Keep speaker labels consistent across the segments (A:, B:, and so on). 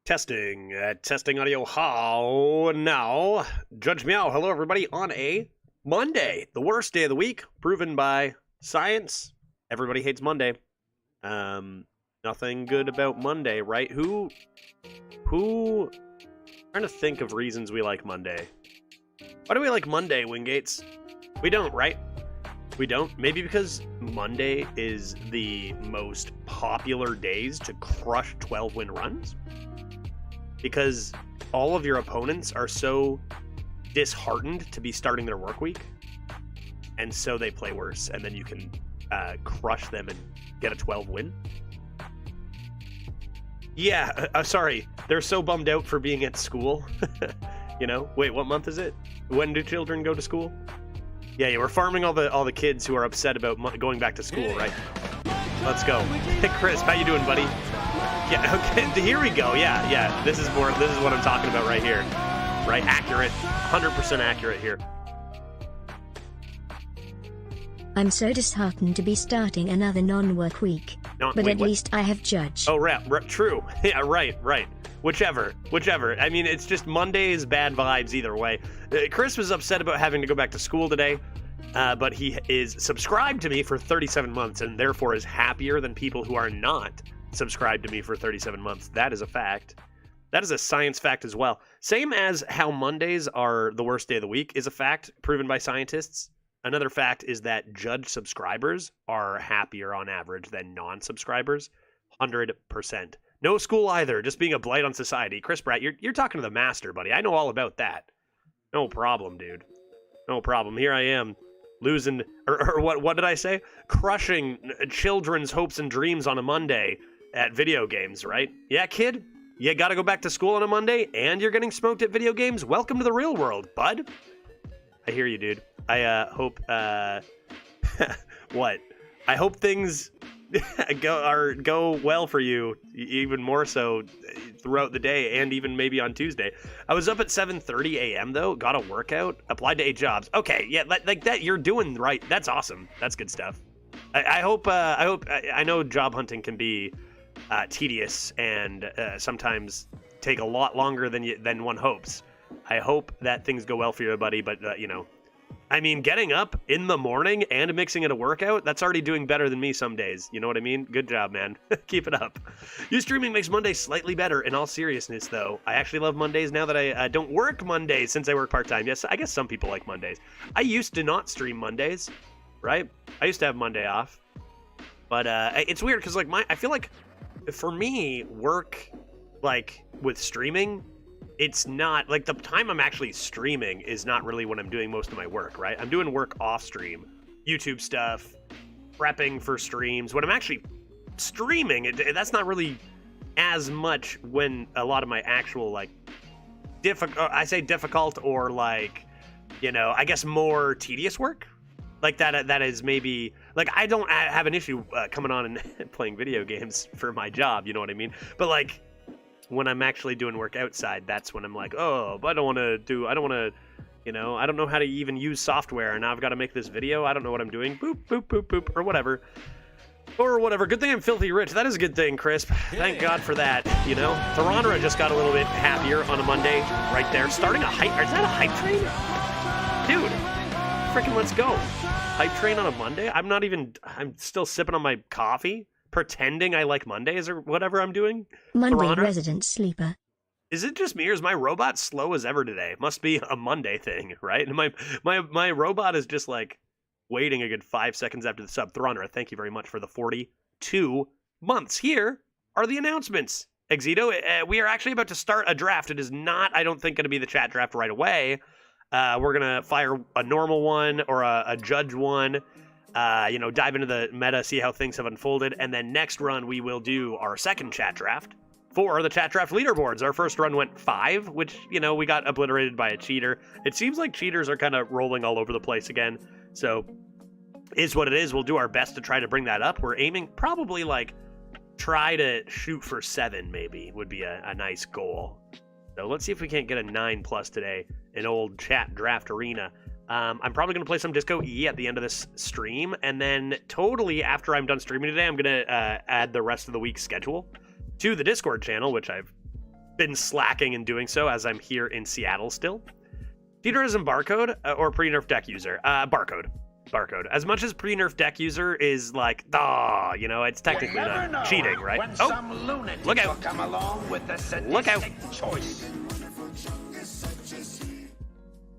A: Testing audio. How now? Judge Meow. Hello, everybody, on a Monday, the worst day of the week, proven by science. Everybody hates Monday. Nothing good about Monday, right? Who? Trying to think of reasons we like Monday. Why do we like Monday, Wingates? We don't, right? We don't. Maybe because Monday is the most popular days to crush 12-win runs? Because all of your opponents are so disheartened to be starting their work week, and so they play worse, and then you can crush them and get a 12-win. Yeah, sorry. They're so bummed out for being at school. You know? Wait, what month is it? When do children go to school? Yeah, we're farming all the kids who are upset about going back to school, right? Let's go. Hey, Chris, how you doing, buddy? Yeah, okay, here we go. Yeah. This is what I'm talking about right here. Right? Accurate. 100% accurate here.
B: I'm so disheartened to be starting another non-work week. But at least I have Judge.
A: Oh, true. Yeah, right. Whichever. I mean, it's just Monday's bad vibes either way. Chris was upset about having to go back to school today, but he is subscribed to me for 37 months and therefore is happier than people who are not subscribed to me for 37 months. That is a fact. That is a science fact as well. Same as how Mondays are the worst day of the week is a fact proven by scientists. Another fact is that Judge subscribers are happier on average than non-subscribers. 100%. No school either, just being a blight on society. Chris Pratt, you're talking to the master, buddy. I know all about that. No problem, dude. No problem. Here I am, losing, or what did I say? Crushing children's hopes and dreams on a Monday at video games, right? Yeah, kid? You gotta go back to school on a Monday, and you're getting smoked at video games? Welcome to the real world, bud. I hear you, dude. I hope, what? I hope things go well for you, even more so throughout the day and even maybe on Tuesday. I was up at 7:30 a.m. though, got a workout, applied to 8 jobs. Okay, yeah, like that, you're doing right. That's awesome. That's good stuff. I know job hunting can be tedious and sometimes take a lot longer than one hopes. I hope that things go well for you, buddy, but I mean, getting up in the morning and mixing it a workout, that's already doing better than me some days. You know what I mean? Good job, man. Keep it up. You streaming makes Mondays slightly better. In all seriousness, though, I actually love Mondays now that I don't work Mondays since I work part-time. Yes, I guess some people like Mondays. I used to not stream Mondays, right? I used to have Monday off. But it's weird because, I feel like for me, work, with streaming, it's not, the time I'm actually streaming is not really when I'm doing most of my work, right? I'm doing work off stream, YouTube stuff, prepping for streams. When I'm actually streaming, that's not really as much when a lot of my actual, difficult or, I guess more tedious work. That is maybe, I don't have an issue coming on and playing video games for my job, you know what I mean? But, when I'm actually doing work outside, that's when I'm like, oh, but I don't know how to even use software, and now I've got to make this video. I don't know what I'm doing. Boop, boop, boop, boop, or whatever. Good thing I'm filthy rich. That is a good thing, Crisp. Thank God for that, Toronto just got a little bit happier on a Monday right there. Starting a hype, is that a hype train? Dude, freaking let's go. Hype train on a Monday? I'm still sipping on my coffee, pretending I like Mondays or whatever I'm doing.
B: Monday
A: Toronto?
B: resident sleeper.
A: Is it just me or is my robot slow as ever today? Must be a Monday thing, right? And my robot is just waiting a good 5 seconds after the sub. Thronera, thank you very much for the 42 months. Here are the announcements. Exito, we are actually about to start a draft. It is not, I don't think, going to be the chat draft right away. We're going to fire a normal one or a judge one. Dive into the meta, see how things have unfolded, and then next run we will do our second chat draft for the chat draft leaderboards. Our first run went 5, which, we got obliterated by a cheater. It seems like cheaters are kind of rolling all over the place again, so is what it is. We'll do our best to try to bring that up. We're aiming probably, try to shoot for 7 maybe would be a nice goal. So let's see if we can't get a 9+ today in old chat draft arena. I'm probably going to play some Disco E at the end of this stream, and then totally after I'm done streaming today, I'm going to add the rest of the week's schedule to the Discord channel, which I've been slacking in doing so as I'm here in Seattle still. Cheaterism barcode or pre-nerf deck user? Barcode. Barcode. As much as pre-nerf deck user is like, you know, it's technically not cheating, right?
C: When some lunatic
A: look out!
C: will come along with the
A: Look out!
C: Choice.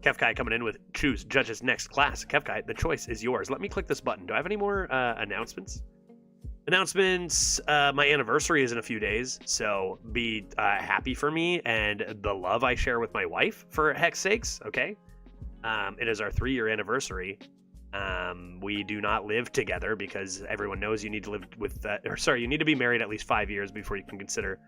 A: Kefkai coming in with choose judge's next class. Kefkai, the choice is yours. Let me click this button. Do I have any more announcements? Announcements. My anniversary is in a few days, so be happy for me and the love I share with my wife, for heck's sakes, okay? It is our 3-year anniversary. We do not live together because everyone knows you need to live with, you need to be married at least 5 years before you can consider,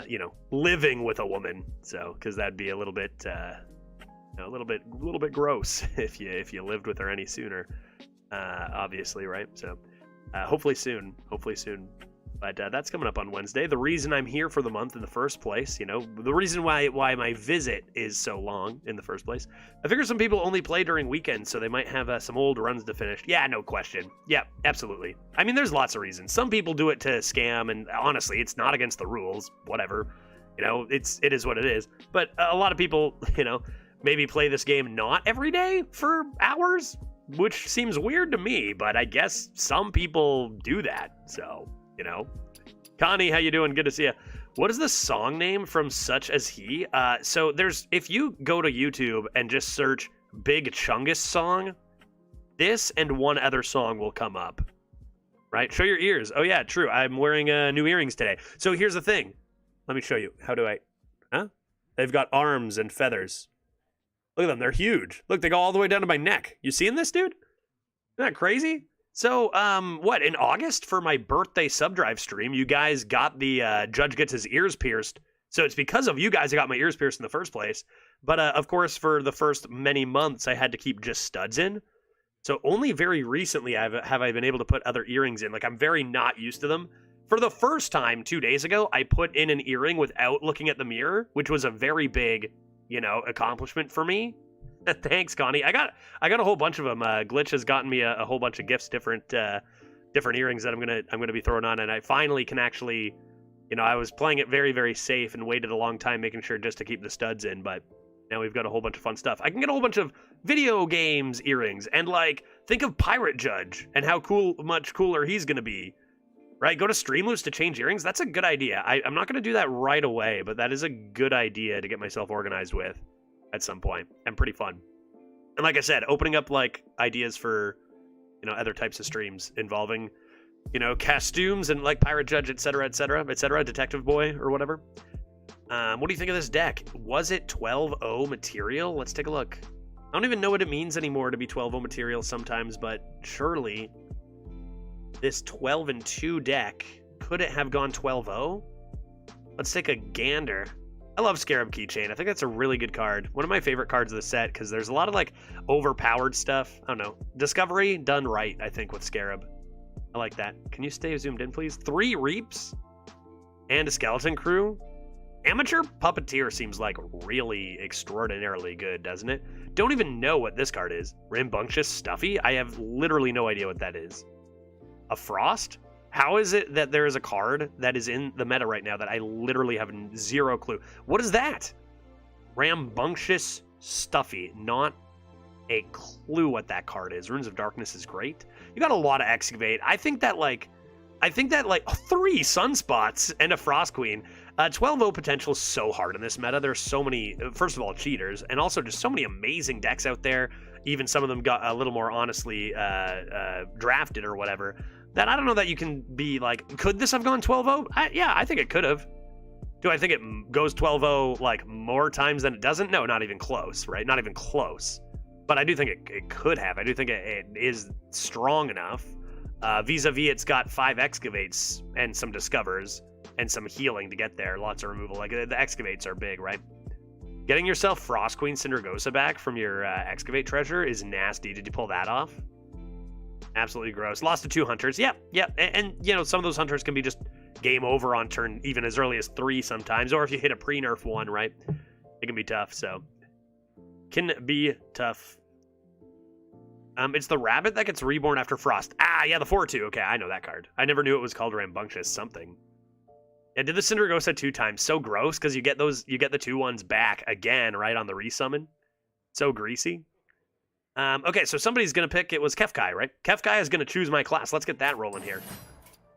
A: you know, living with a woman. So, because that'd be a little bit, a little bit gross if you lived with her any sooner, obviously, right? So, hopefully soon, but that's coming up on Wednesday. The reason I'm here for the month in the first place, you know, the reason why my visit is so long in the first place, I figure some people only play during weekends, so they might have some old runs to finish. Yeah, no question. Yeah, absolutely. I mean, there's lots of reasons. Some people do it to scam, and honestly, it's not against the rules. Whatever, you know, it is what it is. But a lot of people, you know, maybe play this game not every day for hours, which seems weird to me, but I guess some people do that, so, you know. Connie, how you doing? Good to see you. What is the song name from Such As He? So there's, if you go to YouTube and just search Big Chungus song, this and one other song will come up, right? Show your ears. Oh yeah, true. I'm wearing new earrings today. So here's the thing. Let me show you. How do I, They've got arms and feathers. Look at them, they're huge. Look, they go all the way down to my neck. You seeing this, dude? Isn't that crazy? So, what, in August for my birthday subdrive stream, you guys got the Judge Gets His Ears Pierced. So it's because of you guys I got my ears pierced in the first place. But, of course, for the first many months, I had to keep just studs in. So only very recently have I been able to put other earrings in. Like, I'm very not used to them. For the first time 2 days ago, I put in an earring without looking at the mirror, which was a very big, you know, accomplishment for me. Thanks, Connie. I got a whole bunch of them. Glitch has gotten me a whole bunch of gifts, different earrings that I'm gonna be throwing on, and I finally can actually, you know, I was playing it very, very safe and waited a long time making sure just to keep the studs in, but now we've got a whole bunch of fun stuff. I can get a whole bunch of video games earrings, and like, think of Pirate Judge and how much cooler he's gonna be. Right, go to Streamloops to change earrings. That's a good idea. I'm not going to do that right away, but that is a good idea to get myself organized with at some point, and pretty fun. And like I said, opening up like ideas for, you know, other types of streams involving, you know, costumes and like Pirate Judge, etc., Detective Boy or whatever. What do you think of this deck? Was it 12-0 material? Let's take a look. I don't even know what it means anymore to be 12-0 material sometimes, but surely this 12-2 deck, could it have gone 12-0? Let's take a gander. I love Scarab Keychain. I think that's a really good card. One of my favorite cards of the set, because there's a lot of like overpowered stuff. I don't know. Discovery done right, I think, with Scarab. I like that. Can you stay zoomed in, please? 3 Reaps and a Skeleton Crew. Amateur Puppeteer seems like really extraordinarily good, doesn't it? Don't even know what this card is. Rambunctious Stuffy? I have literally no idea what that is. A Frost? How is it that there is a card that is in the meta right now that I literally have zero clue? What is that? Rambunctious Stuffy. Not a clue what that card is. Runes of Darkness is great. You got a lot of Excavate. I think that like 3 Sunspots and a Frost Queen. 12-0 potential is so hard in this meta. There's so many, first of all, cheaters, and also just so many amazing decks out there. Even some of them got a little more honestly drafted or whatever. That I don't know that you can be like, could this have gone 12-0? Yeah, I think it could have. Do I think it goes 12-0 like more times than it doesn't? No, not even close, right? Not even close. But I do think it could have. I do think it is strong enough. Vis-a-vis, it's got 5 Excavates and some Discovers and some healing to get there. Lots of removal. Like the Excavates are big, right? Getting yourself Frost Queen Cindergosa back from your Excavate treasure is nasty. Did you pull that off? Absolutely gross. Lost to 2 Hunters. Yep. And you know, some of those Hunters can be just game over on turn even as early as 3 sometimes. Or if you hit a pre-nerf one, right? It can be tough, so. Can be tough. It's the rabbit that gets reborn after Frost. Ah, yeah, the 4-2. Okay, I know that card. I never knew it was called Rambunctious something. Yeah, did the Cindergosa 2 times. So gross, because you get the 2-1s back again, right, on the resummon. So greasy. Okay, so somebody's going to pick, it was Kefkai, right? Kefkai is going to choose my class. Let's get that rolling here.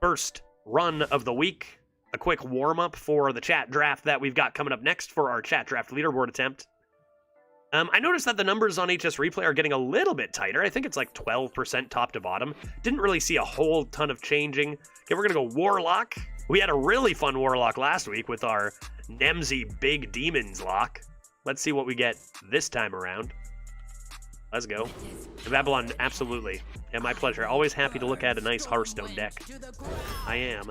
A: First run of the week. A quick warm-up for the chat draft that we've got coming up next for our chat draft leaderboard attempt. I noticed that the numbers on HS Replay are getting a little bit tighter. I think it's like 12% top to bottom. Didn't really see a whole ton of changing. Okay, we're going to go Warlock. We had a really fun Warlock last week with our Nemsy Big Demons lock. Let's see what we get this time around. Let's go. Babylon, absolutely. Yeah, my pleasure. Always happy to look at a nice Hearthstone deck. I am.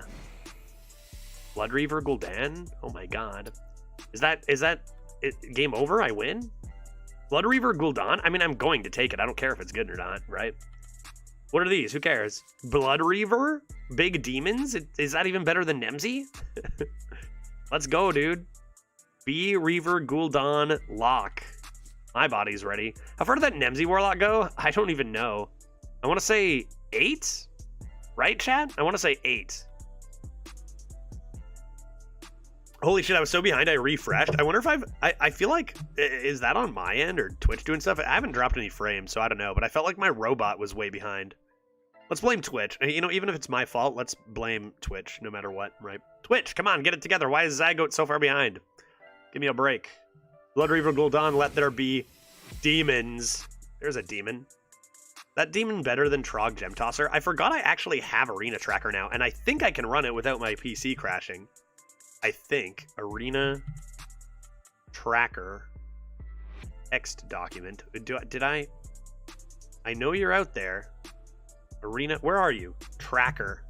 A: Bloodreaver Gul'dan? Oh my god. Is that it, game over? I win? Bloodreaver Gul'dan? I mean, I'm going to take it. I don't care if it's good or not, right? What are these? Who cares? Bloodreaver? Big Demons? Is that even better than Nemsy? Let's go, dude. B Reaver Gul'dan lock. My body's ready. How far did that Nemsy Warlock go? I don't even know. I want to say 8? Right, chat? I want to say 8. Holy shit, I was so behind I refreshed. I wonder if I feel like, is that on my end or Twitch doing stuff? I haven't dropped any frames, so I don't know, but I felt like my robot was way behind. Let's blame Twitch. You know, even if it's my fault, let's blame Twitch no matter what, right? Twitch, come on, get it together. Why is Zygote so far behind? Give me a break. Bloodreaver Gul'dan, let there be demons. There's a demon. That demon better than Trog Gem Tosser? I forgot I actually have Arena Tracker now, and I think I can run it without my PC crashing. I think. Arena Tracker. Text document. Did I know you're out there. Arena, where are you? Tracker.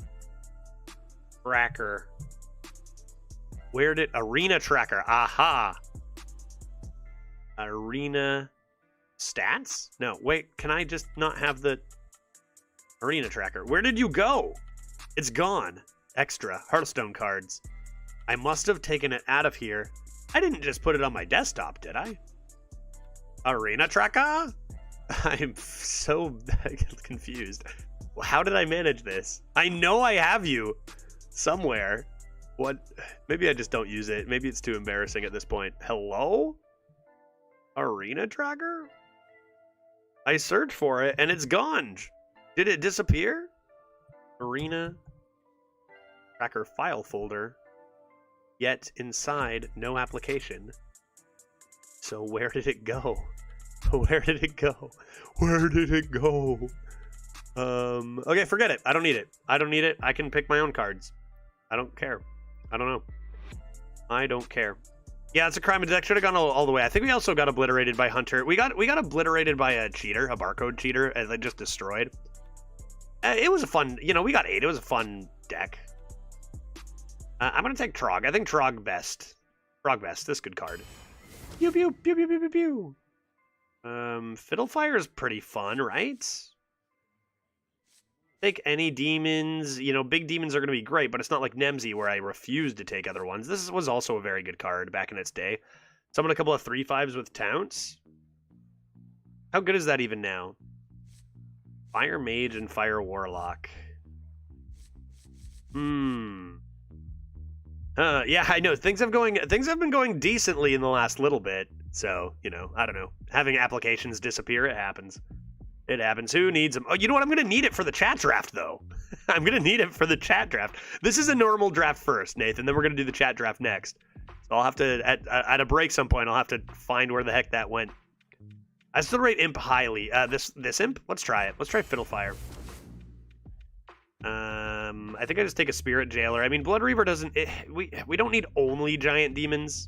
A: Tracker. Where did Arena Tracker? Aha. Arena stats? No, wait, can I just not have the Arena Tracker? Where did you go? It's gone. Extra. Hearthstone cards. I must have taken it out of here. I didn't just put it on my desktop, did I? Arena Tracker? I'm so confused. How did I manage this? I know I have you somewhere. What? Maybe I just don't use it. Maybe it's too embarrassing at this point. Hello? Arena Tracker? I searched for it and it's gone. Did it disappear? Arena Tracker file folder. Yet inside, no application. So where did it go? Where did it go? Where did it go? Okay, forget it. I don't need it. I don't need it. I can pick my own cards. I don't care. I don't know. I don't care. Yeah, it's a crime. It should have gone all the way. I think we also got obliterated by Hunter. We got obliterated by a cheater, a barcode cheater, as I just destroyed. It was a fun, you know, we got 8. It was a fun deck. I'm going to take Trog. I think Trog best. Trog best. This good card. Pew, pew, pew, pew, pew, pew, pew. Fiddlefire is pretty fun, right? Take any demons. You know, big demons are going to be great, but it's not like Nemsy where I refuse to take other ones. This was also a very good card back in its day. Summon a couple of 3/5s with Tounts. How good is that even now? Fire Mage and Fire Warlock. Yeah, I know. Things have been going decently in the last little bit. So, you know, I don't know. Having applications disappear, it happens. It happens. Who needs them? Oh, you know what? I'm going to need it for the chat draft, though. I'm going to need it for the chat draft. This is a normal draft first, Nathan. Then we're going to do the chat draft next. So I'll have to, at a break some point, I'll have to find where the heck that went. I still rate Imp highly. This Imp? Let's try it. Let's try Fiddlefire. I think I just take a Spirit Jailer. I mean, Blood Reaver doesn't... we don't need only giant demons.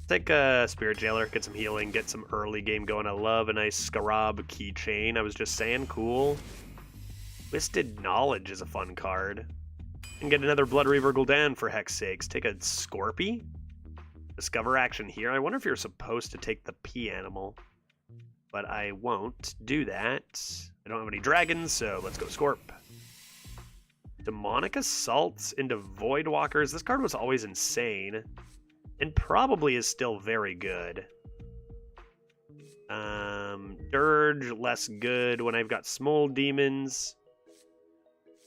A: Take a Spirit Jailer, get some healing, get some early game going. I love a nice Scarab keychain. I was just saying, cool. Twisted Knowledge is a fun card. And get another Blood Reaver Gul'dan for heck's sakes. Take a Scorpy. Discover action here. I wonder if you're supposed to take the P animal. But I won't do that. I don't have any dragons, so let's go Scorp. Demonic Assaults into Voidwalkers. This card was always insane. And probably is still very good. Dirge, less good when I've got Small Demons.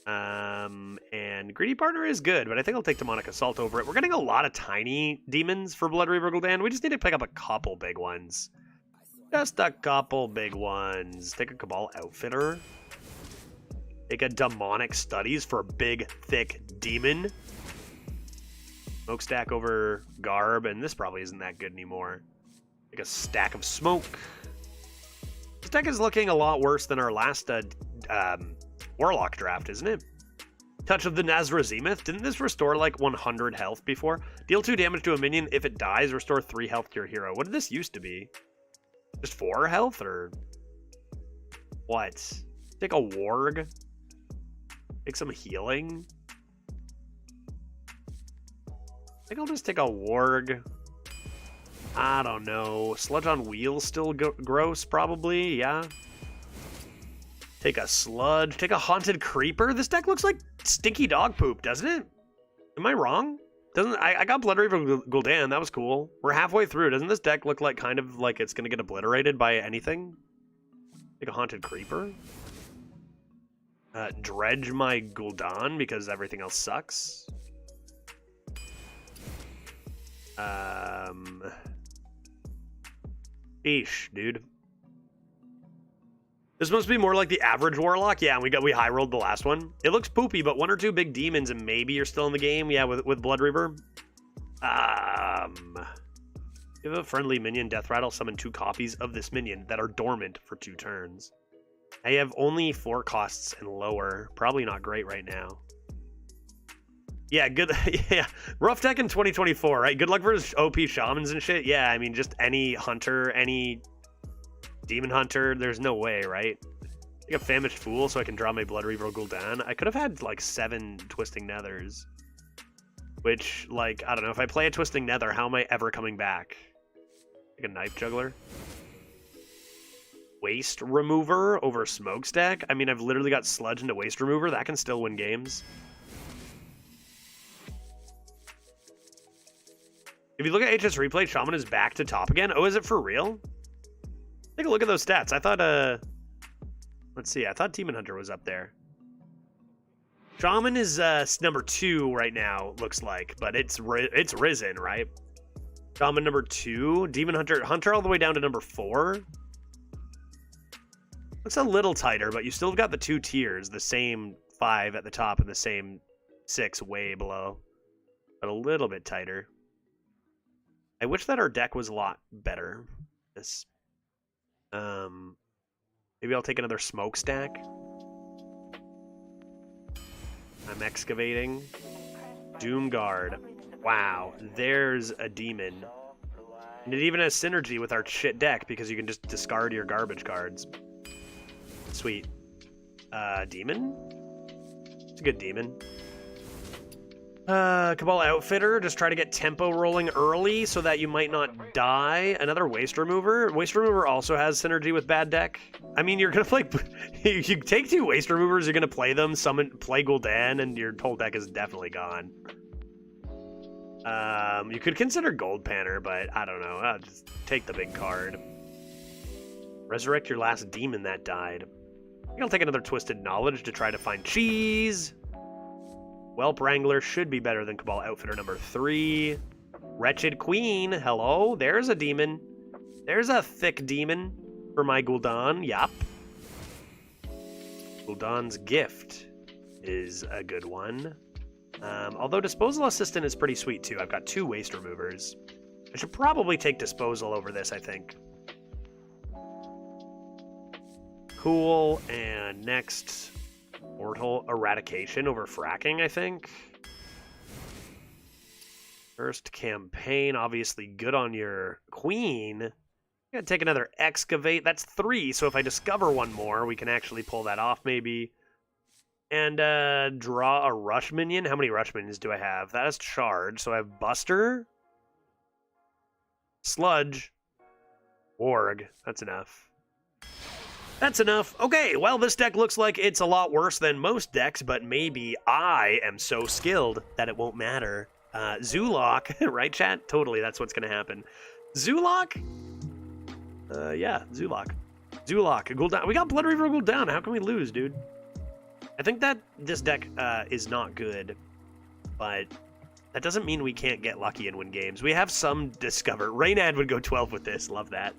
A: And Greedy Partner is good, but I think I'll take Demonic Assault over it. We're getting a lot of tiny demons for Blood Reaver Gul'dan. We just need to pick up a couple big ones. Just a couple big ones. Take a Cabal Outfitter. Take a Demonic Studies for a big, thick demon. Smokestack over Garb, and this probably isn't that good anymore. Take a Stack of Smoke. This deck is looking a lot worse than our last Warlock draft, isn't it? Touch of the Nazrazimuth. Didn't this restore like 100 health before? Deal 2 damage to a minion. If it dies, restore 3 health to your hero. What did this used to be? Just 4 health or what? Take a Warg. Take some healing. I think I'll just take a Warg. I don't know. Sludge on Wheels still gross, probably. Yeah. Take a Sludge. Take a Haunted Creeper. This deck looks like stinky dog poop, doesn't it? Am I wrong? Doesn't I got Blood Reaver Gul'dan. That was cool. We're halfway through. Doesn't this deck look like kind of like it's going to get obliterated by anything? Take a Haunted Creeper. Dredge my Gul'dan because everything else sucks. Eesh, dude. This must be more like the average Warlock. Yeah, we high rolled the last one. It looks poopy, but 1 or 2 big demons and maybe you're still in the game. Yeah, with Blood Reaver. Give a friendly minion Death Rattle, summon 2 copies of this minion that are dormant for 2 turns. I have only 4 costs and lower. Probably not great right now. Yeah, good. Yeah, rough deck in 2024, right? Good luck for OP shamans and shit. Yeah, I mean, just any hunter, any demon hunter. There's no way, right? Like a famished fool, so I can draw my Blood Reaver Gul'dan. I could have had like 7 Twisting Nethers, which, like, I don't know. If I play a Twisting Nether, how am I ever coming back? Like a Knife Juggler. Waste Remover over Smokestack. I mean, I've literally got Sludge into Waste Remover. That can still win games. If you look at HS Replay, Shaman is back to top again. Oh, is it for real? Take a look at those stats. I thought, let's see. I thought Demon Hunter was up there. Shaman is number 2 right now, looks like, but it's risen, right? Shaman number 2. Demon Hunter all the way down to number 4. Looks a little tighter, but you still got the 2 tiers, the same 5 at the top and the same 6 way below, but a little bit tighter. I wish that our deck was a lot better. This, maybe I'll take another Smokestack. I'm excavating. Doomguard. Wow, there's a demon. And it even has synergy with our shit deck because you can just discard your garbage cards. Sweet. Demon? It's a good demon. Cabal Outfitter, just try to get tempo rolling early so that you might not die. Another Waste Remover. Waste Remover also has synergy with bad deck. I mean, you're gonna play... you take 2 Waste Removers, you're gonna play them, play Gul'dan, and your whole deck is definitely gone. You could consider Gold Panner, but I don't know. I'll just take the big card. Resurrect your last demon that died. I think I'll take another Twisted Knowledge to try to find cheese. Whelp Wrangler should be better than Cabal Outfitter number 3. Wretched Queen, hello, there's a demon. There's a thick demon for my Gul'dan, yup. Gul'dan's Gift is a good one. Although Disposal Assistant is pretty sweet too. I've got 2 Waste Removers. I should probably take Disposal over this, I think. Cool, and next... Mortal Eradication over Fracking, I think. First campaign, obviously good on your Queen. I'm gonna take another Excavate. That's 3, so if I discover 1 more, we can actually pull that off, maybe. And draw a Rush Minion. How many Rush Minions do I have? That is Charge, so I have Buster, Sludge, Warg. That's enough. That's enough. Okay, well, this deck looks like it's a lot worse than most decks, but maybe I am so skilled that it won't matter. Zulok, right, chat? Totally, that's what's going to happen. Zulok? Yeah, Zulok. Zulok, Gul'dan. We got Blood Reaver Gul'dan. How can we lose, dude? I think that this deck is not good, but that doesn't mean we can't get lucky and win games. We have some Discover. Raynad would go 12 with this. Love that.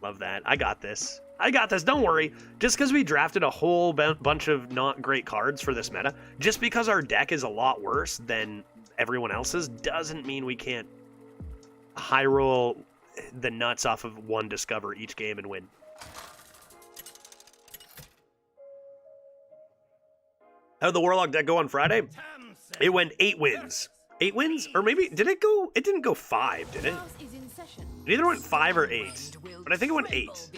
A: Love that. I got this. I got this. Don't worry. Just because we drafted a whole bunch of not great cards for this meta, just because our deck is a lot worse than everyone else's, doesn't mean we can't high roll the nuts off of one Discover each game and win. How'd the Warlock deck go on Friday? It went 8 wins. 8 wins? Or maybe, did it go? It didn't go 5, did it? It either went 5 or 8. But I think it went 8.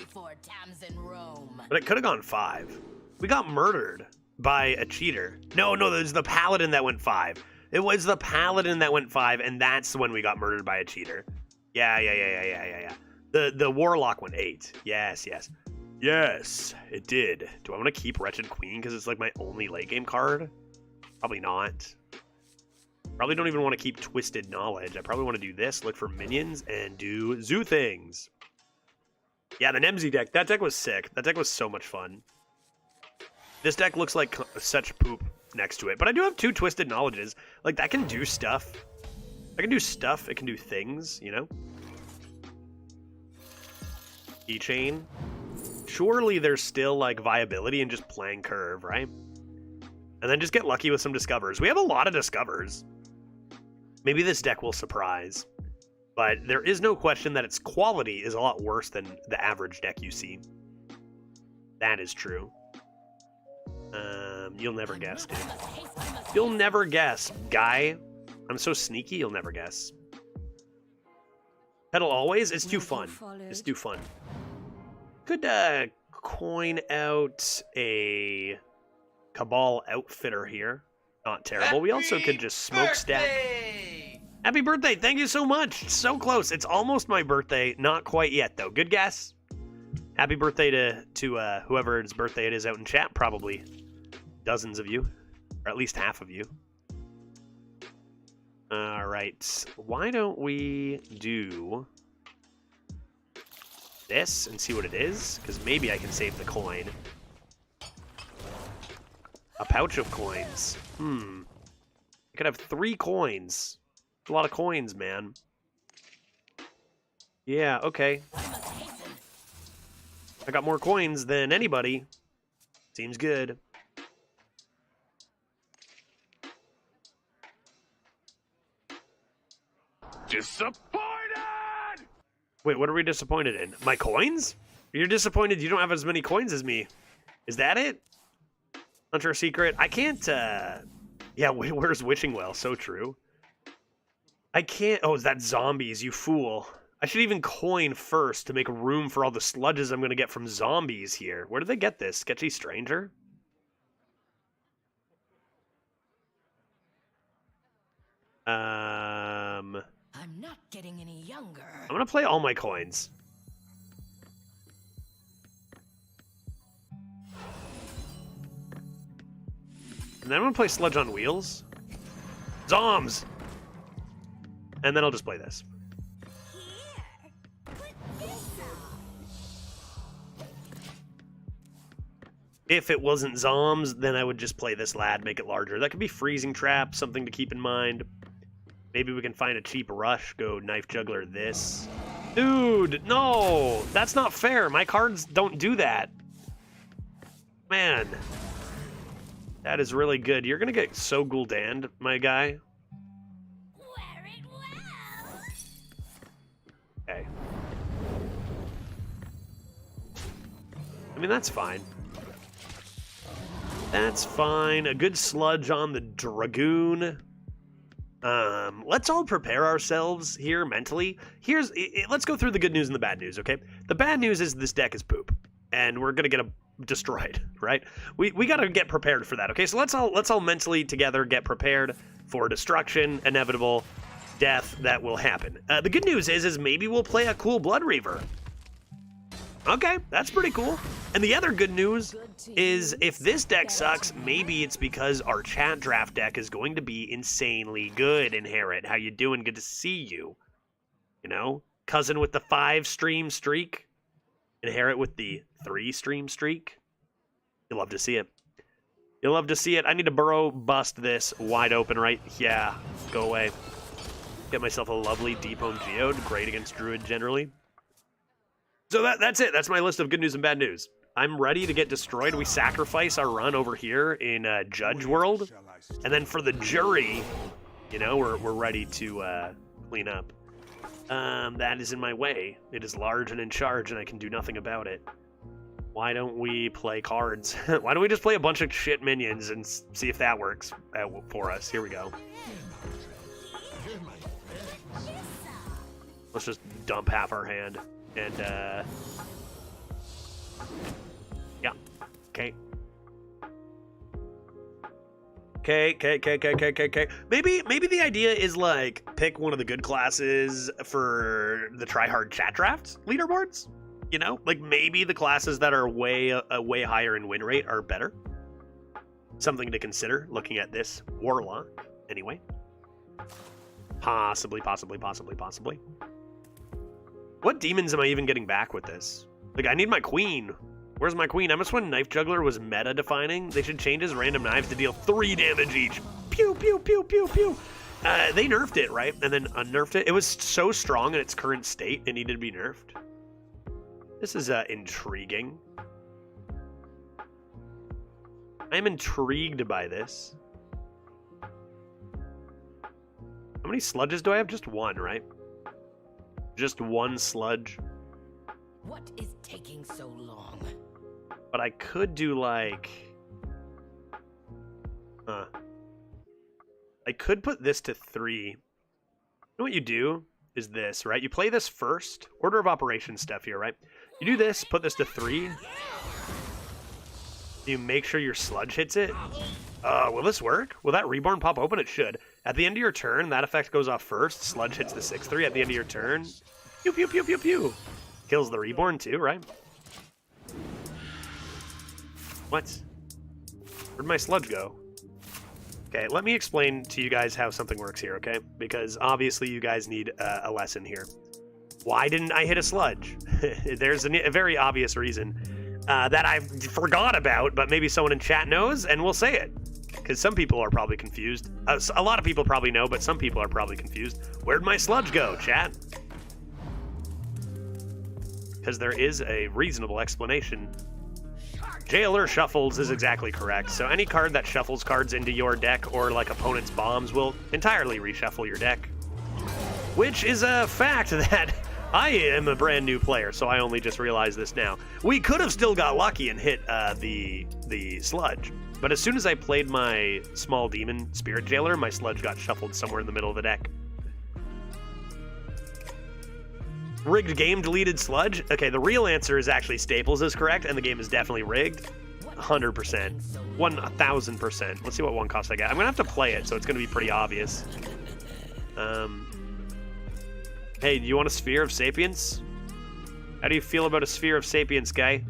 A: But it could have gone 5. We got murdered by a cheater. No, it was the Paladin that went 5. It was the Paladin that went 5, and that's when we got murdered by a cheater. Yeah. The Warlock went 8. Yes. Yes, it did. Do I want to keep Wretched Queen because it's like my only late game card? Probably not. Probably don't even want to keep Twisted Knowledge. I probably want to do this, look for minions, and do zoo things. Yeah, the Nemsy deck. That deck was sick. That deck was so much fun. This deck looks like such poop next to it. But I do have 2 Twisted Knowledges. Like, that can do stuff. I can do stuff. It can do things, you know? Keychain. Surely there's still, like, viability in just playing Curve, right? And then just get lucky with some Discovers. We have a lot of Discovers. Maybe this deck will surprise. But there is no question that its quality is a lot worse than the average deck you see. That is true. You'll never guess, dude. You'll never guess, guy. I'm so sneaky, you'll never guess. Pedal always? It's too fun. It's too fun. Could coin out a Cabal Outfitter here. Not terrible. We also could just smokestack. Happy birthday! Thank you so much. So close. It's almost my birthday. Not quite yet, though. Good guess. Happy birthday to whoever's birthday it is out in chat. Probably dozens of you, or at least half of you. All right. Why don't we do this and see what it is? Because maybe I can save the coin. A pouch of coins. I could have 3 coins. A lot of coins, man. Yeah, okay. I got more coins than anybody. Seems good.
C: Disappointed!
A: Wait, what are we disappointed in? My coins? You're disappointed you don't have as many coins as me. Is that it? Hunter Secret? I can't, Yeah, where's Witching Well? So true. I can't... Oh, is that zombies, you fool. I should even coin first to make room for all the sludges I'm going to get from zombies here. Where did they get this? Sketchy Stranger?
D: I'm not getting any younger.
A: I'm going to play all my coins. And then I'm going to play Sludge on Wheels. Zoms! And then I'll just play this. If it wasn't Zoms, then I would just play this lad, make it larger. That could be Freezing Trap, something to keep in mind. Maybe we can find a cheap rush, go Knife Juggler this. Dude, no! That's not fair. My cards don't do that. Man. That is really good. You're gonna get so Gul'dan, my guy.
D: Wear it well.
A: Okay. I mean, that's fine. That's fine. A good sludge on the Dragoon. Let's all prepare ourselves here mentally. Let's go through the good news and the bad news, okay? The bad news is this deck is poop, and we're gonna get destroyed, right? We gotta get prepared for that, okay? So let's all mentally together get prepared for destruction, inevitable death that will happen. The good news is maybe we'll play a cool Blood Reaver. Okay, that's pretty cool. And the other good news is if this deck sucks, maybe it's because our chat draft deck is going to be insanely good. Inherit, how you doing? Good to see you. You know, cousin with the 5-stream streak. Inherit with the 3-stream streak. You'll love to see it. You'll love to see it. I need to burrow bust this wide open, right? Yeah, go away. Get myself a lovely deep home geode. Great against Druid generally. So that's it. That's my list of good news and bad news. I'm ready to get destroyed. We sacrifice our run over here in Judge World. And then for the jury, you know, we're ready to clean up. That is in my way. It is large and in charge, and I can do nothing about it. Why don't we play cards? Why don't we just play a bunch of shit minions and see if that works for us? Here we go. Let's just dump half our hand. And, yeah. Okay. Okay. Maybe the idea is, like, pick one of the good classes for the tryhard chat draft leaderboards. You know, like maybe the classes that are way higher in win rate are better. Something to consider looking at this warlock. Anyway, possibly. What demons am I even getting back with this? Like, I need my queen. Where's my queen? I must when Knife Juggler was meta defining. They should change his random knives to deal 3 damage each. Pew pew pew pew pew. They nerfed it, right? And then unnerfed it. It was so strong in its current state, it needed to be nerfed. This is intriguing. I'm intrigued by this. How many sludges do I have? Just one, right? Just one sludge.
D: What is taking so long?
A: But I could do like... I could put this to 3. You know what you do is this, right? You play this first. Order of operations stuff here, right? You do this, put this to 3. You make sure your sludge hits it. Will this work? Will that reborn pop open? It should. At the end of your turn, that effect goes off first. Sludge hits the 6/3 at the end of your turn. Pew, pew, pew, pew, pew. Kills the reborn too, right? What? Where'd my sludge go? Okay, let me explain to you guys how something works here, okay? Because obviously you guys need a lesson here. Why didn't I hit a sludge? There's a very obvious reason that I forgot about, but maybe someone in chat knows, and we'll say it. Because some people are probably confused. A lot of people probably know, but some people are probably confused. Where'd my sludge go, chat? Because there is a reasonable explanation. Jailer shuffles is exactly correct. So any card that shuffles cards into your deck or like opponent's bombs will entirely reshuffle your deck. Which is a fact that I am a brand new player, so I only just realized this now. We could have still got lucky and hit the sludge. But as soon as I played my small demon spirit jailer, my sludge got shuffled somewhere in the middle of the deck. Rigged game, deleted sludge? Okay, the real answer is actually Staples is correct, and the game is definitely rigged. 100%. 1000%. Let's see what one cost I get. I'm going to have to play it, so it's going to be pretty obvious. Hey, do you want a Sphere of Sapience? How do you feel about a Sphere of Sapience, guy?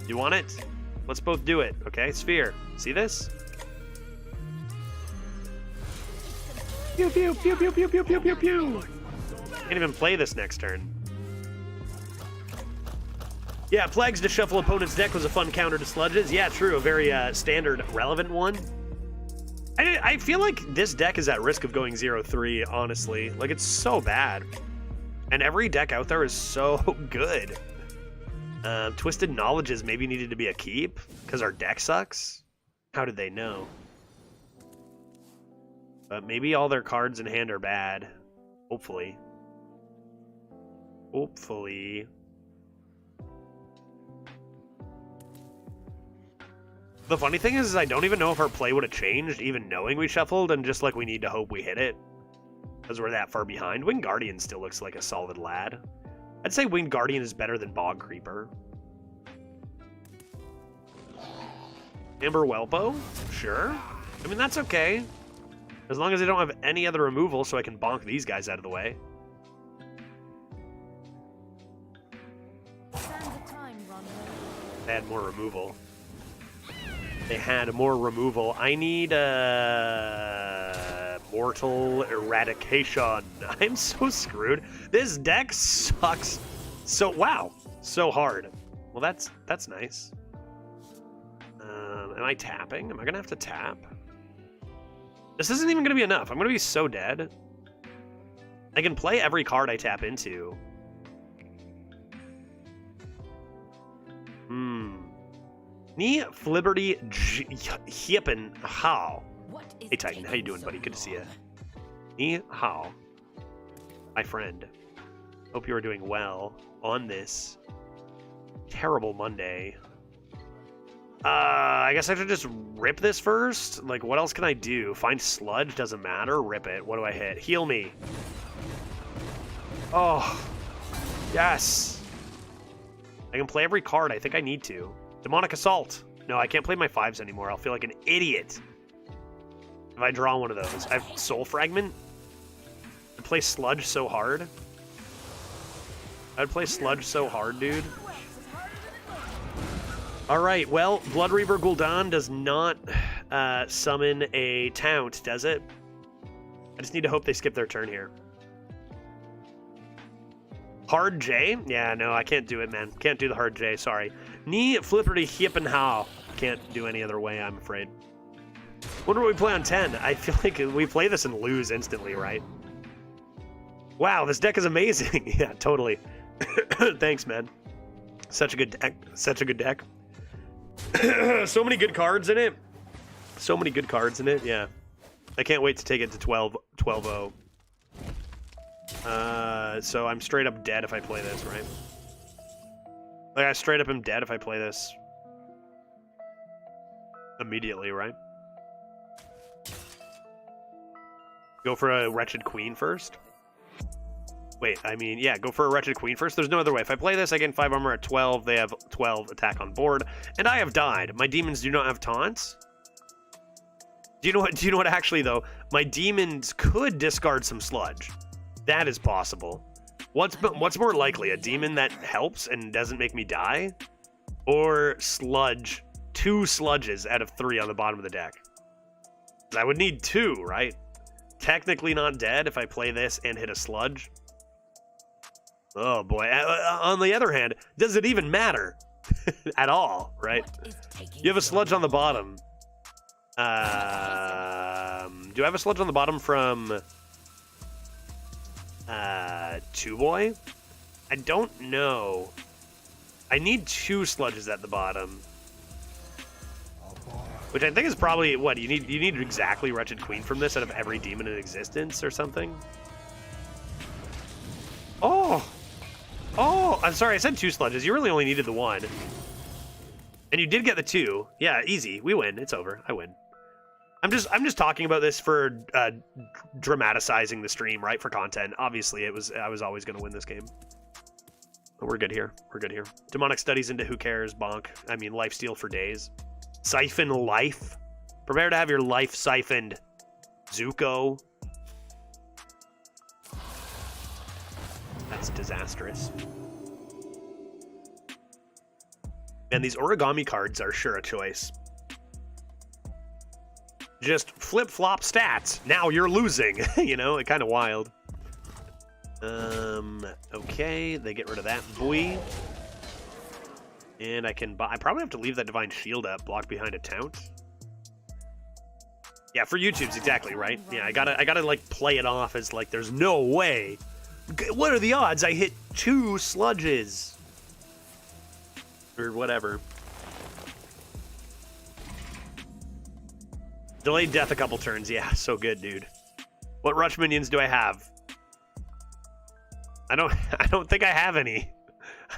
A: You want it? Let's both do it, okay? Sphere. See this? Pew, pew, pew, pew, pew, pew, pew, pew, pew. Can't even play this next turn. Yeah, Plagues to shuffle opponent's deck was a fun counter to sludges. Yeah, true, a very standard, relevant one. I feel like this deck is at risk of going 0-3, honestly. Like, it's so bad. And every deck out there is so good. Twisted Knowledges maybe needed to be a keep, because our deck sucks. How did they know? But maybe all their cards in hand are bad. Hopefully. Hopefully. The funny thing is I don't even know if our play would have changed, even knowing we shuffled, and just like we need to hope we hit it. Because we're that far behind. Winged Guardian still looks like a solid lad. I'd say Winged Guardian is better than Bog Creeper. Amber Whelpo? Sure. I mean, that's okay. As long as I don't have any other removal, so I can bonk these guys out of the way. They had more removal. They had more removal. I need Mortal Eradication. I'm so screwed. This deck sucks. So, wow. So hard. Well, that's nice. Am I tapping? Am I gonna have to tap? This isn't even gonna be enough. I'm gonna be so dead. I can play every card I tap into. Ni Flibberty Hiepen How. Hey Titan, how you doing, buddy? Good to see you. Ni How. My friend. Hope you are doing well on this terrible Monday. I guess I should just rip this first? Like, what else can I do? Find sludge? Doesn't matter. Rip it. What do I hit? Heal me. Oh. Yes. I can play every card. I think I need to. Demonic Assault. No, I can't play my 5s anymore. I'll feel like an idiot if I draw one of those. I have Soul Fragment. I'd play Sludge so hard. I'd play Sludge so hard, dude. Alright, well, Blood Reaver Gul'dan does not summon a Taunt, does it? I just need to hope they skip their turn here. Hard J? Yeah, no, I can't do it, man. Can't do the Hard J, sorry. Ni Flipperty Hiepenhau. Can't do any other way, I'm afraid. Wonder what we play on 10. I feel like we play this and lose instantly, right? Wow, this deck is amazing. Yeah, totally. Thanks, man. Such a good deck. Such a good deck. So many good cards in it. So many good cards in it, yeah. I can't wait to take it to 12-0. So I'm straight up dead if I play this, right? Like, I straight up am dead if I play this immediately, right? Go for a Wretched Queen first? Wait, I mean, yeah, go for a Wretched Queen first. There's no other way. If I play this, I gain 5 armor at 12. They have 12 attack on board. And I have died. My demons do not have taunts. Do you know what actually, though? My demons could discard some sludge. That is possible. What's more likely? A demon that helps and doesn't make me die? Or sludge? 2 sludges out of 3 on the bottom of the deck. I would need 2, right? Technically not dead if I play this and hit a sludge. Oh boy. On the other hand, does it even matter? At all, right? You have a sludge on the bottom. Do I have a sludge on the bottom from 2-Boy? I don't know. I need 2 sludges at the bottom. Which I think is probably what you need exactly Wretched Queen from this out of every demon in existence or something. Oh, I'm sorry, I said 2 sludges. You really only needed the 1. And you did get the 2. Yeah, easy. We win. It's over. I win. I'm just talking about this for dramatizing the stream, right? For content. Obviously, I was always going to win this game. But we're good here. We're good here. Demonic Studies into Who Cares, bonk. I mean, lifesteal for days. Siphon life. Prepare to have your life siphoned. Zuko. That's disastrous. Man, these origami cards are sure a choice. Just flip-flop stats. Now you're losing. You know, it's kind of wild. Okay, they get rid of that boy. And I probably have to leave that Divine Shield up, blocked behind a Taunt. Yeah, for YouTube's exactly, right? Yeah, I gotta like play it off as like there's no way. What are the odds I hit 2 sludges? Or whatever. Delayed death a couple turns. Yeah, so good, dude. What rush minions do I have? I don't think I have any.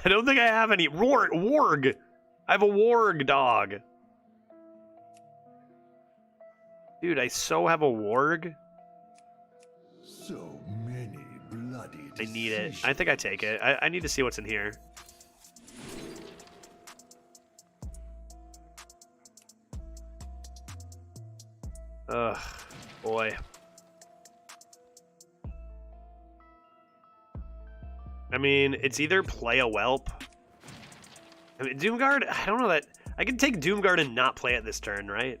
A: I don't think I have any. Warg! I have a Warg dog. Dude, I so have a Warg.
E: So many bloody
A: I need it. I think I take it. I need to see what's in here. Ugh, boy. I mean, it's either play a Whelp. I mean, Doomguard, I don't know that. I can take Doomguard and not play it this turn, right?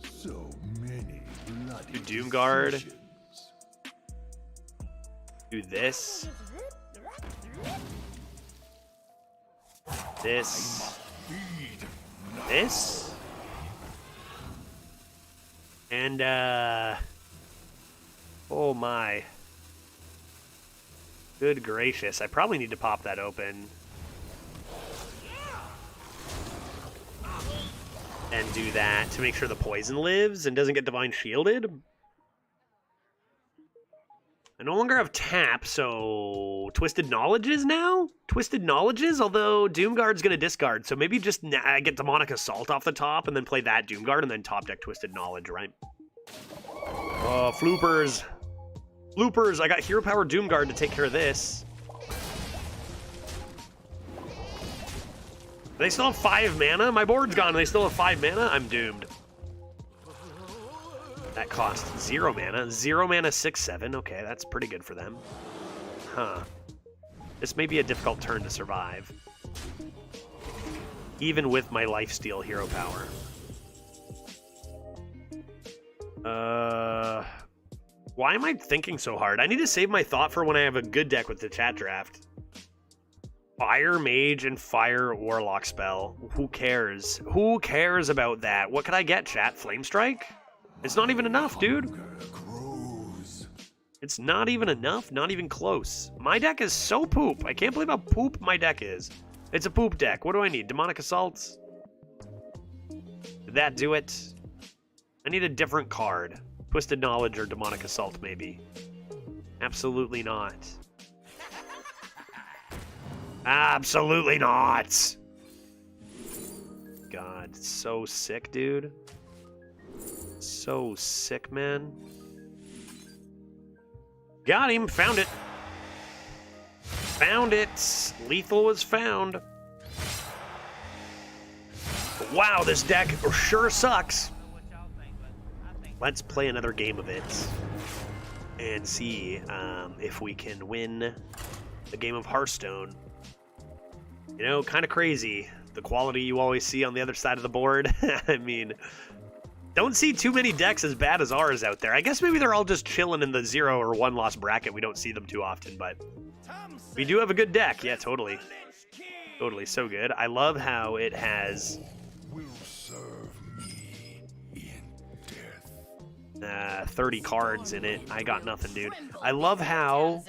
E: So many bloody
A: Do Doomguard. Do this. This. This. And, oh my. Good gracious. I probably need to pop that open. And do that to make sure the poison lives and doesn't get divine shielded. I no longer have tap, so Twisted Knowledges now? Twisted Knowledges, although Doomguard's going to discard, so maybe just get Demonic Assault off the top and then play that Doomguard and then top deck Twisted Knowledge, right? Oh, floopers. Floopers, I got Hero Power Doomguard to take care of this. They still have 5 mana? My board's gone and they still have 5 mana? I'm doomed. That cost 0 mana. 0 mana, 6/7. Okay, that's pretty good for them. Huh. This may be a difficult turn to survive. Even with my lifesteal hero power. Why am I thinking so hard? I need to save my thought for when I have a good deck with the chat draft. Fire Mage and Fire Warlock spell. Who cares? Who cares about that? What could I get, chat? Flame Strike? It's not even enough, dude. It's not even enough. Not even close. My deck is so poop. I can't believe how poop my deck is. It's a poop deck. What do I need? Demonic Assaults? Did that do it? I need a different card. Twisted Knowledge or Demonic Assault, maybe. Absolutely not. Absolutely not! God, so sick, dude. So sick, man. Got him. Found it. Found it. Lethal was found. Wow, this deck sure sucks. Let's play another game of it and see if we can win the game of Hearthstone. You know, kind of crazy, the quality you always see on the other side of the board. I mean, don't see too many decks as bad as ours out there. I guess maybe they're all just chilling in the 0 or 1 loss bracket. We don't see them too often, but we do have a good deck. Yeah, totally. Totally, so good. I love how it has...
E: Will serve me in death.
A: 30 cards in it. I got nothing, dude. I love how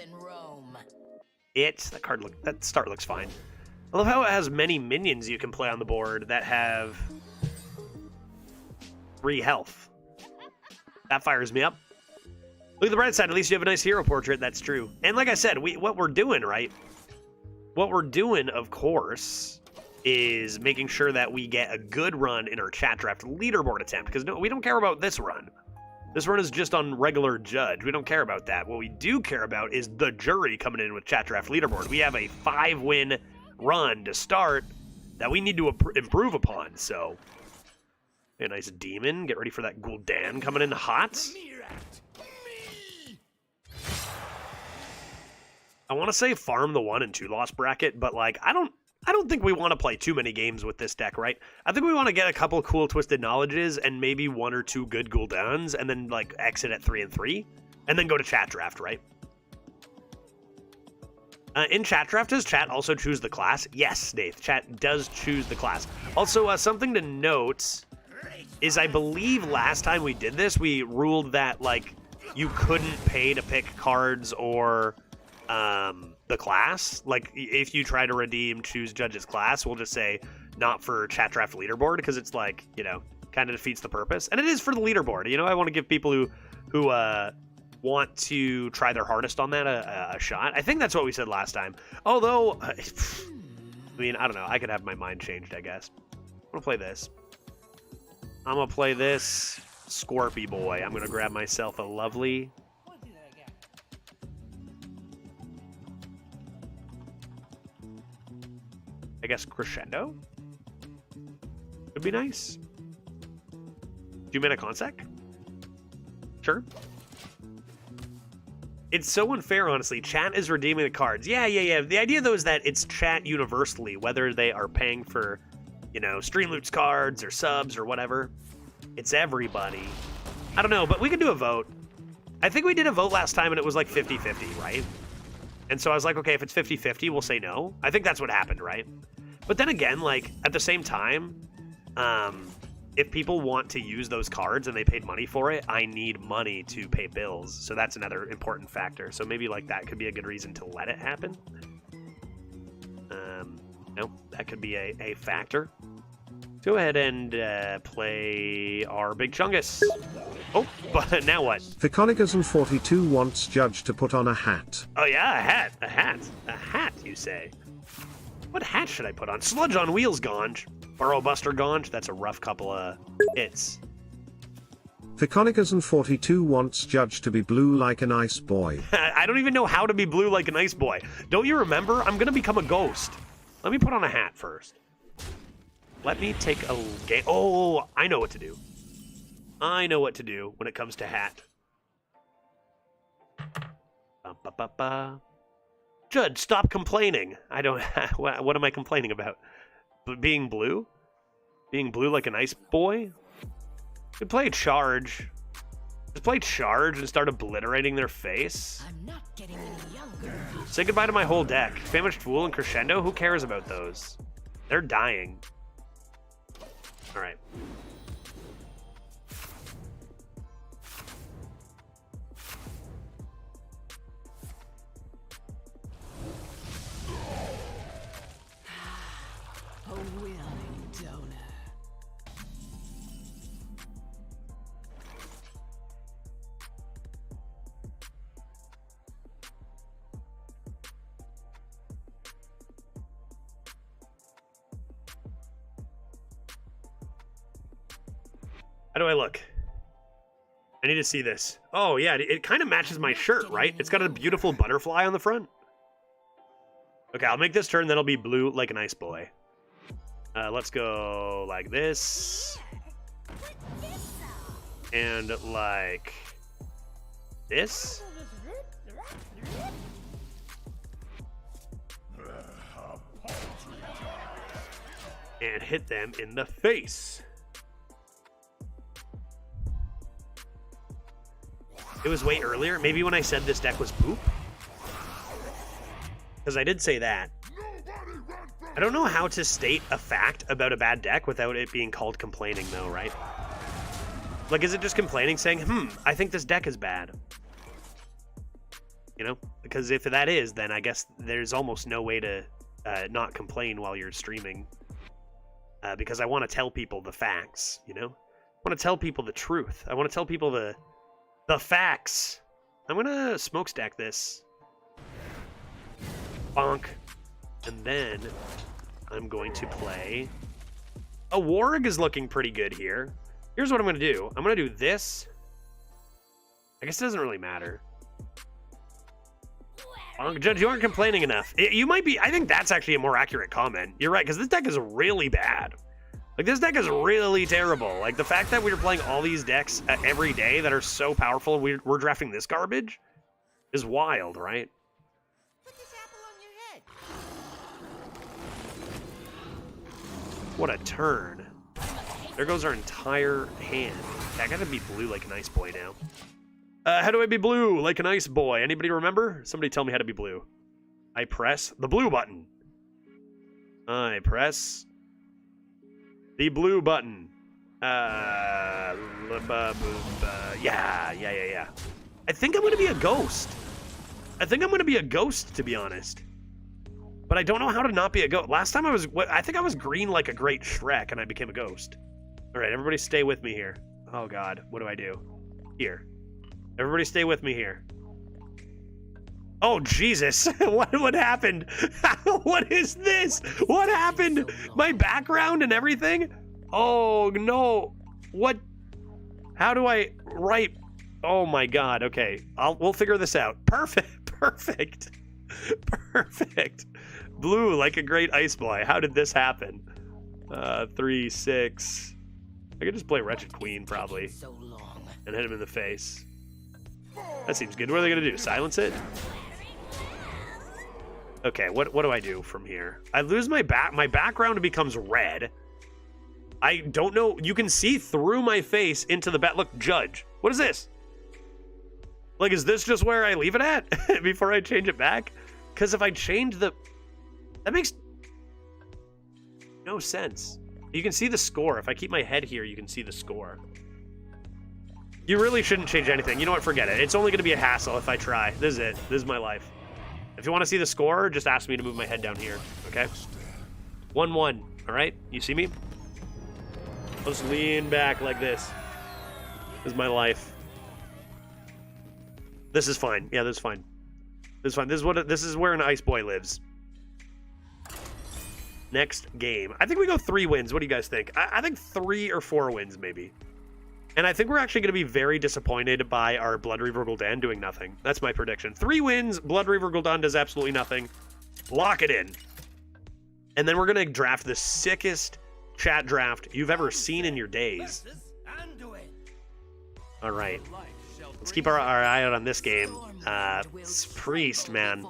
A: that start looks fine. I love how it has many minions you can play on the board that have 3 health. That fires me up. Look at the bright side, at least you have a nice hero portrait, that's true. And like I said, what we're doing, right? What we're doing, of course, is making sure that we get a good run in our chat draft leaderboard attempt, because no, we don't care about this run. This run is just on regular judge. We don't care about that. What we do care about is the jury coming in with chat draft leaderboard. We have a 5-win run to start that we need to improve upon, so a nice demon. Get ready for that Gul'dan coming in hot. I want to say farm the 1 and 2 loss bracket, but like I don't think we want to play too many games with this deck, right? I think we want to get a couple of cool Twisted Knowledges and maybe 1 or 2 good Gul'dans and then like exit at 3 and 3 and then go to chat draft, right? In chat draft, does chat also choose the class? Yes, Nath, chat does choose the class. Also, something to note is I believe last time we did this, we ruled that like you couldn't pay to pick cards or the class. Like if you try to redeem choose judge's class, we'll just say not for chat draft leaderboard because it's like, you know, kind of defeats the purpose. And it is for the leaderboard. You know, I want to give people who want to try their hardest on that a shot. I think that's what we said last time. Although, I mean, I don't know. I could have my mind changed, I guess. I'm going to play this. I'm going to play this Scorpy boy. I'm going to grab myself a lovely... I guess Crescendo? Would be nice. 2-mana Consec? Sure. It's so unfair, honestly. Chat is redeeming the cards. Yeah. The idea, though, is that it's chat universally, whether they are paying for, you know, Streamloots cards or subs or whatever. It's everybody. I don't know, but we could do a vote. I think we did a vote last time, and it was like 50-50, right? And so I was like, okay, if it's 50-50, we'll say no. I think that's what happened, right? But then again, like, at the same time, if people want to use those cards and they paid money for it, I need money to pay bills. So that's another important factor. So maybe like that could be a good reason to let it happen. No, that could be a factor. Go ahead and play our Big Chungus. Oh, but now what?
F: Ficonicus42 wants Judge to put on a hat.
A: Oh yeah, a hat. A hat. A hat, you say? What hat should I put on? Sludge on Wheels Ganj. Burrow Buster Ganj. That's a rough couple of hits.
F: Ficonicus42 wants Judge to be blue like an ice boy.
A: I don't even know how to be blue like an ice boy. Don't you remember? I'm going to become a ghost. Let me put on a hat first. Let me take a game. Oh, I know what to do. I know what to do when it comes to hat. Ba-ba-ba-ba. Judge, stop complaining. I don't... What am I complaining about? Being blue? Being blue like an ice boy? Could play Charge. Just play Charge and start obliterating their face.
D: I'm not getting any younger.
A: Say goodbye to my whole deck. Famished Fool and Crescendo? Who cares about those? They're dying. Alright.
D: A willing donor.
A: How do I look? I need to see this. Oh, yeah, it kind of matches my shirt, right? It's got a beautiful butterfly on the front. Okay, I'll make this turn, then I'll be blue like an ice boy. Let's go like this. And like this. And hit them in the face. It was way earlier. Maybe when I said this deck was poop. Because I did say that. I don't know how to state a fact about a bad deck without it being called complaining, though, right? Like, is it just complaining, saying, I think this deck is bad? You know? Because if that is, then I guess there's almost no way to not complain while you're streaming. Because I want to tell people the facts, you know? I want to tell people the truth. I want to tell people the facts. I'm gonna smokestack this. Bonk. And then I'm going to play... A Warg is looking pretty good here. Here's what I'm gonna do. I'm gonna do this. I guess it doesn't really matter. Bonk. Judge, you aren't complaining enough. You might be... I think that's actually a more accurate comment. You're right, because this deck is really bad. Like, this deck is really terrible. Like, the fact that we're playing all these decks every day that are so powerful, we're drafting this garbage is wild, right?
D: Put this apple on your head.
A: What a turn. There goes our entire hand. I gotta be blue like an ice boy now. How do I be blue like an ice boy? Anybody remember? Somebody tell me how to be blue. I press the blue button. I press... the blue button. Yeah. I think I'm going to be a ghost. I think I'm going to be a ghost, to be honest. But I don't know how to not be a ghost. Last time I think I was green like a great Shrek, and I became a ghost. All right, everybody stay with me here. Oh, God. What do I do? Here. Everybody stay with me here. Oh, Jesus. What happened? What is this? What happened? My background and everything? Oh, no. What? How do I write? Oh, my God. Okay. We'll figure this out. Perfect. Perfect. Perfect. Blue like a great ice boy. How did this happen? 3, 6. I could just play Wretched Queen, probably. And hit him in the face. That seems good. What are they going to do? Silence it? Okay, what do I do from here? I lose my background becomes red. I don't know. You can see through my face into the back. Look, Judge. What is this? Like, is this just where I leave it at before I change it back? Because if I change that makes no sense. You can see the score. If I keep my head here, you can see the score. You really shouldn't change anything. You know what? Forget it. It's only going to be a hassle if I try. This is it. This is my life. If you want to see the score, just ask me to move my head down here. Okay? 1-1. All right? You see me? I'll just lean back like this. This is my life. This is fine. Yeah, this is fine. This is fine. This is where an ice boy lives. Next game. I think we go 3 wins. What do you guys think? I think 3 or 4 wins, maybe. And I think we're actually going to be very disappointed by our Blood Reaver Gul'dan doing nothing. That's my prediction. 3 wins, Blood Reaver Gul'dan does absolutely nothing. Lock it in. And then we're going to draft the sickest chat draft you've ever seen in your days. All right. Let's keep our eye out on this game. It's Priest, man.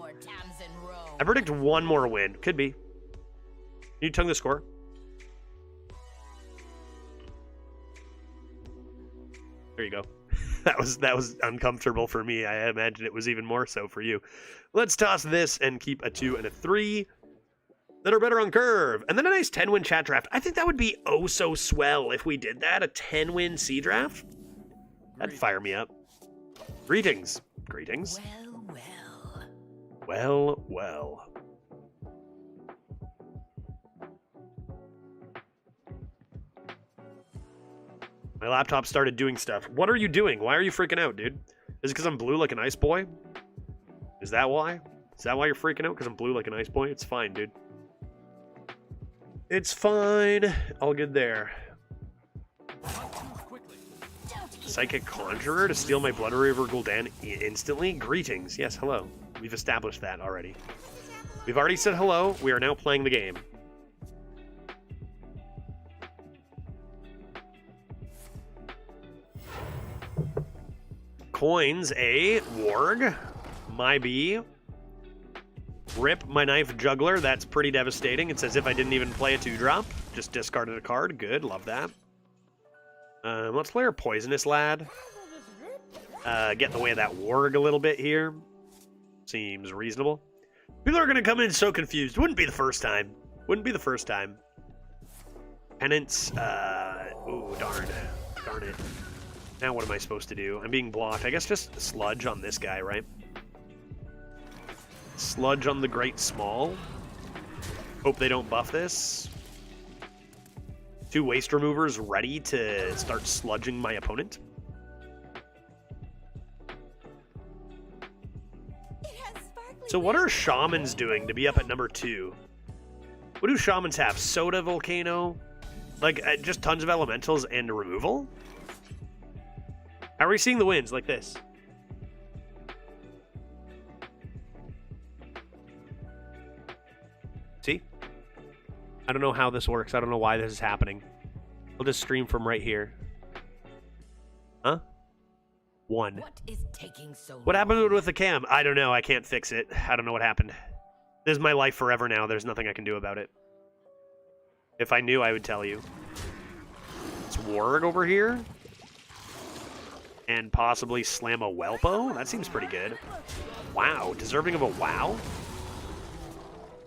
A: I predict 1 more win. Could be. Can you tongue the score? There you go. That was uncomfortable for me. I imagine it was even more so for you. Let's toss this and keep a 2 and a 3 that are better on curve. And then a nice 10-win chat draft. I think that would be oh so swell if we did that. A 10-win C draft. That'd fire me up. Greetings. Greetings. Well. My laptop started doing stuff. What are you doing? Why are you freaking out, dude? Is it because I'm blue like an ice boy? Is that why? Is that why you're freaking out? Because I'm blue like an ice boy? It's fine, dude. It's fine. All good there. Psychic Conjurer to steal my Blood Reaver Gul'dan instantly? Greetings. Yes, hello. We've established that already. We've already said hello. We are now playing the game. Coins a warg, my B. Rip my knife juggler. That's pretty devastating. It's as if I didn't even play a 2-drop. Just discarded a card. Good, love that. Let's play our poisonous lad. Get in the way of that warg a little bit here. Seems reasonable. People are gonna come in so confused. Wouldn't be the first time. Wouldn't be the first time. Penance. Ooh, darn it. Now what am I supposed to do? I'm being blocked. I guess just sludge on this guy, right? Sludge on the Great Small. Hope they don't buff this. 2 waste removers ready to start sludging my opponent. So what are shamans doing to be up at number 2? What do shamans have? Soda Volcano? Like, just tons of elementals and removal? How are we seeing the wins like this? See? I don't know how this works. I don't know why this is happening. I'll just stream from right here. Huh? 1.
D: What is taking so long?
A: What happened with the cam? I don't know. I can't fix it. I don't know what happened. This is my life forever now. There's nothing I can do about it. If I knew, I would tell you. It's warg over here. And possibly slam a Welpo? That seems pretty good. Wow. Deserving of a wow?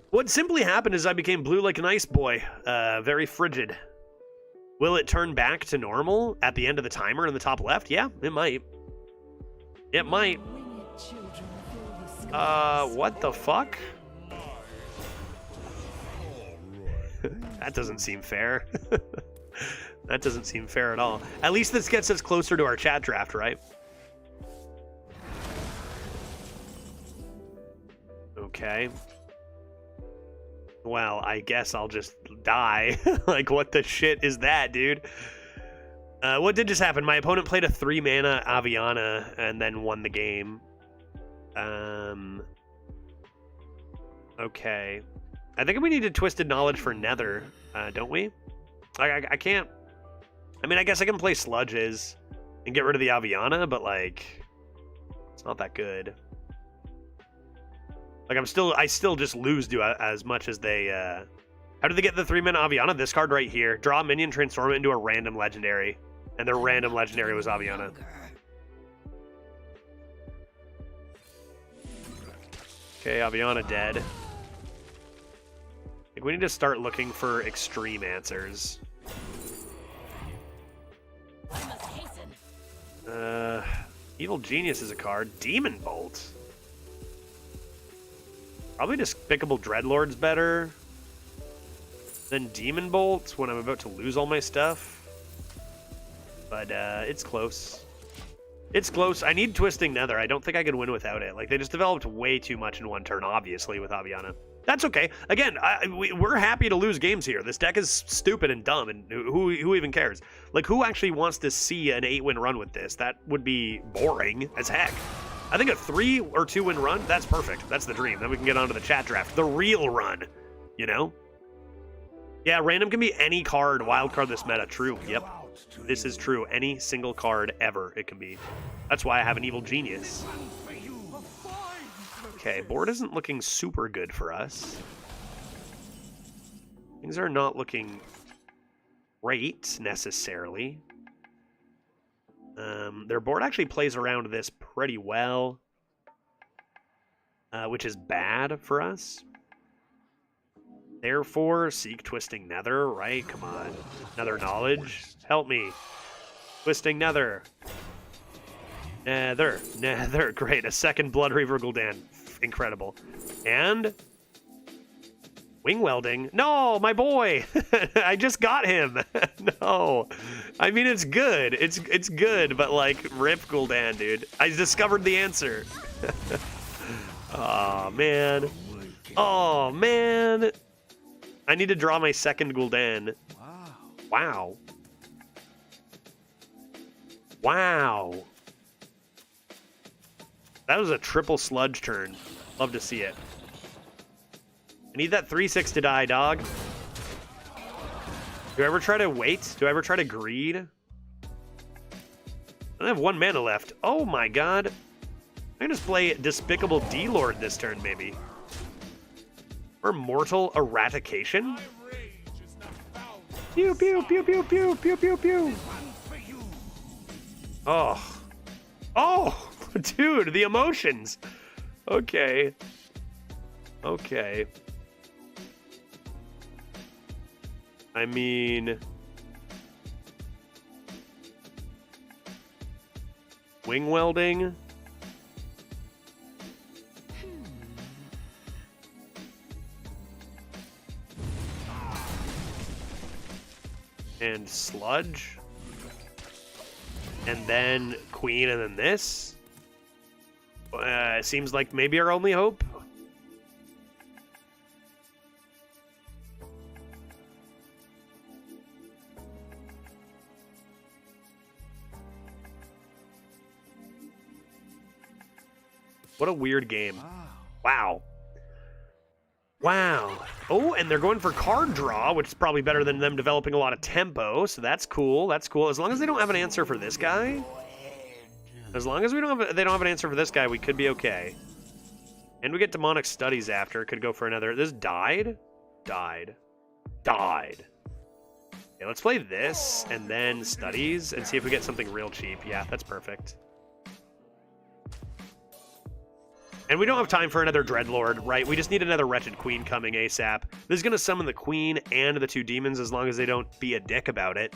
A: What simply happened is I became blue like an ice boy. Very frigid. Will it turn back to normal at the end of the timer in the top left? Yeah, it might. It might. What the fuck? That doesn't seem fair. That doesn't seem fair at all. At least this gets us closer to our chat draft, right? Okay. Well, I guess I'll just die. Like, what the shit is that, dude? What did just happen? My opponent played a 3-mana Aviana and then won the game. Okay. I think we needed Twisted Knowledge for Nether, don't we? I can't... I mean, I guess I can play Sludges and get rid of the Aviana, but, like, it's not that good. Like, I still just lose to as much as they, How did they get the 3-mana Aviana? This card right here. Draw a minion, transform it into a random legendary. And their random legendary was Aviana. Okay, Aviana dead. I think we need to start looking for extreme answers.
D: I must hasten.
A: Evil Genius is a card. Demon Bolt. Probably Despicable Dreadlord's better than Demon Bolt when I'm about to lose all my stuff. But it's close. It's close. I need Twisting Nether. I don't think I could win without it. Like, they just developed way too much in one turn, obviously, with Aviana. That's okay. Again, we're happy to lose games here. This deck is stupid and dumb, and who even cares? Like, who actually wants to see an 8-win run with this? That would be boring as heck. I think a 3 or 2-win run, that's perfect. That's the dream. Then we can get onto the chat draft. The real run, you know? Yeah, random can be any card, wild card this meta. True, yep. This is true. Any single card ever it can be. That's why I have an Evil Genius. Okay, board isn't looking super good for us. Things are not looking great, necessarily. Their board actually plays around this pretty well, which is bad for us. Therefore, seek Twisting Nether, right? Come on. Nether Knowledge. Help me. Twisting Nether. Nether. Great. A second Blood Reaver Gul'dan. Incredible. And Wing Welding. No, my boy. I just got him. No. I mean, it's good. It's good, but like, rip Gul'dan, dude. I discovered the answer. Oh, man. Oh, man. I need to draw my second Gul'dan. Wow. Wow. That was a triple sludge turn. Love to see it. I need that 3/6 to die, dog. Do I ever try to wait? Do I ever try to greed? I only have 1 mana left. Oh my god. I can just play Despicable D-Lord this turn, maybe. Or Mortal Eradication? Pew, pew, pew, pew, pew, pew, pew, pew. Oh. Oh, dude, the emotions. Okay. Okay. I mean... Wing Welding? And Sludge? And then Queen, and then this? Seems like maybe our only hope. What a weird game. Wow. Wow. Oh, and they're going for card draw, which is probably better than them developing a lot of tempo, so that's cool. That's cool. As long as they don't have an answer for this guy. As long as they don't have an answer for this guy, we could be okay. And we get Demonic Studies after. Could go for another. This died? Died. Died. Okay, let's play this and then Studies and see if we get something real cheap. Yeah, that's perfect. And we don't have time for another Dreadlord, right? We just need another Wretched Queen coming ASAP. This is going to summon the Queen and the 2 demons as long as they don't be a dick about it.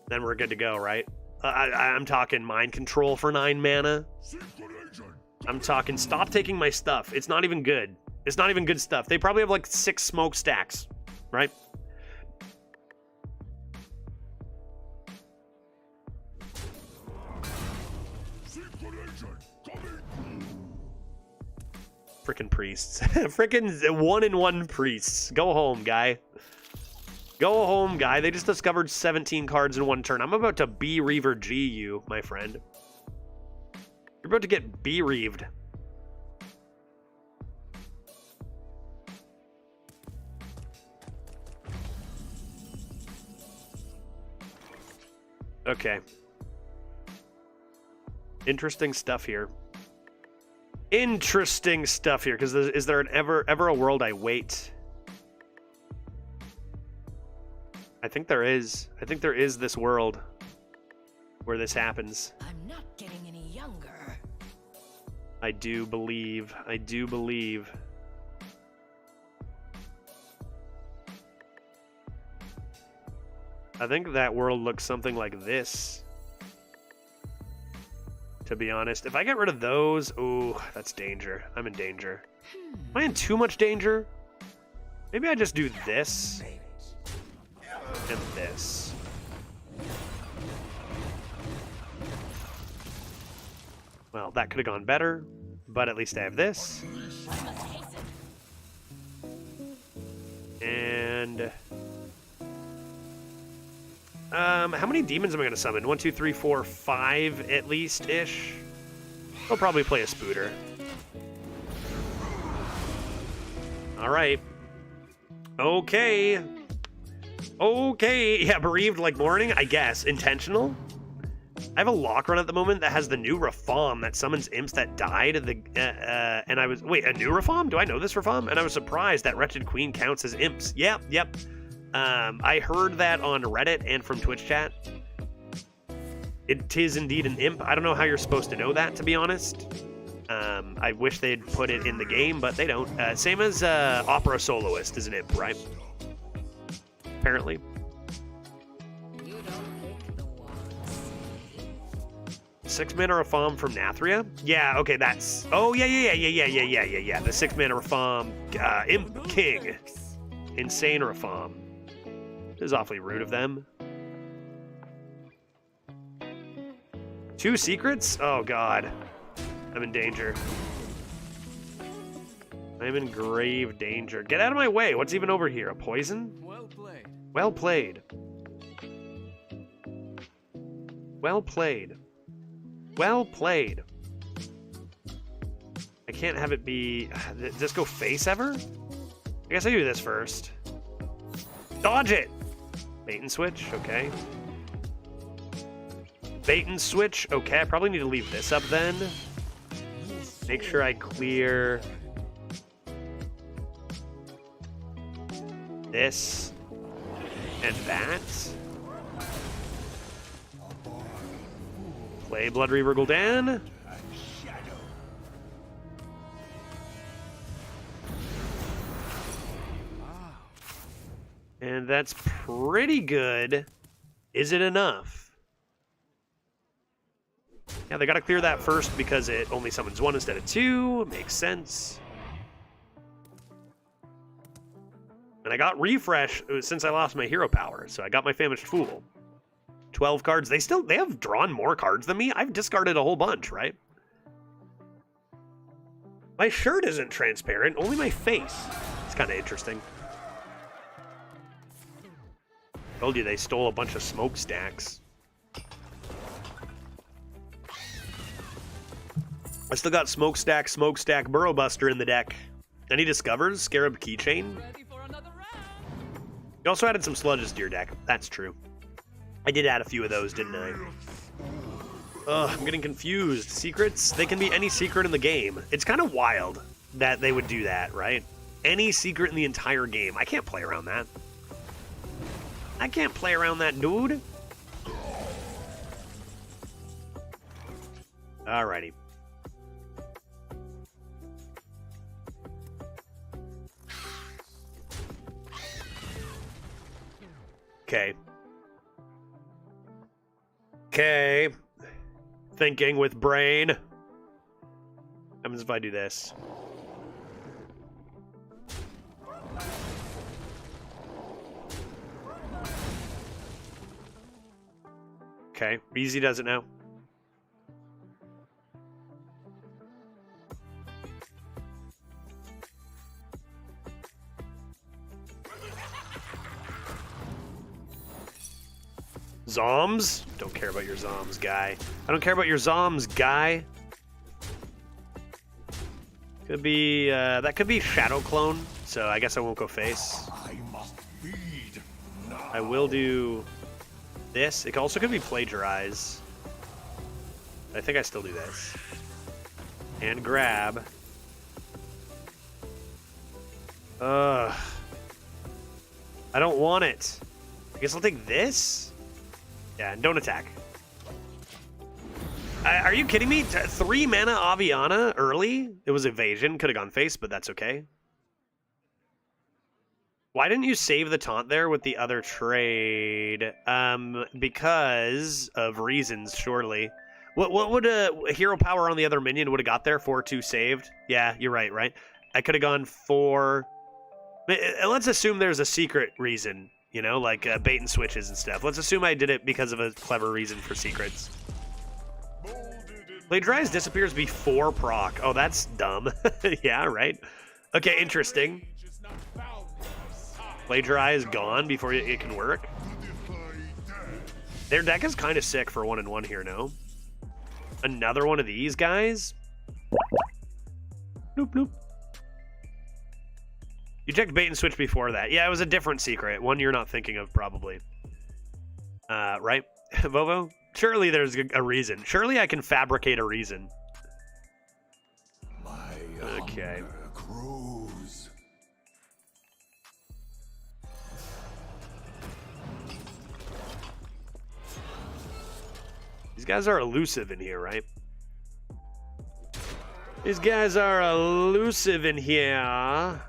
A: Then we're good to go, right? I'm talking Mind Control for 9 mana. I'm talking stop taking my stuff. It's not even good. It's not even good stuff. They probably have like 6 smokestacks, right? Frickin' priests. Frickin' 1-in-1 priests. Go home, guy. Go home, guy. They just discovered 17 cards in 1 turn. I'm about to B-Reaver G you, my friend. You're about to get B-Reaved. Okay. Interesting stuff here. Interesting stuff here, because is there an ever a world I wait? I think there is. I think there is this world where this happens.
D: I'm not getting any younger.
A: I do believe. I do believe. I think that world looks something like this. To be honest, if I get rid of those, ooh, that's danger. I'm in danger. Am I in too much danger? Maybe I just do this and this. Well, that could have gone better, but at least I have this. And how many demons am I going to summon? 1, 2, 3, 4, 5 at least-ish. I'll probably play a Spooter. All right. Okay. Okay. Yeah, bereaved like mourning, I guess. Intentional? I have a lock run at the moment that has the new Rafam that summons imps that died. And I was... Wait, a new Rafam? Do I know this Rafam? And I was surprised that Wretched Queen counts as imps. Yep. I heard that on Reddit and from Twitch chat. It is indeed an imp. I don't know how you're supposed to know that, to be honest. I wish they'd put it in the game, but they don't. Same as Opera Soloist is an imp, right? Apparently.
D: You don't pick the ones.
A: 6 mana Rafam from Nathria? Yeah, okay, that's... Oh, yeah. The 6 mana Rafam, Imp King. Insane Rafam. This is awfully rude of them. 2 secrets? Oh, God. I'm in danger. I'm in grave danger. Get out of my way. What's even over here? A poison?
G: Well played.
A: Well played. Well played. Well played. I can't have it be... Does this go face ever? I guess I do this first. Dodge it! Bait and switch, okay. Bait and switch, okay. I probably need to leave this up then. Make sure I clear this and that. Play Blood Reaver Gul'dan. And that's pretty good. Is it enough? Yeah, they gotta clear that first because it only summons 1 instead of 2. Makes sense. And I got refresh since I lost my hero power, so I got my Famished Fool. 12 cards. They have drawn more cards than me. I've discarded a whole bunch, right? My shirt isn't transparent, only my face. It's kind of interesting. Told you they stole a bunch of smokestacks. I still got smokestack, Burrow Buster in the deck. Any discovers? Scarab Keychain?
G: Ready for another round.
A: You also added some sludges to your deck. That's true. I did add a few of those, didn't I? Ugh, I'm getting confused. Secrets? They can be any secret in the game. It's kind of wild that they would do that, right? Any secret in the entire game. I can't play around that. I can't play around that, dude. Alrighty. Okay. Thinking with brain. What happens if I do this? Okay, easy does it now. Zoms? Don't care about your Zoms, guy. I don't care about your Zoms, guy. Could be, that could be Shadow Clone, so I guess I won't go face.
E: I must feed now.
A: I will do this. It also could be Plagiarize. I think I still do this. And grab. Ugh. I don't want it. I guess I'll take this? Yeah, and don't attack. Are you kidding me? 3 mana Aviana early? It was evasion. Could have gone face, but that's okay. Why didn't you save the taunt there with the other trade? Because of reasons, surely. What would a hero power on the other minion would have got there? 4-2 saved? Yeah, you're right? I could have gone 4... Let's assume there's a secret reason, you know, like bait and switches and stuff. Let's assume I did it because of a clever reason for secrets. Blade Dries disappears before proc. Oh, that's dumb. Yeah, right? Okay, interesting. Blade Dry is gone before it can work. Their deck is kind of sick for 1-1 here, no? Another one of these guys? Nope. You checked bait and switch before that. Yeah, it was a different secret. One you're not thinking of, probably. Right? Vovo? Surely there's a reason. Surely I can fabricate a reason. Okay. These guys are elusive in here, right? These guys are elusive in here.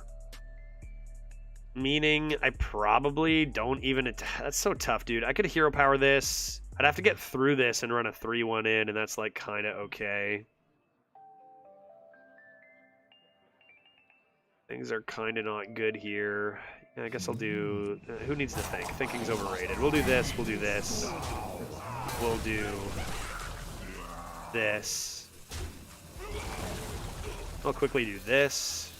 A: Meaning I probably don't even... That's so tough, dude. I could hero power this. I'd have to get through this and run a 3-1 in, and that's like kind of okay. Things are kind of not good here. Yeah, I guess I'll do... who needs to think? Thinking's overrated. We'll do this. We'll do this. We'll do this. I'll quickly do this.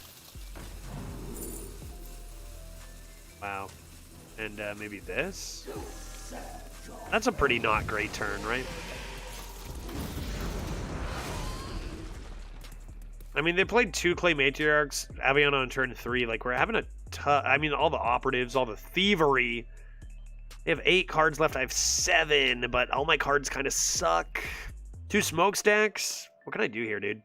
A: Wow. And maybe this? That's a pretty not great turn, right? I mean, they played 2 Clay Matriarchs, Aviana on turn 3. Like, we're having a tough... I mean, all the operatives, all the thievery. They have 8 cards left. I have 7, but all my cards kind of suck. 2 smokestacks. What can I do here, dude?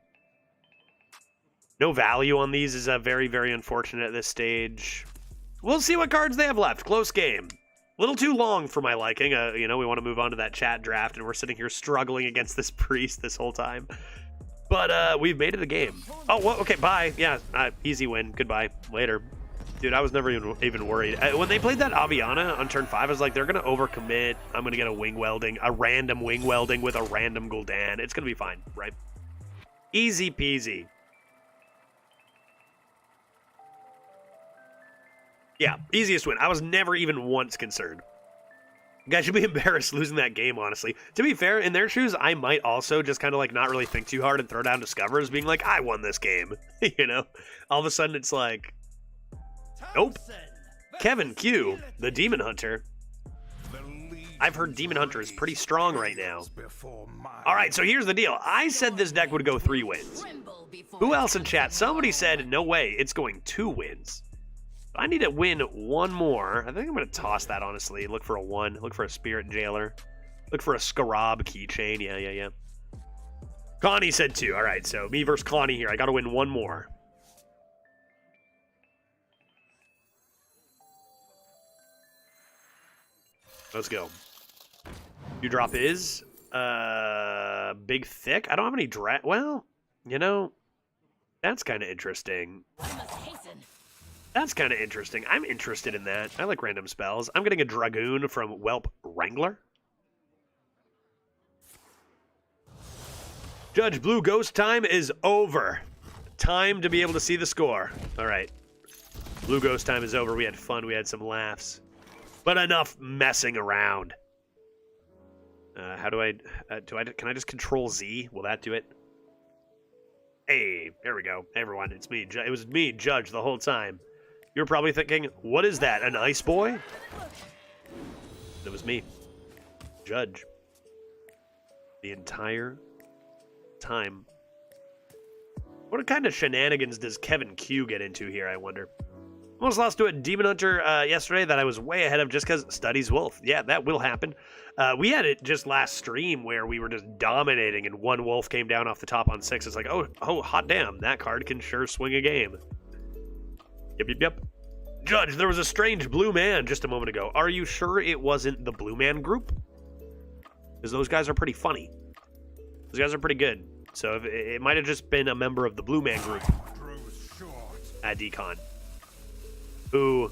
A: No value on these is very, very unfortunate at this stage. We'll see what cards they have left. Close game. A little too long for my liking. You know, we want to move on to that chat draft, and we're sitting here struggling against this priest this whole time. But we've made it a game. Oh, well, okay, bye. Yeah, easy win. Goodbye. Later. Dude, I was never even worried. When they played that Aviana on turn 5, I was like, they're going to overcommit. I'm going to get a wing welding, a random wing welding with a random Gul'dan. It's going to be fine, right? Easy peasy. Yeah, easiest win. I was never even once concerned. You guys should be embarrassed losing that game, honestly. To be fair, in their shoes, I might also just kind of like not really think too hard and throw down Discovers, being like, I won this game. You know? All of a sudden, it's like, nope. Kevin Q, the Demon Hunter. I've heard Demon Hunter is pretty strong right now. All right, so here's the deal. I said this deck would go 3 wins. Who else in chat? Somebody said, no way, it's going 2 wins. I need to win 1 more. I think I'm going to toss that, honestly. Look for a 1. Look for a Spirit Jailer. Look for a Scarab keychain. Yeah. Connie said 2. All right, so me versus Connie here. I got to win 1 more. Let's go. Your drop is Big Thick. I don't have any well, you know, that's kind of interesting. That's kind of interesting. I'm interested in that. I like random spells. I'm getting a Dragoon from Whelp Wrangler. Judge, Blue Ghost time is over. Time to be able to see the score. All right. Blue Ghost time is over. We had fun. We had some laughs. But enough messing around. How do I... can I just Control Z? Will that do it? Hey, there we go. Hey, everyone, it's me. It was me, Judge, the whole time. You're probably thinking, what is that, an ice boy? It was me, Judge. The entire time. What kind of shenanigans does Kevin Q get into here, I wonder? Almost lost to a Demon Hunter yesterday that I was way ahead of just because Studies Wolf. Yeah, that will happen. We had it just last stream where we were just dominating and one Wolf came down off the top on 6. It's like, oh, hot damn, that card can sure swing a game. Yep. Judge, there was a strange blue man just a moment ago. Are you sure it wasn't the Blue Man Group? Because those guys are pretty funny. Those guys are pretty good. So it might have just been a member of the Blue Man Group at Decon. Who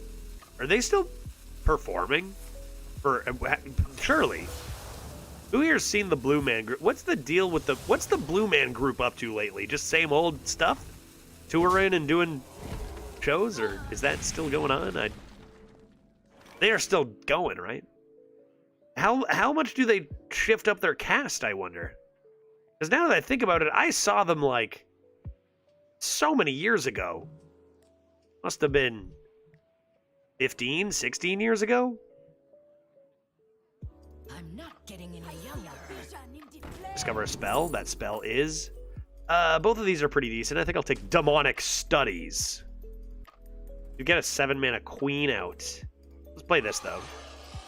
A: Are they still performing? Or surely. Who here's seen the Blue Man Group? What's the deal with what's the Blue Man Group up to lately? Just same old stuff? Touring and doing shows, or is that still going on? They are still going, right? How much do they shift up their cast, I wonder? Because now that I think about it, I saw them like so many years ago. Must have been 15, 16 years ago?
D: I'm not getting any younger.
A: Discover a spell. That spell is... both of these are pretty decent. I think I'll take Demonic Studies. You get a 7-mana queen out. Let's play this, though.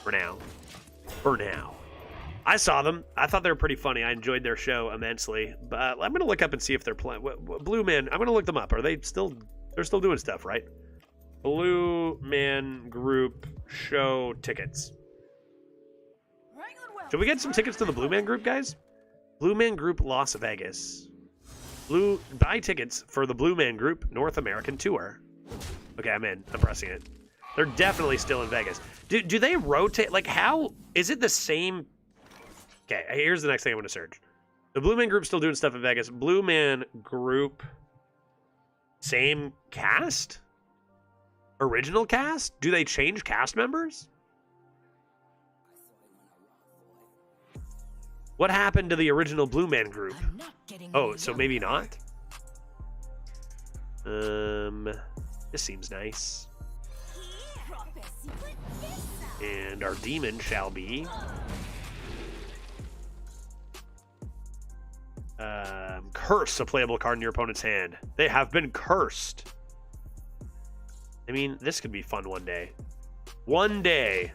A: For now. For now. I saw them. I thought they were pretty funny. I enjoyed their show immensely. But I'm going to look up and see if they're playing. Blue Man, I'm going to look them up. Are they still... They're still doing stuff, right? Blue Man Group show tickets. Should we get some tickets to the Blue Man Group, guys? Blue Man Group Las Vegas. Buy tickets for the Blue Man Group North American Tour. Okay, I'm in. I'm pressing it. They're definitely still in Vegas. Do they rotate? Like, how... Is it the same... Okay, here's the next thing I'm going to search. The Blue Man Group still doing stuff in Vegas. Blue Man Group... Same cast? Original cast? Do they change cast members? What happened to the original Blue Man Group? Oh, so maybe not? This seems nice. And our demon shall be... curse a playable card in your opponent's hand. They have been cursed. I mean, this could be fun one day. One day.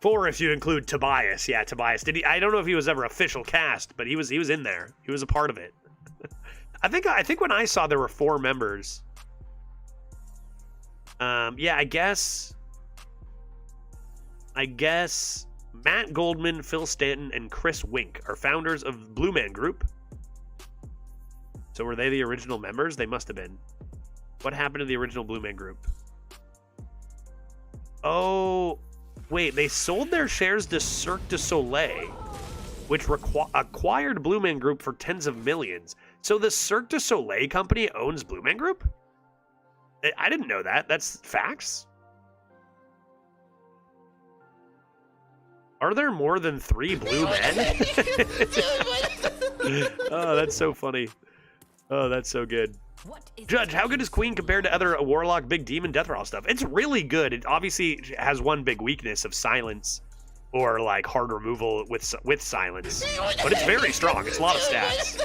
A: 4 if you include Tobias. Yeah, Tobias. I don't know if he was ever official cast, but he was in there. He was a part of it. I think when I saw there were 4 members. Yeah, I guess Matt Goldman, Phil Stanton, and Chris Wink are founders of Blue Man Group. So were they the original members? They must have been. What happened to the original Blue Man Group? Oh, wait, they sold their shares to Cirque du Soleil, which acquired Blue Man Group for tens of millions. So the Cirque du Soleil company owns Blue Man Group? I didn't know that. That's facts? Are there more than 3 blue men? Oh, that's so funny. Oh, that's so good. Judge, how good is Queen compared to other Warlock, Big Demon, Death Rattle stuff? It's really good. It obviously has one big weakness of silence, or like hard removal with silence, but it's very strong. It's a lot of stats.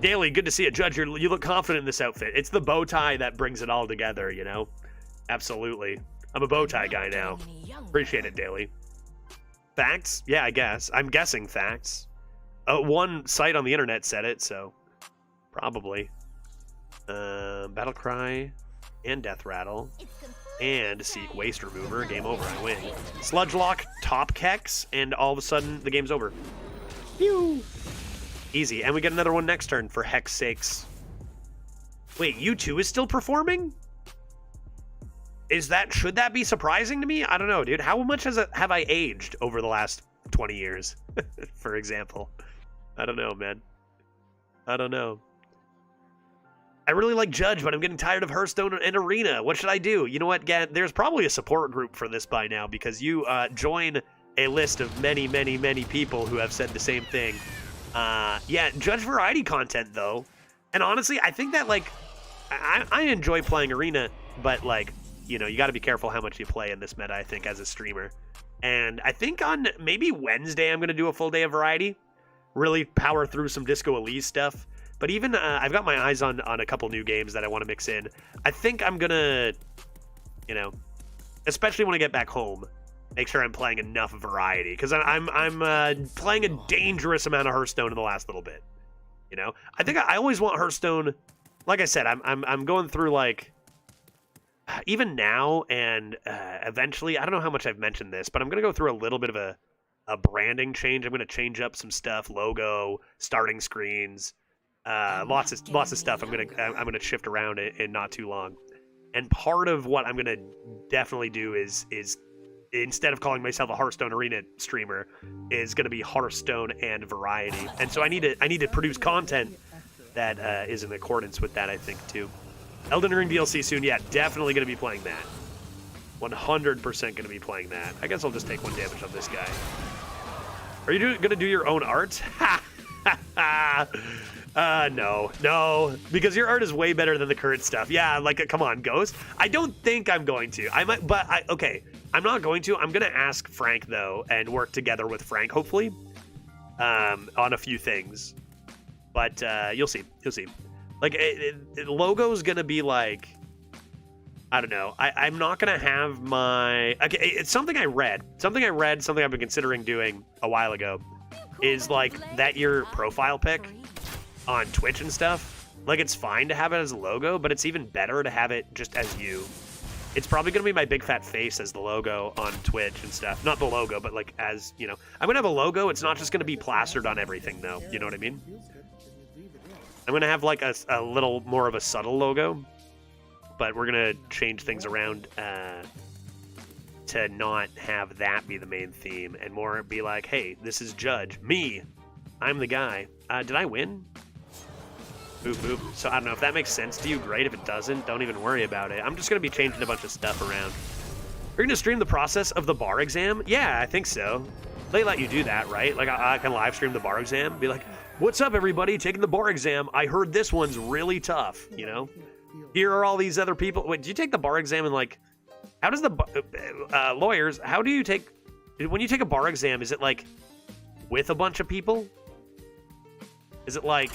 A: Daily, good to see it. Judge, you look confident in this outfit. It's the bow tie that brings it all together, you know? Absolutely. I'm a bow tie guy now. Appreciate it, Daily. Facts? Yeah, I guess. I'm guessing facts. One site on the internet said it, so probably. Battlecry and Death Rattle and Seek Waste Remover. Game over. I win. Sludge Lock, Top Kex, and all of a sudden the game's over. Phew. Easy. And we get another one next turn for heck's sakes. Wait, U2 is still performing? Should that be surprising to me? I don't know, dude. How much have I aged over the last 20 years, for example? I don't know, man. I don't know. I really like Judge, but I'm getting tired of Hearthstone and Arena. What should I do? You know what, Gad? There's probably a support group for this by now, because you join a list of many, many, many people who have said the same thing. Yeah, Judge variety content, though. And honestly, I think that, like, I enjoy playing Arena, but, like, you know, you got to be careful how much you play in this meta, I think, as a streamer. And I think on maybe Wednesday, I'm going to do a full day of variety. Really power through some Disco Elysium stuff. But even, I've got my eyes on a couple new games that I want to mix in. I think I'm going to, you know, especially when I get back home, make sure I'm playing enough variety. Because I'm playing a dangerous amount of Hearthstone in the last little bit. You know? I think I always want Hearthstone, like I said, I'm going through, like, even now and eventually, I don't know how much I've mentioned this, but I'm going to go through a little bit of a branding change. I'm going to change up some stuff, logo, starting screens, lots of stuff. I'm going to shift around in not too long. And part of what I'm gonna definitely do is instead of calling myself a Hearthstone Arena streamer, is gonna be Hearthstone and variety. And so I need to produce content that is in accordance with that, I think, too. Elden Ring DLC soon, yeah, definitely gonna be playing that. 100% gonna be playing that. I guess I'll just take 1 damage on this guy. Are you gonna do your own art? Ha ha ha! No, because your art is way better than the current stuff. Yeah, like, come on, Ghost. I don't think I'm going to. I might, but okay. I'm not going to. I'm gonna ask Frank though, and work together with Frank, hopefully, on a few things. But you'll see. You'll see. Like, logo's gonna be like, I don't know. I'm not gonna have my. Okay, it's something I read. Something I've been considering doing a while ago, is like that your profile pic on Twitch and stuff. Like, it's fine to have it as a logo, but it's even better to have it just as you. It's probably gonna be my big fat face as the logo on Twitch and stuff. Not the logo, but like as, you know. I'm gonna have a logo. It's not just gonna be plastered on everything though. You know what I mean? I'm gonna have like a little more of a subtle logo, but we're gonna change things around to not have that be the main theme and more be like, hey, this is Judge. Me. I'm the guy. Did I win? Boop, boop. So I don't know if that makes sense to you. Great. If it doesn't, don't even worry about it. I'm just going to be changing a bunch of stuff around. You're going to stream the process of the bar exam? Yeah, I think so. They let you do that, right? Like, I can live stream the bar exam. Be like, what's up, everybody? Taking the bar exam. I heard this one's really tough, you know? Here are all these other people. Wait, do you take the bar exam and, like, how does the lawyers, how do you take, when you take a bar exam, is it, like, with a bunch of people? Is it, like,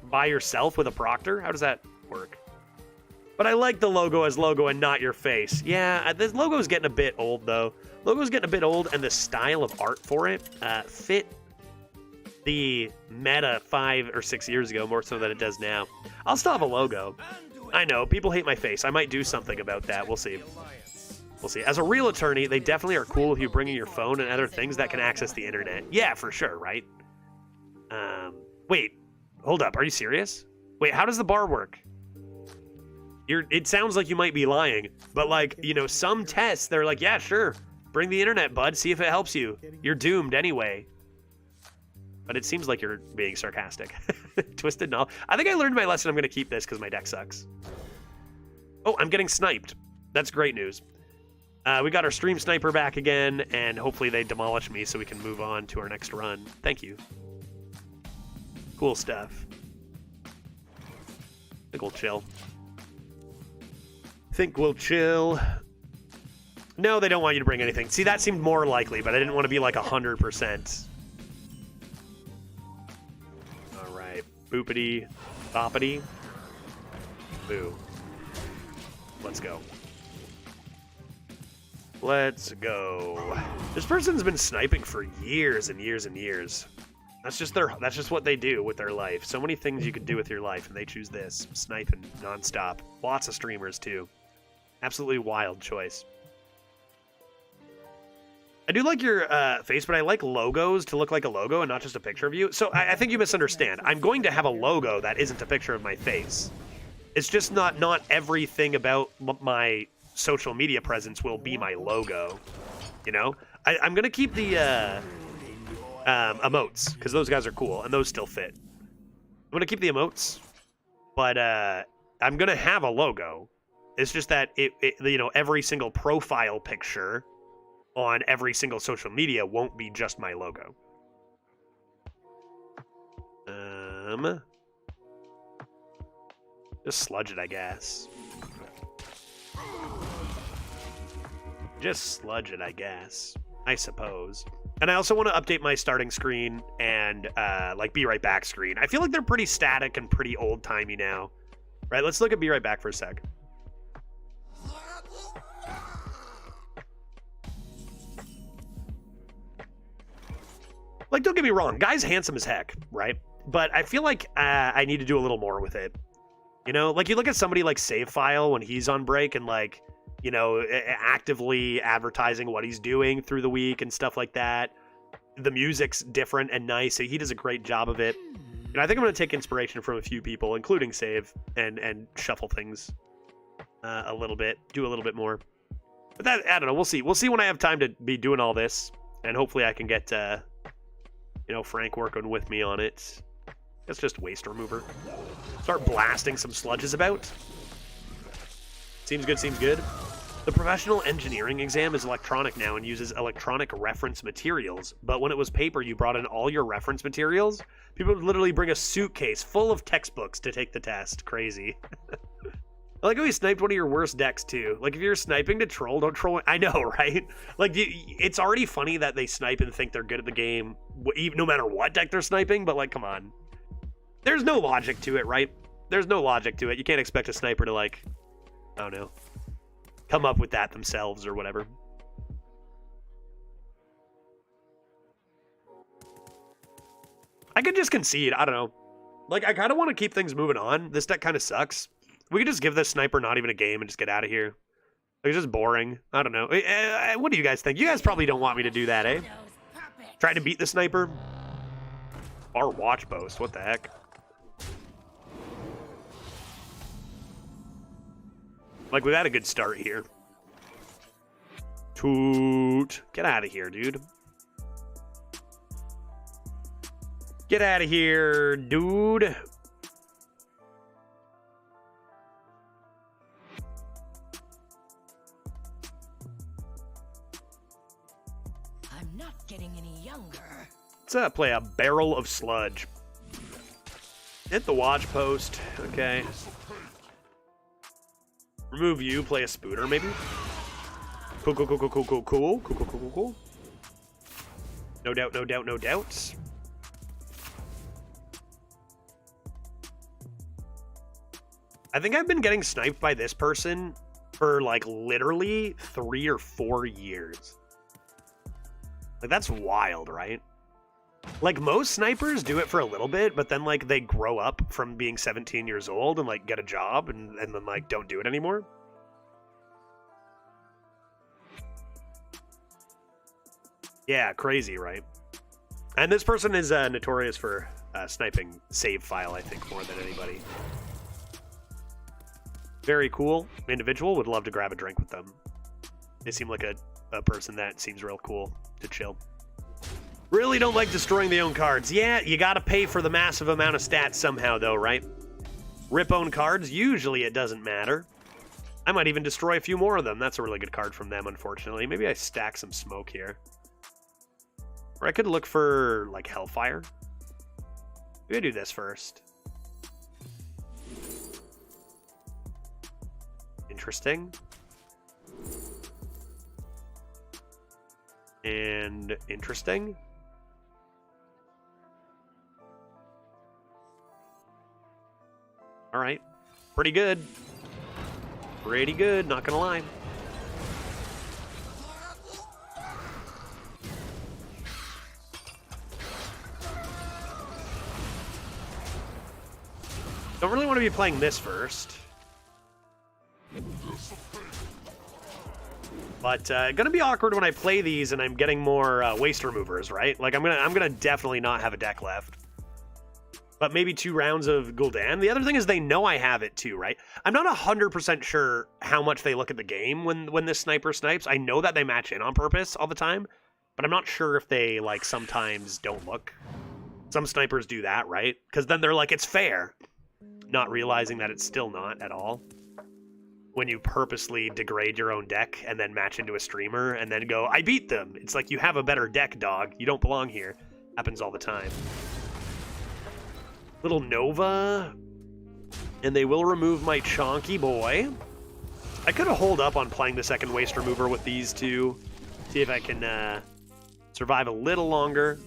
A: by yourself with a proctor? How does that work? But I like the logo as logo and not your face. Yeah, this logo is getting a bit old, though. Logo's getting a bit old, and the style of art for it fit the meta 5 or 6 years ago more so than it does now. I'll still have a logo. I know, people hate my face. I might do something about that. We'll see. We'll see. As a real attorney, they definitely are cool with you bringing your phone and other things that can access the internet. Yeah, for sure, right? Wait. Hold up, are you serious? Wait, how does the bar work? It sounds like you might be lying, but like, you know, some tests, they're like, yeah, sure, bring the internet, bud, see if it helps you. You're doomed anyway. But it seems like you're being sarcastic. Twisted Null. I think I learned my lesson. I'm going to keep this because my deck sucks. Oh, I'm getting sniped. That's great news. We got our stream sniper back again, and hopefully they demolish me so we can move on to our next run. Thank you. Cool stuff. I think we'll chill. No, they don't want you to bring anything. See, that seemed more likely, but I didn't want to be like 100%. All right. Boopity. Boppity. Boo. Let's go. Let's go. This person's been sniping for years and years and years. That's just what they do with their life. So many things you could do with your life, and they choose this. Sniping nonstop. Lots of streamers, too. Absolutely wild choice. I do like your face, but I like logos to look like a logo and not just a picture of you. So I think you misunderstand. I'm going to have a logo that isn't a picture of my face. It's just not everything about my social media presence will be my logo. You know? I'm going to keep the emotes, because those guys are cool, and those still fit. I'm going to keep the emotes, but I'm going to have a logo. It's just that, you know, every single profile picture on every single social media won't be just my logo. Just sludge it, I guess. Just sludge it, I guess. I suppose. And I also want to update my starting screen and like be right back screen. I feel like they're pretty static and pretty old-timey now. Right, let's look at be right back for a sec. Like, don't get me wrong, guy's handsome as heck, right? But I feel like I need to do a little more with it. You know, like you look at somebody like Save File when he's on break and like, you know, actively advertising what he's doing through the week and stuff like that. The music's different and nice, so he does a great job of it. And I think I'm going to take inspiration from a few people, including Save, and shuffle things a little bit, do a little bit more. But that, I don't know, we'll see. We'll see when I have time to be doing all this, and hopefully I can get, you know, Frank working with me on it. That's just waste remover. Start blasting some sludges about. Seems good, seems good. The professional engineering exam is electronic now and uses electronic reference materials. But when it was paper, you brought in all your reference materials. People would literally bring a suitcase full of textbooks to take the test. Crazy. I like how he sniped one of your worst decks, too. Like, if you're sniping to troll, don't troll. I know, right? Like, it's already funny that they snipe and think they're good at the game, no matter what deck they're sniping, but, like, come on. There's no logic to it, right? There's no logic to it. You can't expect a sniper to, like, I don't know, come up with that themselves or whatever. I could just concede. I don't know. Like, I kind of want to keep things moving on. This deck kind of sucks. We could just give this sniper not even a game and just get out of here. Like, it's just boring. I don't know. What do you guys think? You guys probably don't want me to do that, eh? Trying to beat the sniper? Our watch post. What the heck? Like, we've had a good start here. Toot. Get out of here, dude. Get out of here, dude.
D: I'm not getting any younger.
A: Let's play a barrel of sludge. Hit the watch post. Okay. Remove you, play a spooter, maybe? Cool, cool, cool, cool, cool, cool, cool, cool, cool, cool, cool. No doubt, no doubt, no doubt. I think I've been getting sniped by this person for, like, literally 3 or 4 years. Like, that's wild, right? Like, most snipers do it for a little bit, but then, like, they grow up from being 17 years old and, like, get a job and then, like, don't do it anymore. Yeah, crazy, right? And this person is notorious for sniping save file, I think, more than anybody. Very cool individual. Would love to grab a drink with them. They seem like a person that seems real cool to chill. Really don't like destroying the own cards. Yeah, you gotta pay for the massive amount of stats somehow, though, right? Rip own cards, usually it doesn't matter. I might even destroy a few more of them. That's a really good card from them, unfortunately. Maybe I stack some smoke here. Or I could look for, like, Hellfire. Maybe I do this first. Interesting. And interesting. All right. Pretty good. Pretty good, not gonna lie. Don't really want to be playing this first. But gonna be awkward when I play these and I'm getting more waste removers, right? Like I'm gonna definitely not have a deck left. But maybe 2 rounds of Gul'dan. The other thing is they know I have it too, right? I'm not 100% sure how much they look at the game when this sniper snipes. I know that they match in on purpose all the time, but I'm not sure if they, like, sometimes don't look. Some snipers do that, right? Because then they're like, it's fair. Not realizing that it's still not at all. When you purposely degrade your own deck and then match into a streamer and then go, I beat them. It's like, you have a better deck, dog. You don't belong here. Happens all the time. Little Nova. And they will remove my Chonky boy. I could have holed up on playing the second waste remover with these two. See if I can survive a little longer.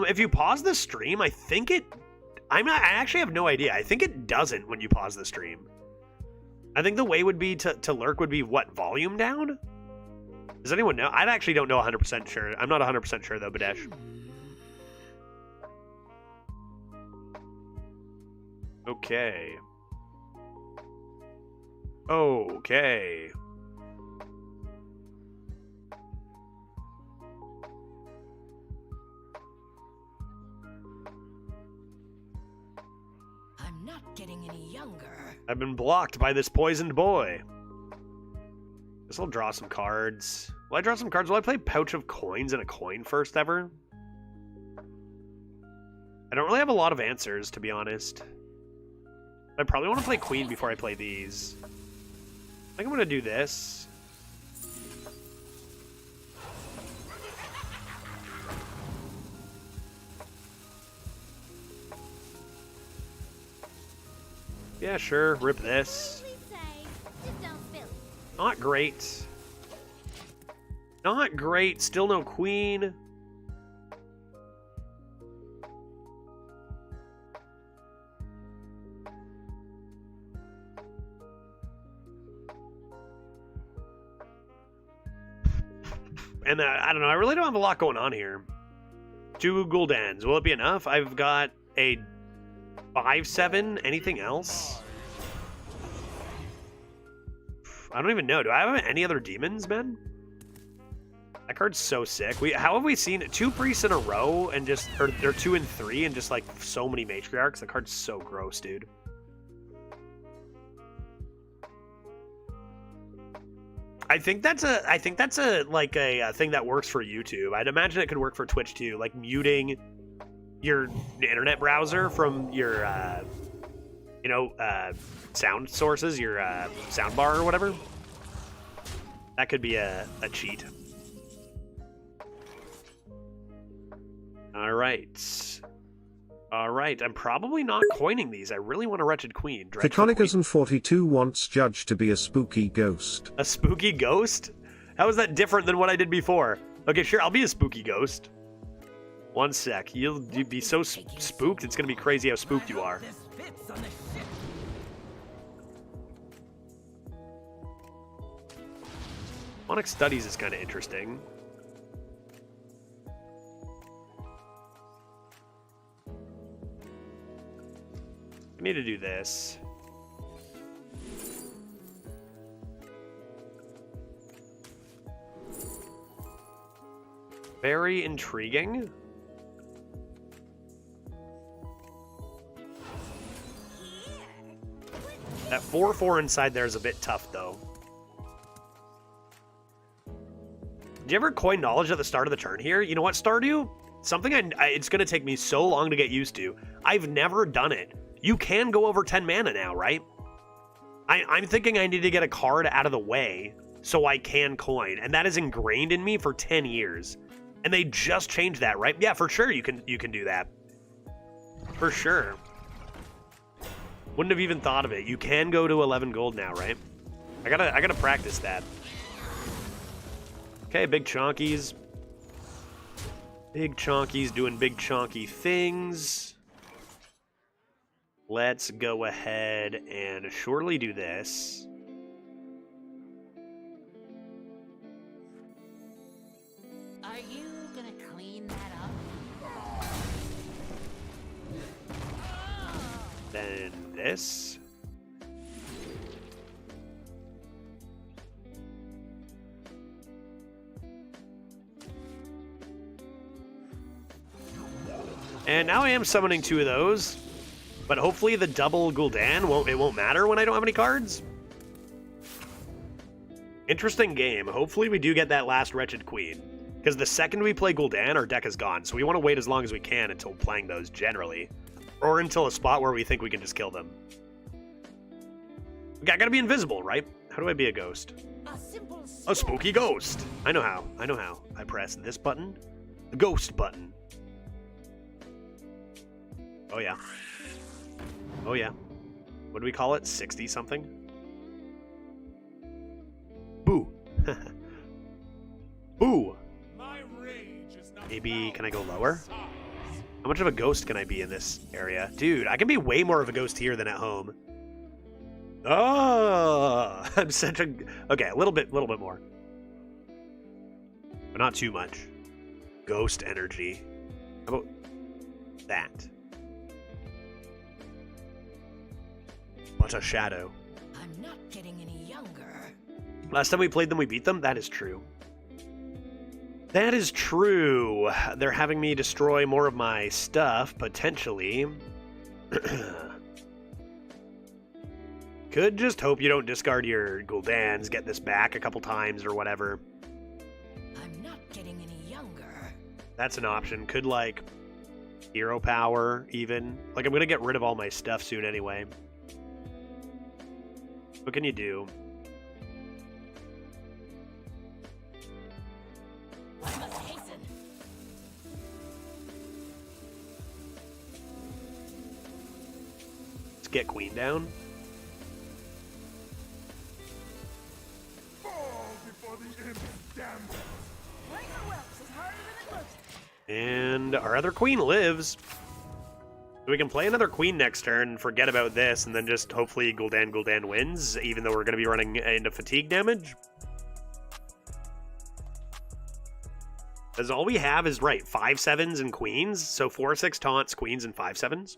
A: If you pause the stream, I think it... I actually have no idea. I think it doesn't when you pause the stream. I think the way would be to lurk would be, what, volume down? Does anyone know? I actually don't know 100% sure. I'm not 100% sure, though, Badesh. Okay. Okay. I've been blocked by this poisoned boy. Guess I'll draw some cards. Will I draw some cards? Will I play Pouch of Coins and a coin first ever? I don't really have a lot of answers, to be honest. I probably want to play Queen before I play these. I think I'm going to do this. Yeah, sure. Rip this. Not great. Not great. Still no Queen. And I don't know, I really don't have a lot going on here. 2 Guldans. Will it be enough? I've got a 5/7. Anything else? I don't even know. Do I have any other demons, man? That card's so sick. How have we seen 2 priests in a row and just, or 2 and 3 and just like so many matriarchs? The card's so gross, dude. I think that's a like a thing that works for YouTube. I'd imagine it could work for Twitch too, like muting your internet browser from your sound sources, your sound bar or whatever. That could be a cheat. All right. I'm probably not coining these. I really want a Wretched Queen.
F: Theconicus42 wants Judge to be a spooky ghost.
A: A spooky ghost? How is that different than what I did before? Okay, sure, I'll be a spooky ghost. One sec. You'll be so spooked, it's gonna be crazy how spooked you are. Onyx Studies is kind of interesting. I need to do this. Very intriguing. That 4/4 inside there is a bit tough, though. Did you ever coin knowledge at the start of the turn here? You know what, Stardew? Something it's going to take me so long to get used to. I've never done it. You can go over 10 mana now, right? I'm thinking I need to get a card out of the way so I can coin, and that is ingrained in me for 10 years. And they just changed that, right? Yeah, for sure you can do that. For sure. Wouldn't have even thought of it. You can go to 11 gold now, right? I gotta practice that. Okay, big chonkies. Big chonkies doing big chonky things. Let's go ahead and surely do this.
D: Are you gonna clean that up?
A: Then this. And now I am summoning 2 of those. But hopefully the double Gul'dan won't matter when I don't have any cards. Interesting game. Hopefully we do get that last Wretched Queen. Because the second we play Gul'dan, our deck is gone. So we want to wait as long as we can until playing those generally. Or until a spot where we think we can just kill them. I gotta be invisible, right? How do I be a ghost? A spooky ghost! I know how. I press this button. The ghost button. Oh yeah. Oh yeah. What do we call it? 60 something? Boo. Boo. Maybe, can I go lower? How much of a ghost can I be in this area? Dude, I can be way more of a ghost here than at home. Oh, I'm such a... Okay, a little bit more. But not too much. Ghost energy. How about that? What a shadow.
D: I'm not getting any younger.
A: Last time we played them, we beat them? That is true. That is true. They're having me destroy more of my stuff, potentially. Could just hope you don't discard your Guldans, get this back a couple times or whatever.
D: I'm not getting any younger.
A: That's an option. Could, like, hero power, even. Like, I'm gonna get rid of all my stuff soon anyway. What can you do?
D: I must hasten.
A: Let's get Queen down.
E: Fall before the imp damn.
A: And our other Queen lives. We can play another Queen next turn and forget about this, and then just hopefully Gul'dan wins, even though we're going to be running into fatigue damage. Because all we have is, right, 5/7s and Queens, so 4/6 taunts, Queens, and 5/7s.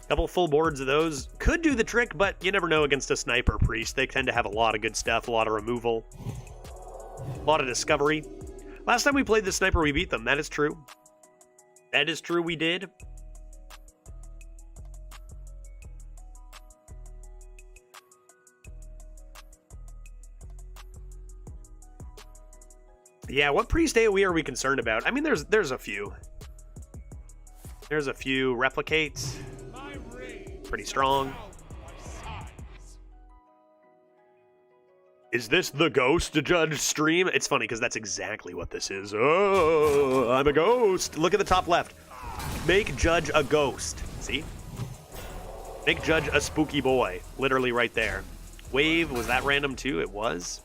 A: Couple full boards of those could do the trick, but you never know against a Sniper Priest. They tend to have a lot of good stuff, a lot of removal, a lot of discovery. Last time we played the Sniper, we beat them. That is true. That is true, we did. Yeah, what priest AoE are we concerned about? I mean, there's a few. There's a few. Replicates. Pretty strong. Is this the ghost judge stream? It's funny because that's exactly what this is. Oh, I'm a ghost. Look at the top left. Make judge a ghost. See? Make judge a spooky boy. Literally right there. Wave, was that random too? It was.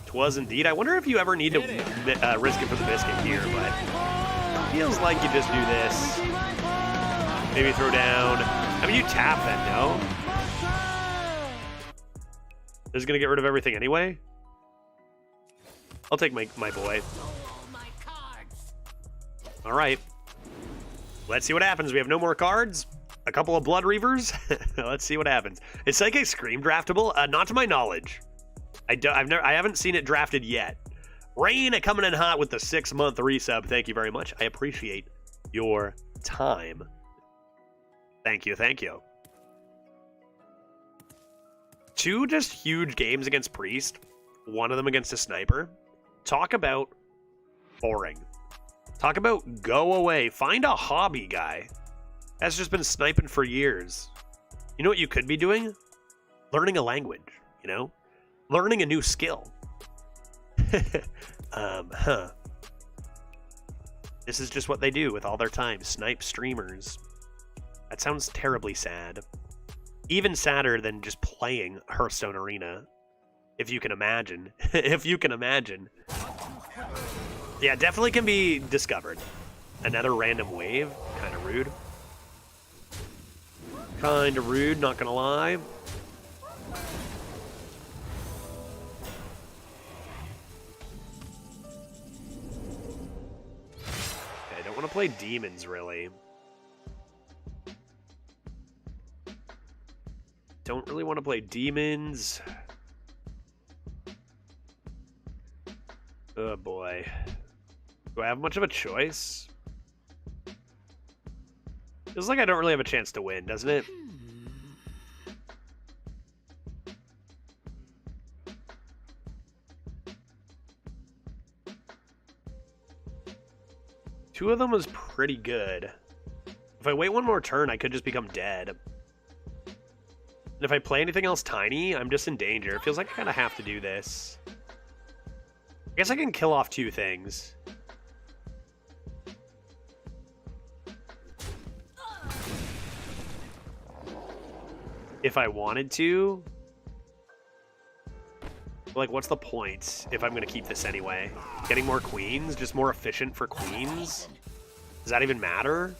A: It was indeed. I wonder if you ever need to risk it for the biscuit here, but it feels like you just do this. Maybe throw down. I mean, you tap then, no? This is going to get rid of everything anyway? I'll take my boy. All right. Let's see what happens. We have no more cards. A couple of Blood Reavers. Let's see what happens. Is Psychic Scream draftable? Not to my knowledge. I haven't seen it drafted yet. Rain coming in hot with the 6-month resub. Thank you very much. I appreciate your time. Thank you, thank you. 2 just huge games against Priest. One of them against a Sniper. Talk about boring. Talk about go away. Find a hobby, guy. That's just been sniping for years. You know what you could be doing? Learning a language, you know? Learning a new skill. This is just what they do with all their time. Snipe streamers. That sounds terribly sad. Even sadder than just playing Hearthstone Arena. If you can imagine. If you can imagine. Yeah, definitely can be discovered. Another random wave. Kind of rude. Kind of rude, not gonna lie. Okay, I don't want to play demons, really. Don't really want to play demons. Oh boy. Do I have much of a choice? Feels like I don't really have a chance to win, doesn't it? Two of them was pretty good. If I wait one more turn, I could just become dead. And if I play anything else tiny, I'm just in danger. It feels like I kind of have to do this. I guess I can kill off 2 things. If I wanted to. Like, what's the point if I'm going to keep this anyway? Getting more queens? Just more efficient for queens? Does that even matter?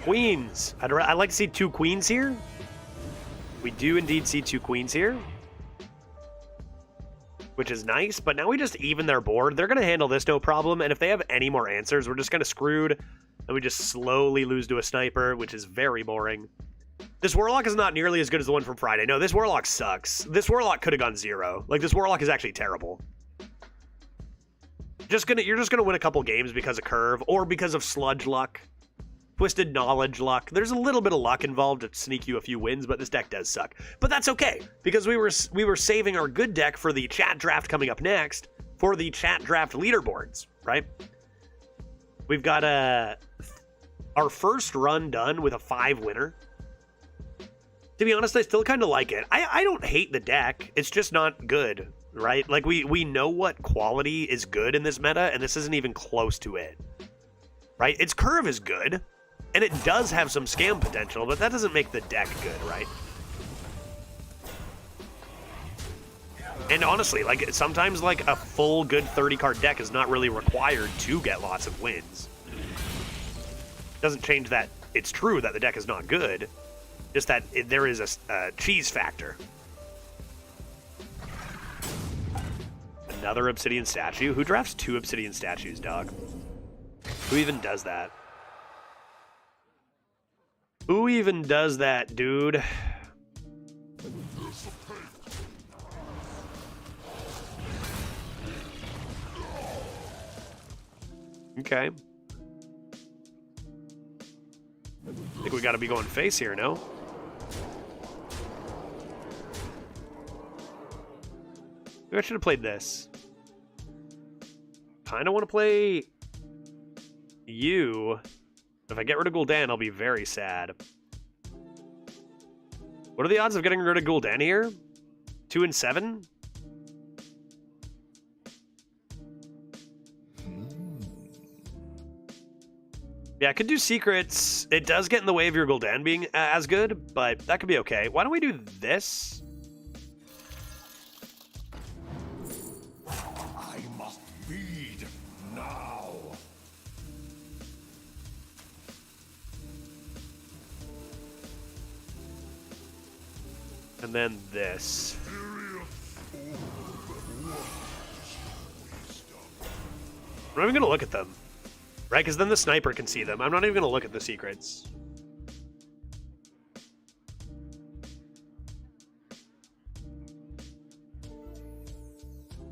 A: Queens! I'd like to see 2 queens here. We do indeed see 2 queens here. Which is nice, but now we just even their board. They're going to handle this no problem, and if they have any more answers, we're just kind of screwed. And we just slowly lose to a Sniper, which is very boring. This Warlock is not nearly as good as the one from Friday. No, this Warlock sucks. This Warlock could have gone 0. Like, this Warlock is actually terrible. you're just gonna win a couple games because of curve or because of sludge luck, twisted knowledge luck. There's a little bit of luck involved to sneak you a few wins, but this deck does suck. But that's okay because we were saving our good deck for the chat draft coming up next for the chat draft leaderboards, right? We've got our first run done with a 5 winner. To be honest, I still kind of like it. I don't hate the deck. It's just not good, right? Like, we know what quality is good in this meta, and this isn't even close to it, right? Its curve is good, and it does have some scam potential, but that doesn't make the deck good, right? And honestly, like, sometimes, like, a full good 30-card deck is not really required to get lots of wins. Doesn't change that it's true that the deck is not good, just that there is a cheese factor. Another obsidian statue? Who drafts 2 obsidian statues, dog? Who even does that? Who even does that, dude? Okay. I think we gotta be going face here, no? Maybe I should have played this. Kinda want to play you. If I get rid of Gul'dan, I'll be very sad. What are the odds of getting rid of Gul'dan here? 2 and 7? Yeah, I could do secrets. It does get in the way of your Gul'dan being as good, but that could be okay. Why don't we do this?
E: I must feed now.
A: And then this. I'm not even gonna look at them. Right, because then the sniper can see them. I'm not even going to look at the secrets.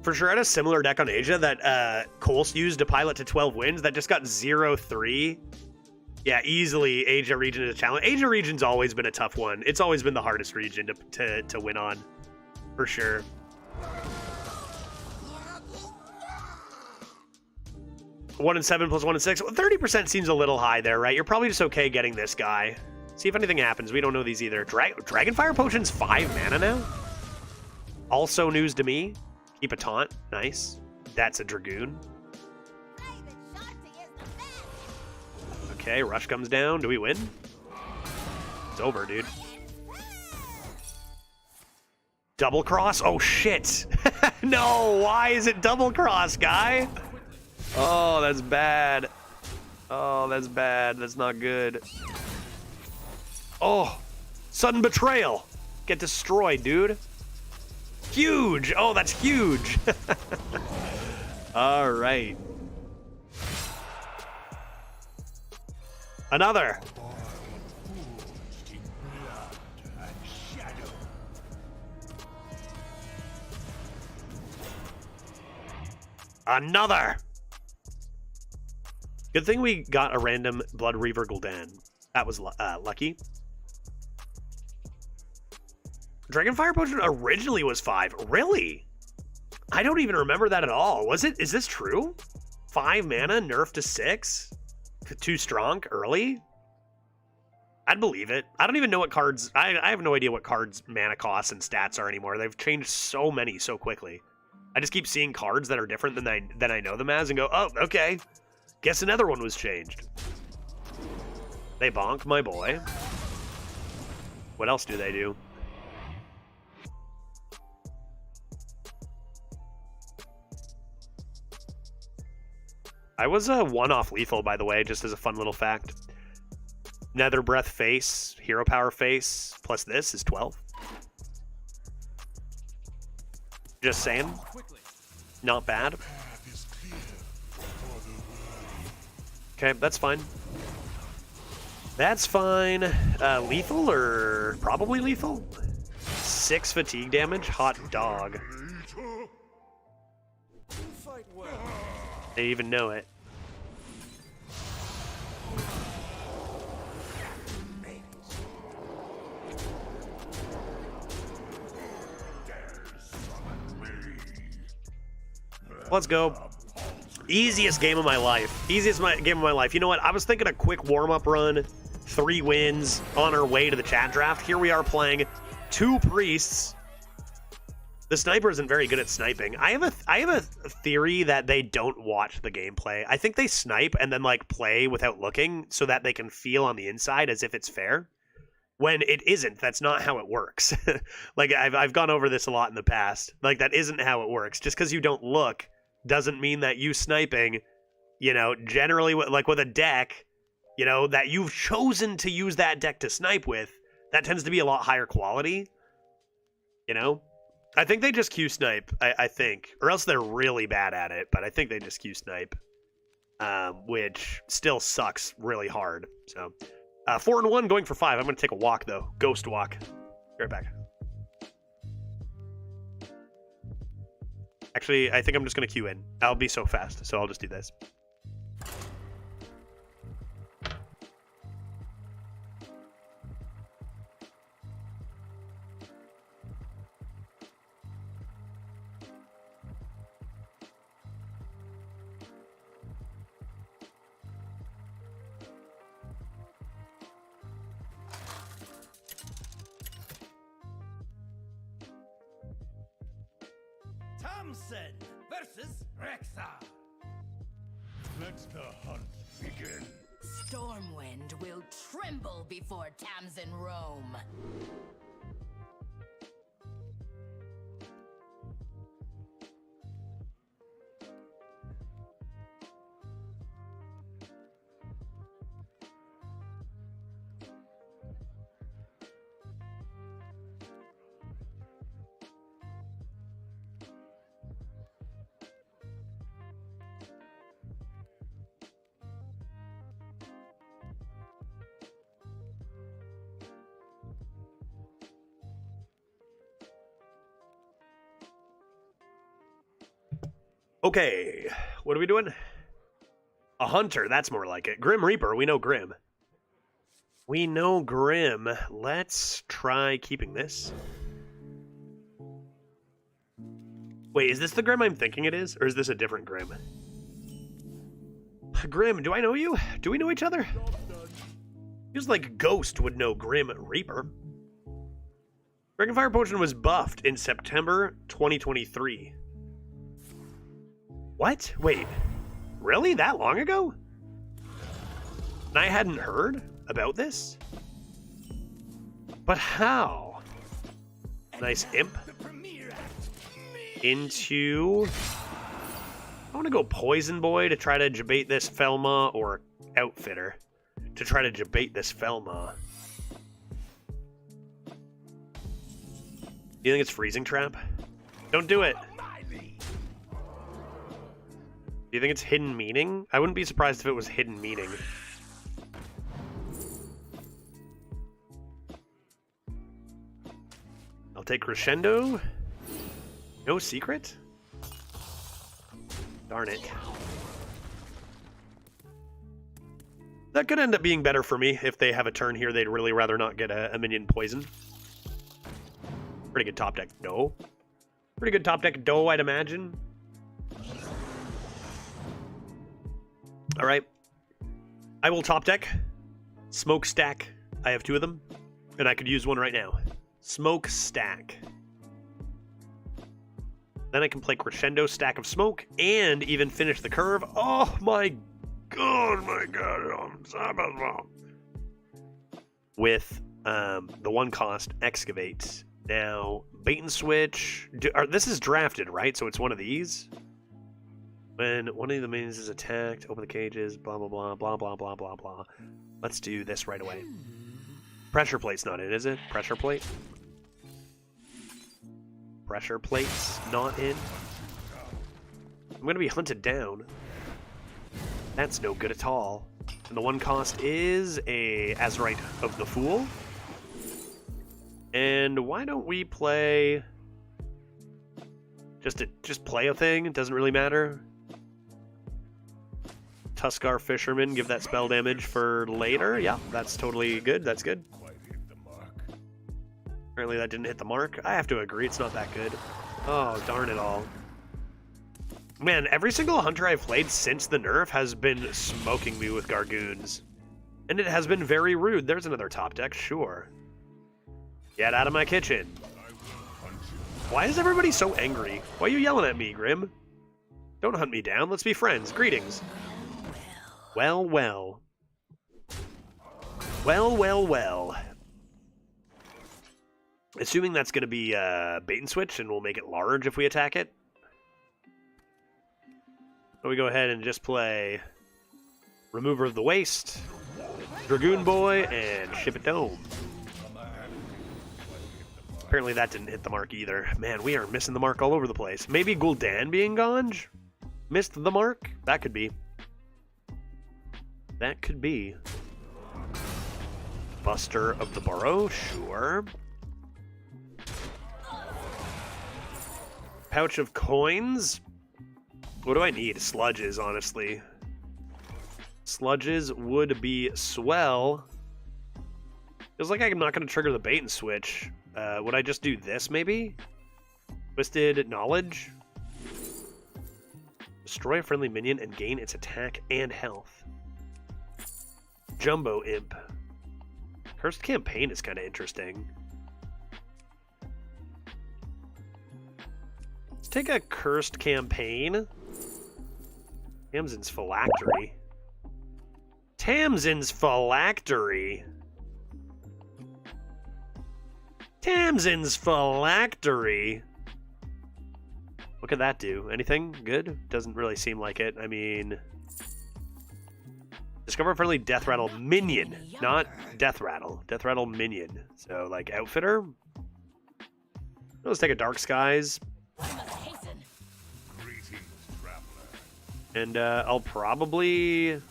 A: For sure, I had a similar deck on Asia that Coles used to pilot to 12 wins that just got 0-3. Yeah, easily Asia region is a challenge. Asia region's always been a tough one. It's always been the hardest region to win on, for sure. 1 and 7 plus 1 and 6. 30% seems a little high there, right? You're probably just okay getting this guy. See if anything happens. We don't know these either. Dragonfire Potion's 5 mana now? Also news to me. Keep a taunt. Nice. That's a Dragoon. Okay, Rush comes down. Do we win? It's over, dude. Double cross? Oh, shit. No, why is it double cross, guy? Oh, that's bad. Oh, that's bad. That's not good. Oh, sudden betrayal. Get destroyed, dude. Huge. Oh, that's huge. All right. Another. Another. Good thing we got a random Blood Reaver Gul'dan. That was lucky. Dragonfire Potion originally was 5. Really? I don't even remember that at all. Was it? Is this true? 5 mana, nerf to 6? Too strong early? I'd believe it. I don't even know what cards... I have no idea what cards' mana costs and stats are anymore. They've changed so many so quickly. I just keep seeing cards that are different than I know them as and go, oh, okay. Guess another one was changed. They bonk my boy. What else do they do? I was a one-off lethal, by the way, just as a fun little fact. Nether Breath face, Hero Power face, plus this is 12. Just saying. Not bad. Okay, that's fine. That's fine. Lethal or probably lethal? 6 fatigue damage? Hot dog. They even know it. Let's go. Easiest game of my life. Game of my life. You know what? I was thinking a quick warm-up run. 3 wins on our way to the chat draft. Here we are playing 2 priests. The sniper isn't very good at sniping. I have a theory that they don't watch the gameplay. I think they snipe and then like play without looking so that they can feel on the inside as if it's fair. When it isn't. That's not how it works. Like I've gone over this a lot in the past. Like that isn't how it works. Just because you don't look doesn't mean that you sniping, you know, generally like with a deck, you know, that you've chosen to use that deck to snipe with, that tends to be a lot higher quality. You know? I think they just Q snipe, I think. Or else they're really bad at it, but I think they just Q snipe. Which still sucks really hard. So 4-1 going for 5. I'm gonna take a walk though. Ghost walk. Be right back. Actually, I think I'm just gonna queue in. I'll be so fast, so I'll just do this.
C: Thompson versus Rexa.
E: Let the hunt begin.
D: Stormwind will tremble before Tamsin roam.
A: Okay, what are we doing? A hunter, that's more like it. Grim Reaper, we know Grim. We know Grim. Let's try keeping this. Wait, is this the Grim I'm thinking it is? Or is this a different Grim? Grim, do I know you? Do we know each other? Feels like Ghost would know Grim Reaper. Dragon Fire Potion was buffed in September 2023. What? Wait, really? That long ago? And I hadn't heard about this? But how? Nice imp. Into... I want to go Poison Boy to try to debate this Felma, or Outfitter to try to debate this Felma. You think it's Freezing Trap? Don't do it. Do you think it's Hidden Meaning? I wouldn't be surprised if it was Hidden Meaning. I'll take Crescendo. No secret? Darn it. That could end up being better for me. If they have a turn here, they'd really rather not get a minion poison. Pretty good top deck dough. Pretty good top deck dough, I'd imagine. All right, I will top deck Smokestack. I have 2 of them, and I could use one right now. Smokestack. Then I can play Crescendo, Stack of Smoke, and even finish the curve. Oh my god, with the 1 cost Excavate. Now, Bait and Switch. This is drafted, right? So it's one of these. When one of the minions is attacked, open the cages, blah, blah, blah, blah, blah, blah, blah, blah. Let's do this right away. Pressure plate's not in, is it? Pressure plate? Pressure plate's not in. I'm going to be hunted down. That's no good at all. And the 1 cost is a Azurite of the Fool. And why don't we play... Just play a thing? It doesn't really matter. Tuskar Fisherman, give that spell damage for later. Yeah, that's totally good. That's good.
E: Quite hit the mark.
A: Apparently that didn't hit the mark. I have to agree, it's not that good. Oh, darn it all. Man, every single hunter I've played since the nerf has been smoking me with Gargoons. And it has been very rude. There's another top deck, sure. Get out of my kitchen.
E: I will hunt you.
A: Why is everybody so angry? Why are you yelling at me, Grim? Don't hunt me down. Let's be friends. Greetings. Well, well. Well, well, well. Assuming that's going to be bait and switch, and we'll make it large if we attack it. So we go ahead and just play Remover of the Waste, Dragoon Boy, and Ship It Dome. Apparently that didn't hit the mark either. Man, we are missing the mark all over the place. Maybe Gul'dan being Ganj missed the mark? That could be. That could be. Buster of the Burrow, sure. Pouch of coins? What do I need? Sludges, honestly. Sludges would be swell. Feels like I'm not going to trigger the bait and switch. Would I just do this, maybe? Twisted Knowledge? Destroy a friendly minion and gain its attack and health. Jumbo Imp. Cursed Campaign is kind of interesting. Let's take a Cursed Campaign. Tamsin's Phylactery. Tamsin's Phylactery. Tamsin's Phylactery. What could that do? Anything good? Doesn't really seem like it. I mean... Discover a friendly Death Rattle minion. Not Death Rattle. Death Rattle minion. So, like, Outfitter? Let's take a Dark Skies.
E: Greetings, traveler.
A: And I'll probably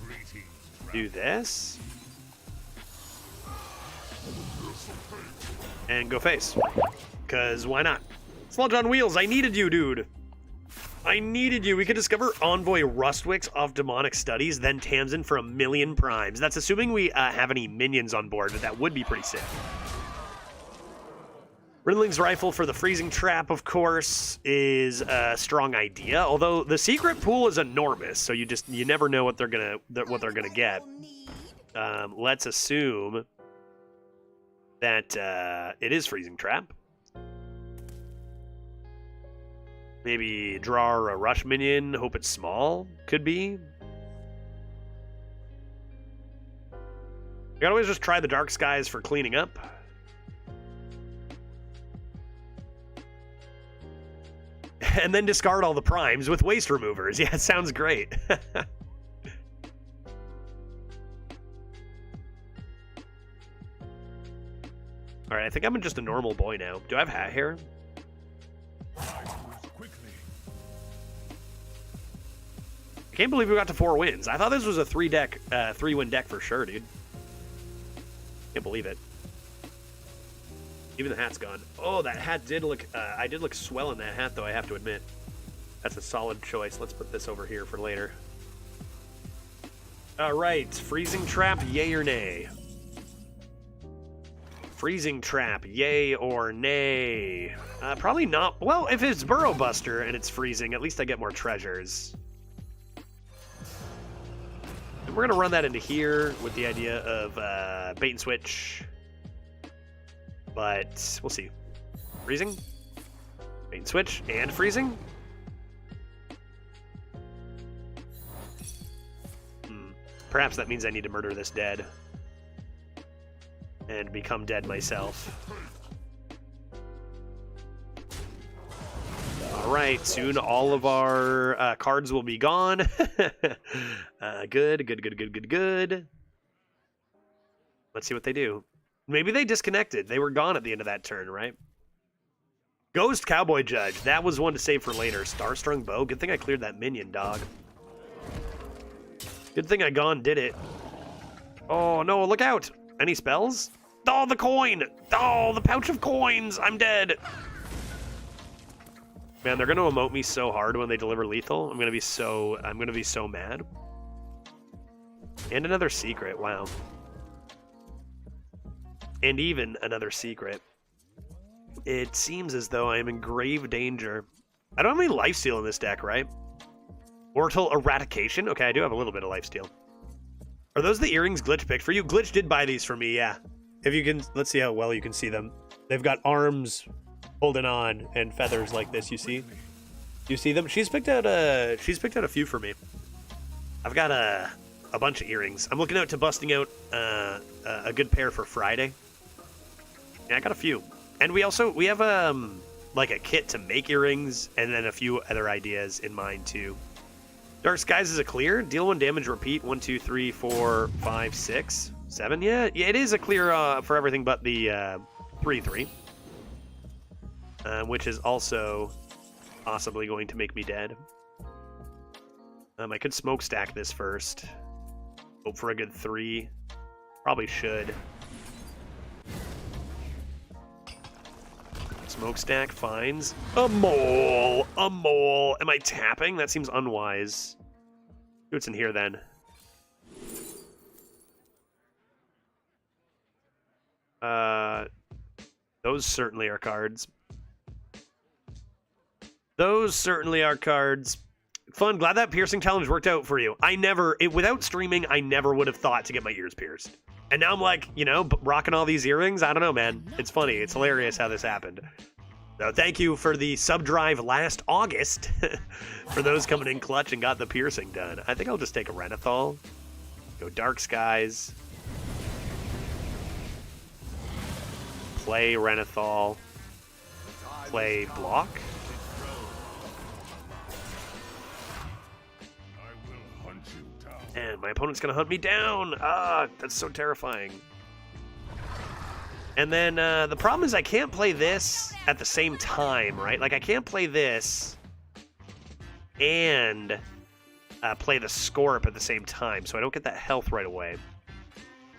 E: Greetings,
A: do this. And go face. Because why not? Sludge on wheels, I needed you, dude. I needed you. We could discover Envoy Rustwicks off Demonic Studies, then Tamsin for 1,000,000 primes. That's assuming we have any minions on board, but that would be pretty sick. Rinling's Rifle for the Freezing Trap, of course, is a strong idea. Although the secret pool is enormous, so you never know what they're gonna get. Let's assume that it is Freezing Trap. Maybe draw a rush minion, hope it's small. Could be. You can always just try the Dark Skies for cleaning up. And then discard all the primes with waste removers. Yeah, it sounds great. Alright, I think I'm just a normal boy now. Do I have hat hair? I can't believe we got to 4 wins. I thought this was a 3-win deck for sure, dude. Can't believe it. Even the hat's gone. Oh, that hat did look... I did look swell in that hat, though, I have to admit. That's a solid choice. Let's put this over here for later. Alright, Freezing Trap, yay or nay? Freezing Trap, yay or nay? Probably not. Well, if it's Burrow Buster and it's freezing, at least I get more treasures. And we're going to run that into here with the idea of bait and switch. But we'll see. Freezing. Bait and switch and freezing. Perhaps that means I need to murder this dead. And become dead myself. Alright, soon all of our cards will be gone. Good. Let's see what they do. Maybe they disconnected. They were gone at the end of that turn, right? Ghost Cowboy Judge. That was one to save for later. Starstrung Bow. Good thing I cleared that minion, dog. Good thing I gone did it. Oh, no, look out. Any spells? Oh, the coin. Oh, the pouch of coins. I'm dead. Man, they're gonna emote me so hard when they deliver lethal. I'm gonna be so mad. And another secret, wow. And even another secret. It seems as though I am in grave danger. I don't have any lifesteal in this deck, right? Mortal Eradication? Okay, I do have a little bit of lifesteal. Are those the earrings Glitch picked for you? Glitch did buy these for me, yeah. If you can, let's see how well you can see them. They've got arms holding on and feathers like this, you see? You see them? She's picked out a few for me. I've got a bunch of earrings. I'm looking out to busting out a good pair for Friday. Yeah, I got a few. And we have like a kit to make earrings and then a few other ideas in mind too. Dark Skies is a clear. Deal 1 damage, repeat 1, 2, 3, 4, 5, 6, 7. Yeah, it is a clear for everything but the 3/3. Which is also possibly going to make me dead. I could smokestack this first. Hope for a good 3. Probably should. Smokestack finds a mole. A mole. Am I tapping? That seems unwise. See what's in here then. Those certainly are cards. Those certainly are cards. Fun. Glad that piercing challenge worked out for you. Without streaming, I never would have thought to get my ears pierced. And now I'm like, you know, rocking all these earrings. I don't know, man. It's funny. It's hilarious how this happened. So thank you for the sub drive last August. For those coming in clutch and got the piercing done. I think I'll just take a Renethal. Go Dark Skies. Play Renethal. Play Block. And my opponent's going to hunt me down. Ah, that's so terrifying. And then the problem is I can't play this at the same time, right? Like I can't play this and play the Scorp at the same time, so I don't get that health right away.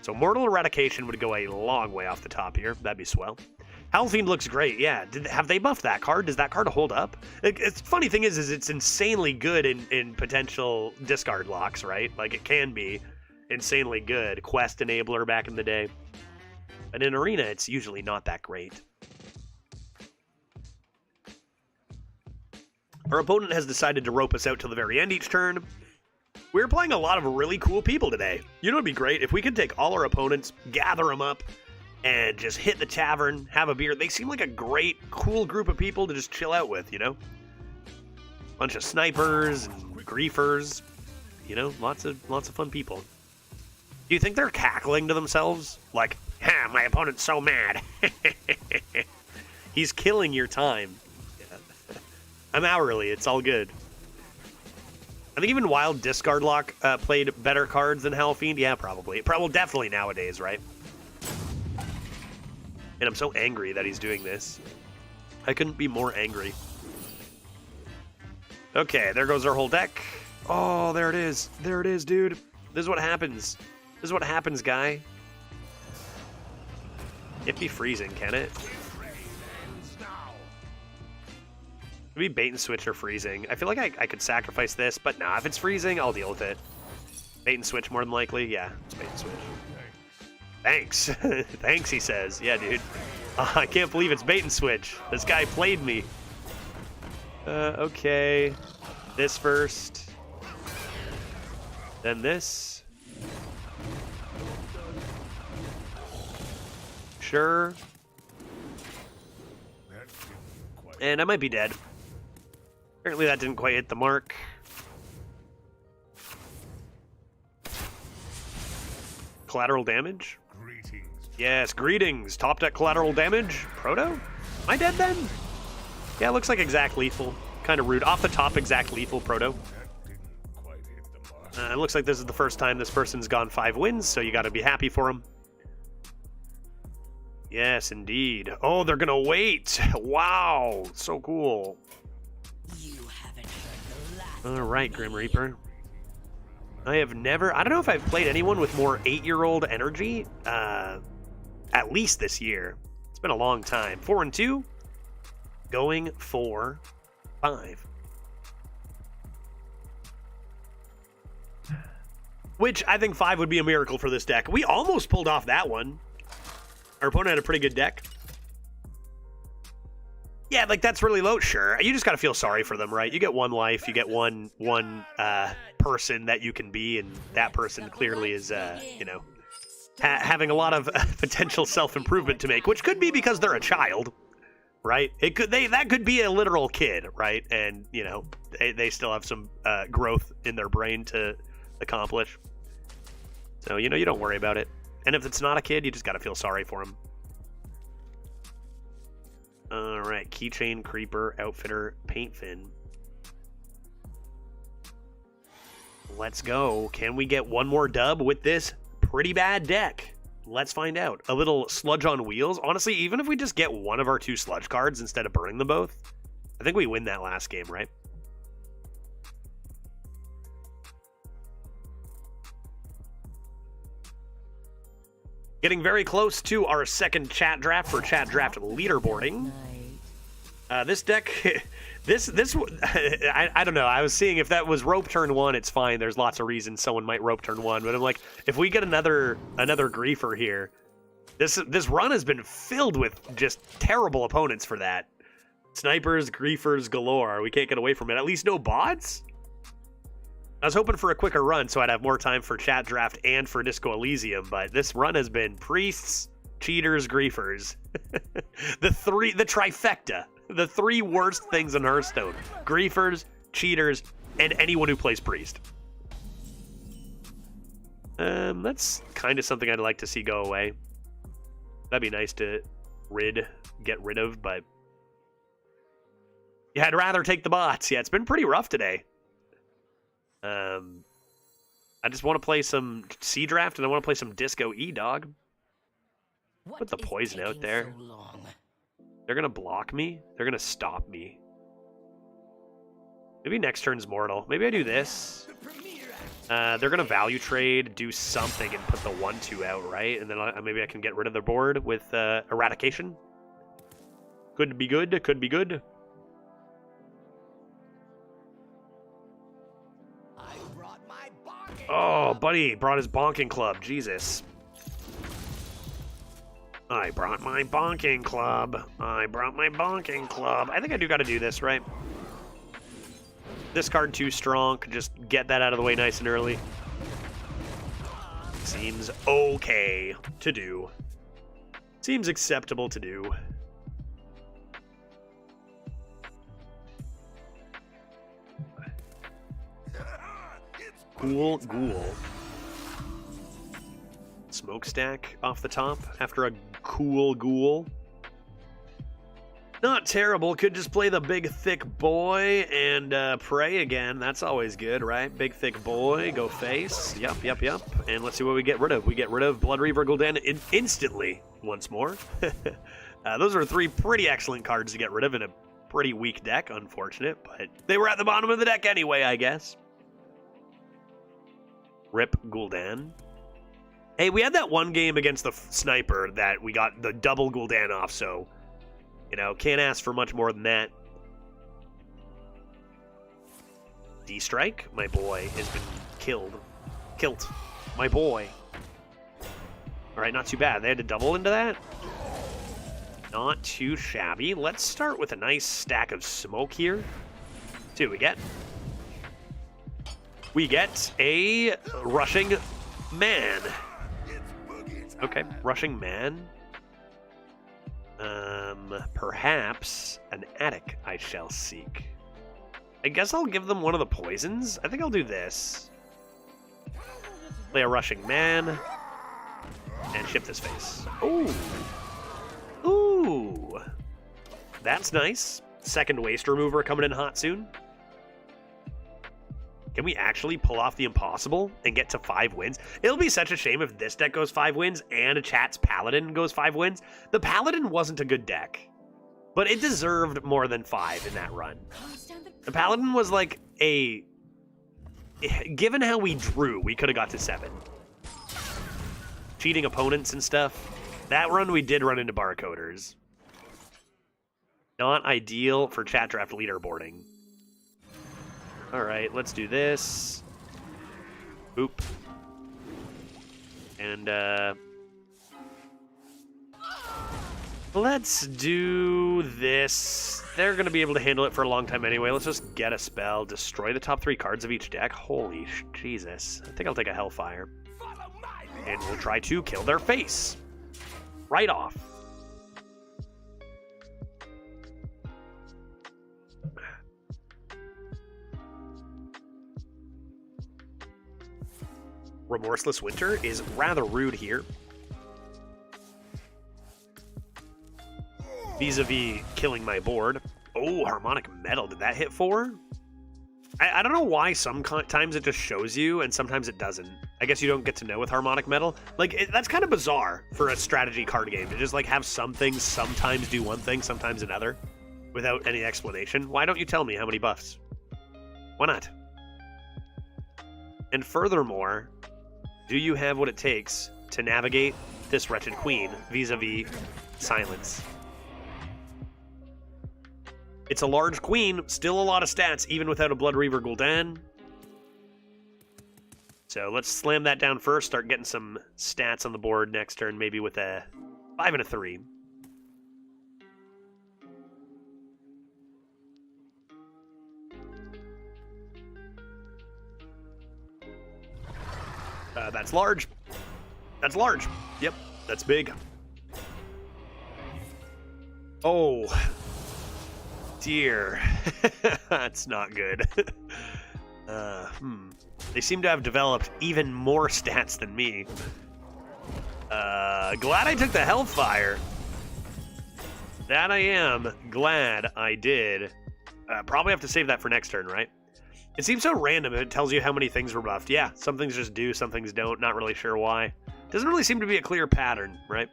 A: So Mortal Eradication would go a long way off the top here. That'd be swell. Hellfiend looks great, yeah. Have they buffed that card? Does that card hold up? It's funny thing is it's insanely good in potential discard locks, right? Like it can be insanely good. Quest enabler back in the day. But in Arena, it's usually not that great. Our opponent has decided to rope us out till the very end each turn. We're playing a lot of really cool people today. You know what would be great? If we could take all our opponents, gather them up, and just hit the tavern, have a beer. They seem like a great, cool group of people to just chill out with, you know? Bunch of snipers and griefers. You know, lots of fun people. Do you think they're cackling to themselves? Like, ha, my opponent's so mad. He's killing your time. Yeah. I'm hourly, it's all good. I think even Wild Discard Lock played better cards than Hellfiend. Yeah, probably. Definitely nowadays, right? And I'm so angry that he's doing this. I couldn't be more angry. Okay, there goes our whole deck. Oh, there it is. There it is, dude. This is what happens. This is what happens, guy. It be freezing, can it? Maybe bait and switch or freezing. I feel like I could sacrifice this, but nah, if it's freezing, I'll deal with it. Bait and switch more than likely. Yeah, it's bait and switch. Thanks. Thanks, he says. Yeah, dude. I can't believe it's bait and switch. This guy played me. Okay. This first. Then this. Sure. And I might be dead. Apparently that didn't quite hit the mark. Collateral damage?
E: Greetings.
A: Yes, greetings. Top deck collateral damage. Proto? Am I dead then? Yeah, it looks like exact lethal. Kind of rude. Off the top, exact lethal Proto.
E: That didn't quite hit the mark.
A: It looks like this is the first time this person's gone 5 wins, so you gotta be happy for him. Yes, indeed. Oh, they're gonna wait. Wow, so cool.
D: You haven't heard the last.
A: All right, Grim Reaper. I have never... I don't know if I've played anyone with more 8-year-old energy, at least this year. It's been a long time. 4 and 2. Going for 5. Which I think 5 would be a miracle for this deck. We almost pulled off that one. Our opponent had a pretty good deck. Yeah, like that's really low. Sure, you just gotta feel sorry for them, right? You get 1 life, you get one person that you can be, and that person clearly is, you know, having a lot of potential self-improvement to make, which could be because they're a child, right? That could be a literal kid, right? And you know, they still have some growth in their brain to accomplish. So you know, you don't worry about it. And if it's not a kid, you just gotta feel sorry for him. All right, Keychain, Creeper, Outfitter, Paint Fin. Let's go. Can we get one more dub with this pretty bad deck? Let's find out. A little Sludge on Wheels. Honestly, even if we just get one of our 2 Sludge cards instead of burning them both, I think we win that last game, right? Getting very close to our second chat draft for chat draft leaderboarding. This deck, I don't know. I was seeing if that was rope turn 1, it's fine. There's lots of reasons someone might rope turn 1, but I'm like, if we get another griefer here, this run has been filled with just terrible opponents for that. Snipers, griefers galore. We can't get away from it. At least no bots. I was hoping for a quicker run so I'd have more time for chat draft and for Disco Elysium, but this run has been priests, cheaters, griefers. the trifecta. The 3 worst things in Hearthstone. Griefers, cheaters, and anyone who plays priest. That's kind of something I'd like to see go away. That'd be nice to get rid of, but yeah, I'd rather take the bots. Yeah, it's been pretty rough today. I just want to play some C draft and I want to play some Disco E dog. Put the poison out there. They're gonna block me. They're gonna stop me. Maybe next turn's mortal. Maybe I do this. They're gonna value trade, do something, and put the 1/2 out, right? And then maybe I can get rid of their board with eradication. Could be good. Could be good. Oh, buddy brought his bonking club. Jesus. I brought my bonking club. I brought my bonking club. I think I do got to do this, right? This card too strong. Could just get that out of the way nice and early. Seems okay to do. Seems acceptable to do. Cool ghoul. Smokestack off the top after a cool ghoul. Not terrible. Could just play the big thick boy and pray again. That's always good, right? Big thick boy, go face. Yep. And let's see what we get rid of. We get rid of Blood Reaver Gul'dan instantly once more. Those are 3 pretty excellent cards to get rid of in a pretty weak deck. Unfortunate, but they were at the bottom of the deck anyway, I guess. Rip Gul'dan. Hey, we had that one game against the sniper that we got the double Gul'dan off, so, you know, can't ask for much more than that. D-Strike, my boy, has been killed. Kilt, my boy. Alright, not too bad. They had to double into that. Not too shabby. Let's start with a nice stack of smoke here. See what we get. We get a rushing man. Okay, rushing man. Perhaps an attic I shall seek. I guess I'll give them one of the poisons. I think I'll do this. Play a rushing man. And ship this face. Ooh. Ooh. That's nice. Second waste remover coming in hot soon. Can we actually pull off the impossible and get to 5 wins? It'll be such a shame if this deck goes 5 wins and a chat's Paladin goes 5 wins. The Paladin wasn't a good deck, but it deserved more than 5 in that run. The Paladin was like a... Given how we drew, we could have got to 7. Cheating opponents and stuff. That run, we did run into barcoders. Not ideal for chat draft leaderboarding. All right, let's do this. Boop. And, let's do this. They're going to be able to handle it for a long time anyway. Let's just get a spell. Destroy the top 3 cards of each deck. Holy Jesus. I think I'll take a Hellfire. And we'll try to kill their face. Right off. Remorseless Winter is rather rude here. Vis-a-vis killing my board. Oh, Harmonic Metal. Did that hit 4? I don't know why sometimes it just shows you and sometimes it doesn't. I guess you don't get to know with Harmonic Metal. Like, that's kind of bizarre for a strategy card game to just, like, have some things sometimes do one thing, sometimes another, without any explanation. Why don't you tell me how many buffs? Why not? And furthermore, do you have what it takes to navigate this wretched queen vis-a-vis silence? It's a large queen, still a lot of stats, even without a Blood Reaver Gul'dan. So let's slam that down first, start getting some stats on the board next turn, maybe with a 5 and a 3. That's large. That's large. Yep, that's big. Oh, dear. That's not good. They seem to have developed even more stats than me. Glad I took the Hellfire. That I am glad I did. Probably have to save that for next turn, right? It seems so random if it tells you how many things were buffed. Yeah, some things just do, some things don't. Not really sure why. Doesn't really seem to be a clear pattern, right?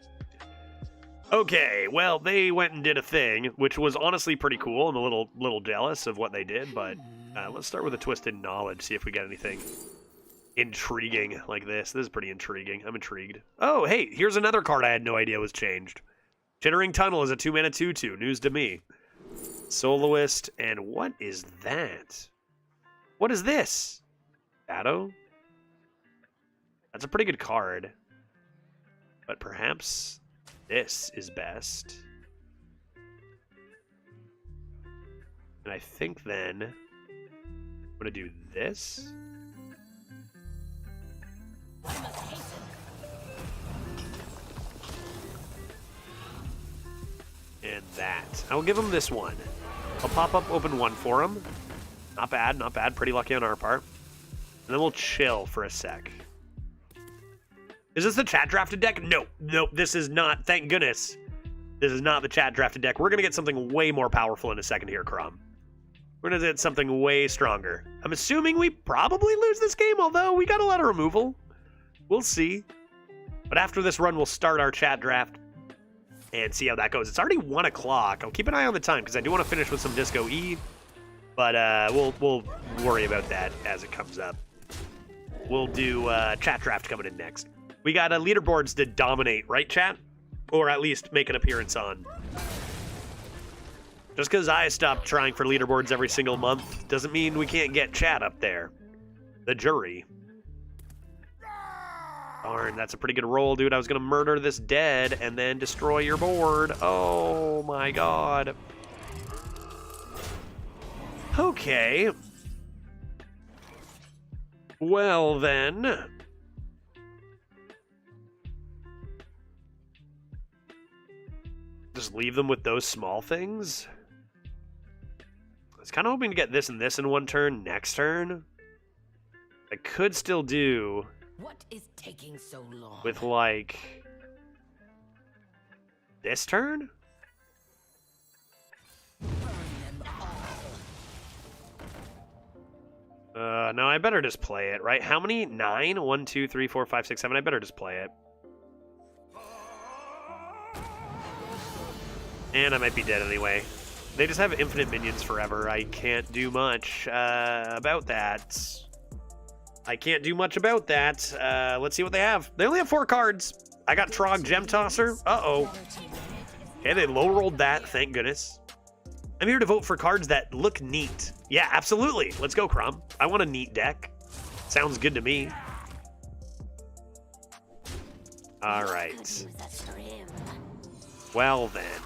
A: Okay, well, they went and did a thing, which was honestly pretty cool. I'm a little jealous of what they did, but let's start with a Twisted Knowledge, see if we get anything intriguing like this. This is pretty intriguing. I'm intrigued. Oh, hey, here's another card I had no idea was changed. Chittering Tunnel is a 2-mana 2/2. News to me. Soloist, and what is that? What is this? Shadow? That's a pretty good card. But perhaps this is best. And I think then I'm going to do this. And that. I will give him this one. I'll pop up open 1 for him. Not bad, not bad. Pretty lucky on our part. And then we'll chill for a sec. Is this the chat drafted deck? No, this is not. Thank goodness. This is not the chat drafted deck. We're going to get something way more powerful in a second here, Crom. We're going to get something way stronger. I'm assuming we probably lose this game, although we got a lot of removal. We'll see. But after this run, we'll start our chat draft and see how that goes. It's already 1 o'clock. I'll keep an eye on the time because I do want to finish with some Disco E. But we'll worry about that as it comes up. We'll do chat draft coming in next. We got leaderboards to dominate, right, chat? Or at least make an appearance on. Just because I stopped trying for leaderboards every single month doesn't mean we can't get chat up there. The jury. Darn, that's a pretty good roll, dude. I was going to murder this dead and then destroy your board. Oh, my God. Okay. Well, then. Just leave them with those small things? I was kind of hoping to get this and this in one turn next turn. I could still do...
D: What is taking so long?
A: With, like... this turn? No, I better just play it, right? How many? 9? 1, 2, 3, 4, 5, 6, 7. I better just play it. And I might be dead anyway. They just have infinite minions forever. I can't do much about that. I can't do much about that. Let's see what they have. They only have 4 cards. I got Trog Gem Tosser. Uh-oh. Okay, they low-rolled that, thank goodness. I'm here to vote for cards that look neat. Yeah, absolutely. Let's go, Crumb. I want a neat deck. Sounds good to me. All right. Well then.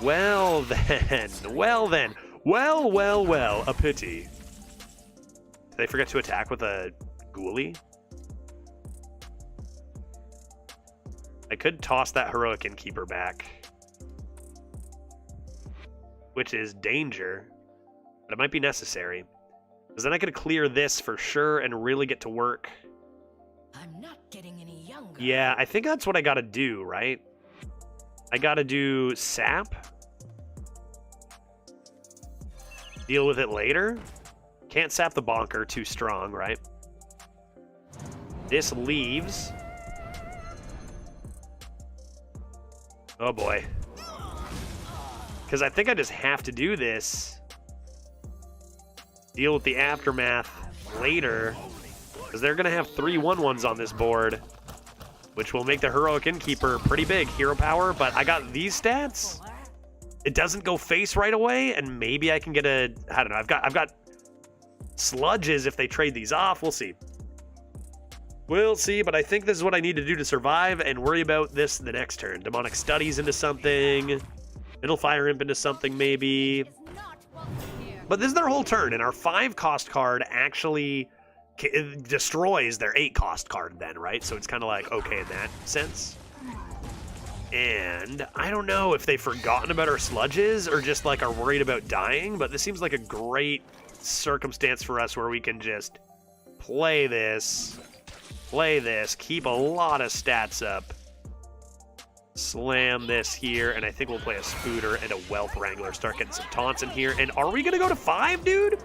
A: Well then. Well then. Well, a pity. Did they forget to attack with a ghoulie? I could toss that Heroic Innkeeper back, which is danger, but it might be necessary. Because then I could clear this for sure and really get to work.
D: I'm not getting any younger.
A: Yeah, I think that's what I gotta do, right? I gotta do sap. Deal with it later. Can't sap the bonker, too strong, right? This leaves. Oh boy. Because I think I just have to do this. Deal with the aftermath later. Because they're going to have 3 1/1s on this board, which will make the Heroic Innkeeper pretty big. Hero power, but I got these stats. It doesn't go face right away, and maybe I can get a... I don't know. I've got sludges if they trade these off. We'll see. We'll see, but I think this is what I need to do to survive and worry about this the next turn. Demonic Studies into something. Middle Fire Imp into something, maybe. But this is their whole turn, and our 5-cost card actually destroys their 8-cost card then, right? So it's kind of like, okay in that sense. And I don't know if they've forgotten about our sludges or just like are worried about dying, but this seems like a great circumstance for us where we can just play this, keep a lot of stats up, slam this here, and I think we'll play a Spooter and a Wealth Wrangler, start getting some taunts in here. And are we going to go to 5, dude?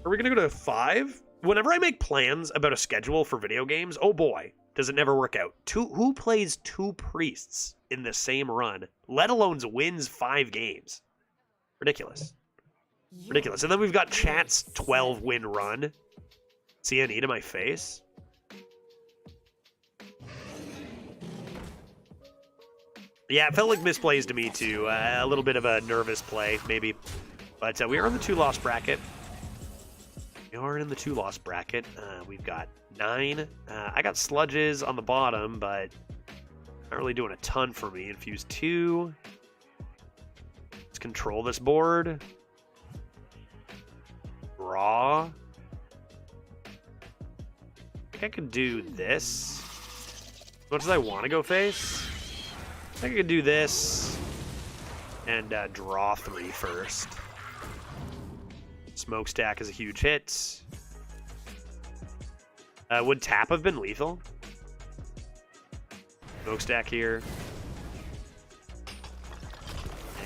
A: Are we going to go to 5? Whenever I make plans about a schedule for video games, oh boy, does it never work out. Who plays 2 priests in the same run, let alone wins 5 games? Ridiculous. Ridiculous. And then we've got Chat's 12-win run. See Annie to my face? Yeah, it felt like misplays to me too. A little bit of a nervous play, maybe. But we are in the 2-loss bracket. We are in the 2-loss bracket. We've got 9. I got sludges on the bottom, but not really doing a ton for me. Infuse 2. Let's control this board. Draw. I think I could do this. As much as I want to go face, I think I could do this and draw 3 first. Smokestack is a huge hit. Would tap have been lethal? Smokestack here.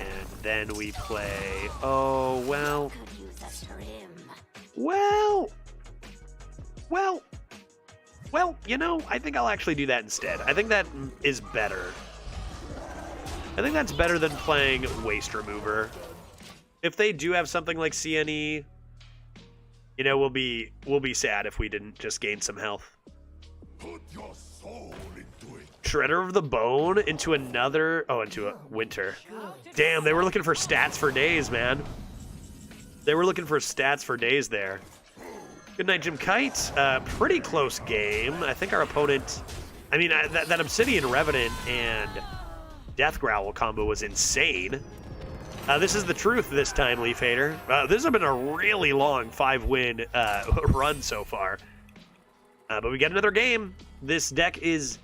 A: And then we play... Oh, well... Well, you know, I think I'll actually do that instead. I think that is better. I think that's better than playing Waste Remover. If they do have something like CNE, you know, we'll be sad if we didn't just gain some health.
E: Put your soul into it.
A: Shredder of the Bone into another... Oh, into a Winter. Damn, they were looking for stats for days, man. They were looking for stats for days there. Good night, Jim Kite. Pretty close game. I think our opponent... I mean, that Obsidian Revenant and Death Growl combo was insane. This is the truth this time, Leaf Hater. This has been a really long 5-win run so far. But we get another game. This deck is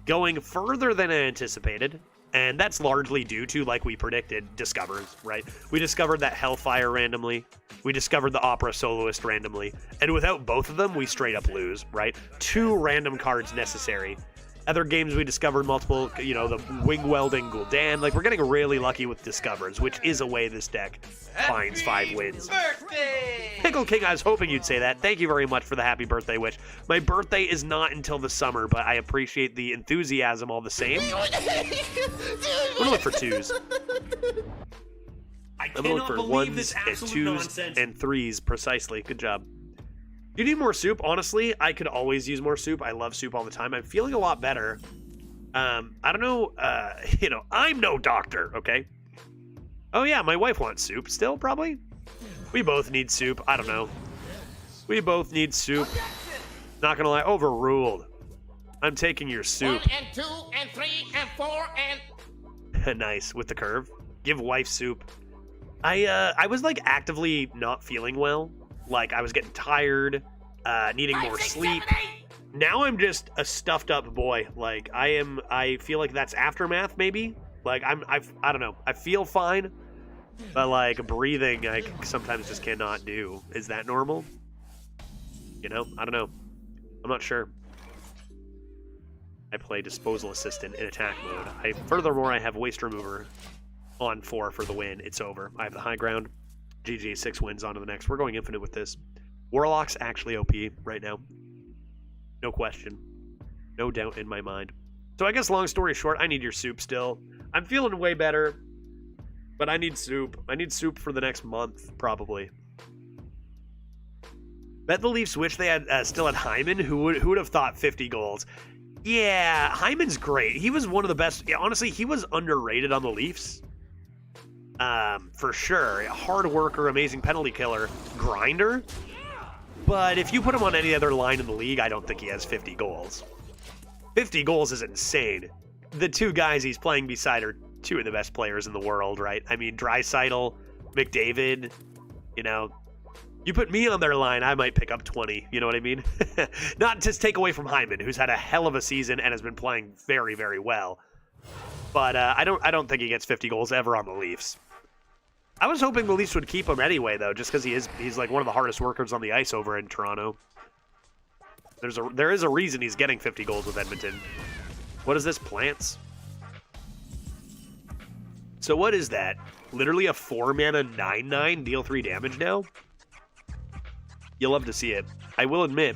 A: going further than I anticipated. And that's largely due to, like we predicted, discovers, right? We discovered that Hellfire randomly. We discovered the Opera Soloist randomly. And without both of them, we straight up lose, right? 2 random cards necessary. Other games we discovered multiple, you know, the Wing Welding Gul'dan. Like, we're getting really lucky with discovers, which is a way this deck finds 5 wins.
C: Birthday!
A: Pickle King, I was hoping you'd say that. Thank you very much for the happy birthday wish. My birthday is not until the summer, but I appreciate the enthusiasm all the same. I'm gonna look for 2s.
C: I
A: I'm gonna look
C: cannot
A: for
C: believe
A: 1s
C: this
A: and
C: absolute
A: 2s
C: nonsense.
A: and 3s precisely. Good job. You need more soup? Honestly, I could always use more soup. I love soup all the time. I'm feeling a lot better. I don't know, you know, I'm no doctor, okay? Oh yeah, my wife wants soup still, probably? We both need soup, I don't know. We both need soup. Not gonna lie, overruled. I'm taking your soup.
G: 1 and 2 and 3 and 4 and...
A: Nice, with the curve. Give wife soup. I was like actively not feeling well. Like I was getting tired, needing more sleep. Now I'm just a stuffed up boy. Like I feel like that's aftermath maybe. Like I don't know. I feel fine, but like breathing I sometimes just cannot do. Is that normal? You know, I don't know. I'm not sure. I play Disposal Assistant in attack mode. Furthermore, I have Waste Remover on 4 for the win. It's over. I have the high ground. GG, 6 wins on to the next. We're going infinite with this. Warlock's actually OP right now. No question. No doubt in my mind. So I guess long story short, I need your soup still. I'm feeling way better, but I need soup. I need soup for the next month, probably. Bet the Leafs wish they had still had Hyman. Who would have thought 50 goals? Yeah, Hyman's great. He was one of the best. Yeah, honestly, he was underrated on the Leafs. For sure. A hard worker, amazing penalty killer, grinder. But if you put him on any other line in the league, I don't think he has 50 goals. 50 goals is insane. The two guys he's playing beside are two of the best players in the world, right? I mean, Draisaitl, McDavid, you know. You put me on their line, I might pick up 20. You know what I mean? Not to take away from Hyman, who's had a hell of a season and has been playing very, very well. But I don't think he gets 50 goals ever on the Leafs. I was hoping the Leafs would keep him anyway, though, just because he's like one of the hardest workers on the ice over in Toronto. There is a reason he's getting 50 goals with Edmonton. What is this? Plants? So what is that? Literally a 4-mana 9/9 deal 3 damage now? You'll love to see it. I will admit,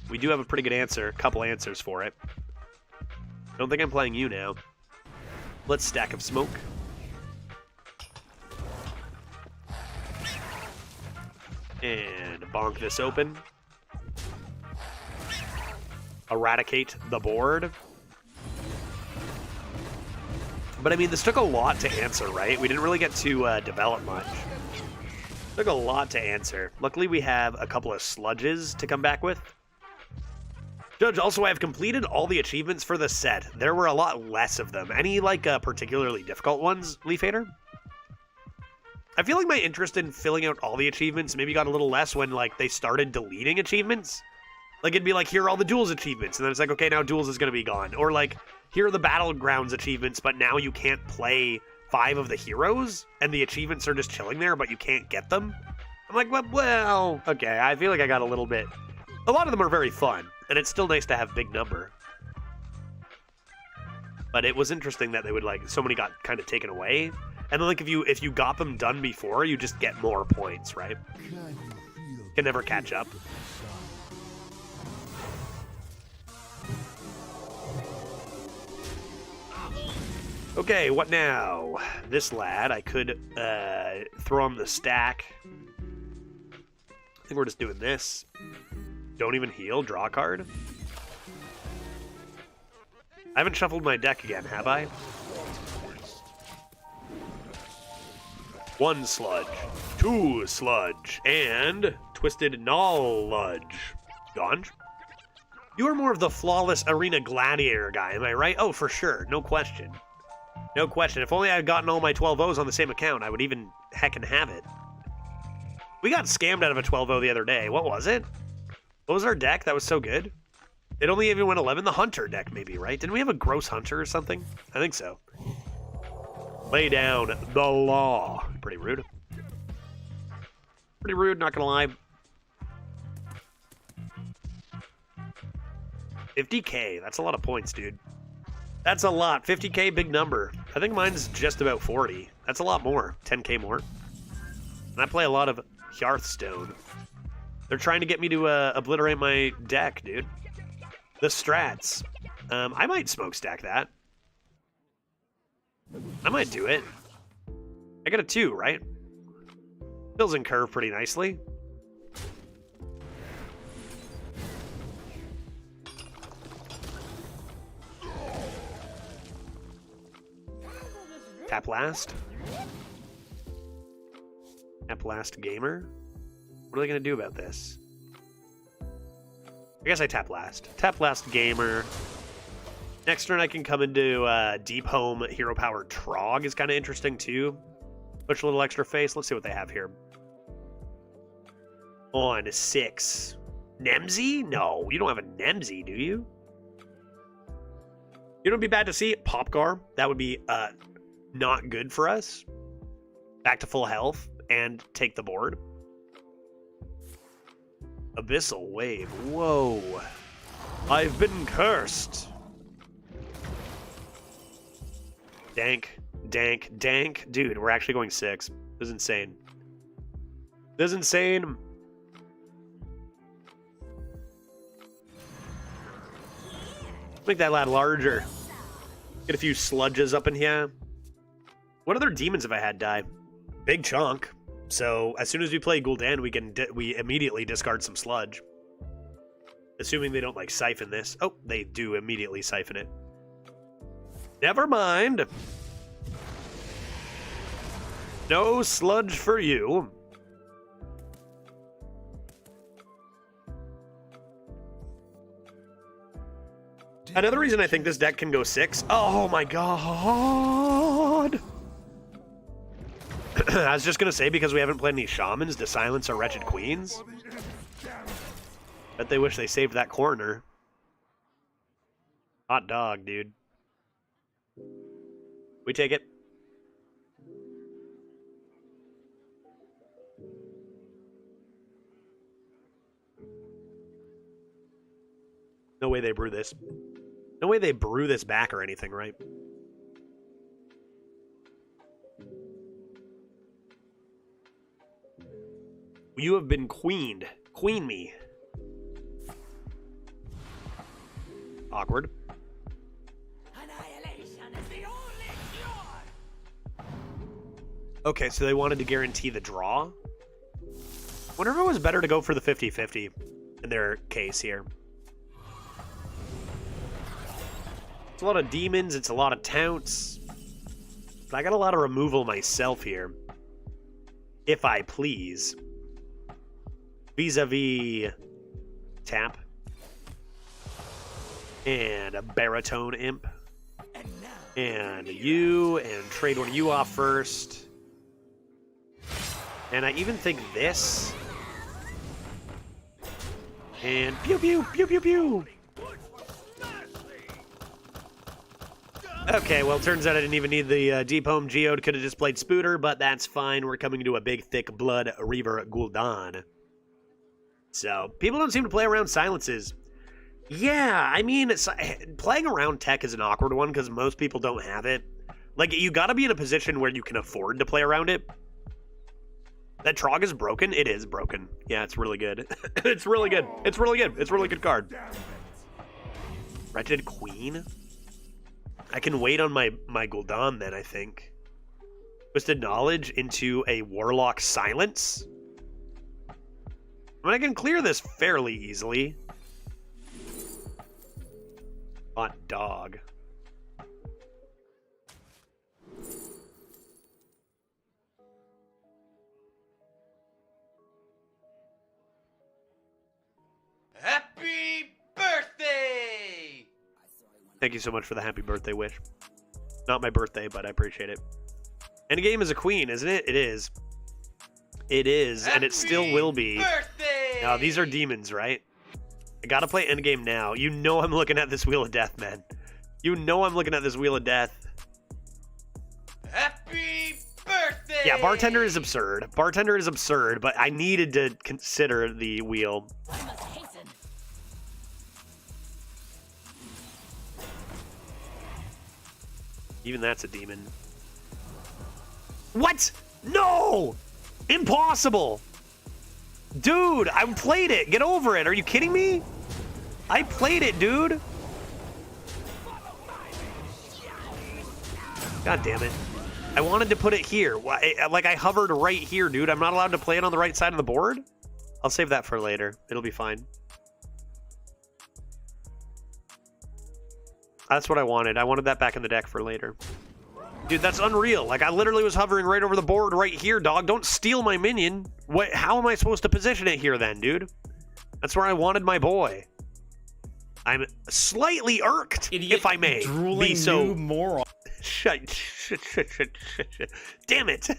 A: we do have a pretty good answer, couple answers for it. Don't think I'm playing you now. Let's stack of smoke. And bonk this open. Eradicate the board. But I mean, this took a lot to answer, right? We didn't really get to develop much. Took a lot to answer. Luckily, we have a couple of sludges to come back with. Judge, also, I have completed all the achievements for the set. There were a lot less of them. Any, like, particularly difficult ones, Leaf Hater? I feel like my interest in filling out all the achievements maybe got a little less when, like, they started deleting achievements. Like, it'd be like, here are all the duels achievements, and then it's like, okay, now duels is going to be gone. Or, like, here are the battlegrounds achievements, but now you can't play 5 of the heroes, and the achievements are just chilling there, but you can't get them. I'm like, well, okay, I feel like I got a little bit... A lot of them are very fun, and it's still nice to have big number. But it was interesting that they would, like, so many got kind of taken away. And then, like, if you got them done before, you just get more points, right? Can never catch up. Okay, what now? This lad, I could throw him the stack. I think we're just doing this. Don't even heal, draw a card. I haven't shuffled my deck again, have I? 1 sludge, 2 sludge, and Twisted Knowledge. Ganj? You are more of the flawless arena gladiator guy, am I right? Oh, for sure, no question. No question. If only I had gotten all my 12-0s on the same account, I would even heckin' have it. We got scammed out of a 12-0 the other day. What was it? What was our deck that was so good? It only even went 11. The Hunter deck, maybe, right? Didn't we have a Gross Hunter or something? I think so. Lay down the law. Pretty rude. Pretty rude, not gonna lie. 50K. That's a lot of points, dude. That's a lot. 50K, big number. I think mine's just about 40. That's a lot more. 10K more. And I play a lot of Hearthstone. They're trying to get me to obliterate my deck, dude. The strats. I might smokestack that. I might do it. I got a 2, right? Fills in curve pretty nicely. Tap last. Tap last gamer. What are they going to do about this? I guess I tap last. Tap last gamer. Next turn I can come into Deep Home Hero Power Trog is kind of interesting too. Push a little extra face. Let's see what they have here. On 6. Nemsy? No, you don't have a Nemsy, do you? You know what would be bad to see? Popgar. That would be not good for us. Back to full health and take the board. Abyssal Wave. Whoa. I've been cursed. Dank, dank, dank. Dude, we're actually going 6. This is insane. This is insane. Make that lad larger. Get a few sludges up in here. What other demons have I had die? Big chunk. So as soon as we play Gul'dan, we immediately discard some sludge. Assuming they don't like siphon this. Oh, they do immediately siphon it. Never mind. No sludge for you. Another reason I think this deck can go 6. Oh my god. I was just going to say, because we haven't played any shamans to silence our wretched queens. Bet they wish they saved that corner. Hot dog, dude. We take it. No way they brew this. No way they brew this back or anything, right? You have been queened. Queen me. Awkward.
C: Annihilation is the only cure.
A: Okay, so they wanted to guarantee the draw. Wonder if it was better to go for the 50-50 in their case here. It's a lot of demons, it's a lot of taunts. But I got a lot of removal myself here. If I please. Vis-a-vis tap. And a baritone imp. And you, and trade one of you off first. And I even think this. And pew pew pew pew pew. Okay, well, turns out I didn't even need the Deep Home Geode. Could have just played Spooter, but that's fine. We're coming to a big, thick blood Reaver Gul'dan. So, people don't seem to play around silences. Yeah, I mean, playing around tech is an awkward one because most people don't have it. Like, you gotta be in a position where you can afford to play around it. That Trog is broken? It is broken. Yeah, it's really good. It's really good. It's really good. It's a really good card. Wretched Queen? I can wait on my Gul'dan then, I think. Twisted Knowledge into a Warlock Silence? I mean, I can clear this fairly easily. Hot dog.
G: Happy birthday!
A: Thank you so much for the happy birthday wish. Not my birthday, but I appreciate it. Endgame is a queen, isn't it? It is. It is, and it still will be.
G: Birthday!
A: Now, these are demons, right? I gotta play Endgame now. You know I'm looking at this Wheel of Death, man. You know I'm looking at this Wheel of Death.
G: Happy birthday!
A: Yeah, Bartender is absurd. Bartender is absurd, but I needed to consider the wheel.
D: I must hasten.
A: Even that's a demon. What? No! Impossible! Dude, I played it. Get over it. Are you kidding me? I played it, dude. God damn it. I wanted to put it here. Like, I hovered right here, dude. I'm not allowed to play it on the right side of the board? I'll save that for later. It'll be fine. That's what I wanted. I wanted that back in the deck for later. Dude, that's unreal. Like, I literally was hovering right over the board right here, dog. Don't steal my minion. What? How am I supposed to position it here then, dude? That's where I wanted my boy. I'm slightly irked,
H: Idiot,
A: if I may
H: drooling
A: be so...
H: new moron.
A: Shut. Damn it.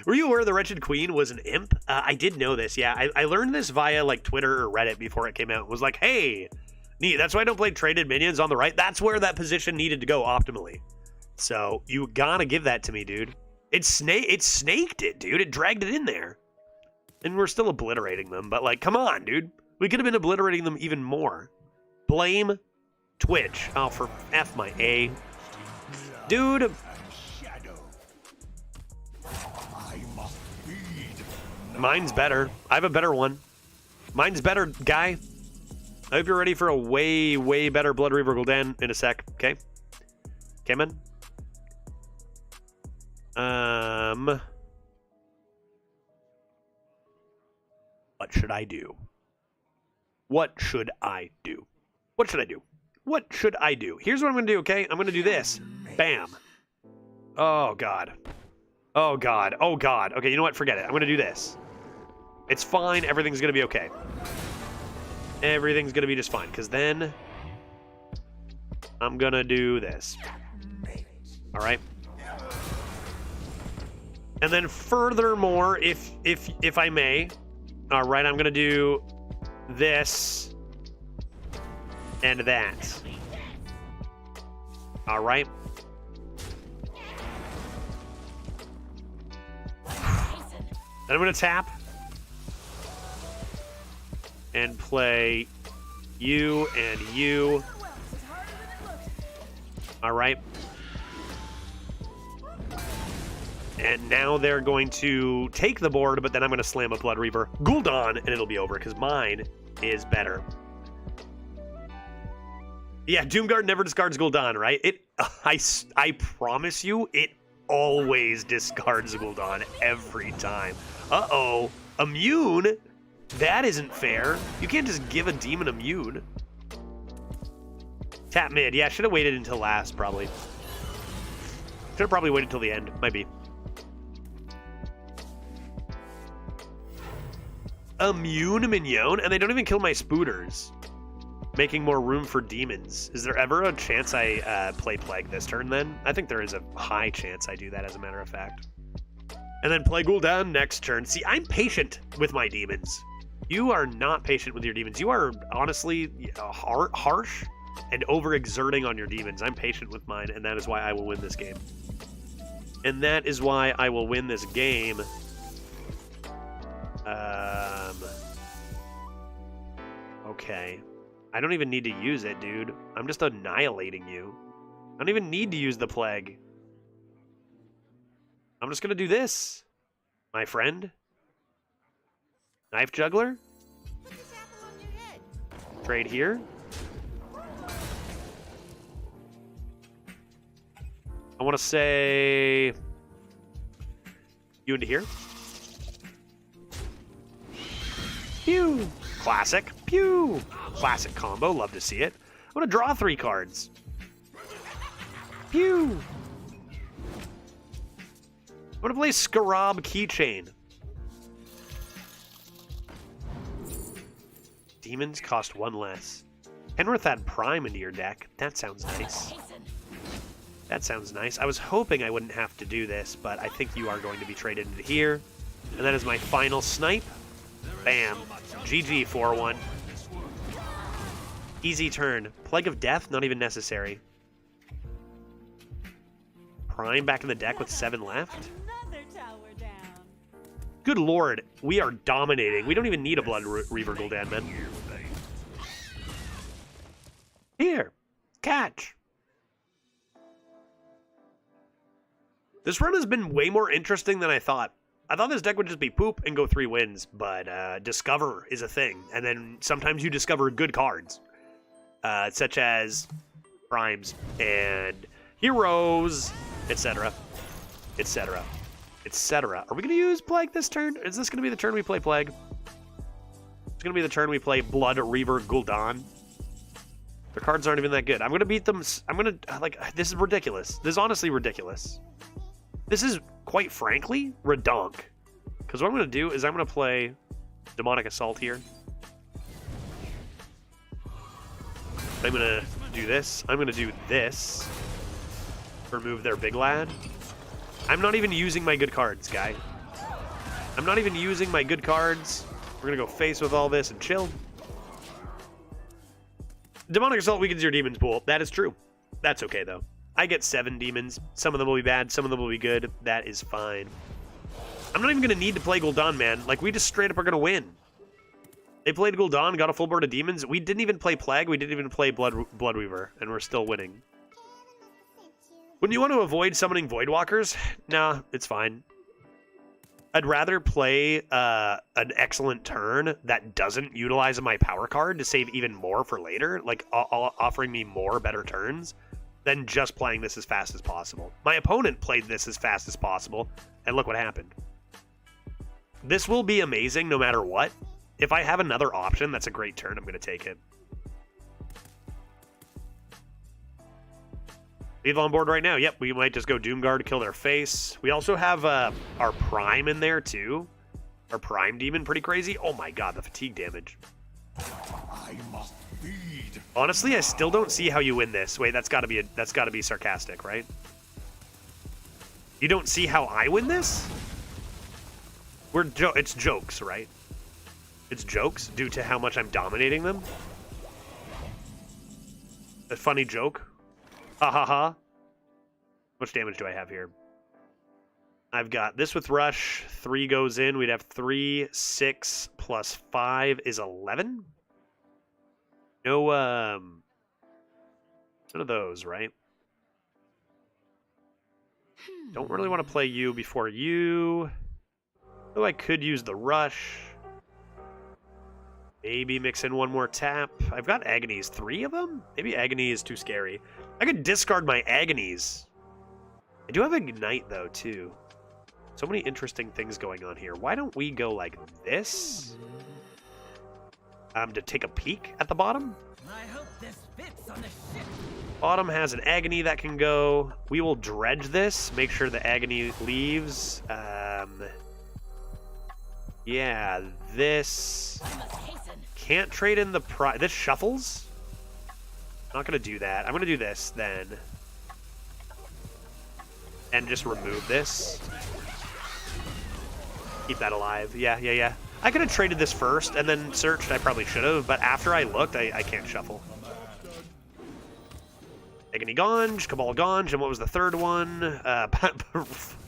A: Were you aware the Wretched Queen was an imp? I did know this, yeah. I learned this via, like, Twitter or Reddit before it came out. It was like, hey, neat. That's why I don't play traded minions on the right. That's where that position needed to go optimally. So, you gotta give that to me, dude. It snaked it, dude. It dragged it in there. And we're still obliterating them. But, like, come on, dude. We could have been obliterating them even more. Blame Twitch. Oh, for F my A. Dude. Mine's better. I have a better one. Mine's better, guy. I hope you're ready for a way, way better Blood Reaver Gul'dan in a sec. Okay? Okay, man? What should I do? What should I do? What should I do? What should I do? Here's what I'm going to do, okay? I'm going to do this. Bam. Oh, God. Oh, God. Oh, God. Okay, you know what? Forget it. I'm going to do this. It's fine. Everything's going to be okay. Everything's going to be just fine, because then I'm going to do this. All right? And then furthermore, if I may, all right, I'm going to do this and that. All right. Then I'm going to tap and play you and you. All right. And now they're going to take the board, but then I'm going to slam a Blood Reaver Gul'dan, and it'll be over, because mine is better. Yeah, Doomguard never discards Gul'dan, right? I promise you, it always discards Gul'dan every time. Uh-oh. Immune? That isn't fair. You can't just give a demon immune. Tap mid. Yeah, should have waited until last, probably. Should have probably waited till the end. Might be. Immune minion, and they don't even kill my spooters, making more room for demons. Is there ever a chance I play Plague this turn then? I think there is a high chance I do that, as a matter of fact. And then play Gul'dan next turn. See, I'm patient with my demons. You are not patient with your demons. You are honestly harsh and overexerting on your demons. I'm patient with mine, and that is why I will win this game. And that is why I will win this game. Okay. I don't even need to use it, dude. I'm just annihilating you. I don't even need to use the plague. I'm just gonna do this, my friend. Knife Juggler. Trade here. I want to say you into here. Pew! Classic. Pew! Classic combo. Love to see it. I want to draw 3 cards. Pew! I want to play Scarab Keychain. Demons cost 1 less. Kenrith add Prime into your deck. That sounds nice. That sounds nice. I was hoping I wouldn't have to do this, but I think you are going to be traded into here. And that is my final snipe. Bam. GG 4-1. Easy turn. Plague of Death, not even necessary. Prime back in the deck with 7 left. Good lord, we are dominating. We don't even need a Blood Reaver Gul'dan, man. Here, catch. This run has been way more interesting than I thought. I thought this deck would just be poop and go 3 wins, but discover is a thing. And then sometimes you discover good cards, such as primes and heroes, etc., etc., etc. Are we going to use Plague this turn? Is this going to be the turn we play Plague? It's going to be the turn we play Blood Reaver Gul'dan. Their cards aren't even that good. I'm gonna beat them. I'm gonna like. This is ridiculous. This is honestly ridiculous. This is quite frankly redonk. Because what I'm gonna do is I'm gonna play Demonic Assault here. I'm gonna do this. I'm gonna do this. Remove their big lad. I'm not even using my good cards, guy. I'm not even using my good cards. We're gonna go face with all this and chill. Demonic Assault weakens your demon's pool. That is true. That's okay, though. I get 7 demons. Some of them will be bad. Some of them will be good. That is fine. I'm not even gonna need to play Gul'dan, man. Like, we just straight up are gonna win. They played Gul'dan, got a full board of demons. We didn't even play Plague. We didn't even play Bloodweaver, and we're still winning. Wouldn't you want to avoid summoning Voidwalkers? Nah, it's fine. I'd rather play an excellent turn that doesn't utilize my power card to save even more for later, like offering me more better turns, than just playing this as fast as possible. My opponent played this as fast as possible, and look what happened. This will be amazing no matter what. If I have another option that's a great turn, I'm going to take it. Leave on board right now. Yep, we might just go Doomguard to kill their face. We also have our Prime in there, too. Our Prime Demon, pretty crazy. Oh my god, the fatigue damage.
E: I must feed.
A: Honestly, I still don't see how you win this. Wait, that's got to be sarcastic, right? You don't see how I win this? It's jokes, right? It's jokes due to how much I'm dominating them. A funny joke. Ha ha ha. How much damage do I have here? I've got this with Rush. 3 goes in. We'd have 3, 6 plus 5 is 11. No, none of those, right? Don't really want to play you before you. Though I could use the Rush. Maybe mix in one more tap. I've got Agonies. 3 of them? Maybe Agony is too scary. I could discard my Agonies. I do have Ignite, though, too. So many interesting things going on here. Why don't we go like this? To take a peek at the bottom.
C: I hope this fits on the ship.
A: Bottom has an Agony that can go. We will dredge this. Make sure the Agony leaves. Yeah, this... Can't trade in the this shuffles? Not gonna do that. I'm gonna do this then. And just remove this. Keep that alive. Yeah. I could have traded this first and then searched. I probably should have, but after I looked, I can't shuffle. Agony Ganj, Cabal Ganj, and what was the third one?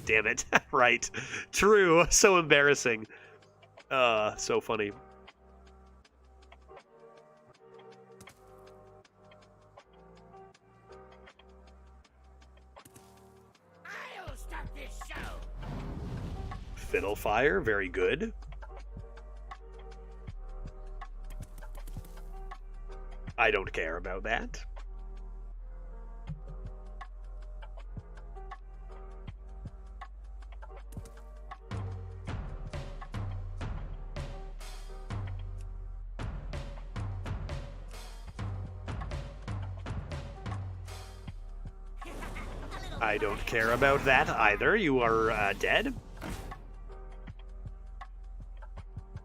A: Damn it. Right. True. So embarrassing. So funny.
C: I'll start this show.
A: Fiddlefire, very good. I don't care about that. I don't care about that either. You are dead.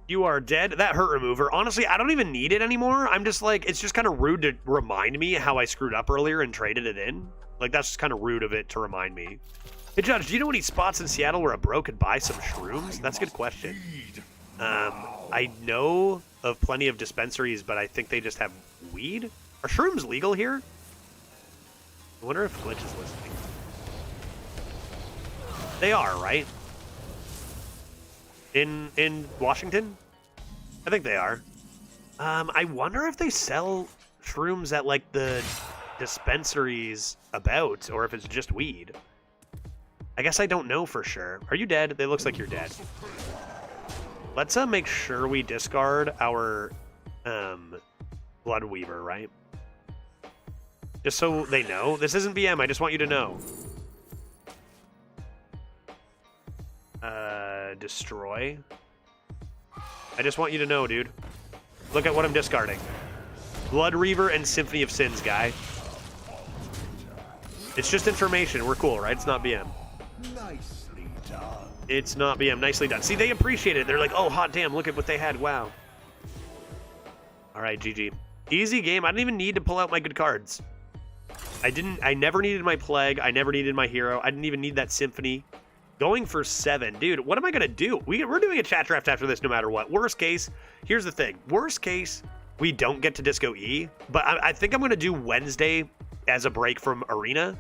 A: You are dead. That hurt remover. Honestly, I don't even need it anymore. I'm just like, it's just kind of rude to remind me how I screwed up earlier and traded it in. Like, that's just kind of rude of it to remind me. Hey, Judge, do you know any spots in Seattle where a bro could buy some shrooms? That's a good question. I know of plenty of dispensaries, but I think they just have weed. Are shrooms legal here? I wonder if Glitch is listening. They are, right? In Washington? I think they are. I wonder if they sell shrooms at, like, the dispensaries about, or if it's just weed. I guess I don't know for sure. Are you dead? It looks like you're dead. Let's make sure we discard our Bloodweaver, right? Just so they know. This isn't BM, I just want you to know. Destroy. I just want you to know, dude. Look at what I'm discarding. Blood Reaver and Symphony of Sins, guy. It's just information. We're cool, right? It's not BM.
E: Nicely done.
A: It's not BM. Nicely done. See, they appreciate it. They're like, oh, hot damn, look at what they had. Wow. All right, GG. Easy game. I didn't even need to pull out my good cards. I never needed my Plague. I never needed my Hero. I didn't even need that Symphony. Going for 7. Dude, what am I going to do? We're doing a chat draft after this no matter what. Worst case, here's the thing. Worst case, we don't get to Disco E, but I think I'm going to do Wednesday as a break from Arena.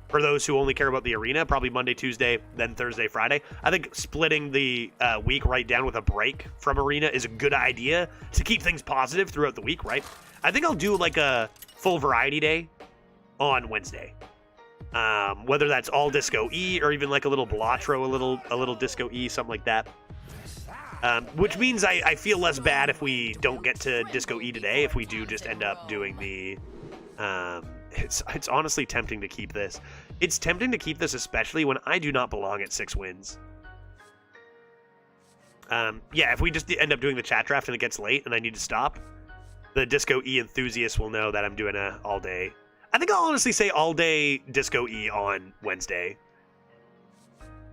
A: For those who only care about the Arena, probably Monday, Tuesday, then Thursday, Friday. I think splitting the week right down with a break from Arena is a good idea to keep things positive throughout the week, right? I think I'll do like a full variety day on Wednesday. Whether that's all Disco E or even like a little Blatro, a little Disco E, something like that. Which means I feel less bad if we don't get to Disco E today, if we do just end up doing the... It's honestly tempting to keep this. It's tempting to keep this, especially when I do not belong at 6 wins. Yeah, if we just end up doing the chat draft and it gets late and I need to stop, the Disco E enthusiasts will know that I'm doing a all day. I think I'll honestly say all day Disco E on Wednesday.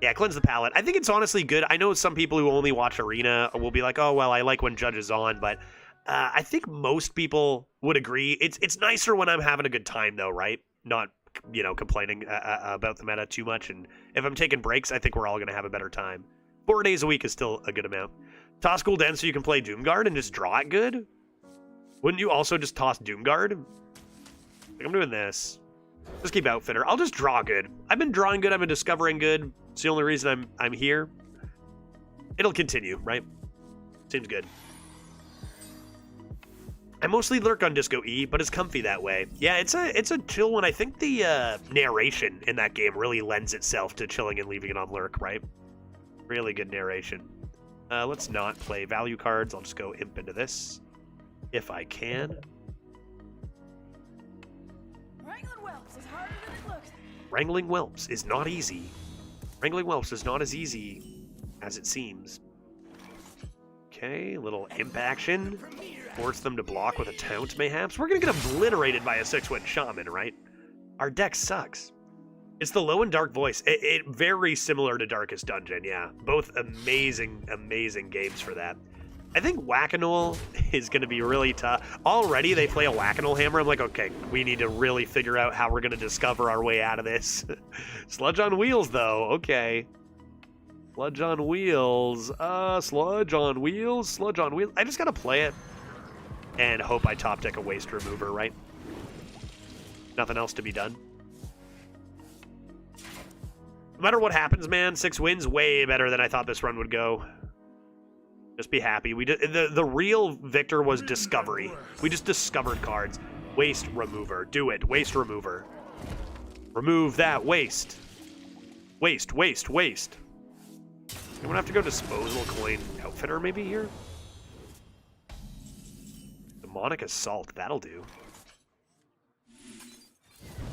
A: Yeah, cleanse the palate. I think it's honestly good. I know some people who only watch Arena will be like, oh, well, I like when Judge is on, but I think most people would agree. It's nicer when I'm having a good time, though, right? Not, you know, complaining about the meta too much. And if I'm taking breaks, I think we're all going to have a better time. 4 days a week is still a good amount. Toss cooldown so you can play Doomguard and just draw it good? Wouldn't you also just toss Doomguard? Like, I'm doing this. Just keep Outfitter. I'll just draw good. I've been drawing good. I've been discovering good. It's the only reason I'm here. It'll continue, right? Seems good. I mostly lurk on Disco E, but it's comfy that way. Yeah, it's a chill one. I think the narration in that game really lends itself to chilling and leaving it on lurk, right? Really good narration. Let's not play value cards. I'll just go imp into this, if I can.
D: Wrangling whelps is harder than it looks.
A: Wrangling whelps is not easy. Wrangling whelps is not as easy as it seems. Okay, little imp action. Force them to block with a taunt, mayhaps. We're gonna get obliterated by a 6-win shaman, right? Our deck sucks. It's the low and dark voice. It very similar to Darkest Dungeon, yeah. Both amazing, amazing games for that. I think Whack-A-Null is going to be really tough. Already they play a Whack-A-Null hammer. I'm like, okay, we need to really figure out how we're going to discover our way out of this. Sludge on wheels, though. Okay. Sludge on wheels. Sludge on wheels. Sludge on wheels. I just got to play it and hope I top deck a waste remover, right? Nothing else to be done. No matter what happens, man, 6 wins, way better than I thought this run would go. Just be happy. We did the real victor was discovery. We just discovered cards. Waste remover. Do it. Waste remover. Remove that waste. Waste, waste, waste. I'm gonna have to go disposal coin outfitter maybe here. Demonic assault. That'll do.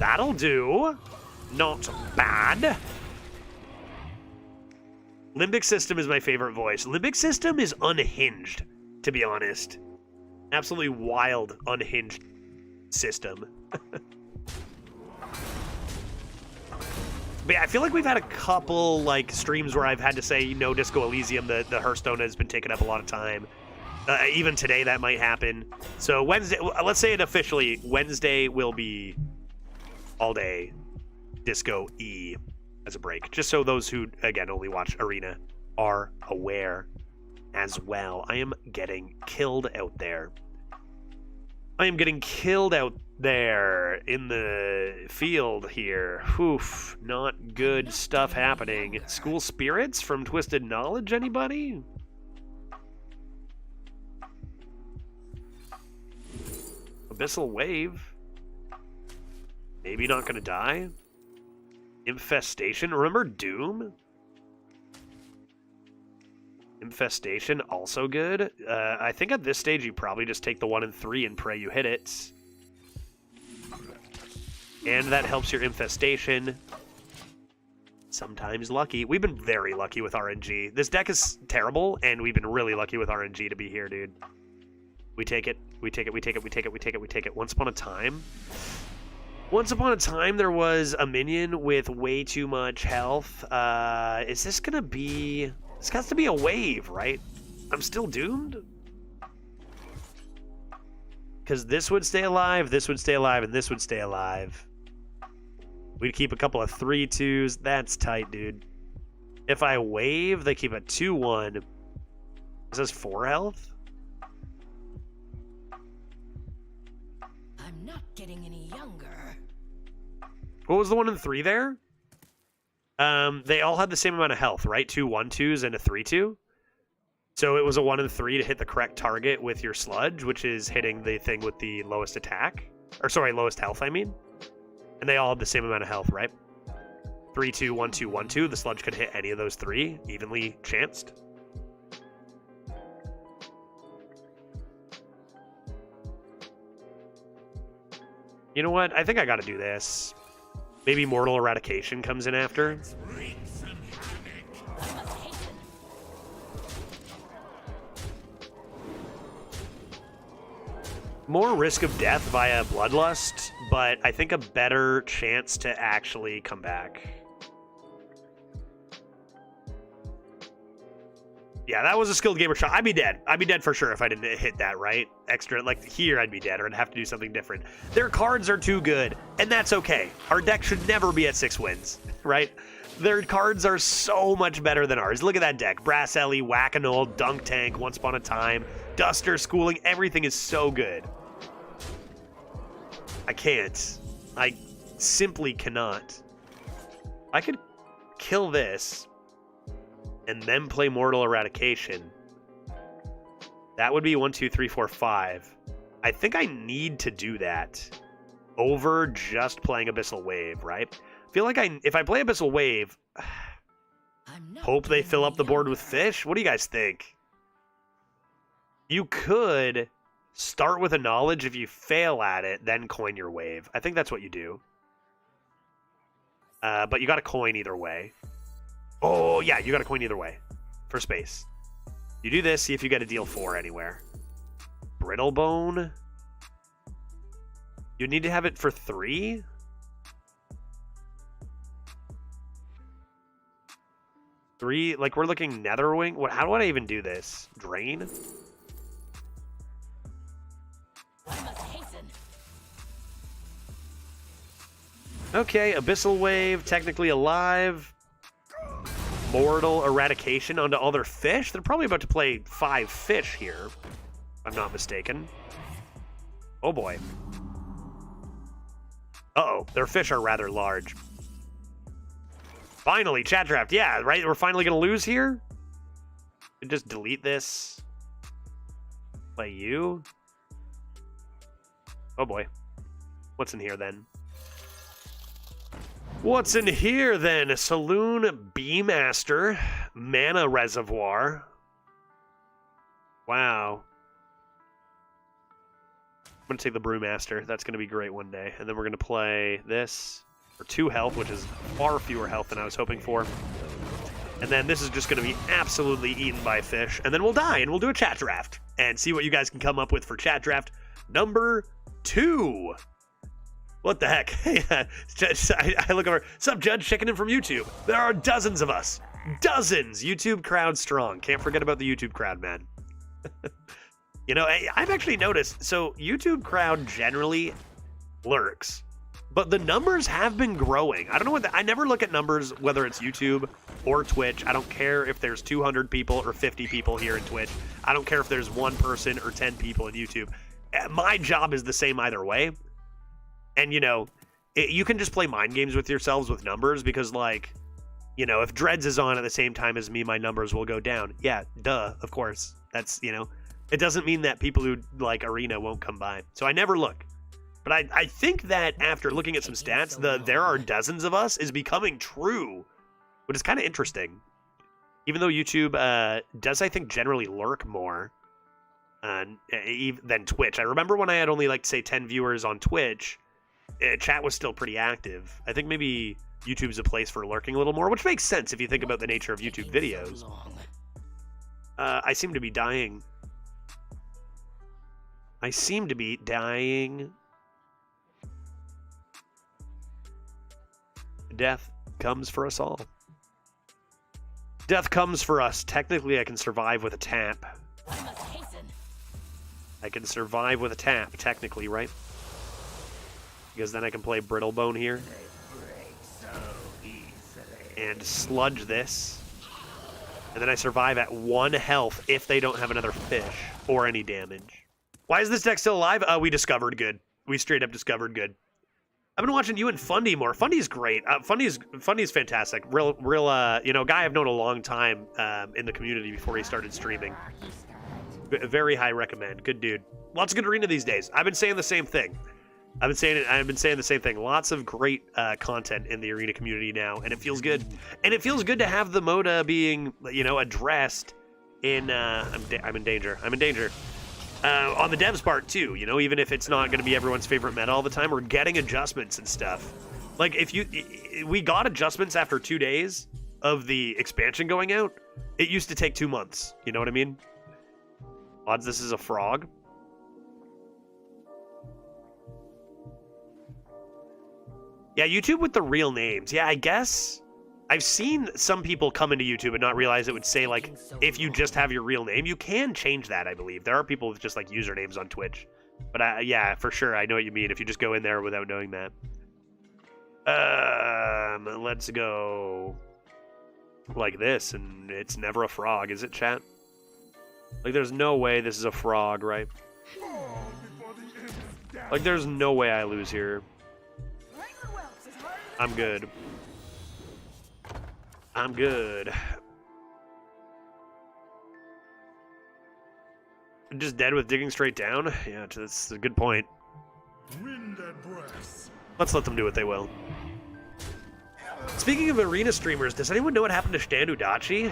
A: That'll do. Not bad. Limbic System is my favorite voice. Limbic System is unhinged, to be honest. Absolutely wild, unhinged system. But yeah, I feel like we've had a couple like streams where I've had to say no Disco Elysium. The Hearthstone has been taking up a lot of time. Even today that might happen. So Wednesday, let's say it officially, Wednesday will be all day Disco E as a break, just so those who, again, only watch Arena are aware as well. I am getting killed out there. I am getting killed out there in the field here. Oof, not good stuff happening. School Spirits from Twisted Knowledge, anybody? Abyssal Wave. Maybe not gonna die. Infestation. Remember Doom? Infestation, also good. I think at this stage you probably just take the 1 and 3 and pray you hit it. And that helps your infestation. Sometimes lucky. We've been very lucky with RNG. This deck is terrible, and we've been really lucky with RNG to be here, dude. We take it. We take it. We take it. We take it. We take it. We take it. Once upon a time. Once upon a time, there was a minion with way too much health. Is this gonna be? This has to be a wave, right? I'm still doomed. Because this would stay alive, this would stay alive, and this would stay alive. We'd keep a couple of 3-2s. That's tight, dude. If I wave, they keep a 2-1. Is this 4 health?
D: I'm not getting any younger.
A: What was the 1 and 3 there? They all had the same amount of health, right? 2 1-2s and a 3-2. So it was a 1 and 3 to hit the correct target with your sludge, which is hitting the thing with the lowest attack. Or sorry, lowest health, I mean. And they all had the same amount of health, right? 3-2, 1-2, 1-2. The sludge could hit any of those 3, evenly chanced. You know what? I think I gotta do this. Maybe Mortal Eradication comes in after. More risk of death via Bloodlust, but I think a better chance to actually come back. Yeah, that was a skilled gamer shot. I'd be dead. I'd be dead for sure if I didn't hit that, right? Extra, like here I'd be dead, or I'd have to do something different. Their cards are too good, and that's okay. Our deck should never be at 6 wins, right? Their cards are so much better than ours. Look at that deck. Brass Ellie, Whack-A-Null, Dunk Tank, Once Upon a Time, Duster, Schooling, everything is so good. I can't. I simply cannot. I could kill this and then play Mortal Eradication. That would be 1, 2, 3, 4, 5. I think I need to do that over just playing Abyssal Wave, right? I feel like if I play Abyssal Wave, hope they fill up the board with fish. What do you guys think? You could start with a knowledge. If you fail at it, then coin your wave. I think that's what you do. But you got to coin either way. Oh, yeah, you got to coin either way for space. You do this, see if you get a deal 4 anywhere. Brittlebone. You need to have it for 3? Three, like we're looking Netherwing. What? How do I even do this? Drain? Okay, Abyssal Wave, technically alive. Mortal Eradication onto all their fish. They're probably about to play 5 fish here, if I'm not mistaken. Oh boy. Uh-oh, their fish are rather large. Finally, chat draft. Yeah, right? We're finally going to lose here? Just delete this. Play you. Oh boy. What's in here then? What's in here then? Saloon Beemaster. Mana Reservoir. Wow. I'm going to take the Brewmaster. That's going to be great one day. And then we're going to play this for 2 health, which is far fewer health than I was hoping for. And then this is just going to be absolutely eaten by fish. And then we'll die, and we'll do a chat draft. And see what you guys can come up with for chat draft number 2. What the heck? I look over. Sup, Judge? Checking in from YouTube. There are dozens of us. Dozens. YouTube crowd strong. Can't forget about the YouTube crowd, man. You know, I've actually noticed. So YouTube crowd generally lurks, but the numbers have been growing. I don't know what I never look at numbers, whether it's YouTube or Twitch. I don't care if there's 200 people or 50 people here in Twitch. I don't care if there's 1 person or 10 people in YouTube. My job is the same either way. And, you know, you can just play mind games with yourselves with numbers because, like, you know, if Dreads is on at the same time as me, my numbers will go down. Yeah, duh, of course. That's, you know, it doesn't mean that people who like Arena won't come by. So I never look. But I think that after looking at some stats, there are dozens of us is becoming true, which is kind of interesting. Even though YouTube does, I think, generally lurk more than Twitch. I remember when I had only, like, say, 10 viewers on Twitch, chat was still pretty active. I think maybe YouTube's a place for lurking a little more, which makes sense if you think about the nature of YouTube videos. I seem to be dying. I seem to be dying. Death comes for us all. Death comes for us. Technically, I can survive with a tap.
D: I must hasten.
A: I can survive with a tap, technically, right? Because then I can play Brittlebone here. And sludge this. And then I survive at 1 health if they don't have another fish or any damage. Why is this deck still alive? We discovered good. We straight up discovered good. I've been watching you and Fundy more. Fundy's great. Fundy's fantastic. Real, you know, guy I've known a long time in the community before he started streaming. Very high recommend. Good dude. Lots of good arena these days. I've been saying the same thing. I've been saying the same thing. Lots of great content in the arena community now, and it feels good. And it feels good to have the MODA being, you know, addressed in. I'm in danger. I'm in danger. On the devs part too, you know, even if it's not going to be everyone's favorite meta all the time, we're getting adjustments and stuff. Like we got adjustments after 2 days of the expansion going out. It used to take 2 months. You know what I mean? Odds this is a frog. Yeah, YouTube with the real names. Yeah, I guess I've seen some people come into YouTube and not realize it would say, like, if you just have your real name, you can change that, I believe. There are people with just, like, usernames on Twitch. But, yeah, for sure, I know what you mean if you just go in there without knowing that. Let's go like this, and it's never a frog, is it, chat? Like, there's no way this is a frog, right? Like, there's no way I lose here. I'm good. I'm good. Just dead with digging straight down? Yeah, that's a good point. Let's let them do what they will. Speaking of arena streamers, does anyone know what happened to Stan Udachi?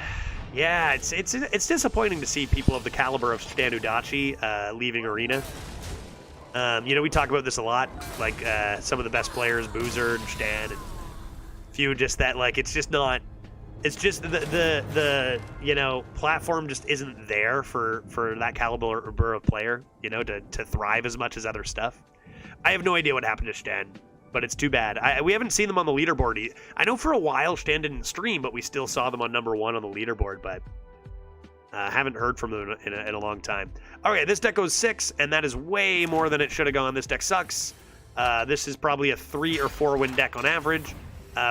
A: Yeah, it's disappointing to see people of the caliber of Stan Udachi leaving arena. You know, we talk about this a lot, like some of the best players, Boozer and Stan, and a few just that, like, it's just not. It's just the you know, platform just isn't there for that caliber of player, you know, to thrive as much as other stuff. I have no idea what happened to Stan, but it's too bad. We haven't seen them on the leaderboard. I know for a while Stan didn't stream, but we still saw them on #1 on the leaderboard, but haven't heard from them in a long time. Okay, this deck goes 6, and that is way more than it should have gone. This deck sucks. This is probably a 3 or 4 win deck on average.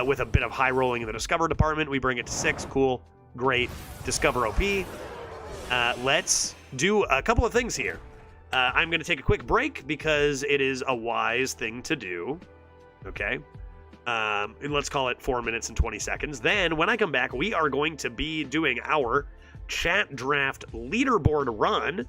A: With a bit of high rolling in the Discover department. We bring it to 6. Cool. Great. Discover OP. Let's do a couple of things here. I'm going to take a quick break because it is a wise thing to do. Okay. And let's call it 4 minutes and 20 seconds. Then when I come back, we are going to be doing our chat draft leaderboard run.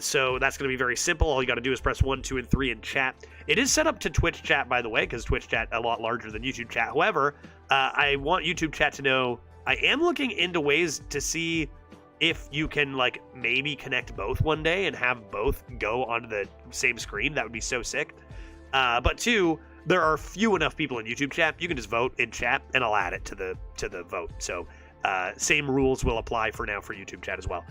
A: So that's going to be very simple. All you got to do is press 1, 2, and 3 in chat. It is set up to Twitch chat, by the way, because Twitch chat a lot larger than YouTube chat. However, I want YouTube chat to know I am looking into ways to see if you can, like, maybe connect both one day and have both go onto the same screen. That would be so sick. But 2, there are few enough people in YouTube chat. You can just vote in chat, and I'll add it to the vote. So same rules will apply for now for YouTube chat as well.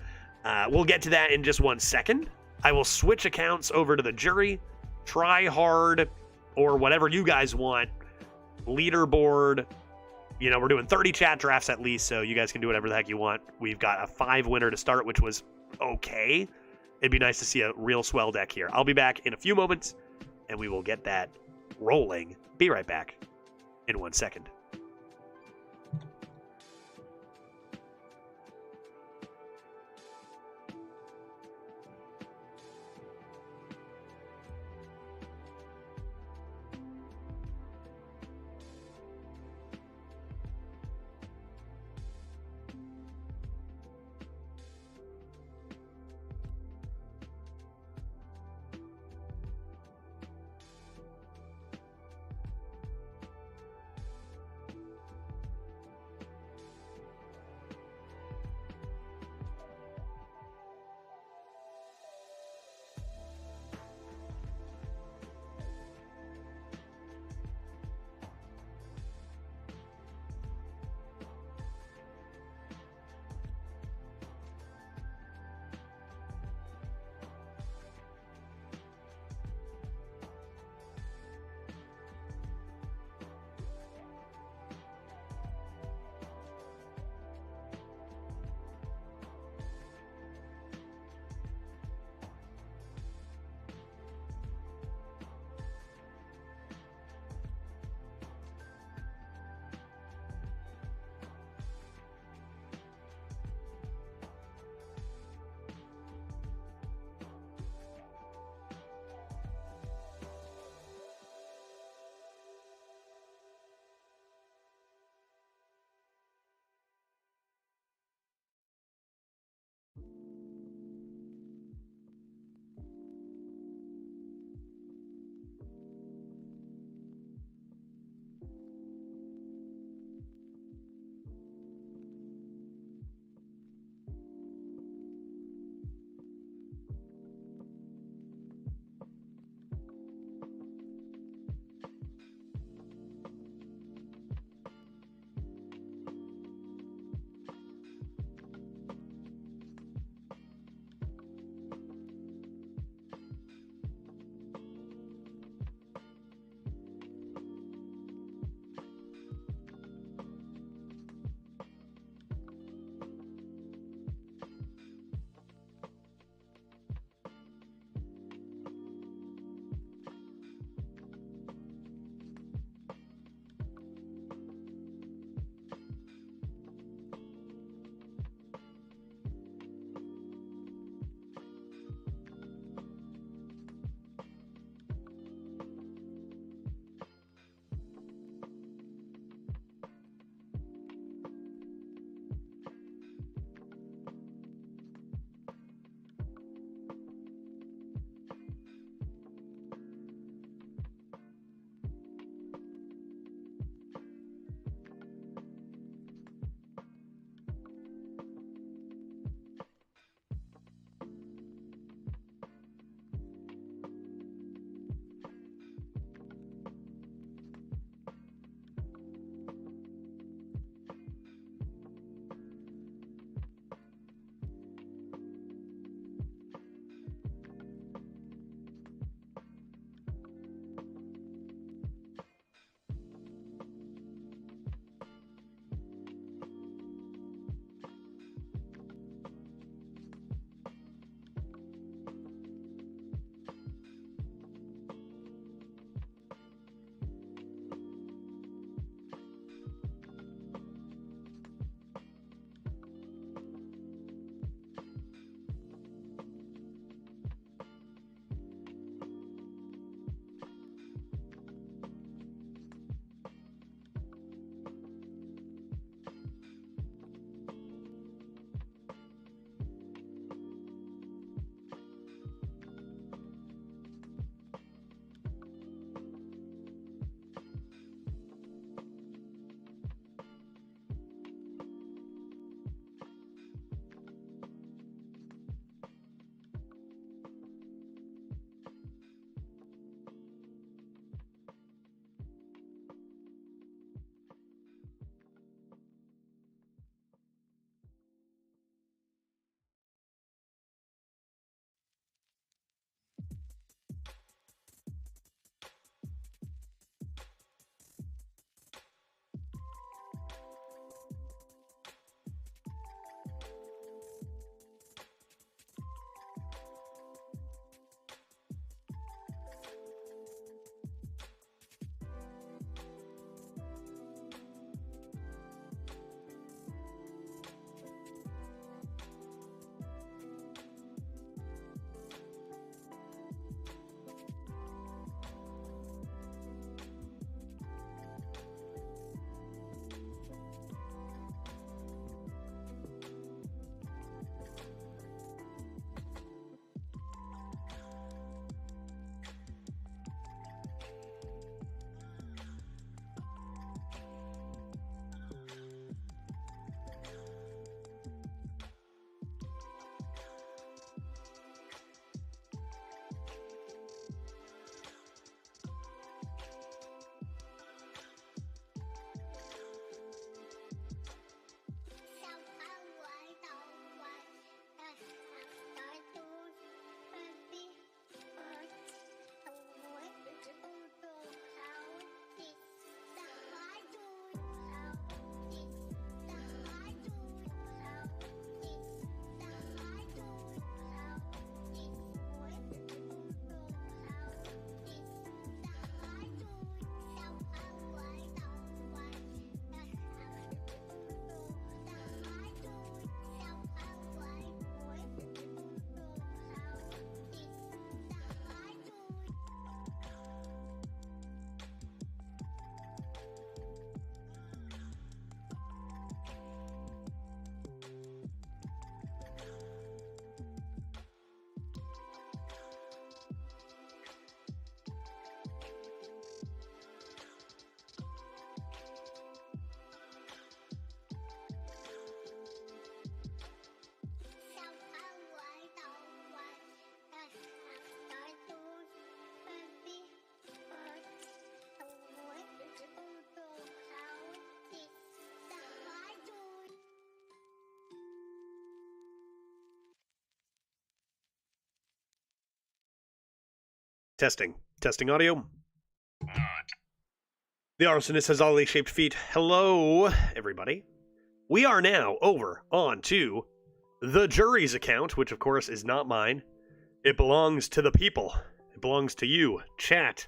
A: We'll get to that in just 1 second. I will switch accounts over to the jury, try hard, or whatever you guys want. Leaderboard. You know, we're doing 30 chat drafts at least, so you guys can do whatever the heck you want. We've got a 5 winner to start, which was okay. It'd be nice to see a real swell deck here. I'll be back in a few moments, and we will get that rolling. Be right back in 1 second. Testing. Testing audio. The arsonist has oddly shaped feet. Hello, everybody. We are now over on to the jury's account, which of course is not mine. It belongs to the people. It belongs to you, chat.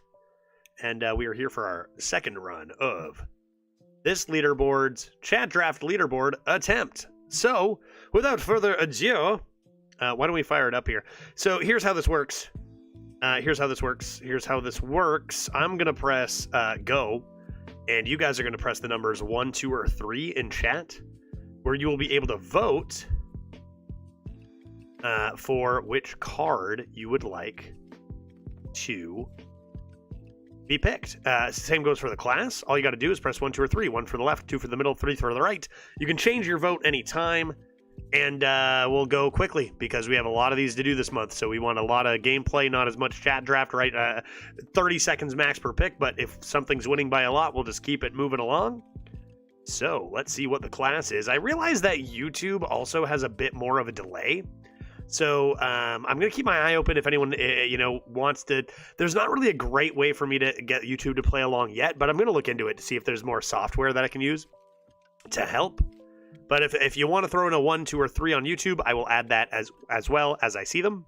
A: And we are here for our second run of this leaderboard's chat draft leaderboard attempt. So, without further ado, why don't we fire it up here? So here's how this works. Here's how this works. I'm going to press go, and you guys are going to press the numbers 1, 2, or 3 in chat, where you will be able to vote for which card you would like to be picked. Same goes for the class. All you got to do is press 1, 2, or 3. 1 for the left, 2 for the middle, 3 for the right. You can change your vote anytime, and we'll go quickly because we have a lot of these to do this month. So we want a lot of gameplay, not as much chat draft, right? 30 seconds max per pick, but if something's winning by a lot, we'll just keep it moving along. So let's see what the class is. I realize that YouTube also has a bit more of a delay. So I'm going to keep my eye open if anyone, wants to. There's not really a great way for me to get YouTube to play along yet, but I'm going to look into it to see if there's more software that I can use to help. But if you want to throw in a 1, 2, or 3 on YouTube, I will add that as well as I see them.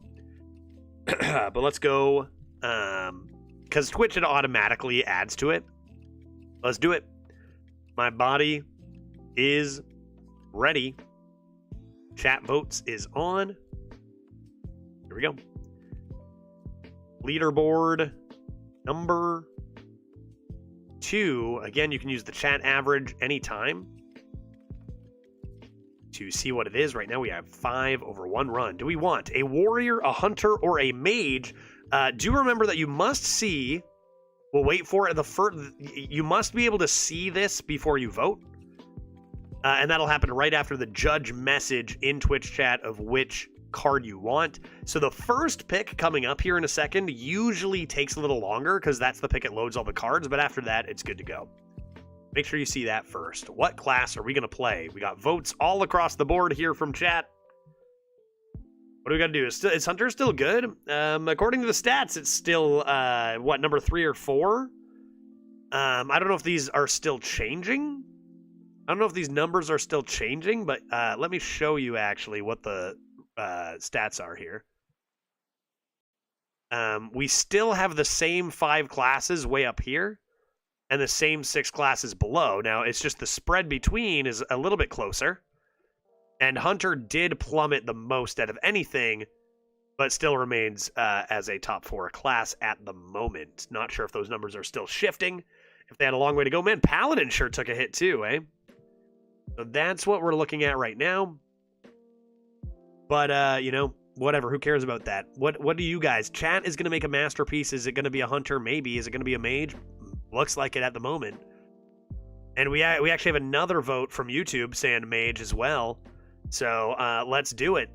A: But let's go, because Twitch, it automatically adds to it. Let's do it. My body is ready. Chat votes is on. Here we go. Leaderboard number 2. Again, you can use the chat average anytime to see what it is. Right now we have 5 over 1 run. Do we want a warrior, a hunter, or a mage? Do remember that you must see. We'll wait for it. You must be able to see this before you vote. And that'll happen right after the judge message in Twitch chat of which card you want. So the first pick coming up here in a second usually takes a little longer because that's the pick it loads all the cards, but after that it's good to go. Make sure you see that first. What class are we going to play? We got votes all across the board here from chat. What do we got to do? Is Hunter still good? According to the stats, it's still, number 3 or 4? I don't know if these are still changing. I don't know if these numbers are still changing, but let me show you actually what the stats are here. We still have the same 5 classes way up here and the same 6 classes below. Now, it's just the spread between is a little bit closer. And Hunter did plummet the most out of anything, but still remains as a top 4 class at the moment. Not sure if those numbers are still shifting. If they had a long way to go. Man, Paladin sure took a hit too, eh? So that's what we're looking at right now. But, whatever. Who cares about that? What do you guys? Chat is going to make a masterpiece. Is it going to be a hunter? Maybe. Is it going to be a mage? Looks like it at the moment. And we actually have another vote from YouTube saying mage as well. So let's do it.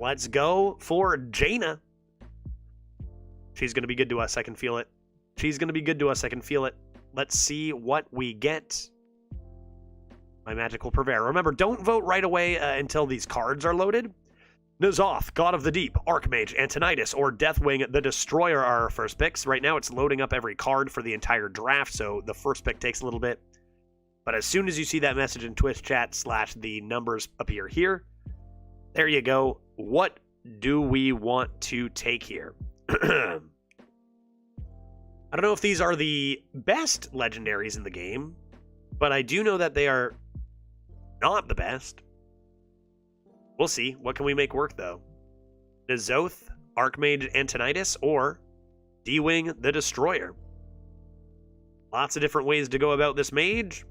A: Let's go for Jaina. She's going to be good to us. I can feel it. She's going to be good to us. I can feel it. Let's see what we get. My magical purveyor. Remember, don't vote right away until these cards are loaded. N'Zoth, God of the Deep, Archmage, Antonidas, or Deathwing the Destroyer are our first picks. Right now it's loading up every card for the entire draft, so the first pick takes a little bit. But as soon as you see that message in Twitch chat / the numbers appear here, there you go. What do we want to take here? I don't know if these are the best legendaries in the game, but I do know that they are not the best. We'll see. What can we make work, though? N'Zoth, Archmage Antonidas, or D-Wing the Destroyer. Lots of different ways to go about this mage,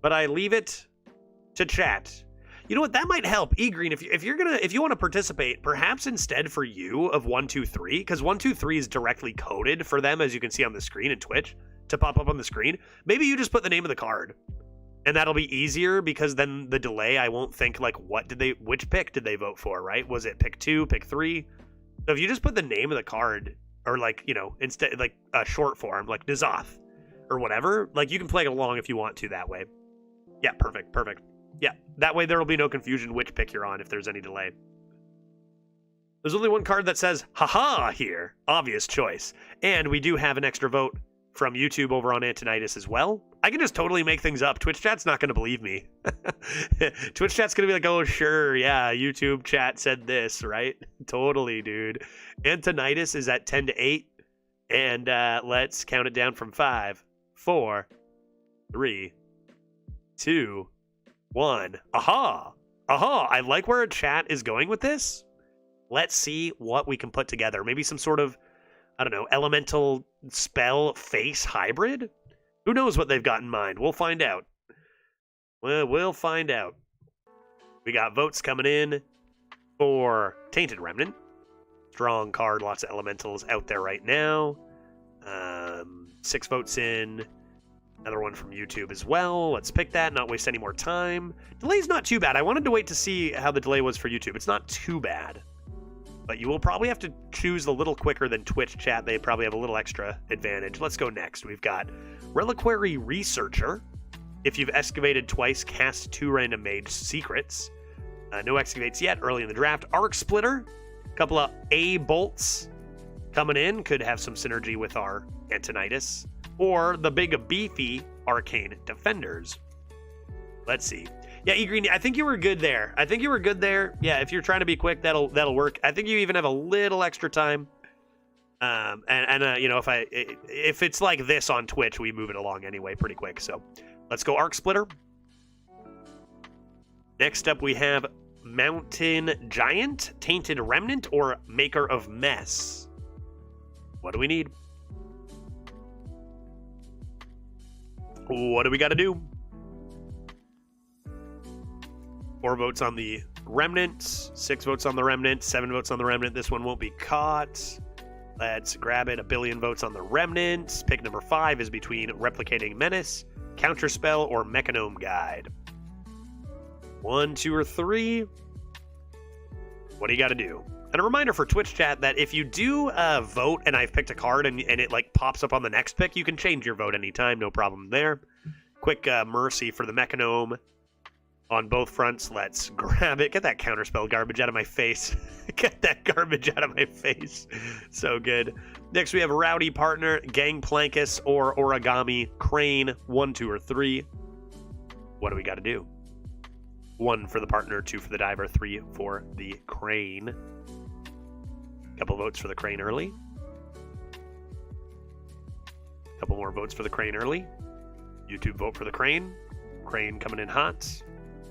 A: but I leave it to chat. You know what? That might help. E-Green, if you want to participate, perhaps instead for you of 1, 2, 3, because 1, 2, 3 is directly coded for them, as you can see on the screen in Twitch, to pop up on the screen. Maybe you just put the name of the card. And that'll be easier because then the delay, I won't think like, which pick did they vote for, right? Was it pick 2, pick 3? So if you just put the name of the card, or like, instead, like a short form, like N'Zoth or whatever, like you can play along if you want to that way. Yeah, perfect. Yeah, that way there will be no confusion which pick you're on if there's any delay. There's only one card that says, haha here. Obvious choice. And we do have an extra vote from YouTube over on Antonitis as well. I can just totally make things up. Twitch chat's not going to believe me. Twitch chat's going to be like, oh, sure, yeah, YouTube chat said this, right? Totally, dude. Antonitis is at 10 to 8. And let's count it down from 5, 4, 3, 2, 1. Aha! Aha! I like where chat is going with this. Let's see what we can put together. Maybe some sort of, I don't know, elemental spell face hybrid? Who knows what they've got in mind? We'll find out. Well, we'll find out. We got votes coming in for Tainted Remnant. Strong card, lots of elementals out there right now. 6 votes in. Another one from YouTube as well. Let's pick that, not waste any more time. Delay's not too bad. I wanted to wait to see how the delay was for YouTube. It's not too bad. But you will probably have to choose a little quicker than Twitch chat. They probably have a little extra advantage. Let's go next. We've got Reliquary Researcher. If you've excavated twice, cast 2 random mage secrets. No excavates yet, early in the draft. Arc Splitter. A couple of A bolts coming in. Could have some synergy with our Antonitis. Or the big beefy Arcane Defenders. Let's see. Yeah, E-Green, I think you were good there. Yeah, if you're trying to be quick, that'll work. I think you even have a little extra time. You know, if it's like this on Twitch, we move it along anyway pretty quick. So let's go Arc Splitter. Next up, we have Mountain Giant, Tainted Remnant, or Maker of Mess. What do we need? What do we got to do? 4 votes on the Remnants, 6 votes on the Remnant, 7 votes on the Remnant. This one won't be caught. Let's grab it. 1 billion votes on the Remnants. Pick number 5 is between Replicating Menace, Counterspell, or Mechanome Guide. 1, 2, or 3. What do you got to do? And a reminder for Twitch chat that if you do vote and I've picked a card and it like pops up on the next pick, you can change your vote anytime. No problem there. Quick mercy for the Mechanome. On both fronts, let's grab it. Get that counterspell garbage out of my face. Get that garbage out of my face. So good. Next, we have Rowdy Partner, Gangplankus, or Origami Crane. 1, 2, or 3. What do we got to do? 1 for the partner, 2 for the diver, 3 for the crane. Couple votes for the crane early. Couple more votes for the crane early. YouTube vote for the crane. Crane coming in hot.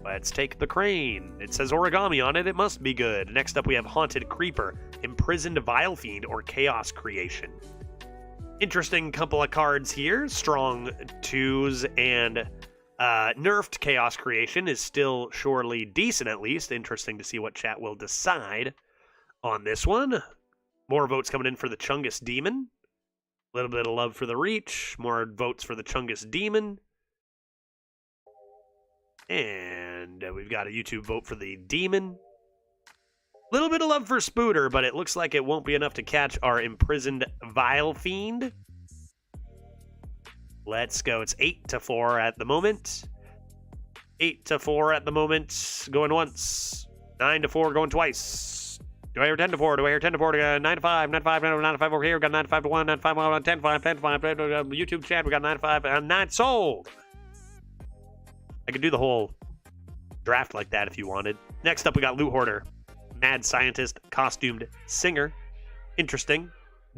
A: Let's take the crane. It says origami on it. It must be good. Next up, we have Haunted Creeper, Imprisoned Vile Fiend, or Chaos Creation. Interesting couple of cards here. Strong 2s and nerfed Chaos Creation is still surely decent, at least. Interesting to see what chat will decide on this one. More votes coming in for the Chungus Demon. A little bit of love for the Reach. More votes for the Chungus Demon. And we've got a YouTube vote for the Demon. A little bit of love for Spooter, but it looks like it won't be enough to catch our Imprisoned Vile Fiend. Let's go. It's 8-4 at the moment. 8-4 at the moment. Going once. 9-4 going twice. Do I hear 10-4? Do I hear 10-4? 9-5, 9-5, 9-5 over here. We got 9-5-1, 9-5-1, 10-5, 10-5. YouTube chat, we got 9-5, and 9 sold. I could do the whole draft like that if you wanted. Next up, we got Loot Hoarder. Mad Scientist, Costumed Singer. Interesting.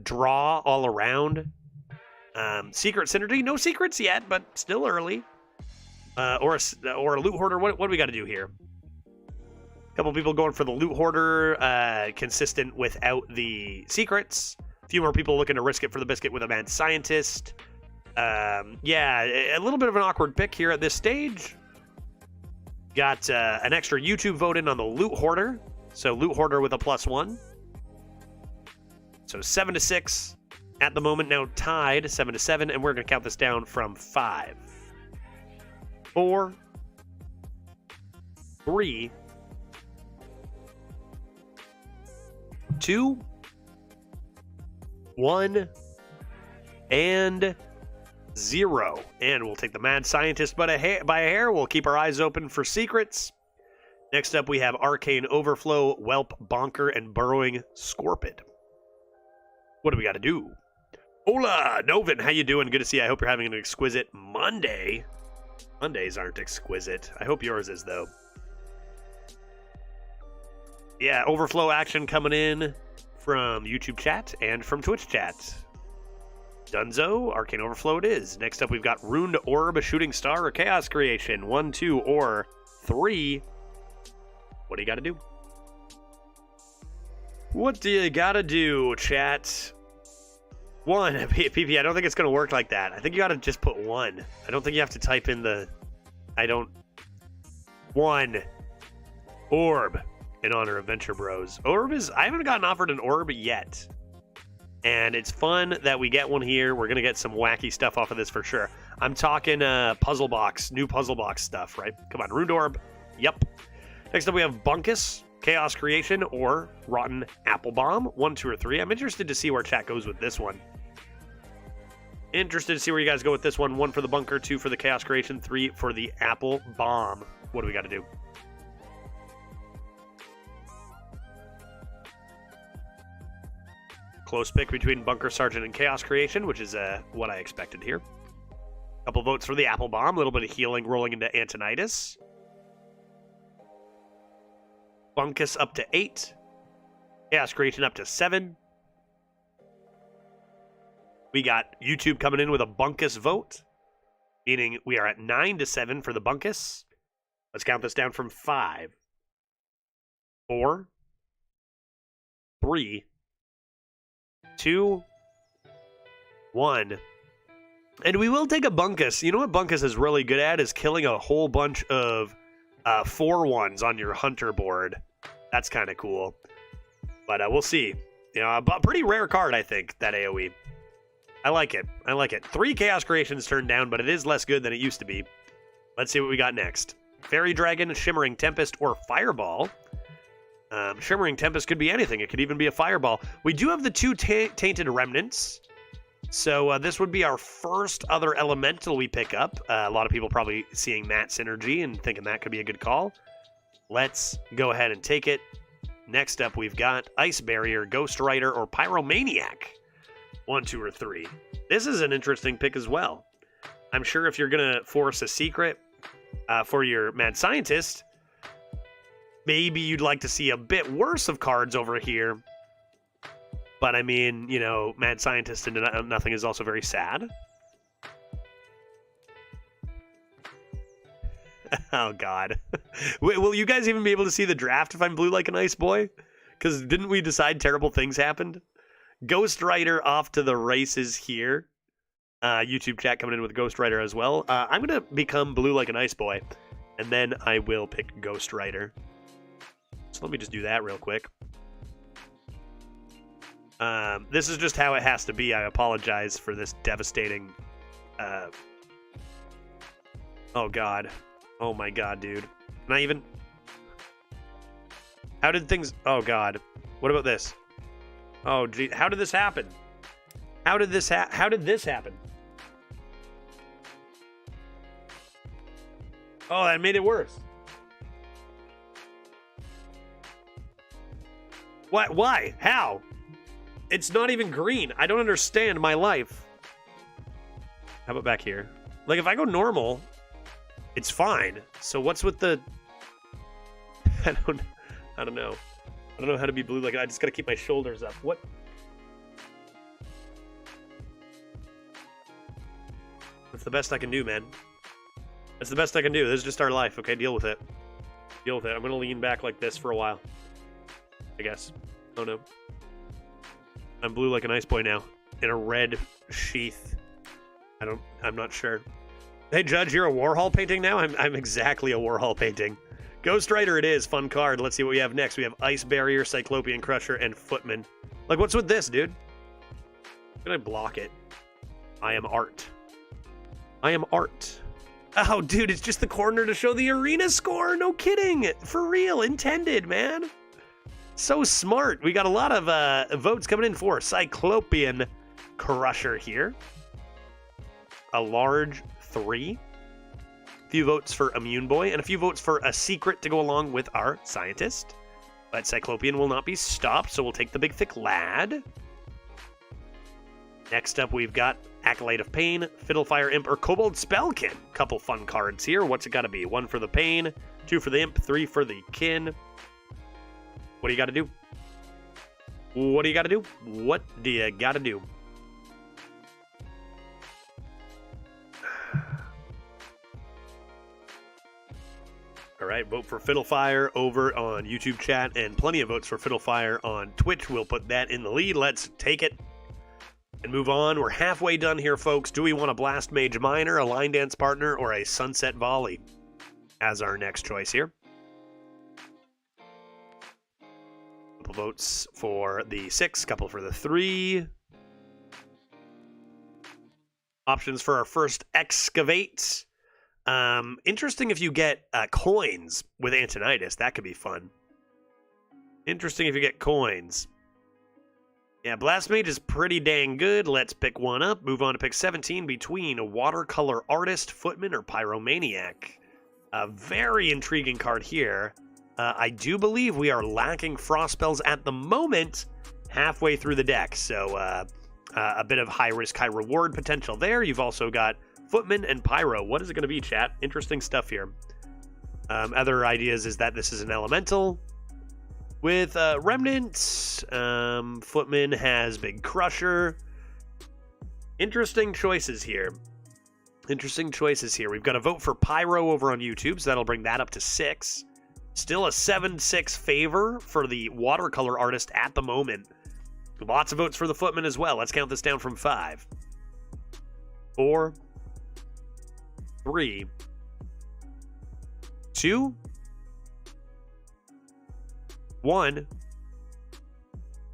A: Draw all around. Secret Synergy. No secrets yet, but still early. Or a Loot Hoarder. What do we got to do here? A couple people going for the Loot Hoarder. Consistent without the secrets. A few more people looking to risk it for the biscuit with a Mad Scientist. Yeah, a little bit of an awkward pick here at this stage. Got an extra YouTube vote in on the Loot Hoarder. So Loot Hoarder with a +1. So 7-6 at the moment, now tied 7-7, and we're going to count this down from 5, 4, 3, 2, 1, and 0. And we'll take the Mad Scientist by a hair. We'll keep our eyes open for secrets. Next up, we have Arcane Overflow, Whelp, Bonker, and Burrowing Scorpid. What do we got to do? Hola, Novin, how you doing? Good to see you. I hope you're having an exquisite Monday. Mondays aren't exquisite. I hope yours is, though. Yeah, Overflow action coming in from YouTube chat and from Twitch chat. Dunzo, Arcane Overflow it is. Next up, we've got Runed Orb, Shooting Star, or Chaos Creation. 1, 2, or 3. What do you got to do? What do you got to do, chat? 1. PP, I don't think it's going to work like that. I think you got to just put 1. I don't think you have to type in the... 1. Orb. In honor of Venture Bros. Orb is... I haven't gotten offered an orb yet. And it's fun that we get one here. We're going to get some wacky stuff off of this for sure. I'm talking puzzle box, new puzzle box stuff, right? Come on, Runed Orb. Yep. Next up, we have Bunkus, Chaos Creation, or Rotten Apple Bomb. 1, 2, or 3. I'm interested to see where chat goes with this one. Interested to see where you guys go with this one. 1 for the Bunker, 2 for the Chaos Creation, 3 for the Apple Bomb. What do we got to do? Close pick between Bunker Sergeant and Chaos Creation, which is what I expected here. Couple votes for the Apple Bomb. A little bit of healing rolling into Antonitis. Bunkus up to 8. Chaos Creation up to 7. We got YouTube coming in with a Bunkus vote, meaning we are at 9 to 7 for the Bunkus. Let's count this down from 5, 4, 3, 2, 1. And we will take a Bunkus. You know what Bunkus is really good at is killing a whole bunch of 4-1s on your Hunter board. That's kind of cool. But we'll see. You know, a pretty rare card, I think, that AoE. I like it. I like it. 3 Chaos Creations turned down, but it is less good than it used to be. Let's see what we got next. Fairy Dragon, Shimmering Tempest, or Fireball. Shimmering Tempest could be anything. It could even be a Fireball. We do have the 2 Tainted Remnants. So this would be our first other elemental we pick up. A lot of people probably seeing that synergy and thinking that could be a good call. Let's go ahead and take it. Next up, we've got Ice Barrier, Ghost Rider, or Pyromaniac. 1, 2, or 3. This is an interesting pick as well. I'm sure if you're going to force a secret for your Mad Scientist, maybe you'd like to see a bit worse of cards over here. But I mean, you know, Mad Scientist and nothing is also very sad. Oh, God. Will you guys even be able to see the draft if I'm blue like an ice boy? Because didn't we decide terrible things happened? Ghost Rider off to the races here. YouTube chat coming in with Ghost Rider as well. I'm going to become blue like an ice boy, and then I will pick Ghost Rider. So let me just do that real quick. This is just how it has to be. I apologize for this devastating... Oh, God. Oh, my God, dude. Can I even... How did things... Oh, God. What about this? Oh, gee. How did this happen? How did this happen? Oh, that made it worse. What? Why? How? It's not even green. I don't understand my life. How about back here? Like, if I go normal, it's fine. So what's with the... I don't know. I don't know how to be blue like that. I just gotta keep my shoulders up. What? That's the best I can do, man. That's the best I can do. This is just our life, okay? Deal with it. Deal with it. I'm gonna lean back like this for a while, I guess. Oh, no. I'm blue like an ice boy now. In a red sheath. I'm not sure. Hey, Judge, you're a Warhol painting now? I'm exactly a Warhol painting. Ghost Rider it is. Fun card. Let's see what we have next. We have Ice Barrier, Cyclopean Crusher, and Footman. Like, what's with this, dude? How can I block it? I am art. I am art. Oh, dude, it's just the corner to show the arena score. No kidding. For real. Intended, man. So smart. We got a lot of votes coming in for Cyclopean Crusher here. A large 3. a few votes for Immune Boy, and a few votes for a secret to go along with our scientist. But Cyclopean will not be stopped, so we'll take the Big Thick Lad. Next up, we've got Acolyte of Pain, Fiddlefire Imp, or Kobold Spellkin. Couple fun cards here. What's it got to be? 1 for the Pain, 2 for the Imp, 3 for the Kin. What do you got to do? What do you got to do? What do you got to do? All right, vote for Fiddlefire over on YouTube chat, and plenty of votes for Fiddlefire on Twitch. We'll put that in the lead. Let's take it and move on. We're halfway done here, folks. Do we want a Blast Mage Minor, a Line Dance Partner, or a Sunset Volley as our next choice here? Couple votes for the 6, couple for the 3. Options for our first Excavate. Interesting if you get coins with Antonidas. That could be fun. Interesting if you get coins. Yeah, Blast Mage is pretty dang good. Let's pick one up. Move on to pick 17 between a Watercolor Artist, Footman, or Pyromaniac. A very intriguing card here. I do believe we are lacking Frost Spells at the moment halfway through the deck. So a bit of high risk, high reward potential there. You've also got Footman and Pyro. What is it going to be, chat? Interesting stuff here. Other ideas is that this is an elemental. With Remnants, Footman has Big Crusher. Interesting choices here. Interesting choices here. We've got a vote for Pyro over on YouTube, so that'll bring that up to 6. Still a 7-6 favor for the Watercolor Artist at the moment. Lots of votes for the Footman as well. Let's count this down from 5. 4. 3. 2. 1.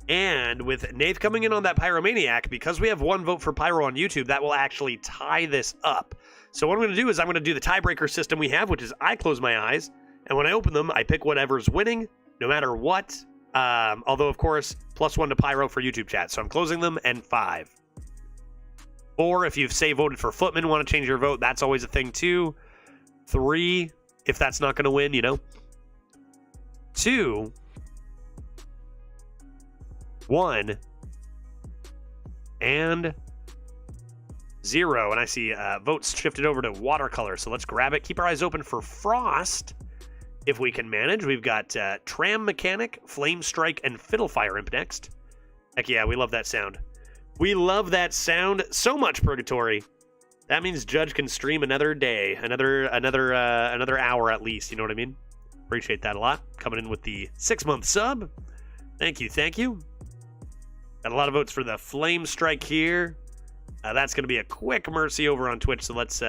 A: And with Nath coming in on that Pyromaniac, because we have 1 vote for Pyro on YouTube, that will actually tie this up. So what I'm going to do is I'm going to do the tiebreaker system we have, which is I close my eyes, and when I open them, I pick whatever's winning, no matter what. Although, of course, +1 to Pyro for YouTube chat. So I'm closing them, and 5. Or if you've, say, voted for Footman, want to change your vote, that's always a thing, too. 3, if that's not going to win, you know. 2. 1. And 0. And I see votes shifted over to Watercolor, so let's grab it. Keep our eyes open for Frost, if we can manage. We've got Tram Mechanic, Flame Strike, and Fiddlefire Imp next. Heck yeah, we love that sound. We love that sound so much, Purgatory. That means Judge can stream another day, another hour at least. You know what I mean? Appreciate that a lot. Coming in with the 6-month sub. Thank you, thank you. Got a lot of votes for the Flame Strike here. That's going to be a quick mercy over on Twitch, so let's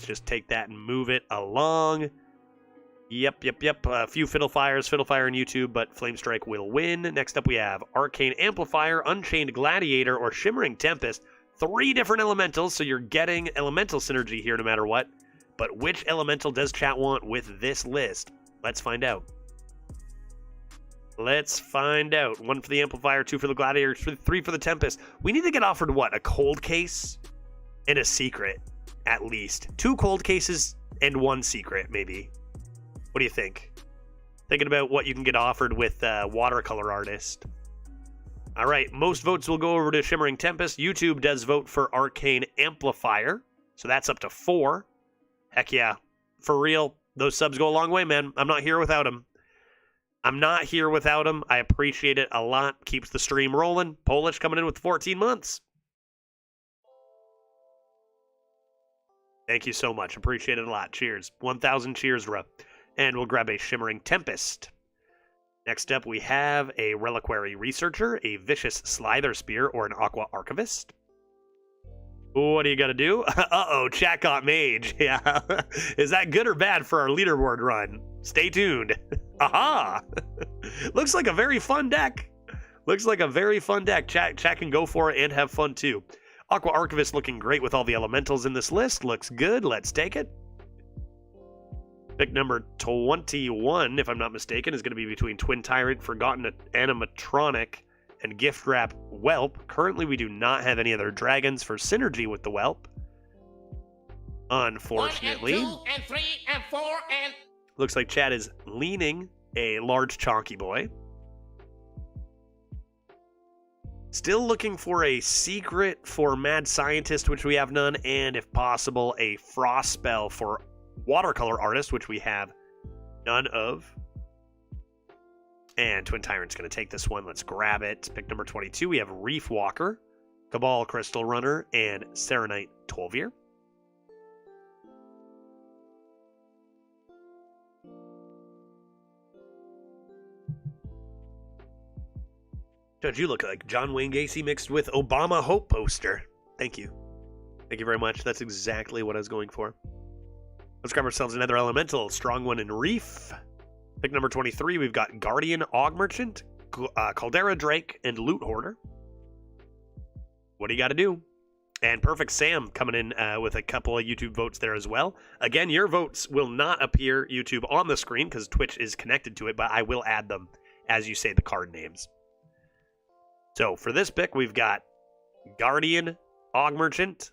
A: just take that and move it along. Yep. A few Fiddlefire on YouTube, but Flame Strike will win. Next up, we have Arcane Amplifier, Unchained Gladiator, or Shimmering Tempest. 3 different elementals, so you're getting elemental synergy here no matter what. But which elemental does chat want with this list? Let's find out. Let's find out. 1 for the Amplifier, 2 for the Gladiator, 3 for the Tempest. We need to get offered, what, a cold case and a secret, at least. 2 cold cases and 1 secret, maybe. What do you think? Thinking about what you can get offered with Watercolor Artist. All right, most votes will go over to Shimmering Tempest. YouTube does vote for Arcane Amplifier, so that's up to 4. Heck yeah. For real, those subs go a long way, man. I'm not here without them. I appreciate it a lot. Keeps the stream rolling. Polish coming in with 14 months. Thank you so much. Appreciate it a lot. Cheers. 1,000 cheers, bro. And we'll grab a Shimmering Tempest. Next up, we have a Reliquary Researcher, a Vicious Slither Spear, or an Aqua Archivist. What do you got to do? Uh-oh, chat got Mage. Yeah. Is that good or bad for our leaderboard run? Stay tuned. Aha! Looks like a very fun deck. Chat can go for it and have fun too. Aqua Archivist looking great with all the elementals in this list. Looks good. Let's take it. Pick number 21, if I'm not mistaken, is going to be between Twin Tyrant, Forgotten Animatronic, and Gift Wrap Whelp. Currently, we do not have any other dragons for synergy with the Whelp. Unfortunately.
G: 1 and 2 and 3 and 4 and...
A: Looks like Chad is leaning a large chonky boy. Still looking for a secret for Mad Scientist, which we have none, and if possible, a Frost spell for Watercolor Artist, which we have none of. And Twin Tyrant's going to take this one. Let's grab it. Pick number 22. We have Reef Walker, Cabal Crystal Runner, and Serenite Tolvier. Judge, you look like John Wayne Gacy mixed with Obama Hope poster. Thank you. Thank you very much. That's exactly what I was going for. Let's grab ourselves another elemental. Strong one in Reef. Pick number 23. We've got Guardian Og Merchant, Caldera Drake, and Loot Hoarder. What do you got to do? And Perfect Sam coming in with a couple of YouTube votes there as well. Again, your votes will not appear YouTube on the screen because Twitch is connected to it, but I will add them as you say the card names. So for this pick, we've got Guardian Og Merchant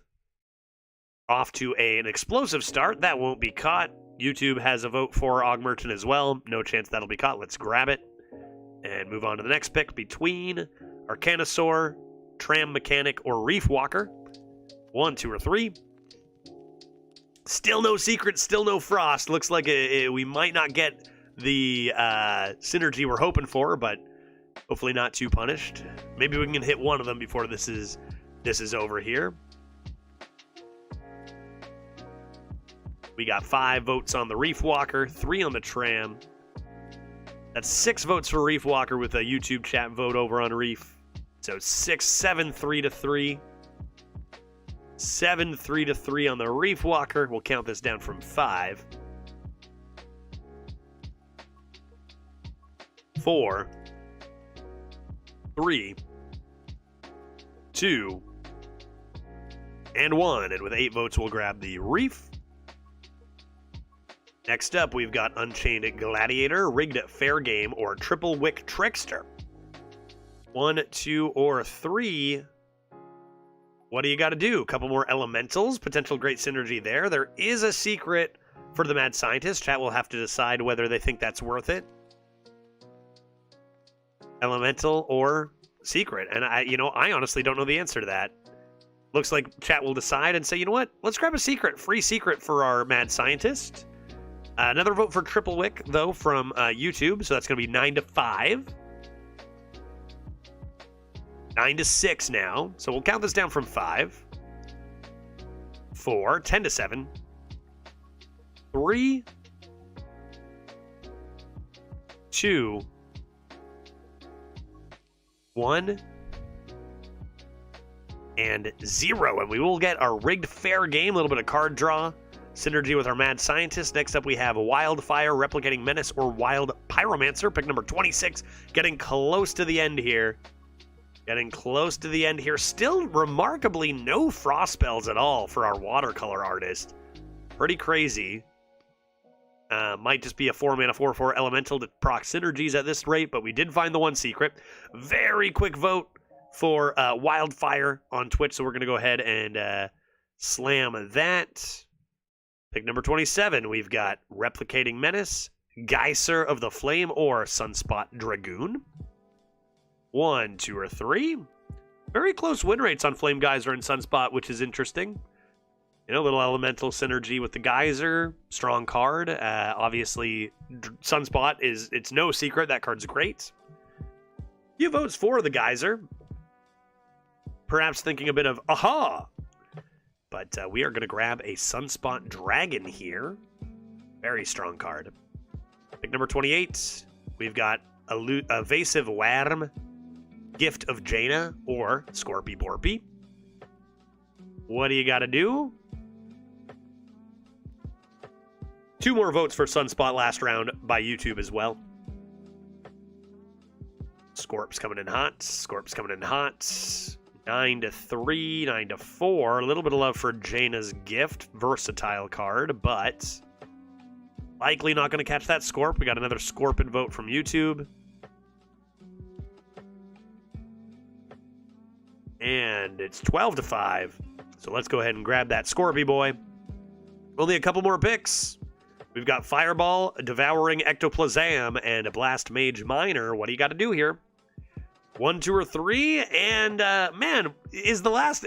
A: off to an explosive start. That won't be caught. YouTube has a vote for Og Merchant as well. No chance that'll be caught. Let's grab it and move on to the next pick between Arcanosaur, Tram Mechanic, or Reef Walker. 1, 2, or 3. Still no secret, still no Frost. Looks like we might not get the synergy we're hoping for, but hopefully not too punished. Maybe we can hit one of them before this is over here. We got 5 votes on the Reef Walker, 3 on the Tram. That's 6 votes for Reef Walker with a YouTube chat vote over on Reef. So 6, 7, 3 to 3. 7, 3 to 3 on the Reef Walker. We'll count this down from 5. 4, 3, 2, and 1. And with 8 votes, we'll grab the Reef. Next up, we've got Unchained Gladiator, Rigged Fair Game, or Triple Wick Trickster. 1, 2, or 3. What do you got to do? A couple more elementals. Potential great synergy there. There is a secret for the Mad Scientist. Chat will have to decide whether they think that's worth it. Elemental or secret. And I honestly don't know the answer to that. Looks like chat will decide and say, you know what? Let's grab a secret. Free secret for our Mad Scientist. Another vote for Triple Wick, though, from YouTube. So that's going to be 9 to 5. 9 to 6 now. So we'll count this down from 5. 4, 10 to 7. 3, 2, 1, and 0. And we will get our Rigged Fair Game, a little bit of card draw. Synergy with our Mad Scientist. Next up, we have Wildfire, Replicating Menace, or Wild Pyromancer. Pick number 26. Getting close to the end here. Still remarkably no Frost spells at all for our Watercolor Artist. Pretty crazy. Might just be a 4-mana 4/4 elemental to proc synergies at this rate, but we did find the one secret. Very quick vote for Wildfire on Twitch, so we're going to go ahead and slam that. Pick number 27, we've got Replicating Menace, Geyser of the Flame, or Sunspot Dragoon. 1, 2, or 3. Very close win rates on Flame Geyser and Sunspot, which is interesting. A little elemental synergy with the Geyser. Strong card. Obviously, Sunspot it's no secret. That card's great. Few votes for the Geyser. Perhaps thinking a bit of, aha! But we are going to grab a Sunspot Dragon here. Very strong card. Pick number 28. We've got Evasive Worm, Gift of Jaina, or Scorpy Borpy. What do you got to do? 2 more votes for Sunspot last round by YouTube as well. Scorp's coming in hot. 9 to 3, 9 to 4. A little bit of love for Jaina's Gift. Versatile card, but likely not going to catch that Scorp. We got another Scorpion vote from YouTube. And it's 12 to 5. So let's go ahead and grab that Scorpy boy. Only a couple more picks. We've got Fireball, Devouring Ectoplasm, and a Blast Mage Minor. What do you got to do here? 1, 2, or 3, and man, is the last...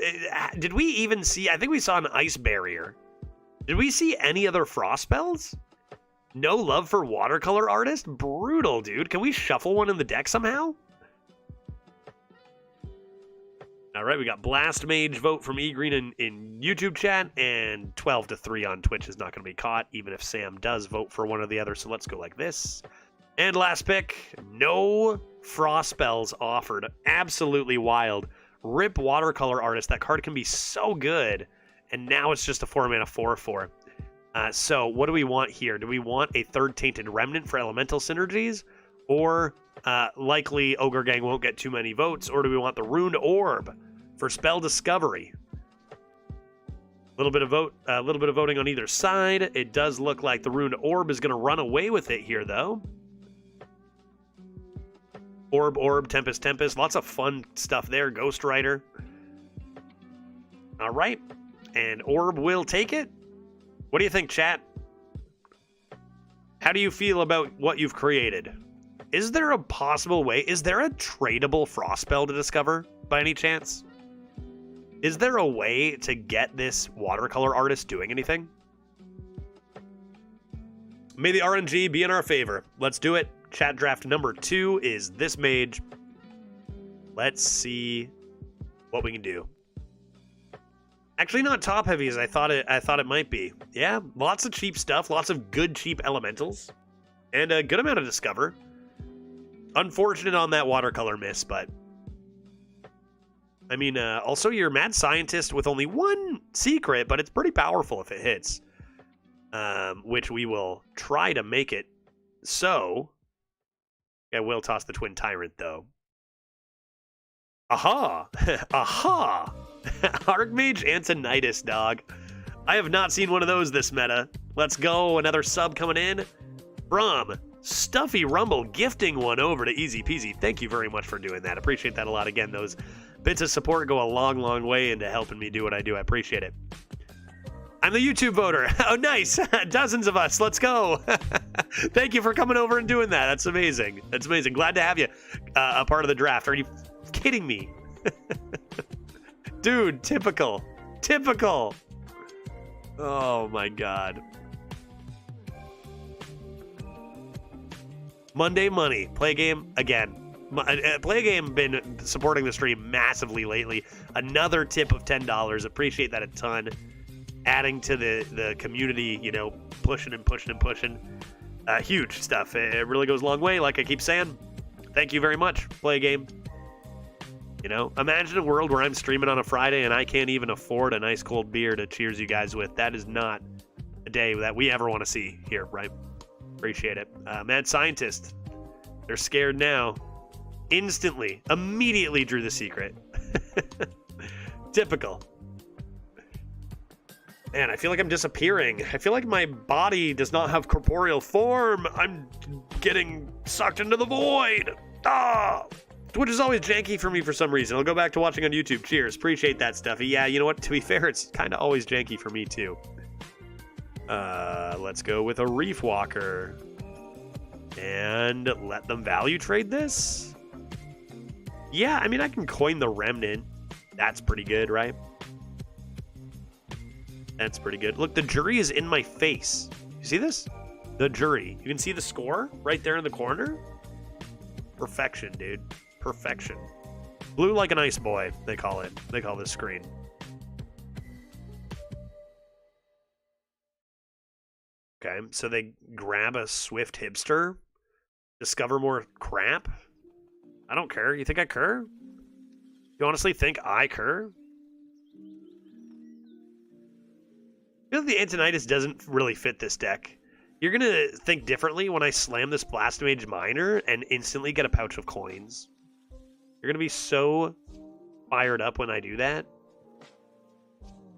A: Did we even see... I think we saw an Ice Barrier. Did we see any other Frost spells? No love for Watercolor Artist? Brutal, dude. Can we shuffle one in the deck somehow? All right, we got Blast Mage vote from eGreen in YouTube chat, and 12-3 on Twitch is not going to be caught, even if Sam does vote for one or the other, so let's go like this. And last pick, no Frost spells offered. Absolutely wild. Rip Watercolor Artist. That card can be so good, and now it's just a 4-mana 4/4. So what do we want here? Do we want a third Tainted Remnant for elemental synergies? Or likely Ogre Gang won't get too many votes? Or do we want the Runed Orb for spell discovery? A little bit of voting on either side. It does look like the Runed Orb is going to run away with it here, though. Orb, Tempest. Lots of fun stuff there. Ghost Rider. All right. And Orb will take it. What do you think, chat? How do you feel about what you've created? Is there a possible way? Is there a tradable Frost spell to discover, by any chance? Is there a way to get this Watercolor Artist doing anything? May the RNG be in our favor. Let's do it. Chat draft number 2 is this mage. Let's see what we can do. Actually, not top heavy as I thought it might be. Yeah, lots of cheap stuff, lots of good cheap elementals, and a good amount of discover. Unfortunate on that watercolor miss, but I mean, also you're Mad Scientist with only 1 secret, but it's pretty powerful if it hits, which we will try to make it so. I will toss the Twin Tyrant though. Aha! Aha! Archmage Antonitis, dog. I have not seen one of those this meta. Let's go. Another sub coming in from Stuffy Rumble, gifting one over to Easy Peasy. Thank you very much for doing that. Appreciate that a lot. Again, those bits of support go a long, long way into helping me do what I do. I appreciate it. I'm the YouTube voter. Oh, nice. Dozens of us. Let's go. Thank you for coming over and doing that. That's amazing. That's amazing. Glad to have you a part of the draft. Are you kidding me? Dude, typical. Oh my god. Monday money. Play a game again. Play a game been supporting the stream massively lately. Another tip of $10. Appreciate that a ton. Adding to the community, you know, pushing. Huge stuff. It really goes a long way, like I keep saying. Thank you very much. Play a game. You know, imagine a world where I'm streaming on a Friday and I can't even afford a nice cold beer to cheers you guys with. That is not a day that we ever want to see here, right? Appreciate it. Mad Scientist. They're scared now. Immediately drew the secret. Typical. Man, I feel like I'm disappearing. I feel like my body does not have corporeal form. I'm getting sucked into the void. Ah! Twitch is always janky for me for some reason. I'll go back to watching on YouTube. Cheers. Appreciate that, Stuffy. Yeah, you know what? To be fair, it's kind of always janky for me, too. Let's go with a Reef Walker. And let them value trade this? Yeah, I mean, I can coin the Remnant. That's pretty good, right? That's pretty good. Look, the jury is in my face. You see this? The jury. You can see the score right there in the corner. Perfection, dude. Perfection. Blue like an ice boy, they call it. They call this screen. Okay, so they grab a Swift Hipster. Discover more crap. I don't care. You think I care? You honestly think I care? I feel like the Antonitis doesn't really fit this deck. You're going to think differently when I slam this Blastomage Minor and instantly get a pouch of coins. You're going to be so fired up when I do that.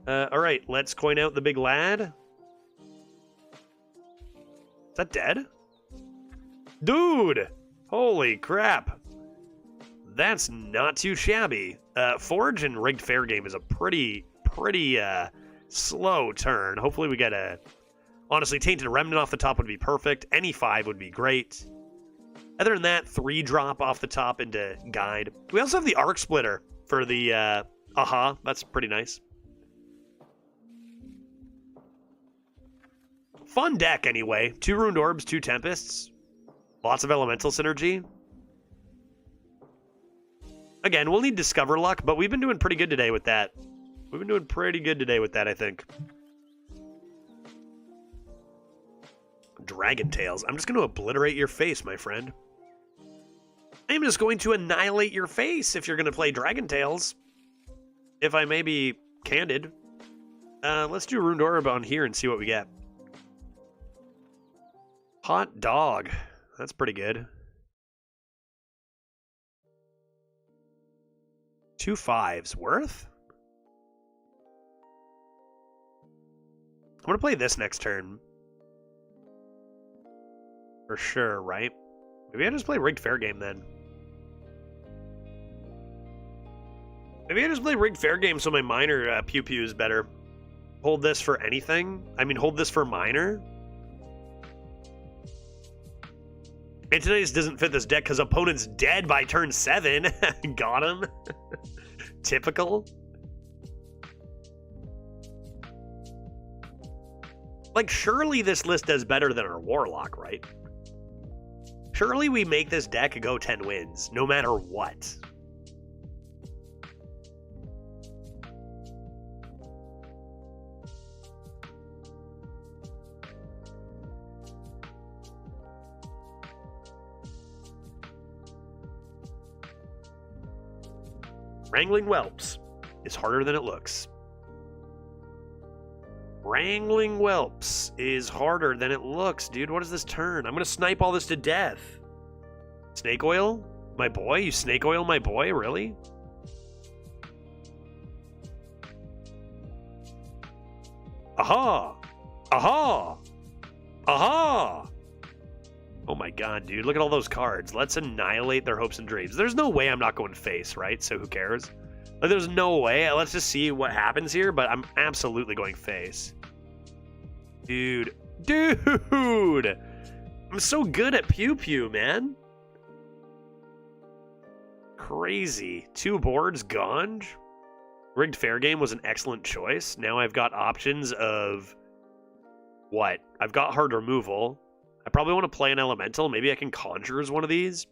A: All right, let's coin out the big lad. Is that dead? Dude! Holy crap. That's not too shabby. Forge and Rigged Fair Game is a pretty slow turn. Hopefully we get a... Honestly, Tainted Remnant off the top would be perfect. Any 5 would be great. Other than that, 3 drop off the top into Guide. We also have the Arc Splitter for the... Aha, that's pretty nice. Fun deck, anyway. 2 Ruined Orbs, 2 Tempests. Lots of Elemental synergy. Again, we'll need Discover Luck, but we've been doing pretty good today with that. We've been doing pretty good today with that, I think. Dragon Tails. I'm just going to obliterate your face, my friend. I'm just going to annihilate your face if you're going to play Dragon Tails. If I may be candid. Let's do Ruined Orb on here and see what we get. Hot Dog. That's pretty good. 2 5s worth? I'm going to play this next turn. For sure, right? Maybe I just play Rigged Fair Game then. Maybe I just play Rigged Fair Game so my minor Pew Pew is better. Hold this for anything? I mean, hold this for minor? Antonius doesn't fit this deck because opponent's dead by turn 7. Got him. Typical. Like, surely this list does better than our Warlock, right? Surely we make this deck go 10 wins, no matter what. Wrangling Whelps is harder than it looks. Wrangling Whelps is harder than it looks, dude. What is this turn? I'm going to snipe all this to death. Snake Oil? My boy? You Snake Oil my boy? Really? Aha! Aha! Aha! Oh my god, dude. Look at all those cards. Let's annihilate their hopes and dreams. There's no way I'm not going face, right? So who cares? Like, there's no way. Let's just see what happens here, but I'm absolutely going face. Dude. Dude! I'm so good at Pew Pew, man. Crazy. 2 boards, Ganj. Rigged Fair Game was an excellent choice. Now I've got options of... What? I've got hard removal. I probably want to play an elemental. Maybe I can conjure as one of these.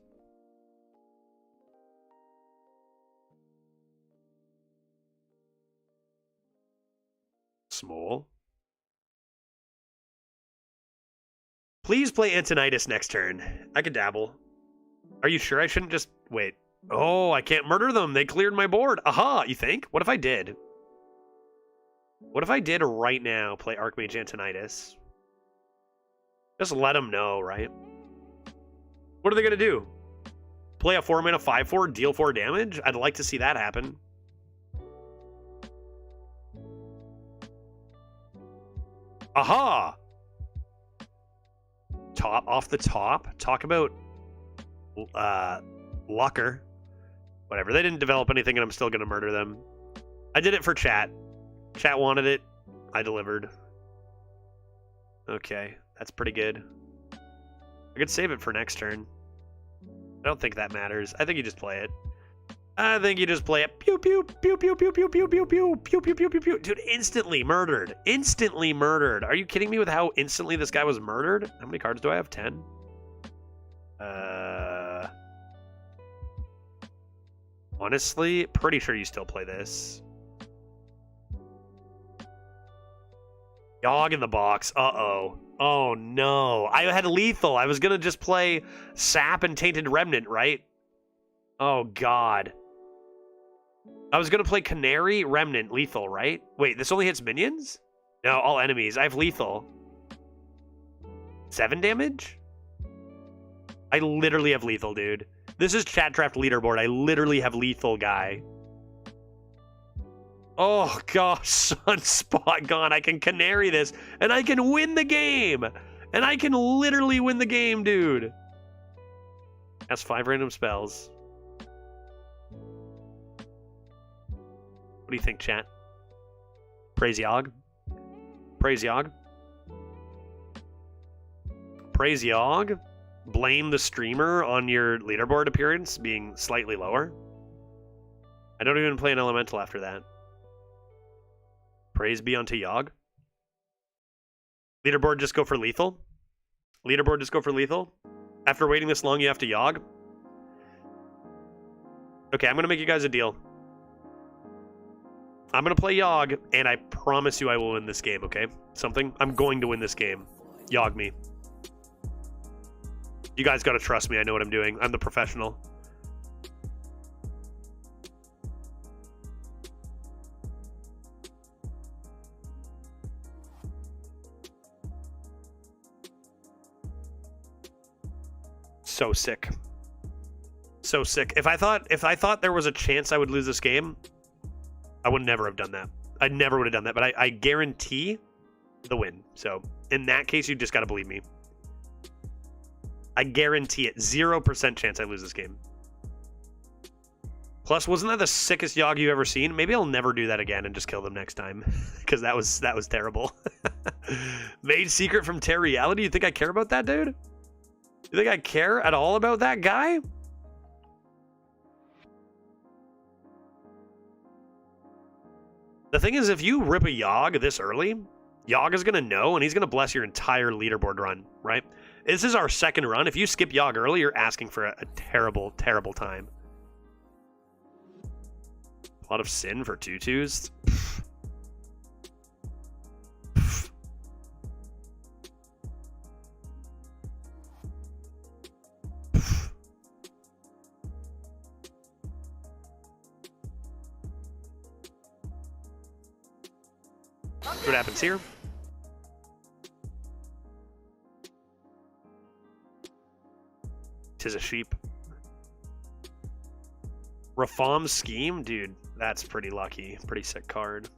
A: Small. Please play Antonius next turn. I could dabble. Are you sure I shouldn't just... Wait. Oh, I can't murder them. They cleared my board. Aha, you think? What if I did? What if I did right now play Archmage Antonius? Just let them know, right? What are they going to do? Play a 4-mana 5/4, deal 4 damage? I'd like to see that happen. Aha! Off the top. Talk about Lucker. Whatever. They didn't develop anything and I'm still going to murder them. I did it for chat. Chat wanted it. I delivered. Okay. That's pretty good. I could save it for next turn. I don't think that matters. I think you just play it. I think you just play it. Pew pew pew pew pew pew pew pew pew pew pew pew pew pew. Dude, instantly murdered. Instantly murdered. Are you kidding me with how instantly this guy was murdered? How many cards do I have? 10? Honestly, pretty sure you still play this. Yogg in the box. Uh-oh. Oh, no. I had lethal. I was going to just play Sap and Tainted Remnant, right? Oh, God. I was going to play Canary, Remnant, lethal, right? Wait, this only hits minions? No, all enemies. I have lethal. 7 damage? I literally have lethal, dude. This is Chat Draft Leaderboard. I literally have lethal, guy. Oh, gosh, Sunspot gone. I can Canary this, and I can win the game. And I can literally win the game, dude. That's 5 random spells. What do you think, chat? Praise Yogg? Praise Yogg. Praise Yogg. Blame the streamer on your leaderboard appearance being slightly lower. I don't even play an elemental after that. Praise be unto Yogg. Leaderboard just go for lethal. Leaderboard just go for lethal. After waiting this long, you have to Yogg. Okay, I'm going to make you guys a deal. I'm going to play Yogg, and I promise you I will win this game, okay? Something? I'm going to win this game. Yogg me. You guys got to trust me. I know what I'm doing. I'm the professional. So sick. So sick. If I thought there was a chance I would lose this game, I would never have done that. I never would have done that, but I guarantee the win. So in that case, you just got to believe me. I guarantee it. 0% chance I lose this game. Plus, wasn't that the sickest Yogg you've ever seen? Maybe I'll never do that again and just kill them next time. Because that was terrible. Made secret from Terra Reality? You think I care about that, dude? You think I care at all about that guy? The thing is, if you rip a Yogg this early, Yogg is going to know, and he's going to bless your entire leaderboard run, right? This is our second run. If you skip Yogg early, you're asking for a terrible, terrible time. A lot of sin for 2/2s. What happens here? Tis a sheep. Reform Scheme? Dude, that's pretty lucky. Pretty sick card.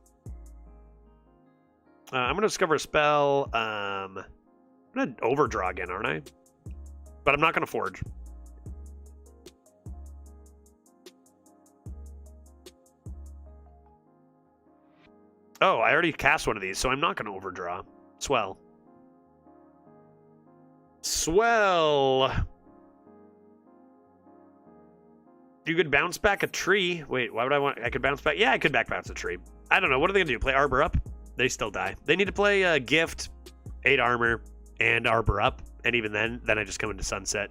A: I'm going to discover a spell. I'm going to overdraw again, aren't I? But I'm not going to forge. Oh, I already cast one of these, so I'm not going to overdraw. Swell. Swell. You could bounce back a tree. Wait, why would I want... I could bounce back... Yeah, I could back bounce a tree. I don't know. What are they going to do? Play Arbor up? They still die. They need to play Gift, 8 armor, and Arbor up. And even then I just come into Sunset.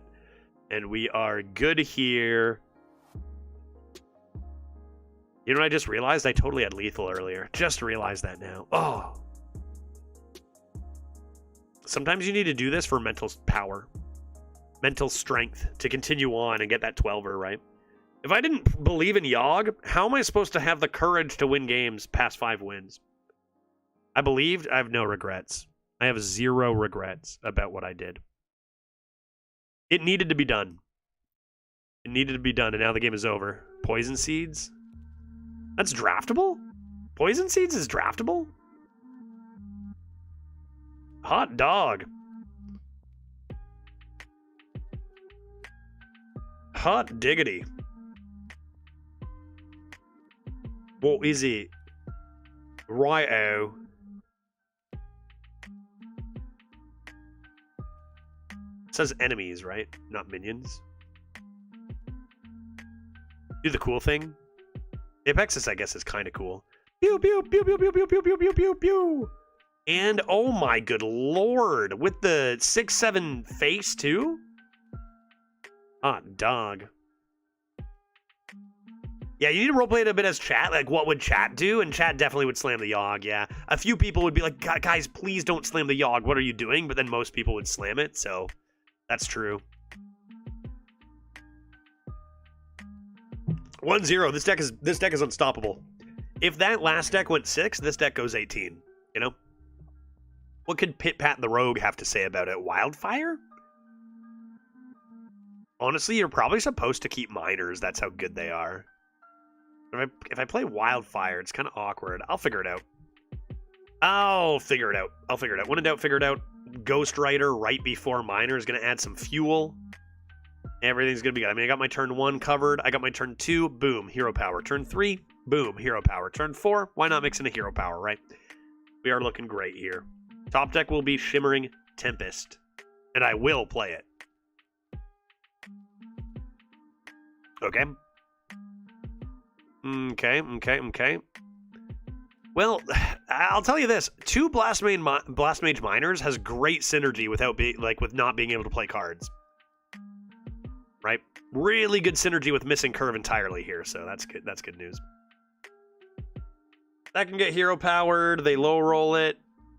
A: And we are good here. You know what I just realized? I totally had lethal earlier. Just realized that now. Oh. Sometimes you need to do this for mental power. Mental strength to continue on and get that 12er, right? If I didn't believe in Yogg, how am I supposed to have the courage to win games past 5 wins? I believed. I have no regrets. I have 0 regrets about what I did. It needed to be done. It needed to be done, and now the game is over. Poison Seeds? That's draftable? Poison Seeds is draftable? Hot dog. Hot diggity. What is it? Righto. It says enemies, right? Not minions. Do the cool thing. Apexis, I guess, is kind of cool. Pew, pew, pew, pew, pew, pew, pew, pew, pew, pew, pew. And, oh my good lord, with the 6/7 face, too? Hot dog. Yeah, you need to roleplay it a bit as chat. Like, what would chat do? And chat definitely would slam the Yogg, yeah. A few people would be like, guys, please don't slam the Yogg. What are you doing? But then most people would slam it, so that's true. 1-0. This deck is unstoppable. If that last deck went 6, this deck goes 18. You know? What could Pit Pat the Rogue have to say about it? Wildfire? Honestly, you're probably supposed to keep miners. That's how good they are. If I play Wildfire, it's kind of awkward. I'll figure it out. I'll figure it out. When in doubt, figure it out. Ghost Rider right before miner is going to add some fuel. Everything's going to be good. I mean, I got my turn 1 covered. I got my turn 2. Boom. Hero power. Turn 3. Boom. Hero power. Turn 4. Why not mix in a hero power, right? We are looking great here. Top deck will be Shimmering Tempest, and I will play it. Okay. Okay. Well, I'll tell you this: 2 Blast Mage Miners has great synergy with not being able to play cards. Right? Really good synergy with missing curve entirely here, so that's good. That's good news. That can get hero powered. They low roll it.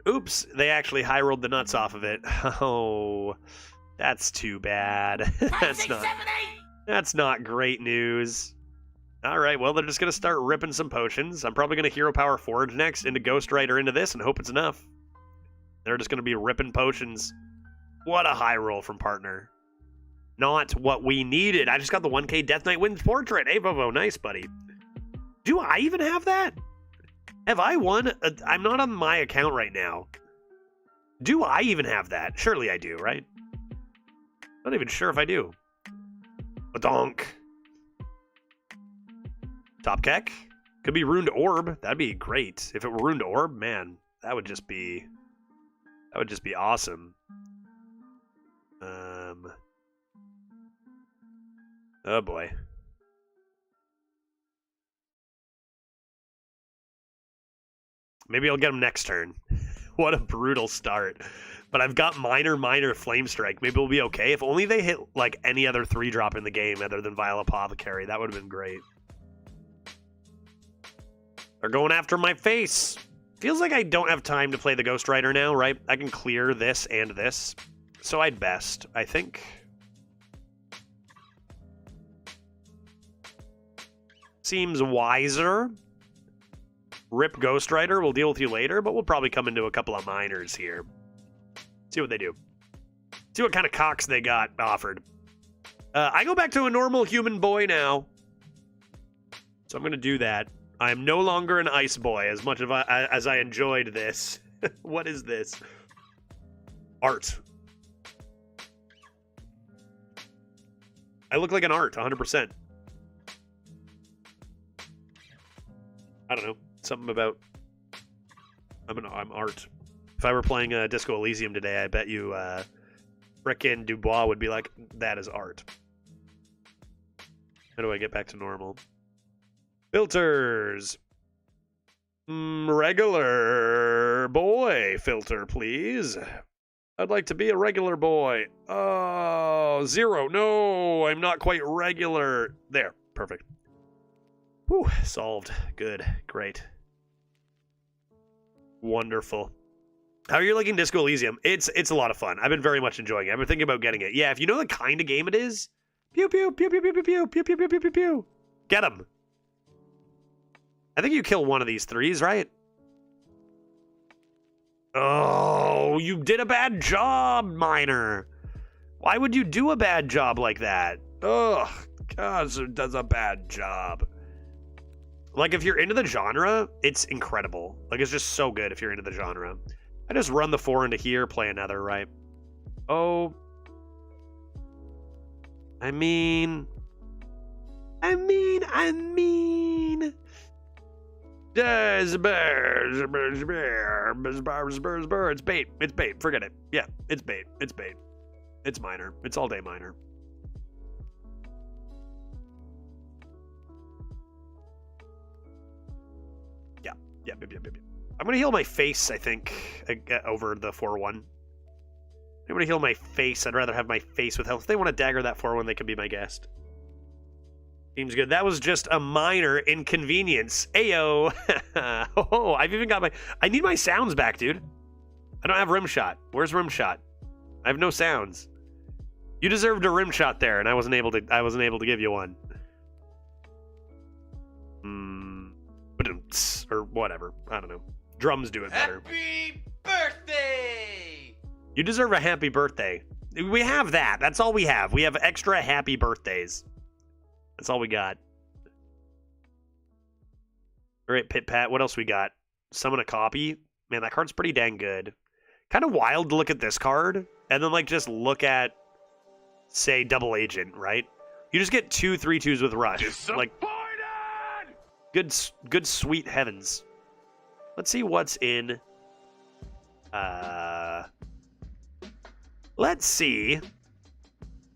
A: Oops, they actually high rolled the nuts off of it. Oh, that's too bad. That's not great news. All right, well, they're just going to start ripping some potions. I'm probably going to hero power Forge next into Ghost Rider into this and hope it's enough. They're just going to be ripping potions. What a high roll from partner. Not what we needed. I just got the 1k Death Knight Wins Portrait. Hey, Vovo, nice, buddy. Do I even have that? Have I won? I'm not on my account right now. Do I even have that? Surely I do, right? Not even sure if I do. Badonk. Top Keck. Could be Ruined Orb. That'd be great. If it were Ruined Orb, man, that would just be awesome. Oh boy. Maybe I'll get him next turn. What a brutal start. But I've got minor Flame Strike. Maybe we'll be okay. If only they hit like any other 3-drop in the game other than Vile Apothecary. That would have been great. They're going after my face. Feels like I don't have time to play the Ghost Rider now, right? I can clear this and this. So I'd best, I think. Seems wiser. Rip Ghost Rider. We'll deal with you later, but we'll probably come into a couple of minors here. See what they do. See what kind of cocks they got offered. I go back to a normal human boy now. So I'm going to do that. I am no longer an ice boy as much as I enjoyed this. What is this? Art. I look like an art, 100%. I don't know. Something about... I'm art. If I were playing Disco Elysium today, I bet you frickin' Dubois would be like, that is art. How do I get back to normal? Filters. Regular boy filter, please. I'd like to be a regular boy. Oh, 0. No, I'm not quite regular. There, perfect. Whew, solved. Good, great. Wonderful. How are you liking Disco Elysium? It's a lot of fun. I've been very much enjoying it. I've been thinking about getting it. Yeah, if you know the kind of game it is, pew pew pew pew pew pew pew pew pew pew pew pew pew. Get him. I think you kill one of these 3s, right? Oh, you did a bad job, Miner. Why would you do a bad job like that? Ugh, God, it does a bad job. Like, if you're into the genre, it's incredible. Like, it's just so good if you're into the genre. I just run the 4 into here, play another, right? Oh. I mean. It's bait. It's bait. Forget it. Yeah, it's bait. It's bait. It's minor. It's all day minor. Yeah. I'm going to heal my face, I think, over the 4-1. I'm going to heal my face. I'd rather have my face with health. If they want to dagger that 4-1, they can be my guest. Seems good. That was just a minor inconvenience. Ayo. Oh, I've even got my... I need my sounds back, dude. I don't have rim shot. Where's rim shot? I have no sounds. You deserved a rim shot there, and I wasn't able to give you one. Or whatever. I don't know. Drums do it better.
G: Happy birthday!
A: You deserve a happy birthday. We have that. That's all we have. We have extra happy birthdays. That's all we got. All right, Pit Pat. What else we got? Summon a copy. Man, that card's pretty dang good. Kind of wild to look at this card and then like just look at, say, Double Agent, right? You just get 2 3/2s with Rush. Like, good sweet heavens. Let's see what's in Let's see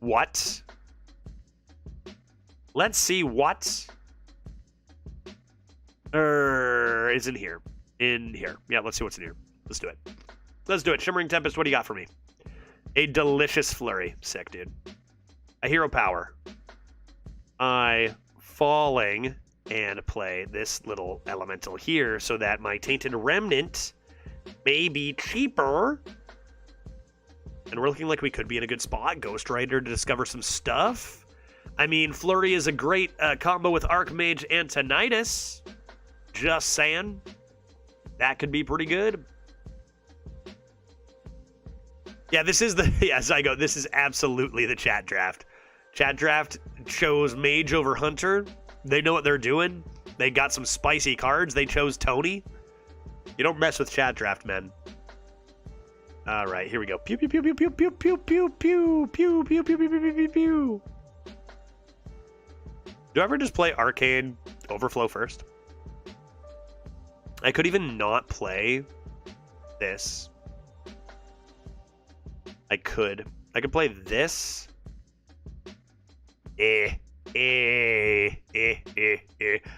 A: what. Let's see what is in here. In here. Yeah, let's see what's in here. Let's do it. Let's do it. Shimmering Tempest, what do you got for me? A delicious flurry. Sick, dude. A hero power. Falling and play this little elemental here so that my Tainted Remnant may be cheaper. And we're looking like we could be in a good spot. Ghost Rider to discover some stuff. I mean, Flurry is a great combo with Archmage and Tinnitus. Just saying. That could be pretty good. Yeah, this is the... Yeah, Zygo, this is absolutely the chat draft. Chat draft chose Mage over Hunter. They know what they're doing. They got some spicy cards. They chose Tony. You don't mess with chat draft, men. All right, here we go. Pew, pew, pew, pew, pew, pew, pew, pew, pew, pew, pew, pew, pew, pew, pew, pew. Do I ever just play Arcane Overflow first? I could even not play this. I could play this. I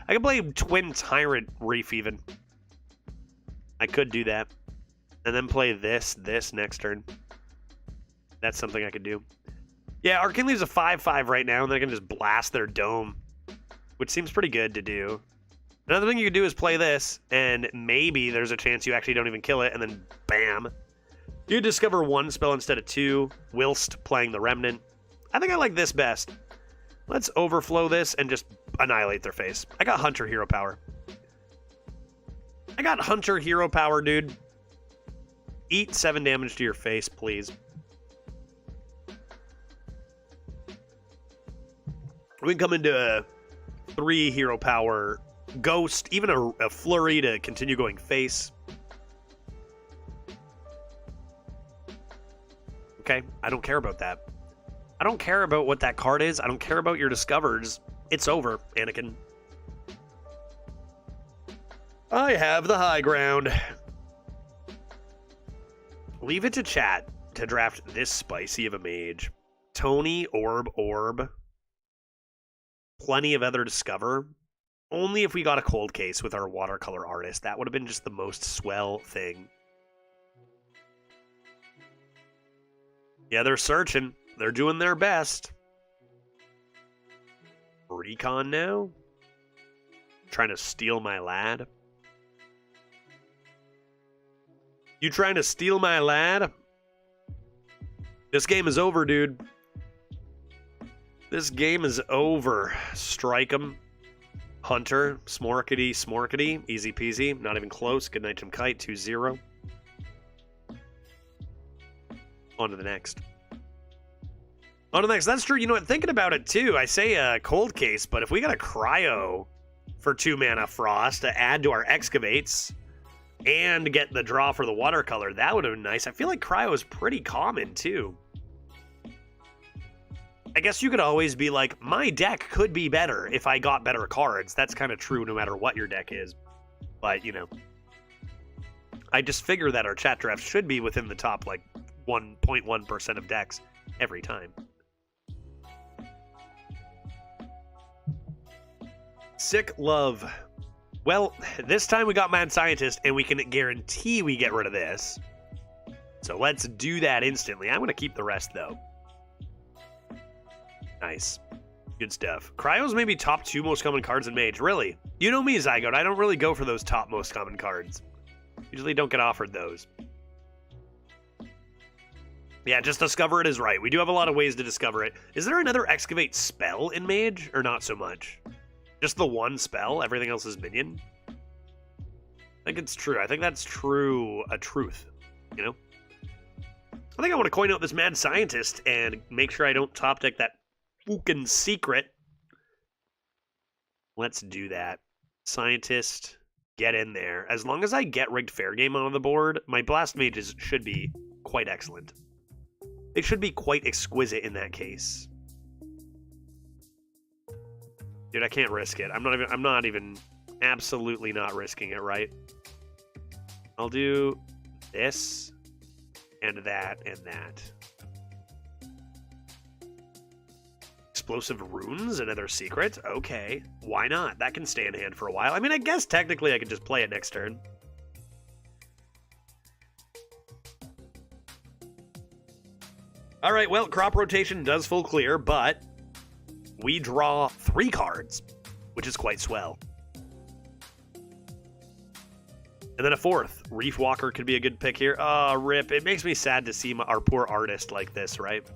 A: could play Twin Tyrant Reef even. I could do that. And then play this next turn. That's something I could do. Yeah, Arcane leaves a 5/5 right now, and then I can just blast their dome. Which seems pretty good to do. Another thing you could do is play this, and maybe there's a chance you actually don't even kill it, and then bam. You discover one spell instead of two, whilst playing the Remnant. I think I like this best. Let's overflow this and just annihilate their face. I got Hunter Hero Power. I got Hunter Hero Power, dude. Eat 7 damage to your face, please. We can come into a 3 Hero Power Ghost, even a Flurry to continue going face. Okay, I don't care about that. I don't care about what that card is. I don't care about your discovers. It's over, Anakin. I have the high ground. Leave it to chat to draft this spicy of a mage. Tony, Orb. Plenty of other discover. Only if we got a cold case with our watercolor artist. That would have been just the most swell thing. Yeah, they're searching. They're doing their best. Recon now? Trying to steal my lad? You trying to steal my lad? This game is over, dude. This game is over. Strike him. Hunter. Smorkity. Easy peasy. Not even close. Good night, Jim Kite. 2-0. On to the next. That's true. You know what? Thinking about it, too. I say a cold case, but if we got a cryo for 2 mana frost to add to our excavates and get the draw for the watercolor, that would have been nice. I feel like cryo is pretty common, too. I guess you could always be like, my deck could be better if I got better cards. That's kind of true no matter what your deck is. But, you know. I just figure that our chat draft should be within the top, like, 1.1% of decks every time. Sick love. Well, this time we got Mad Scientist, and we can guarantee we get rid of this. So let's do that instantly. I'm going to keep the rest, though. Nice. Good stuff. Cryo's maybe top 2 most common cards in Mage. Really? You know me, Zygote. I don't really go for those top most common cards. Usually don't get offered those. Yeah, just discover it is right. We do have a lot of ways to discover it. Is there another Excavate spell in Mage? Or not so much? Just the one spell? Everything else is minion? I think it's true. I think that's true. A truth. You know? I think I want to coin out this Mad Scientist and make sure I don't top deck that fucking secret. Let's do that. Scientist, get in there. As long as I get Rigged Fair Game on the board, my Blast Mages should be quite excellent. They should be quite exquisite in that case. Dude, I can't risk it. I'm not even absolutely not risking it, right? I'll do this, and that, and that. Explosive runes, another secret. Okay, why not? That can stay in hand for a while. I mean, I guess technically I could just play it next turn. All right, well, crop rotation does full clear, but we draw 3 cards, which is quite swell. And then a 4th. Reef Walker could be a good pick here. Oh, rip. It makes me sad to see our poor artist like this, right?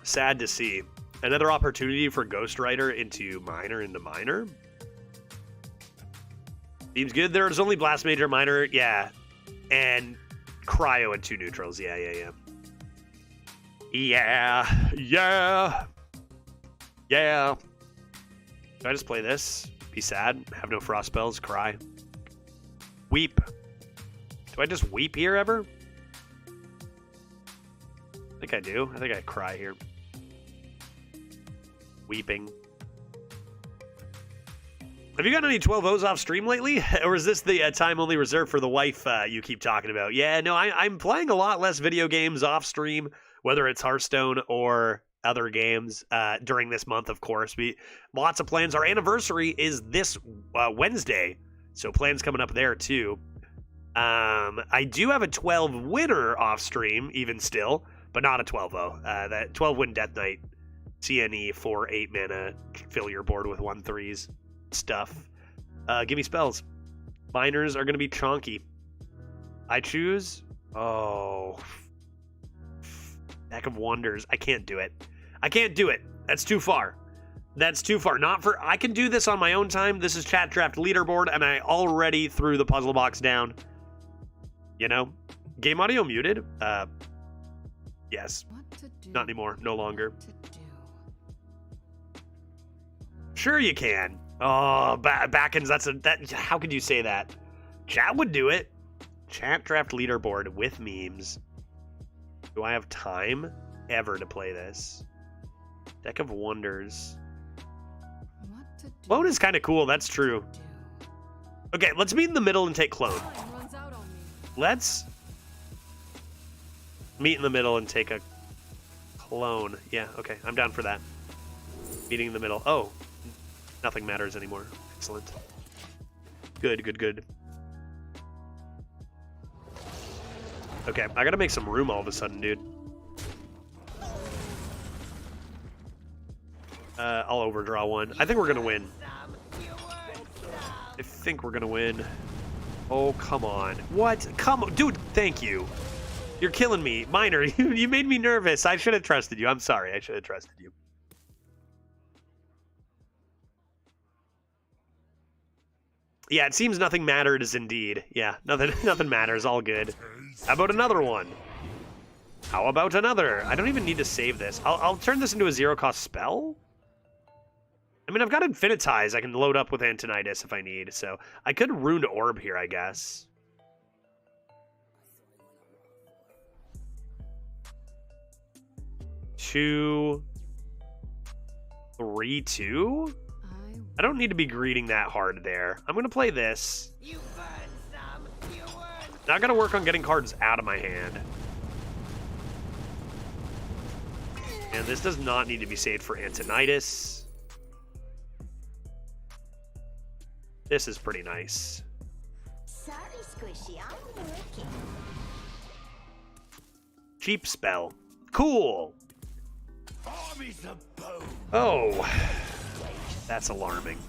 A: Sad to see. Another opportunity for Ghostwriter into Minor. Seems good. There's only Blast Major, Minor, yeah. And Cryo and 2 neutrals. Yeah. Do I just play this? Be sad? Have no frost spells? Cry? Weep. Do I just weep here ever? I think I do. I think I cry here. Weeping. Have you gotten any 12-0s off stream lately? Or is this the time only reserved for the wife you keep talking about? Yeah, no, I'm playing a lot less video games off stream, whether it's Hearthstone or other games during this month, of course. Lots of plans. Our anniversary is this Wednesday, so plans coming up there too. I do have a 12 winner off stream, even still, but not a 12-0. That 12 win Death Knight, CNE for 8 mana, fill your board with 1/3s stuff. Give me spells. Miners are going to be chonky. I choose. Oh, Deck of Wonders. I can't do it. That's too far. Not for. I can do this on my own time. This is Chat Draft Leaderboard, and I already threw the puzzle box down. You know, game audio muted. Yes. Not anymore. No longer. Sure you can. Oh, Backends. That. How could you say that? Chat would do it. Chat Draft Leaderboard with memes. Do I have time ever to play this? Deck of Wonders. Clone is kind of cool, that's true. Okay, let's meet in the middle and take Clone. Let's meet in the middle and take a Clone. Yeah, okay, I'm down for that. Meeting in the middle. Oh, nothing matters anymore. Excellent. Good. Okay, I gotta make some room all of a sudden, dude. I'll overdraw one. I think we're gonna win. Oh, come on. What? Come on. Dude, thank you. You're killing me. Minor, you made me nervous. I should have trusted you. I'm sorry. I should have trusted you. Yeah, it seems nothing matters indeed. Yeah, nothing matters. All good. How about another one? How about another? I don't even need to save this. I'll turn this into a 0-cost spell. I mean, I've got Infinitize I can load up with Antonitis if I need, so I could Ruined Orb here, I guess. Two, 3, 2? I don't need to be greeting that hard there. I'm going to play this. Now I got to work on getting cards out of my hand. And this does not need to be saved for Antonitis. This is pretty nice.
H: Sorry, Squishy, I'm working.
A: Cheap spell. Cool. Oh. That's alarming.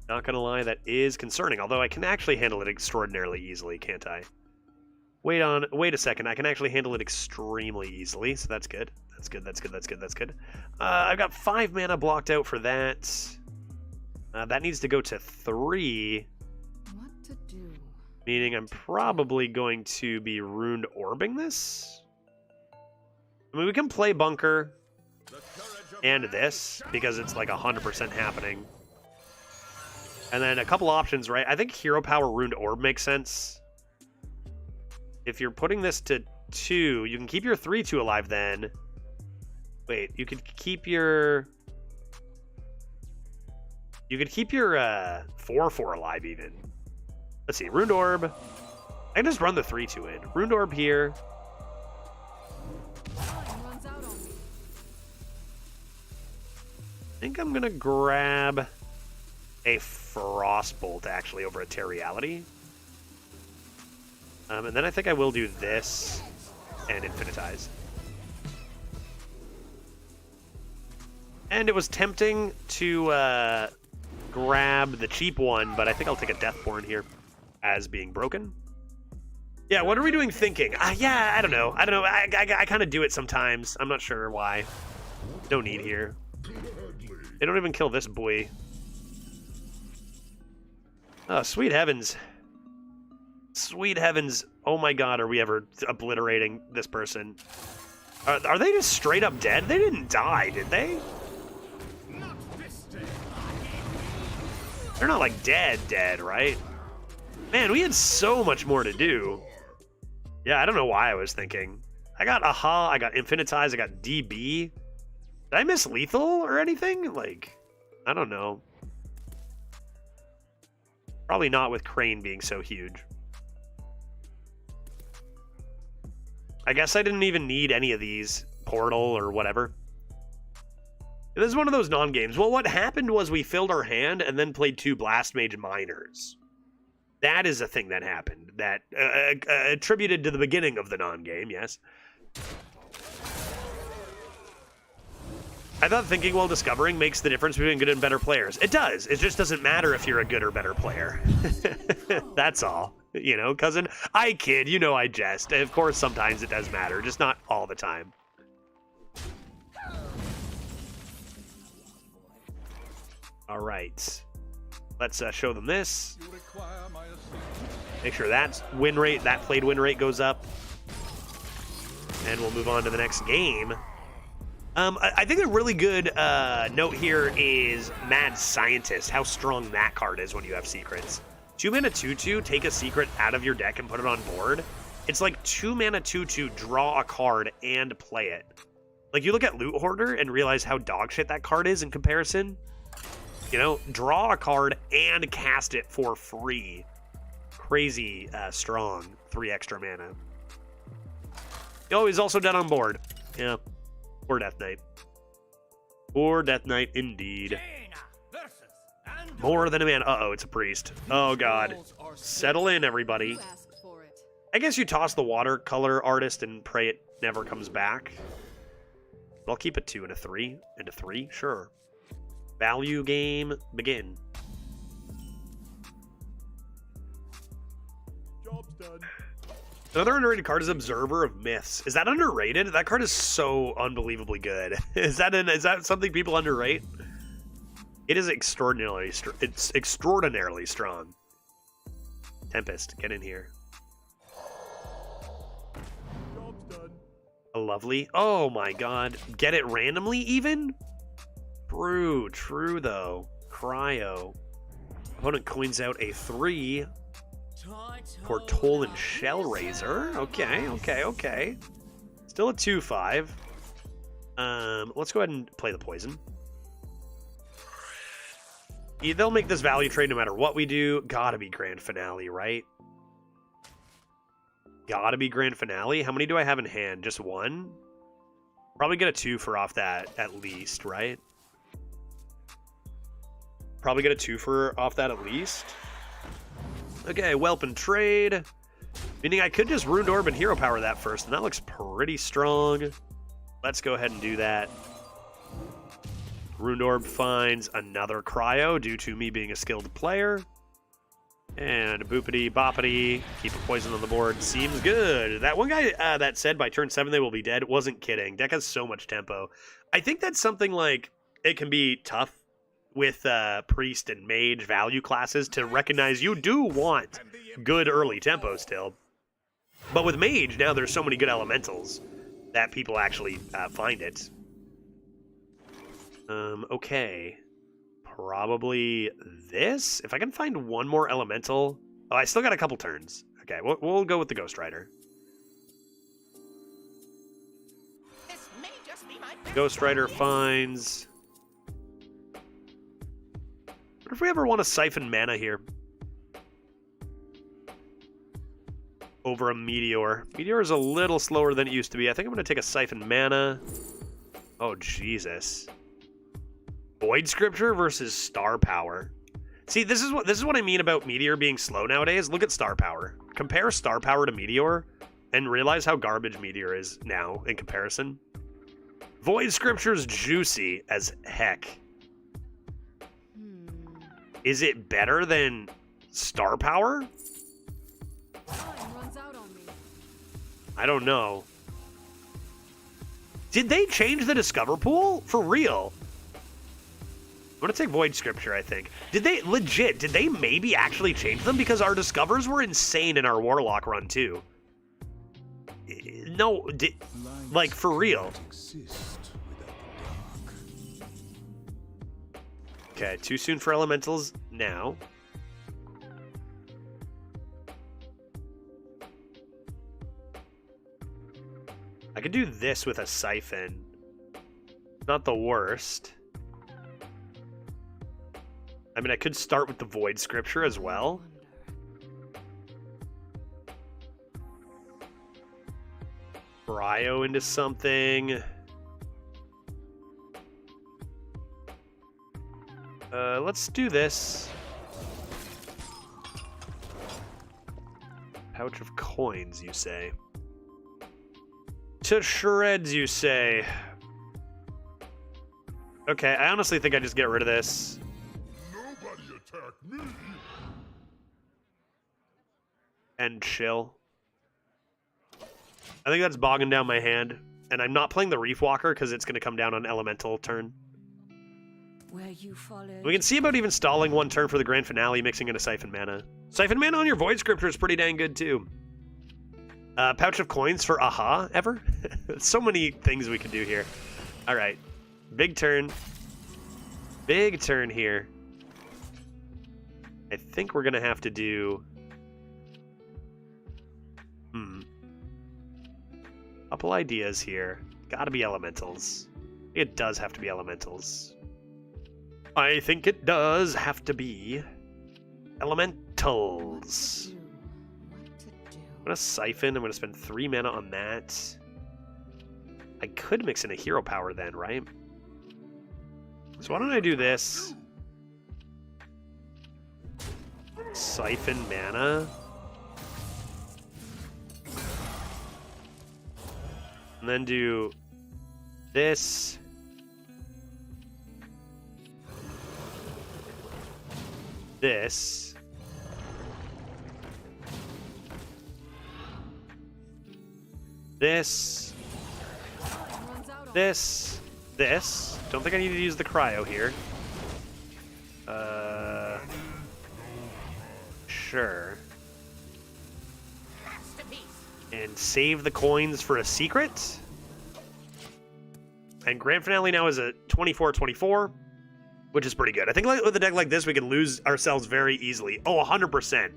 A: Not gonna lie, that is concerning. Although I can actually handle it extraordinarily easily, can't I? Wait a second. I can actually handle it extremely easily, so that's good. That's good. I've got 5 mana blocked out for that. That needs to go to 3.
D: What to do?
A: Meaning I'm probably going to be Ruined Orbing this. I mean, we can play Bunker and this, because it's like 100% happening. And then a couple options, right? I think Hero Power Ruined Orb makes sense. If you're putting this to 2, you can keep your 3/2 alive then. Wait, you could keep your... You could keep your 4/4 alive even. Let's see, Runed Orb. I can just run the 3/2 in. Runed Orb here. I think I'm gonna grab a Frostbolt actually over a Terriality. And then I think I will do this and Infinitize. And it was tempting to grab the cheap one, but I think I'll take a Deathborn here as being broken. Yeah, what are we doing thinking? Yeah, I don't know. I kind of do it sometimes. I'm not sure why. No need here. They don't even kill this boy. Oh, sweet heavens. Sweet heavens. Oh my god, are we ever obliterating this person? Are they just straight up dead? They didn't die, did they? They're not like dead, right? Man, we had so much more to do. Yeah, I don't know why I was thinking. I got Aha, I got Infinitize, I got DB. Did I miss Lethal or anything? Like, I don't know. Probably not with Crane being so huge. I guess I didn't even need any of these. Portal or whatever. This is one of those non-games. Well, what happened was we filled our hand and then played 2 Blast Mage Miners. That is a thing that happened. That attributed to the beginning of the non-game, yes. I thought thinking while discovering makes the difference between good and better players. It does. It just doesn't matter if you're a good or better player. That's all. You know, cousin? I kid. You know I jest. Of course, sometimes it does matter. Just not all the time. All right. Let's show them this. Make sure that win rate, that played win rate goes up. And we'll move on to the next game. I think a really good note here is Mad Scientist, how strong that card is when you have secrets. 2 mana 2/2, take a secret out of your deck and put it on board. It's like 2 mana 2/2, draw a card and play it. Like, you look at Loot Hoarder and realize how dogshit that card is in comparison. You know, draw a card and cast it for free. Crazy strong, 3 extra mana. Oh, he's also dead on board. Yeah. Poor Death Knight. Poor Death Knight, indeed. More than a man. Uh-oh, it's a priest. Oh, God. Settle in, everybody. I guess you toss the watercolor artist and pray it never comes back. But I'll keep a 2 and a 3. And a 3? Sure. Value game, begin.
E: Job's done.
A: Another underrated card is Observer of Myths. Is that underrated? That card is so unbelievably good. Is that something people underrate? It is extraordinarily strong. Tempest, get in here.
E: Job's done.
A: A lovely. Oh my god. Get it randomly even? True though. Cryo. Opponent coins out a 3. For Toll and Shellraiser. Okay. Still a 2/5. Let's go ahead and play the poison. Yeah, they'll make this value trade no matter what we do. Gotta be Grand Finale, right? Gotta be Grand Finale. How many do I have in hand? Just 1? Probably get a 2 for off that at least, right? Probably get a 2 for off that at least. Okay, Whelp and trade. Meaning I could just Runed Orb and Hero Power that first, and that looks pretty strong. Let's go ahead and do that. Runed Orb finds another Cryo due to me being a skilled player. And boopity boppity. Keep a poison on the board. Seems good. That one guy that said by turn 7 they will be dead wasn't kidding. Deck has so much tempo. I think that's something like it can be tough with Priest and Mage value classes to recognize you do want good early tempo still. But with Mage, now there's so many good elementals that people actually find it. Okay. Probably this? If I can find one more elemental. Oh, I still got a couple turns. Okay, we'll go with the Ghost Rider.
C: This may just be my
A: Ghost Rider finds... What if we ever want to siphon mana here? Over a Meteor. Meteor is a little slower than it used to be. I think I'm going to take a siphon mana. Oh, Jesus. Void Scripture versus Star Power. See, this is what I mean about Meteor being slow nowadays. Look at Star Power. Compare Star Power to Meteor and realize how garbage Meteor is now in comparison. Void Scripture's juicy as heck. Is it better than Star Power? I don't know. Did they change the Discover pool? For real? I'm gonna take Void Scripture, I think. Did they maybe actually change them? Because our Discovers were insane in our Warlock run, too. No, like, for real. Okay, too soon for Elementals now. I could do this with a Siphon. Not the worst. I mean, I could start with the Void Scripture as well. Cryo into something. Let's do this. Pouch of coins, you say? To shreds, you say? Okay, I honestly think I just get rid of this.
E: Nobody attack me.
A: And chill. I think that's bogging down my hand. And I'm not playing the Reef Walker because it's going to come down on Elemental turn.
D: Where you followed.
A: We can see about even stalling one turn for the Grand Finale, mixing in a Siphon Mana. Siphon Mana on your Void Scripture is pretty dang good, too. Pouch of coins for Aha, ever? So many things we can do here. All right. Big turn. Big turn here. I think we're going to have to do... Couple ideas here. Gotta be Elementals. It does have to be Elementals. I think it does have to be Elementals. I'm going to Siphon. I'm going to spend 3 mana on that. I could mix in a Hero Power then, right? So why don't I do this? Siphon mana. And then do this. This. This. This. This. Don't think I need to use the cryo here. Sure. And save the coins for a secret. And Grand Finale now is a 24-24, which is pretty good. I think with a deck like this, we can lose ourselves very easily. Oh, 100%.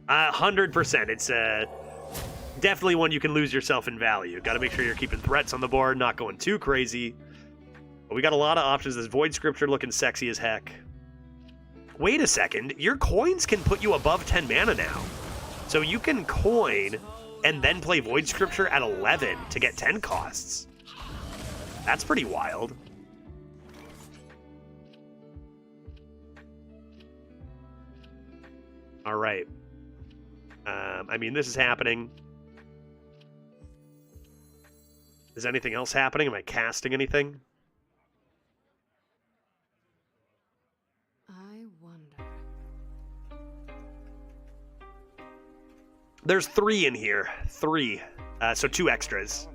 A: 100%. It's definitely one you can lose yourself in value. Got to make sure you're keeping threats on the board, not going too crazy. But we got a lot of options. This Void Scripture looking sexy as heck. Wait a second. Your coins can put you above 10 mana now. So you can coin and then play Void Scripture at 11 to get 10 costs. That's pretty wild. All right. I mean, this is happening. Is anything else happening? Am I casting anything?
D: I wonder.
A: There's 3 in here. 3. So 2 extras.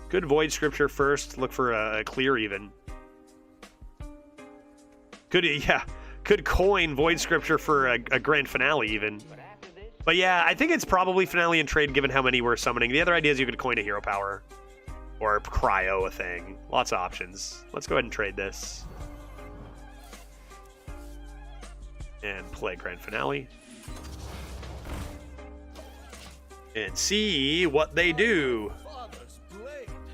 A: Good Void Scripture first. Look for a clear even. Could coin Void Scripture for a Grand Finale even. But yeah, I think it's probably Finale and trade given how many we're summoning. The other idea is you could coin a Hero Power. Or cryo a thing. Lots of options. Let's go ahead and trade this. And play Grand Finale. And see what they do.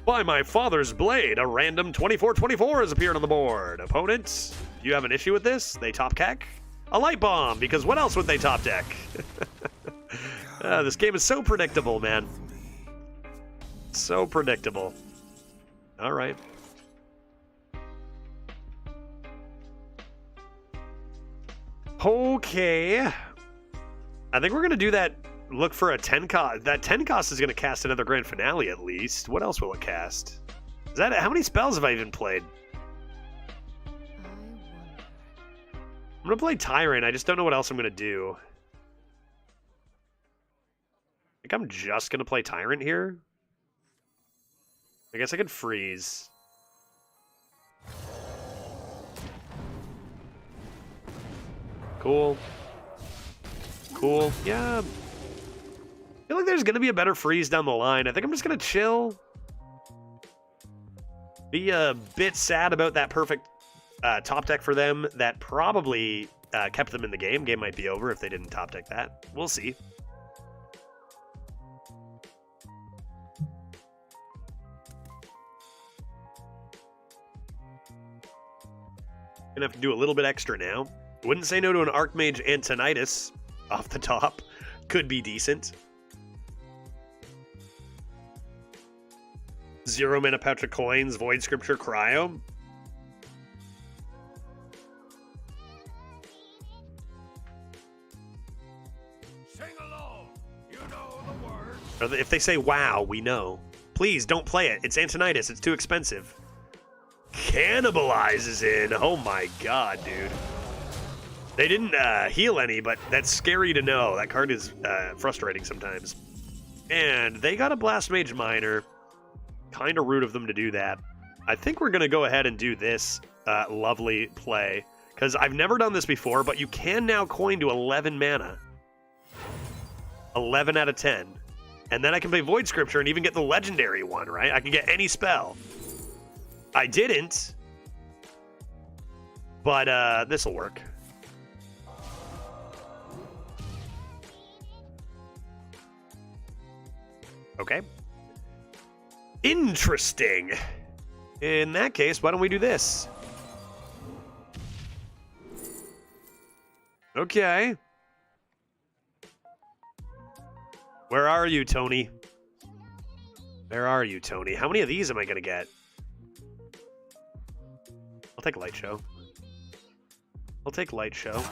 A: By my father's blade, a random 24/24 has appeared on the board. Opponent, do you have an issue with this? They top deck? A light bomb, because what else would they top deck? This game is so predictable, man. So predictable. All right. Okay. I think we're going to do that. Look for a 10 cost. That 10 cost is going to cast another grand finale at least. What else will it cast? Is that how many spells have I even played? I'm going to play Tyrant. I just don't know what else I'm going to do. I think I'm just going to play Tyrant here. I guess I could freeze. Cool. Cool. Yeah. I feel like there's going to be a better freeze down the line. I think I'm just going to chill. Be a bit sad about that perfect top deck for them that probably kept them in the game. Game might be over if they didn't top deck that. We'll see. Gonna have to do a little bit extra now. Wouldn't say no to an Archmage Antonitis off the top. Could be decent. 0 mana pouch of coins, Void Scripture, Cryo.
E: Sing along. You know the words.
A: Or if they say wow, we know. Please don't play it. It's Antonitis. It's too expensive. Cannibalize is in. Oh my god, dude. They didn't heal any, but that's scary to know. That card is frustrating sometimes. And they got a Blast Mage Minor. Kind of rude of them to do that. I think we're going to go ahead and do this lovely play. Because I've never done this before, but you can now coin to 11 mana. 11 out of 10. And then I can play Void Scripture and even get the legendary one, right? I can get any spell. I didn't. But this'll work. Okay. Interesting. In that case, why don't we do this? Okay. Where are you, Tony? Where are you, Tony? How many of these am I going to get? I'll take Light Show. I'll take Light Show.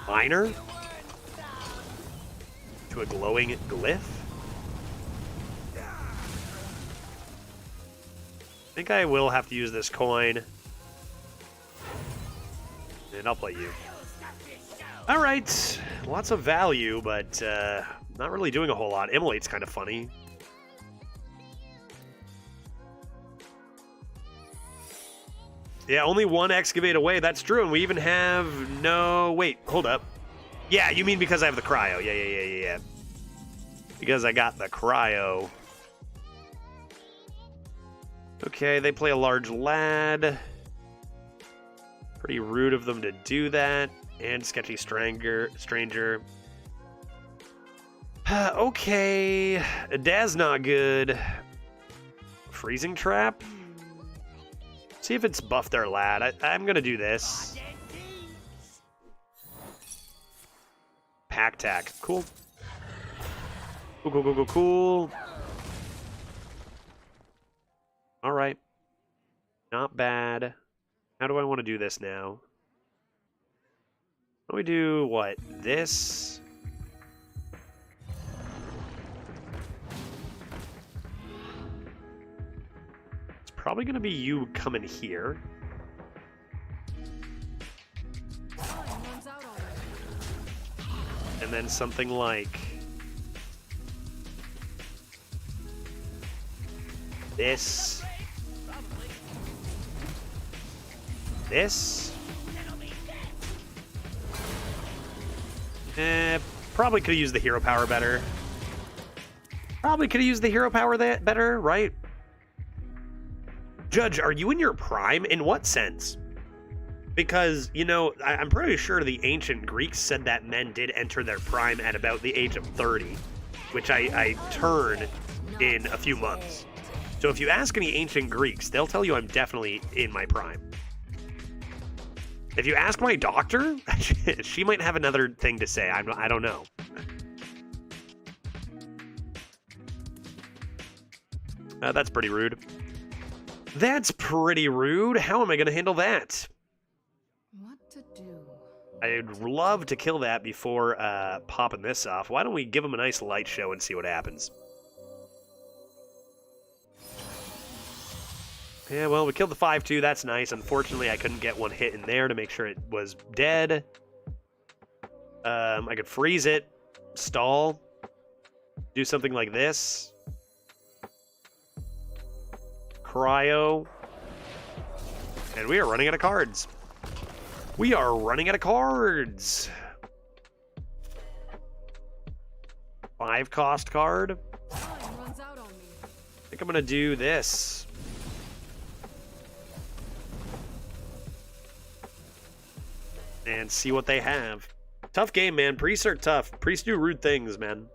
A: Minor? To a glowing glyph? I think I will have to use this coin. And I'll play you. Alright. Lots of value, but not really doing a whole lot. Immolate's kind of funny. Yeah, only one excavate away. That's true. And we even have no... Wait, hold up. Yeah, you mean because I have the cryo. Yeah. Because I got the cryo. Okay, they play a large lad. Pretty rude of them to do that. And sketchy stranger. Okay. Daz not good. Freezing trap. See if it's buffed our lad. I'm gonna do this. Pack tack. Cool. Cool. Alright. Not bad. How do I want to do this now? How do we do what? This? It's probably going to be you coming here. And then something like this. This. Probably could have used the hero power better. Better, right? Judge, are you in your prime? In what sense? Because, you know, I'm pretty sure the ancient Greeks said that men did enter their prime at about the age of 30, which I turn in a few months. So if you ask any ancient Greeks, they'll tell you I'm definitely in my prime. If you ask my doctor, she might have another thing to say. I don't know. That's pretty rude. That's pretty rude. How am I going to handle that?
D: What to do?
A: I'd love to kill that before popping this off. Why don't we give him a nice light show and see what happens? Yeah, well, we killed the 5-2. That's nice. Unfortunately, I couldn't get one hit in there to make sure it was dead. I could freeze it, stall, do something like this. Cryo. And we are running out of cards. We are running out of cards. 5-cost card.
D: Time runs out on me.
A: I think I'm going to do this. And see what they have. Tough game, man. Priests are tough. Priests do rude things, man.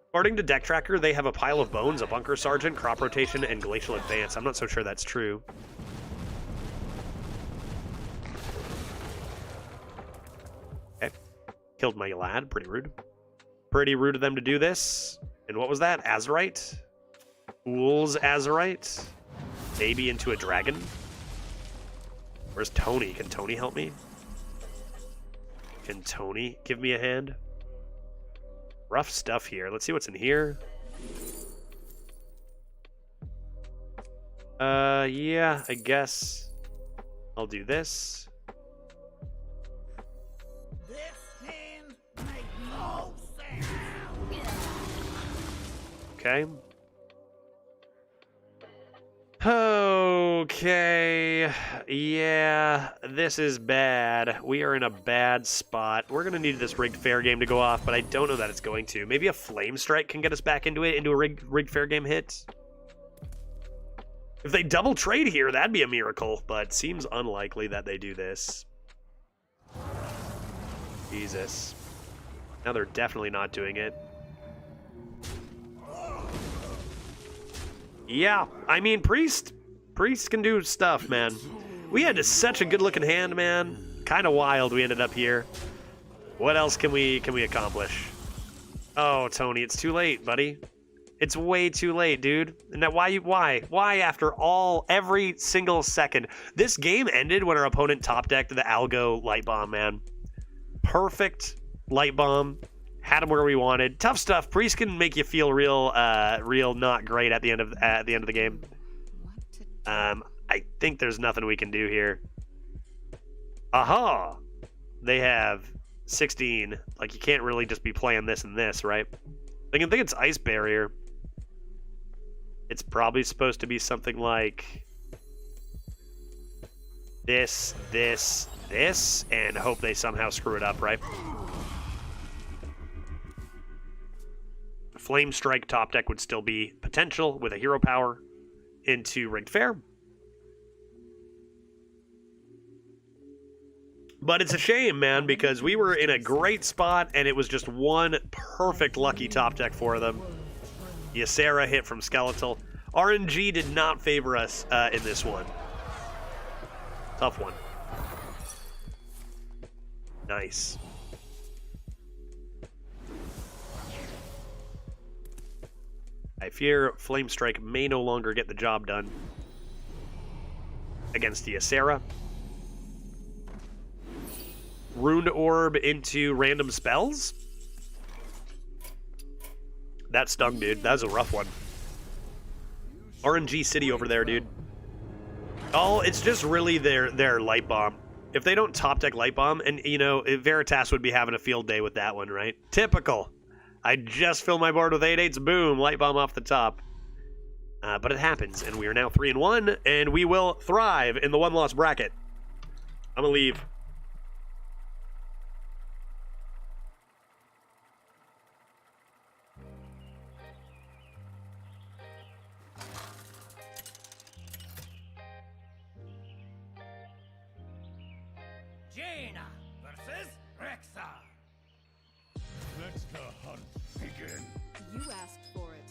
A: According to Deck Tracker, they have a pile of bones, a bunker sergeant, crop rotation, and glacial advance. I'm not so sure that's true. Okay. Killed my lad. Pretty rude. Pretty rude of them to do this. And what was that? Azurite? Fool's Azurite? Maybe into a dragon? Where's Tony? Can Tony help me? Can Tony give me a hand? Rough stuff here. Let's see what's in here. Yeah, I guess I'll do this.
E: This hand makes no sense.
A: Okay. Okay. Yeah, this is bad. We are in a bad spot. We're going to need this rigged fair game to go off, but I don't know that it's going to. Maybe a flame strike can get us back into it, into a rigged fair game hit. If they double trade here, that'd be a miracle, but seems unlikely that they do this. Jesus. Now they're definitely not doing it. Yeah, I mean, Priest can do stuff, man. We had such a good-looking hand, man. Kind of wild we ended up here. What else can we accomplish? Oh, Tony, it's too late, buddy. It's way too late, dude. And that why after every single second? This game ended when our opponent top decked the Algo Light Bomb, man. Perfect Light Bomb. Had him where we wanted. Tough stuff. Priest can make you feel real not great at the end of the game. I think there's nothing we can do here. Aha! They have 16. Like, you can't really just be playing this and this, right? I think it's Ice Barrier. It's probably supposed to be something like this, this, this, and hope they somehow screw it up, right? Flame Strike top deck would still be potential with a hero power into Rigged Fair. But it's a shame, man, because we were in a great spot and it was just one perfect lucky top deck for them. Ysera hit from Skeletal. RNG did not favor us in this one. Tough one. Nice. I fear Flame Strike may no longer get the job done against the Ysera. Runed Orb into random spells? That stung, dude. That was a rough one. RNG City over there, dude. Oh, it's just really their Light Bomb. If they don't top deck Light Bomb, and, you know, Veritas would be having a field day with that one, right? Typical. I just fill my board with 8/8s, boom, Light Bomb off the top. But it happens, and we are now 3-1, and we will thrive in the one-loss bracket. I'm gonna leave.
E: Jaina versus Rexar. Let the hunt begin.
D: You asked for it.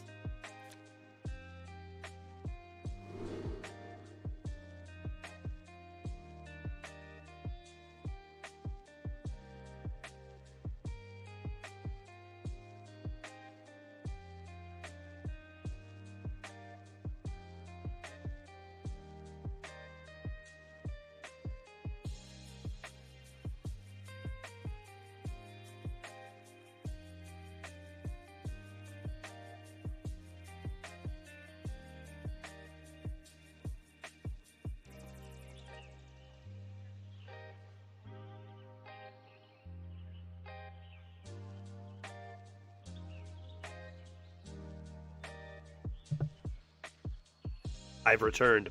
A: I've returned.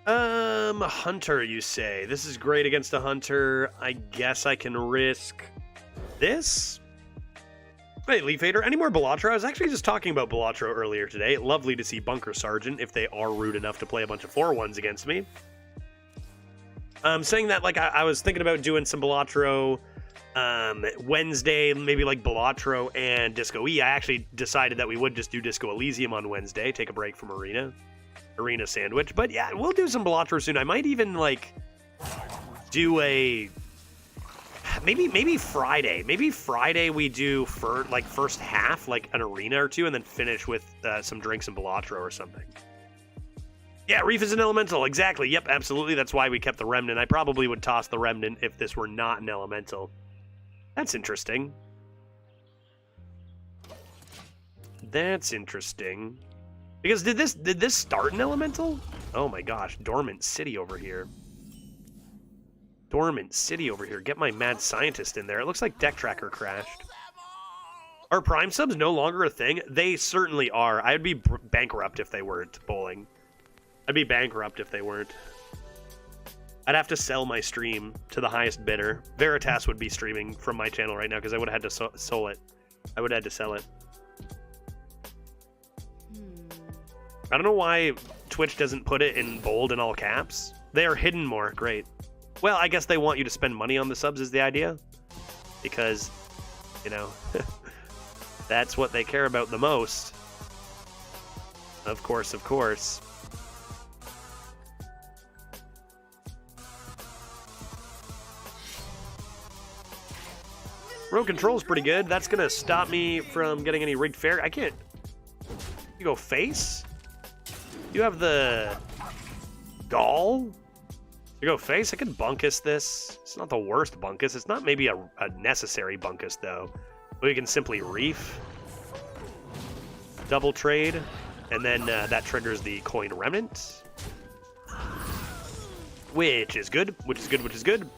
A: Hunter, you say. This is great against a hunter. I guess I can risk this? Hey, Leaf Hater, any more Balatro? I was actually just talking about Balatro earlier today. Lovely to see Bunker Sergeant if they are rude enough to play a bunch of 4-1s against me. Saying that, like, I was thinking about doing some Balatro Wednesday, maybe like Balatro and Disco E. I actually decided that we would just do Disco Elysium on Wednesday, take a break from Arena Sandwich. But yeah, we'll do some Balatro soon. I might even, like, do a... Maybe Friday. Maybe Friday we do first half, like an arena or two, and then finish with some drinks and Balatro or something. Yeah, Reef is an elemental. Exactly. Yep, absolutely. That's why we kept the Remnant. I probably would toss the Remnant if this were not an elemental. That's interesting. That's interesting. Because did this start an elemental? Oh my gosh, Dormant City over here. Dormant City over here. Get my mad scientist in there. It looks like Deck Tracker crashed. Are Prime subs no longer a thing? They certainly are. I'd be bankrupt if they weren't, Bowling. I'd be bankrupt if they weren't. I'd have to sell my stream to the highest bidder. Veritas would be streaming from my channel right now because I would have had to sell it. I would have had to sell it. I don't know why Twitch doesn't put it in bold and all caps. They are hidden more. Great. Well, I guess they want you to spend money on the subs is the idea. Because, you know, that's what they care about the most. Of course, of course. Road control's pretty good. That's going to stop me from getting any rigged fair. I can't... You go face? You have the... Gall? You go face? I can bunkus this. It's not the worst bunkus. It's not maybe a necessary bunkus, though. We can simply reef. Double trade. And then that triggers the coin remnant. Which is good. Which is good. Which is good.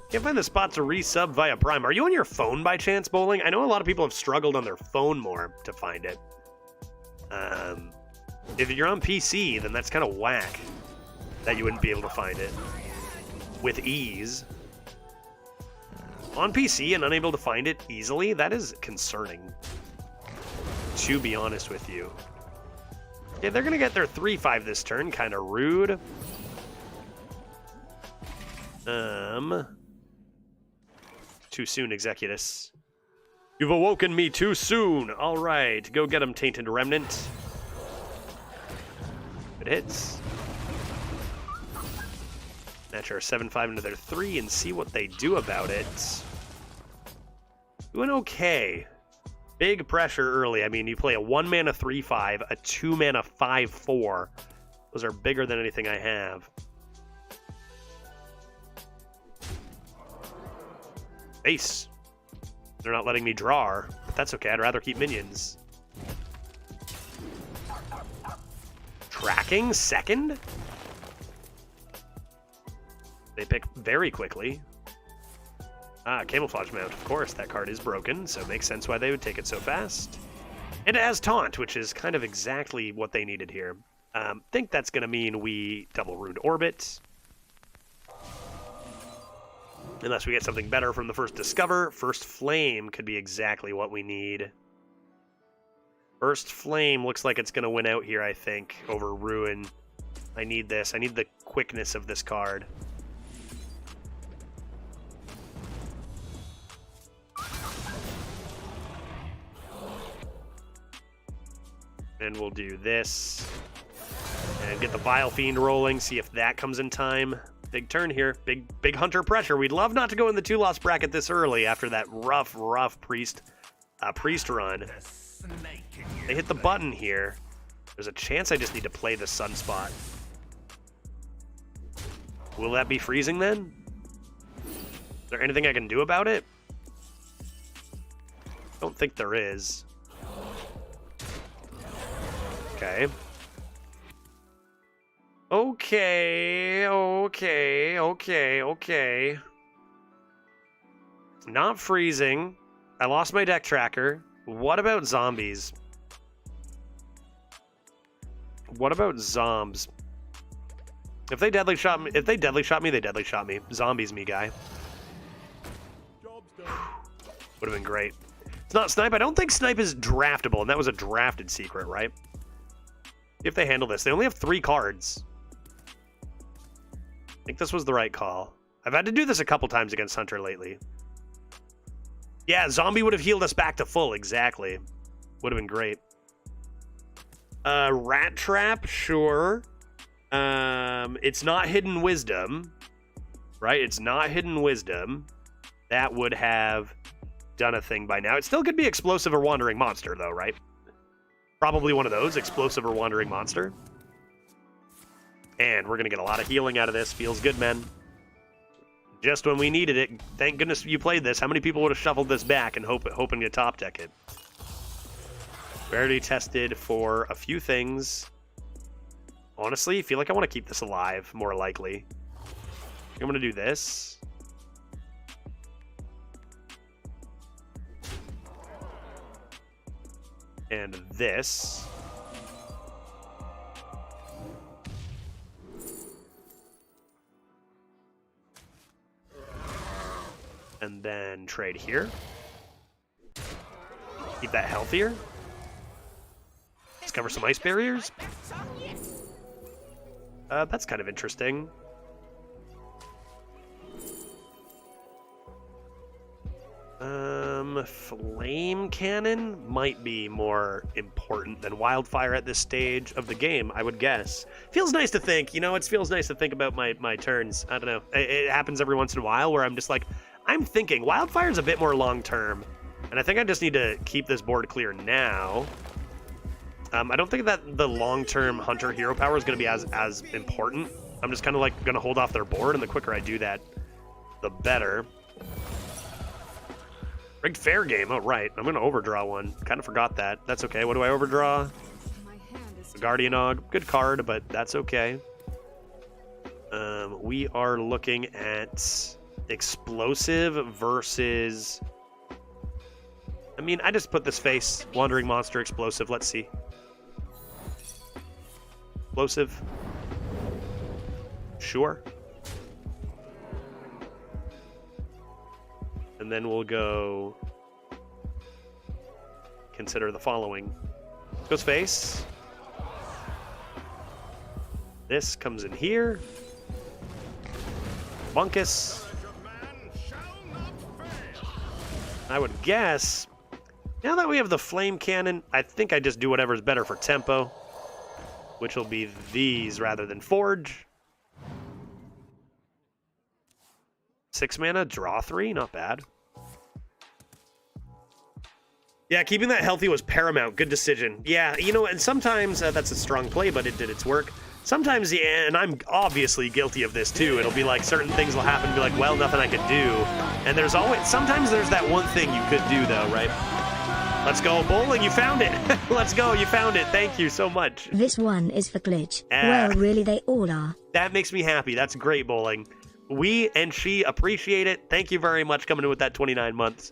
A: Can't find the spot to resub via Prime. Are you on your phone by chance, Bowling? I know a lot of people have struggled on their phone more to find it. If you're on PC, then that's kind of whack that you wouldn't be able to find it with ease. On PC and unable to find it easily? That is concerning, to be honest with you. Yeah, they're going to get their 3-5 this turn. Kind of rude. Too soon, Executus. You've awoken me too soon. All right, go get him, Tainted Remnant. It hits. Match our 7-5 into their 3 and see what they do about it. Doing okay. Big pressure early. I mean, you play a 1-mana 3-5, a 2-mana 5-4. Those are bigger than anything I have. Ace. They're not letting me draw, but that's okay. I'd rather keep minions. Tracking second? They pick very quickly. Camouflage Mount, of course. That card is broken, so it makes sense why they would take it so fast. And it has Taunt, which is kind of exactly what they needed here. Think that's going to mean we double Ruined Orbit. Unless we get something better from the first Discover. First Flame could be exactly what we need. First Flame looks like it's going to win out here, I think, over Ruin. I need this. I need the quickness of this card. And we'll do this. And get the Vile Fiend rolling, see if that comes in time. Big turn here. Big Hunter pressure. We'd love not to go in the 2-loss bracket this early after that rough Priest run. They hit the button here. There's a chance I just need to play the Sunspot. Will that be freezing then? Is there anything I can do about it? Don't think there is. Okay. Okay. Not freezing. I lost my deck tracker. What about zombies? What about zombs? If they deadly shot me, they deadly shot me. Zombies me, guy. Would have been great. It's not snipe. I don't think snipe is draftable, and that was a drafted secret, right? If they handle this, they only have 3 cards. I think this was the right call. I've had to do this a couple times against Hunter lately. Yeah, zombie would have healed us back to full, exactly. Would have been great. Rat trap, sure. It's not hidden wisdom, right? It's not hidden wisdom. That would have done a thing by now. It still could be explosive or wandering monster, though, right? Probably one of those, explosive or wandering monster. And we're gonna get a lot of healing out of this. Feels good, man. Just when we needed it. Thank goodness you played this. How many people would have shuffled this back and hoping to top deck it? We already tested for a few things. Honestly, I feel like I want to keep this alive, more likely. I'm going to do this. And this. And then trade here. Keep that healthier. Discover some ice barriers. That's kind of interesting. Flame cannon might be more important than wildfire at this stage of the game, I would guess. Feels nice to think, you know, it feels nice to think about my turns. I don't know. It happens every once in a while where I'm just like, I'm thinking wildfire's a bit more long-term, and I think I just need to keep this board clear now. I don't think that the long-term hunter hero power is going to be as important. I'm just kind of like going to hold off their board, and the quicker I do that, the better. Rigged fair game. Oh, right. I'm going to overdraw one. Kind of forgot that. That's okay. What do I overdraw? Guardian Og. Good card, but that's okay. We are looking at explosive versus... I mean, I just put this face. Wandering monster, explosive. Let's see. Explosive. Sure. And then we'll go consider the following. Goes face. This comes in here. Bunkus. I would guess, now that we have the flame cannon, I think I just do whatever's better for tempo, which will be these rather than forge. 6 mana, draw 3, not bad. Yeah, keeping that healthy was paramount. Good decision. Yeah, you know, and sometimes that's a strong play, but it did its work. Sometimes, yeah, and I'm obviously guilty of this too, it'll be like certain things will happen and be like, well, nothing I could do. And there's always, sometimes there's that one thing you could do though, right? Let's go, bowling, you found it. Let's go, you found it. Thank you so much.
B: This one is for glitch. Well, really, they all are. That
A: makes me happy. That's great, bowling. We and she appreciate it. Thank you very much coming in with that 29 months.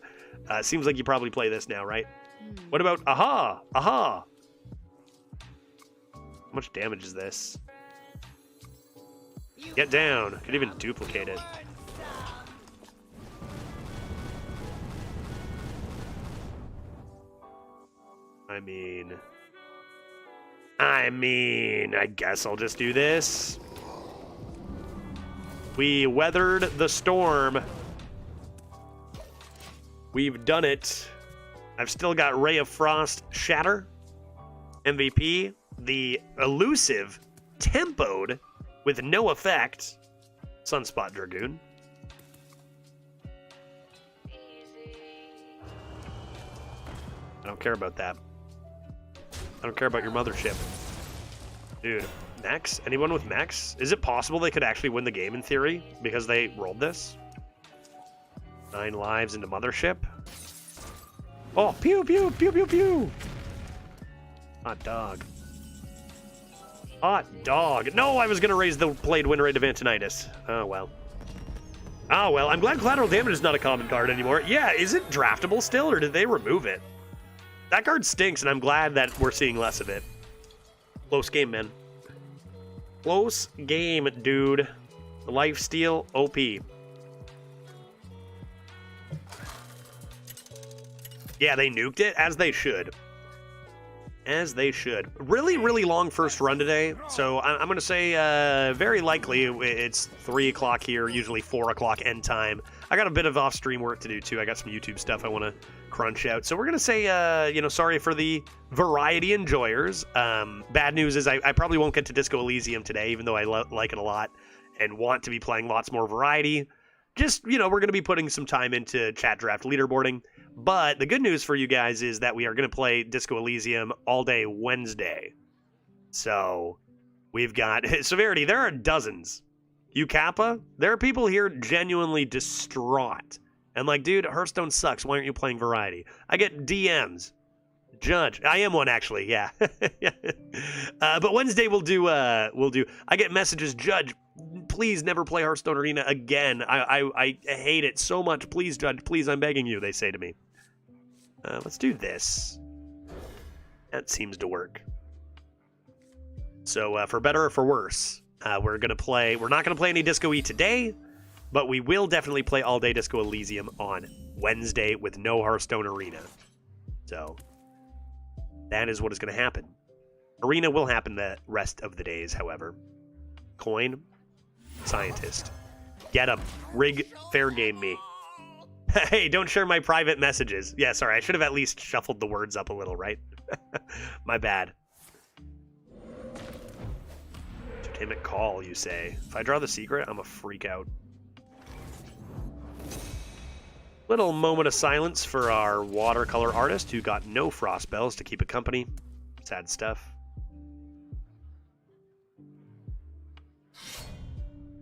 A: Seems like you probably play this now, right? What about aha? Aha! How much damage is this? Get down. Could even duplicate it. I mean, I guess I'll just do this. We weathered the storm. We've done it. I've still got Ray of Frost Shatter. MVP. The elusive, tempoed, with no effect, Sunspot Dragoon. I don't care about that. I don't care about your mothership. Dude, mechs? Anyone with mechs? Is it possible they could actually win the game in theory because they rolled this? 9 lives into mothership. Oh, pew, pew, pew, pew, pew. Hot dog. Hot dog. No, I was going to raise the played win rate of Antonitis. Oh, well. Oh, well. I'm glad collateral damage is not a common card anymore. Yeah, is it draftable still, or did they remove it? That card stinks, and I'm glad that we're seeing less of it. Close game, man. Close game, dude. Lifesteal OP. Yeah, they nuked it, as they should. As they should. Really, really long first run today, so I'm going to say very likely it's 3 o'clock here, usually 4 o'clock end time. I got a bit of off-stream work to do, too. I got some YouTube stuff I want to crunch out. So we're going to say, sorry for the variety enjoyers. Bad news is I probably won't get to Disco Elysium today, even though I like it a lot and want to be playing lots more variety. Just, we're going to be putting some time into chat draft leaderboarding. But the good news for you guys is that we are going to play Disco Elysium all day Wednesday. So we've got Severity. There are dozens. You Kappa, there are people here genuinely distraught. And like, dude, Hearthstone sucks. Why aren't you playing variety? I get DMs. Judge. I am one, actually. Yeah. But Wednesday we'll do. I get messages. Judge, please never play Hearthstone Arena again. I hate it so much. Please, Judge. Please, I'm begging you. They say to me. Let's do this. That seems to work. So for better or for worse, we're gonna play. We're not gonna play any Disco E today, but we will definitely play all day Disco Elysium on Wednesday with no Hearthstone Arena. So that is what is going to happen. Arena will happen the rest of the days, however. Coin. Scientist. Get him. Rig. Fair game me. Hey, don't share my private messages. Yeah, sorry. I should have at least shuffled the words up a little, right? My bad. Entertainment call, you say. If I draw the secret, I'm a freak out. Little moment of silence for our watercolor artist who got no frost spells to keep it company. Sad stuff.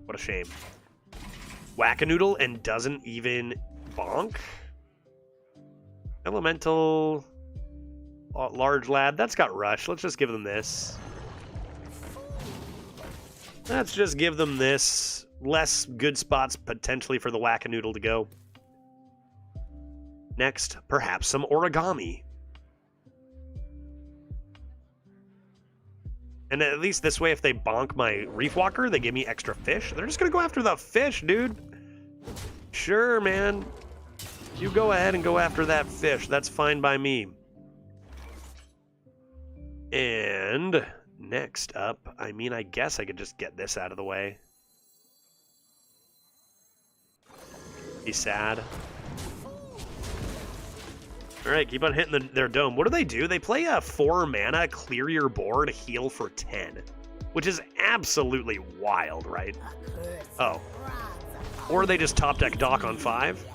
A: What a shame. Whack-a-noodle and doesn't even bonk? Elemental. Large lad. That's got rush. Let's just give them this. Let's just give them this. Less good spots potentially for the whack-a-noodle to go. Next, perhaps some origami. And at least this way, if they bonk my Reef Walker, they give me extra fish. They're just going to go after the fish, dude. Sure, man. You go ahead and go after that fish. That's fine by me. And next up, I guess I could just get this out of the way. Be sad. All right, keep on hitting their dome. What do? They play a 4 mana, clear your board, heal for 10, which is absolutely wild, right? Oh. Or they just top deck Dock on 5.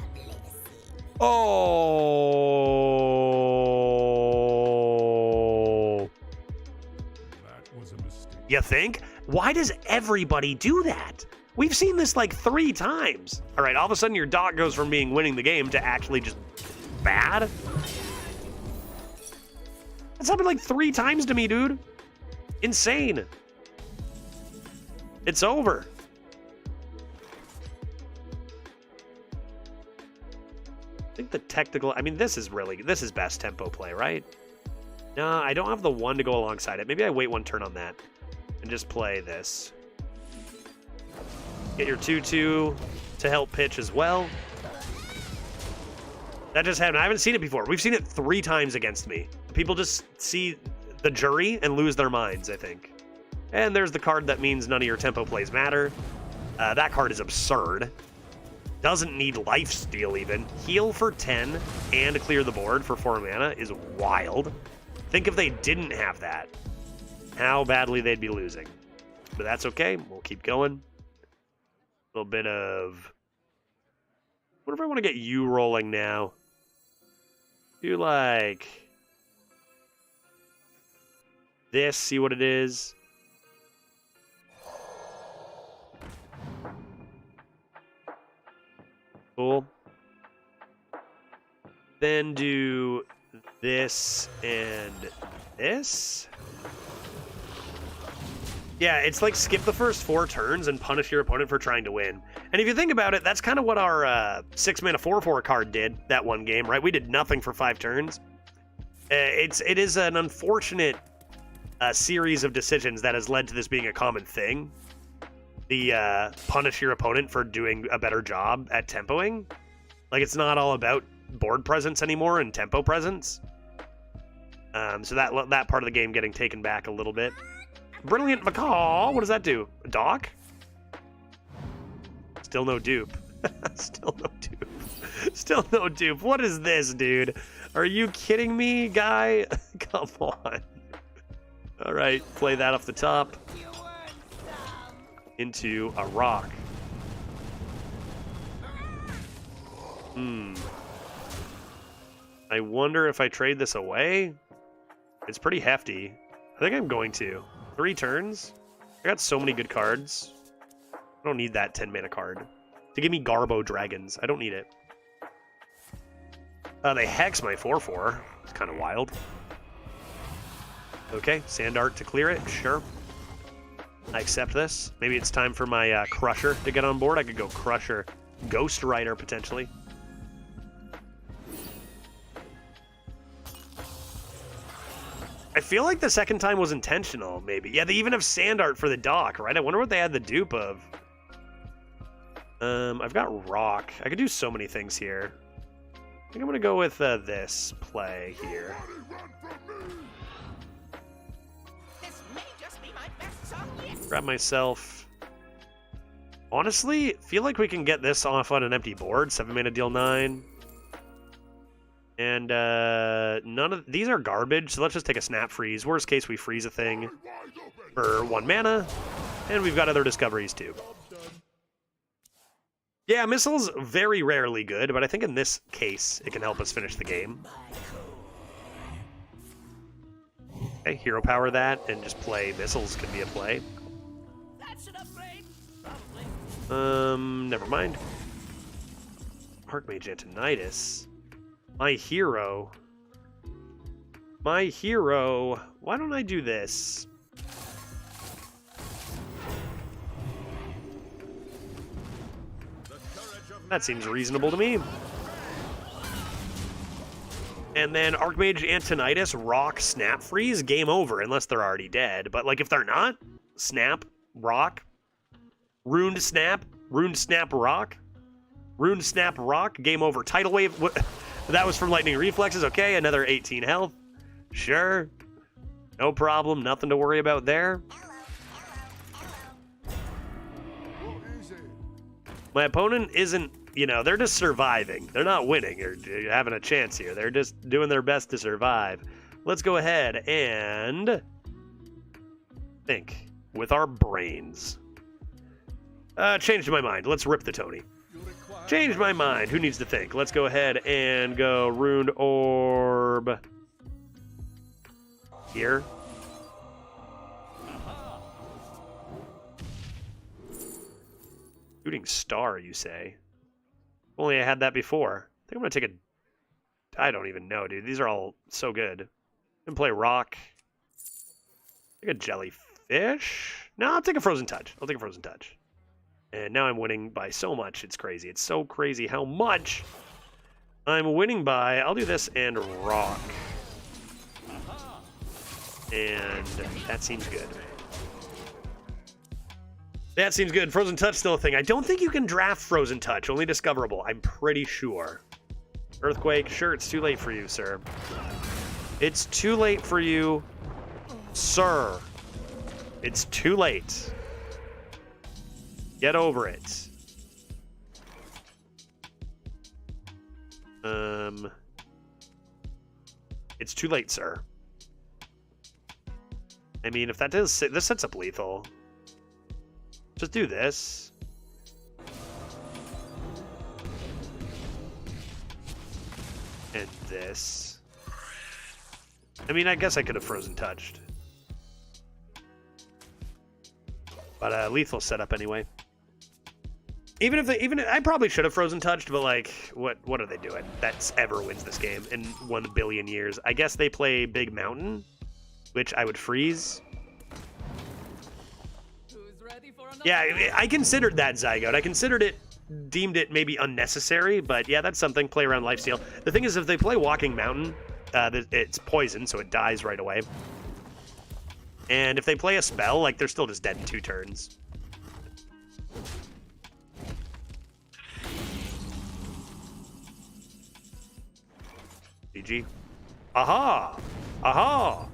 A: Oh.
E: That was a mistake.
A: You think? Why does everybody do that? We've seen this like 3 times. All right, all of a sudden your Dock goes from being winning the game to actually just bad? That's happened like 3 times to me, dude. Insane. It's over. I think the technical, this is best tempo play, right? No, I don't have the 1 to go alongside it. Maybe I wait 1 turn on that and just play this. Get your 2/2 to help pitch as well. That just happened. I haven't seen it before. We've seen it 3 times against me. People just see the jury and lose their minds, I think. And there's the card that means none of your tempo plays matter. That card is absurd. Doesn't need lifesteal even. Heal for 10 and clear the board for 4 mana is wild. Think if they didn't have that, how badly they'd be losing. But that's okay. We'll keep going. A little bit of... What if I want to get you rolling now? Do like this, see what it is. Cool. Then do this and this. Yeah, it's like skip the first 4 turns and punish your opponent for trying to win. And if you think about it, that's kind of what our 6 mana 4/4 card did that one game, right? We did nothing for 5 turns. It is an unfortunate series of decisions that has led to this being a common thing. The punish your opponent for doing a better job at tempoing. Like, it's not all about board presence anymore and tempo presence. So that part of the game getting taken back a little bit. Brilliant Macaw! What does that do? A dock? Still no dupe. Still no dupe. Still no dupe. What is this, dude? Are you kidding me, guy? Come on. All right, play that off the top. Into a rock. I wonder if I trade this away? It's pretty hefty. I think I'm going to. 3 turns? I got so many good cards. I don't need that 10 mana card. To give me Garbo Dragons. I don't need it. They hex my 4/4. It's kind of wild. Okay, Sand Art to clear it. Sure. I accept this. Maybe it's time for my Crusher to get on board. I could go Crusher. Ghost Rider, potentially. I feel like the second time was intentional, maybe. Yeah, they even have Sand Art for the dock, right? I wonder what they had the dupe of. I've got Rock. I could do so many things here. I think I'm going to go with this play here.
C: This may just be my best song yet.
A: Grab myself. Honestly, feel like we can get this off on an empty board. 7 mana, deal 9. And none of these are garbage, so let's just take a snap freeze. Worst case, we freeze a thing for 1 mana, and we've got other discoveries too. Yeah, Missile's very rarely good, but I think in this case, it can help us finish the game. Okay, hero power that, and just play Missiles can be a play.
C: That's an upgrade. Probably.
A: Never mind. Archmage Antonidas. My hero. My hero. Why don't I do this? That seems reasonable to me. And then Archmage Antonidas, Rock, Snap Freeze, game over, unless they're already dead. But, like, if they're not, Snap, Rock, Runed Snap, Rock, Runed Snap, Rock, game over. Tidal Wave, that was from Lightning Reflexes. Okay, another 18 health. Sure. No problem, nothing to worry about there. My opponent isn't, you know, they're just surviving. They're not winning or having a chance here. They're just doing their best to survive. Let's go ahead and think with our brains. Changed my mind. Let's rip the Tony. Changed my mind. Who needs to think? Let's go ahead and go Ruined Orb here. Shooting Star, you say? Only I had that before. I think I'm going to take a... I don't even know, dude. These are all so good. I'm going to play Rock. Take a Jellyfish? No, I'll take a Frozen Touch. I'll take a Frozen Touch. And now I'm winning by so much. It's crazy. It's so crazy how much I'm winning by. I'll do this and Rock. And that seems good. That seems good. Frozen Touch still a thing. I don't think you can draft Frozen Touch. Only discoverable. I'm pretty sure. Earthquake. Sure, it's too late for you, sir. It's too late for you, sir. It's too late. Get over it. It's too late, sir. I mean, if that does... This sets up lethal. Just do this. And this. I mean, I guess I could have Frozen Touched. But lethal setup anyway. Even I probably should have Frozen Touched, but like, what are they doing? That's ever wins this game in 1 billion years. I guess they play Big Mountain, which I would freeze. Yeah, I considered that, Zygote. I considered it, deemed it maybe unnecessary, but yeah, that's something. Play around lifesteal. The thing is, if they play Walking Mountain, it's poison, so it dies right away. And if they play a spell, like, they're still just dead in 2 turns. GG. Aha! Aha!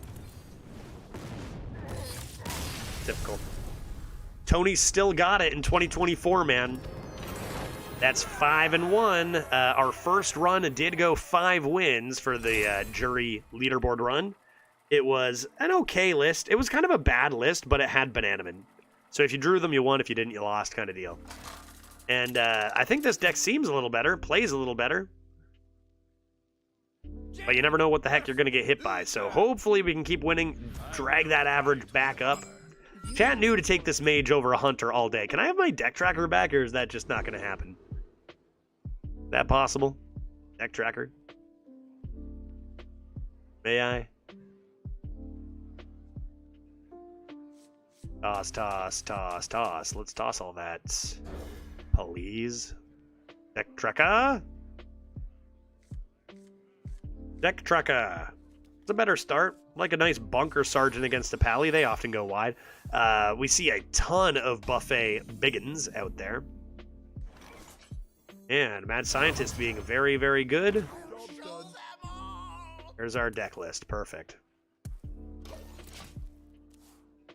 A: Typical. Tony's still got it in 2024, man. That's 5-1. Our first run did go 5 wins for the jury leaderboard run. It was an okay list. It was kind of a bad list, but it had Bananaman. So if you drew them, you won. If you didn't, you lost, kind of deal. And I think this deck seems a little better, plays a little better. But you never know what the heck you're going to get hit by. So hopefully we can keep winning, drag that average back up. Chat knew to take this mage over a hunter all day. Can I have my deck tracker back, or is that just not going to happen? Is that possible? Deck tracker? May I? Toss, toss, toss, toss. Let's toss all that. Please. Deck tracker? Deck tracker. It's a better start. Like a nice bunker sergeant against a pally. They often go wide. We see a ton of buffet biggins out there. And Mad Scientist being very, very good. There's our deck list. Perfect.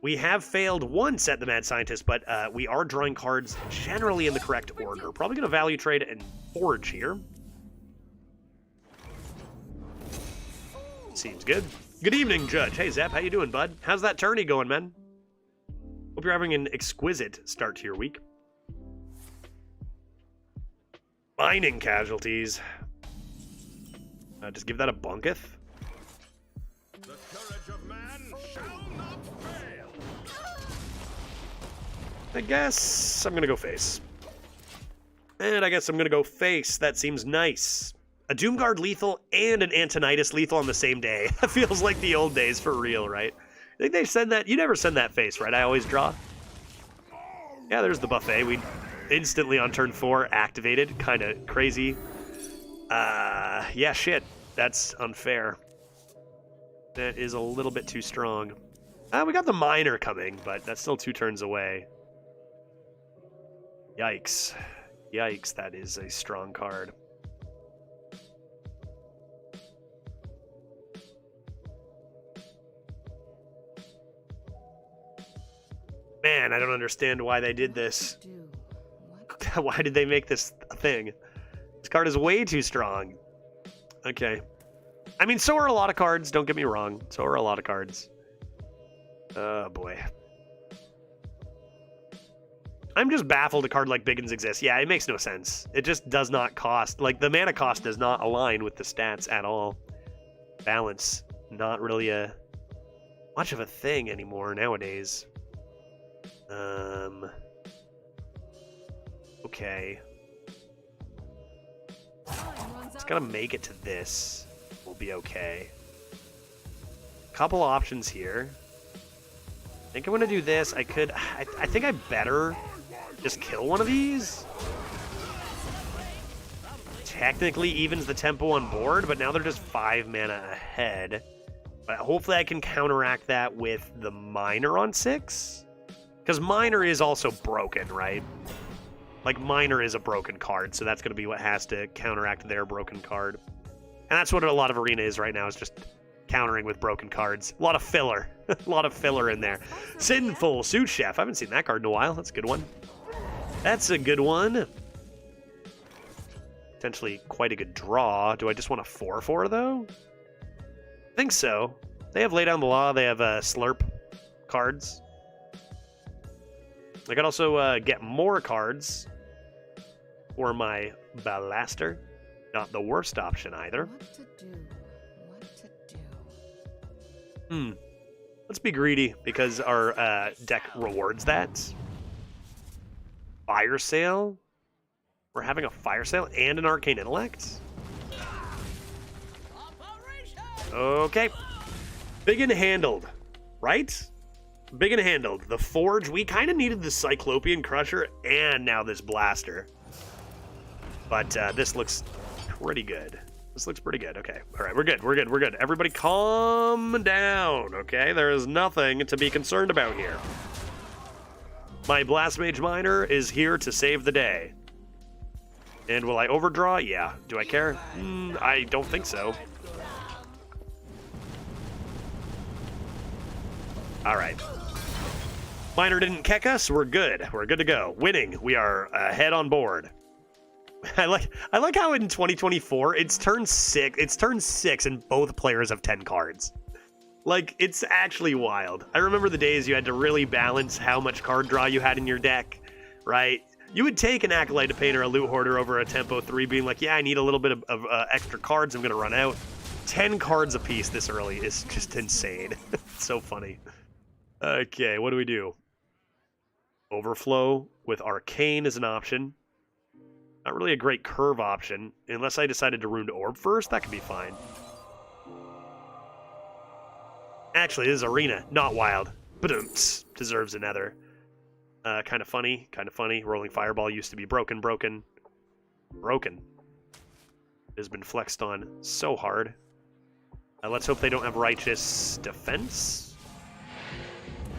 A: We have failed once at the Mad Scientist, but we are drawing cards generally in the correct order. Probably going to value trade and forge here. Seems good. Good evening, Judge. Hey, Zep, how you doing, bud? How's that tourney going, man? Hope you're having an exquisite start to your week. Mining casualties. Just give that a bunketh.
E: The courage of man shall not fail.
A: I guess I'm going to go face. And I guess I'm going to go face. That seems nice. A Doomguard lethal and an Antonitis lethal on the same day. That feels like the old days for real, right? I think they send that. You never send that face, right? I always draw. Yeah, there's the buffet. We instantly on turn 4 activated. Kind of crazy. Yeah, shit. That's unfair. That is a little bit too strong. We got the miner coming, but that's still 2 turns away. Yikes. Yikes, that is a strong card. Man, I don't understand why they did this. Why did they make this a thing? This card is way too strong. Okay. I mean, so are a lot of cards, don't get me wrong. So are a lot of cards. Oh, boy. I'm just baffled a card like Biggins exists. Yeah, it makes no sense. It just does not cost. Like, the mana cost does not align with the stats at all. Balance. Not really much of a thing anymore nowadays. Okay. It's gonna make it to this. We'll be okay. Couple options here. I think I'm gonna do this. I think I better just kill one of these. Technically evens the tempo on board, but now they're just 5 mana ahead. But hopefully I can counteract that with the Miner on 6. Because Miner is also broken, right? Like, Miner is a broken card, so that's going to be what has to counteract their broken card. And that's what a lot of Arena is right now, is just countering with broken cards. A lot of filler. A lot of filler in there. Sinful Suit Chef. I haven't seen that card in a while. That's a good one. That's a good one. Potentially quite a good draw. Do I just want a 4/4, though? I think so. They have Lay Down the Law. They have Slurp cards. I could also get more cards for my Ballaster. Not the worst option either.
D: What to do? What to do?
A: Let's be greedy because our deck rewards that. Fire Sale? We're having a Fire Sale and an Arcane Intellect? Okay. Big and handled, right? Big and handled. The Forge, we kind of needed the Cyclopean Crusher and now this Blaster. But this looks pretty good. This This looks pretty good. Okay. All right, we're good. We're good. We're good. Everybody calm down, okay? There is nothing to be concerned about here. My Blast Mage Miner is here to save the day. And will I overdraw? Yeah. Do I care? I don't think so. All right. Miner didn't keck us. We're good. We're good to go. Winning. We are ahead on board. I like how in 2024 it's turned 6. It's turned 6 and both players have 10 cards. Like, it's actually wild. I remember the days you had to really balance how much card draw you had in your deck, right? You would take an Acolyte, a Painter, a Loot Hoarder over a Tempo 3 being like, yeah, I need a little bit of extra cards. I'm going to run out. 10 cards a piece this early is just insane. It's so funny. Okay, what do we do? Overflow with Arcane is an option. Not really a great curve option. Unless I decided to Ruined Orb first, that could be fine. Actually, this is Arena, not Wild. But deserves another. Kind of funny, kind of funny. Rolling Fireball used to be broken. It has been flexed on so hard. Let's hope they don't have Righteous Defense.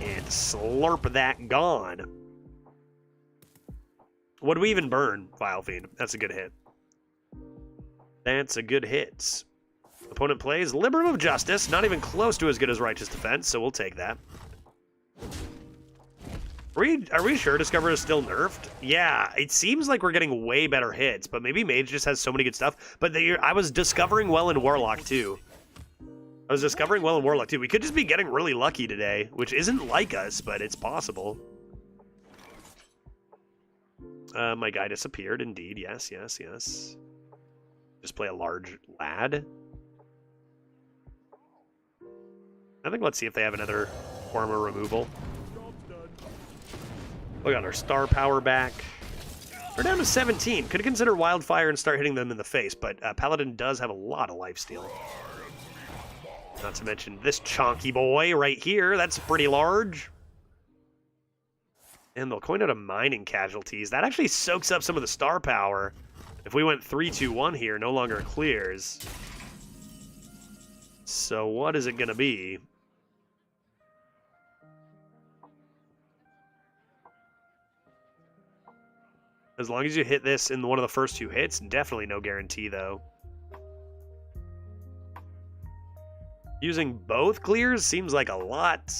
A: And slurp that gone. What do we even burn? Vile Fiend. That's a good hit. That's a good hit. Opponent plays Liberative of Justice. Not even close to as good as Righteous Defense, so we'll take that. Are we sure Discover is still nerfed? Yeah, it seems like we're getting way better hits, but maybe Mage just has so many good stuff. But I was discovering well in Warlock, too. We could just be getting really lucky today, which isn't like us, but it's possible. My guy disappeared, indeed. Yes. Just play a large lad. I think let's see if they have another form of removal. We got our star power back. We're down to 17. Could consider Wildfire and start hitting them in the face, but Paladin does have a lot of lifesteal. Not to mention this chonky boy right here. That's pretty large. And they'll coin out a Mining Casualties. That actually soaks up some of the star power. If we went 3-2-1 here, no longer clears. So what is it going to be? As long as you hit this in one of the first 2 hits, definitely no guarantee, though. Using both clears seems like a lot.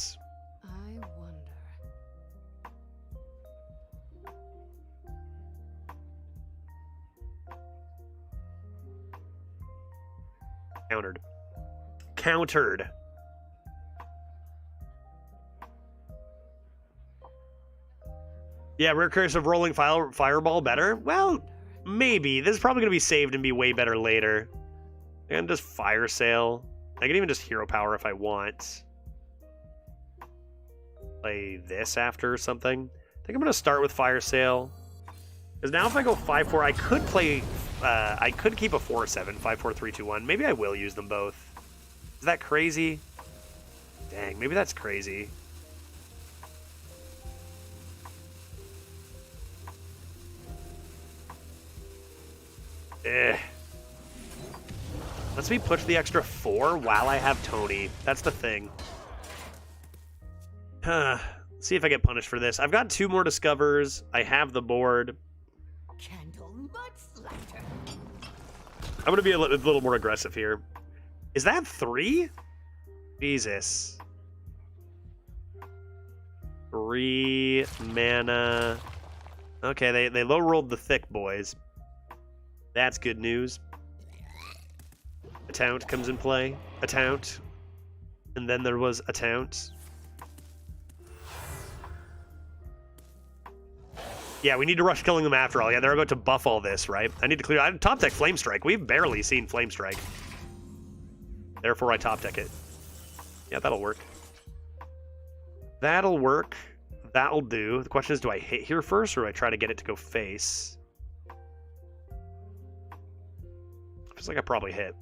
D: I wonder.
A: Countered. Yeah, rare curse of rolling fireball better? Well, maybe. This is probably going to be saved and be way better later. And just fire sale. I can even just hero power if I want. Play this after or something. I think I'm going to start with fire sale. Because now if I go 5-4, I could play... I could keep a 4-7, 5-4, 3-2-1. Maybe I will use them both. Is that crazy? Dang, maybe that's crazy. Lets me push the extra 4 while I have Tony. That's the thing. See if I get punished for this. I've got 2 more Discovers. I have the board.
H: Candle Mudslatter.
A: I'm going to be a little more aggressive here. Is that 3? Jesus. 3 mana. Okay, they low-rolled the thick boys. That's good news. A Taunt comes in play. A Taunt. And then there was a Taunt. Yeah, we need to rush killing them after all. Yeah, they're about to buff all this, right? I need to clear... I top deck Flame Strike. We've barely seen Flame Strike. Therefore, I top deck it. Yeah, that'll work. That'll work. That'll do. The question is, do I hit here first, or do I try to get it to go face? Feels like I probably hit.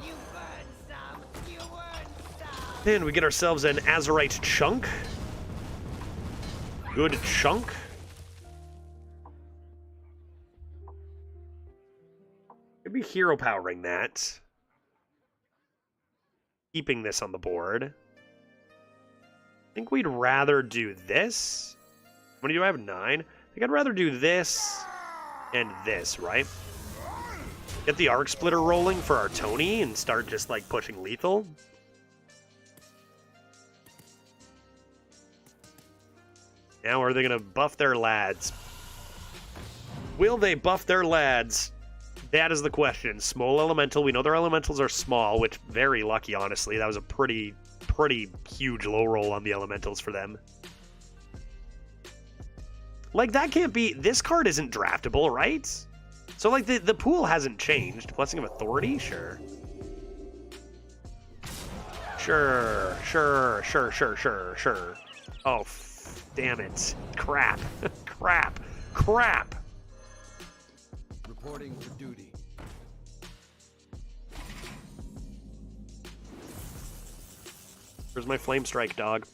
C: You burn some. You earn some.
A: And we get ourselves an Azurite Chunk. Good chunk. hero powering that. Keeping this on the board. I think we'd rather do this. How many do I have? 9? I think I'd rather do this and this, right? Get the arc splitter rolling for our Tony and start just like pushing lethal. Now are they gonna buff their lads? Will they buff their lads? That is the question. Small elemental. We know their elementals are small, which very lucky, honestly. That was a pretty huge low roll on the elementals for them. Like, that can't be... This card isn't draftable, right? So, like, the pool hasn't changed. Blessing of Authority? Sure. Sure. Oh, damn it. Crap. Crap.
I: Reporting for duty.
A: Where's my Flame Strike, dog?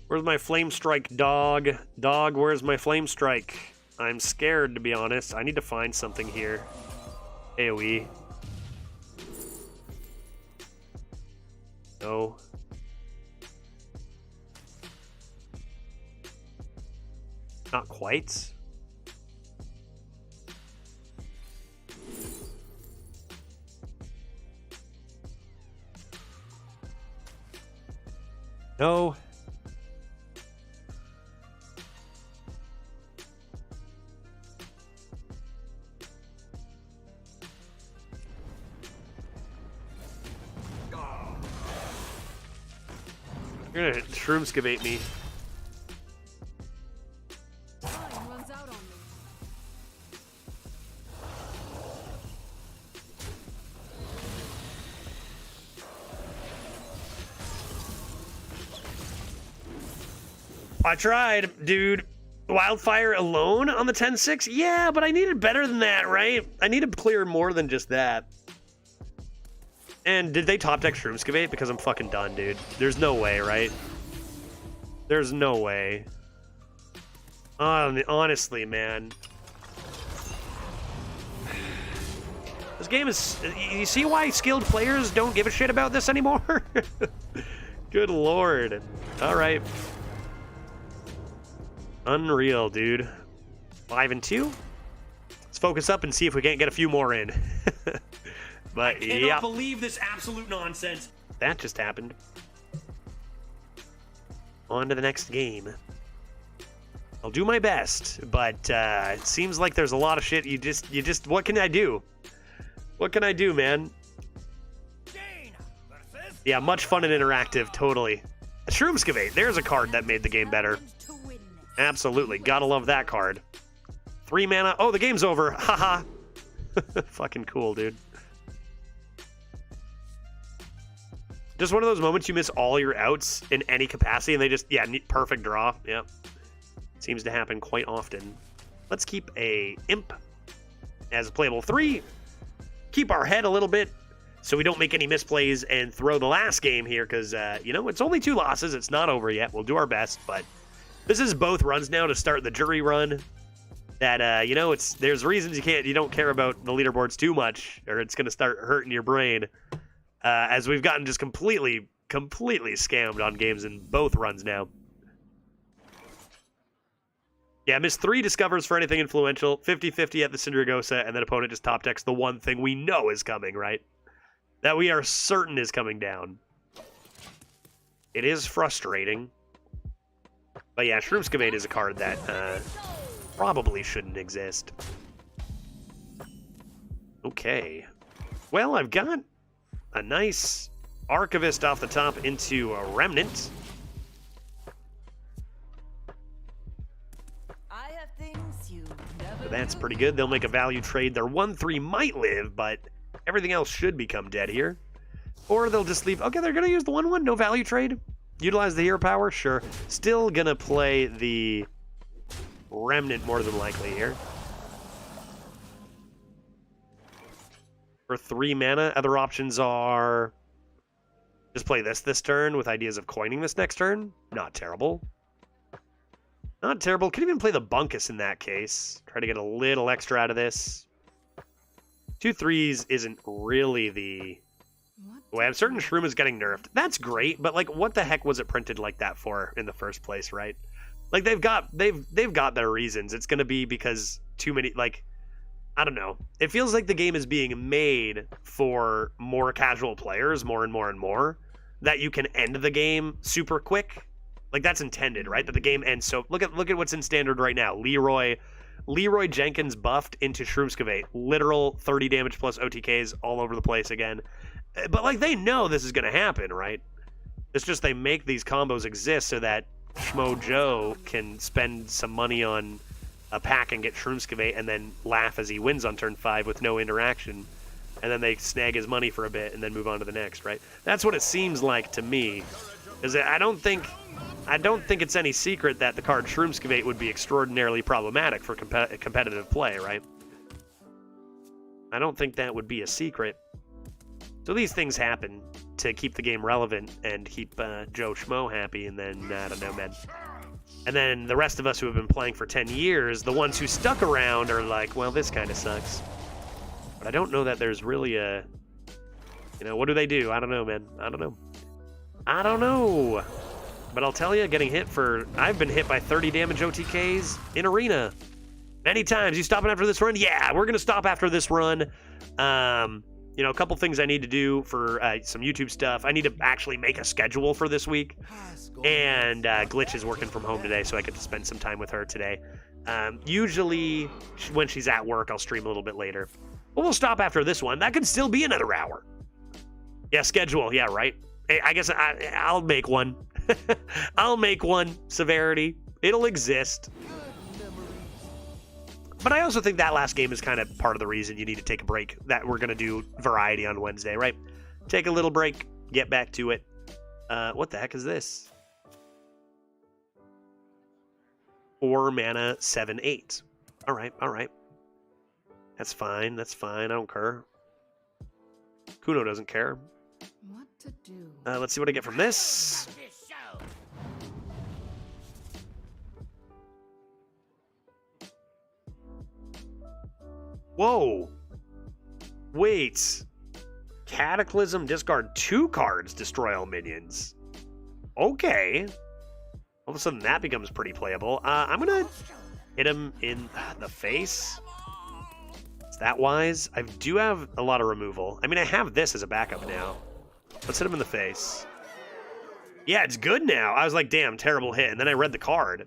A: Where's my Flame Strike, dog? Dog, where's my Flame Strike? I'm scared, to be honest. I need to find something here. AoE. No. Not quite. No. You're gonna shroomskivate me.
D: Time runs out on me.
A: I tried, dude. Wildfire alone on the 10-6? Yeah, but I needed better than that, right? I needed to clear more than just that. And did they top deck Shroomskivate? Because I'm fucking done, dude. There's no way, right? There's no way. Honestly, man. This game is... You see why skilled players don't give a shit about this anymore? Good lord. Alright. Unreal, dude. 5 and 2. Let's focus up and see if we can't get a few more in. But
J: I cannot believe this absolute nonsense.
A: That just happened. On to the next game. I'll do my best, but it seems like there's a lot of shit. You just, what can I do? What can I do, man? Yeah, much fun and interactive, totally. Shroomskivate, there's a card that made the game better. Absolutely, gotta love that card. 3 mana, oh, the game's over, haha. Fucking cool, dude. Just one of those moments you miss all your outs in any capacity, and they just, yeah, perfect draw, yep. Seems to happen quite often. Let's keep a Imp as a playable 3. Keep our head a little bit so we don't make any misplays and throw the last game here because, you know, it's only 2 losses. It's not over yet. We'll do our best, but this is both runs now to start the jury run. That, you know, there's reasons you don't care about the leaderboards too much or it's going to start hurting your brain as we've gotten just completely scammed on games in both runs now. Yeah, miss 3 discovers for anything influential, 50-50 at the Syndragosa, and then opponent just top decks the one thing we know is coming, right? That we are certain is coming down. It is frustrating. But yeah, Shroomskivate is a card that probably shouldn't exist. Okay. Well, I've got a nice Archivist off the top into a Remnant. So that's pretty good. They'll make a value trade. Their 1-3 might live, but everything else should become dead here. Or they'll just leave. Okay, they're going to use the 1-1. No value trade. Utilize the hero power. Sure. Still going to play the Remnant more than likely here. For 3 mana, other options are just play this turn with ideas of coining this next turn. Not terrible. Not terrible. Could even play the Bunkus in that case. Try to get a little extra out of this. 2/3s isn't really the way. I'm certain Shroom is getting nerfed. That's great, but like, what the heck was it printed like that for in the first place, right? Like, they've got their reasons. It's gonna be because too many, like, I don't know. It feels like the game is being made for more casual players, more and more and more, that you can end the game super quick. Like, that's intended, right? That the game ends so... Look at what's in standard right now. Leroy Jenkins buffed into Shroomskavate. Literal 30 damage plus OTKs all over the place again. But, like, they know this is going to happen, right? It's just they make these combos exist so that Schmo Joe can spend some money on a pack and get Shroomskavate and then laugh as he wins on turn 5 with no interaction. And then they snag his money for a bit and then move on to the next, right? That's what it seems like to me. Because I don't think it's any secret that the card Shroomskavate would be extraordinarily problematic for competitive play, right? I don't think that would be a secret. So these things happen to keep the game relevant and keep Joe Schmo happy, and then, I don't know, man. And then the rest of us who have been playing for 10 years, the ones who stuck around are like, well, this kind of sucks. But I don't know that there's really a... You know, what do they do? I don't know, man. I don't know. But I'll tell you, getting hit for... I've been hit by 30 damage OTKs in Arena. Many times. You stopping after this run? Yeah, we're going to stop after this run. You know, a couple things I need to do for some YouTube stuff. I need to actually make a schedule for this week. And Glitch is working from home today, so I get to spend some time with her today. Usually, when she's at work, I'll stream a little bit later. But we'll stop after this one. That could still be another hour. Yeah, schedule. Yeah, right. Hey, I guess I'll make one. I'll make one, Severity. It'll exist. But I also think that last game is kind of part of the reason you need to take a break, that we're going to do variety on Wednesday, right? Take a little break, get back to it. What the heck is this? 4 mana, 7/8. All right. That's fine. I don't care. Kuno doesn't care.
D: What to do?
A: Let's see what I get from this. Whoa. Wait. Cataclysm, discard 2 cards, destroy all minions. Okay. All of a sudden that becomes pretty playable. I'm going to hit him in the face. Is that wise? I do have a lot of removal. I mean, I have this as a backup now. Let's hit him in the face. Yeah, it's good now. I was like, damn, terrible hit. And then I read the card.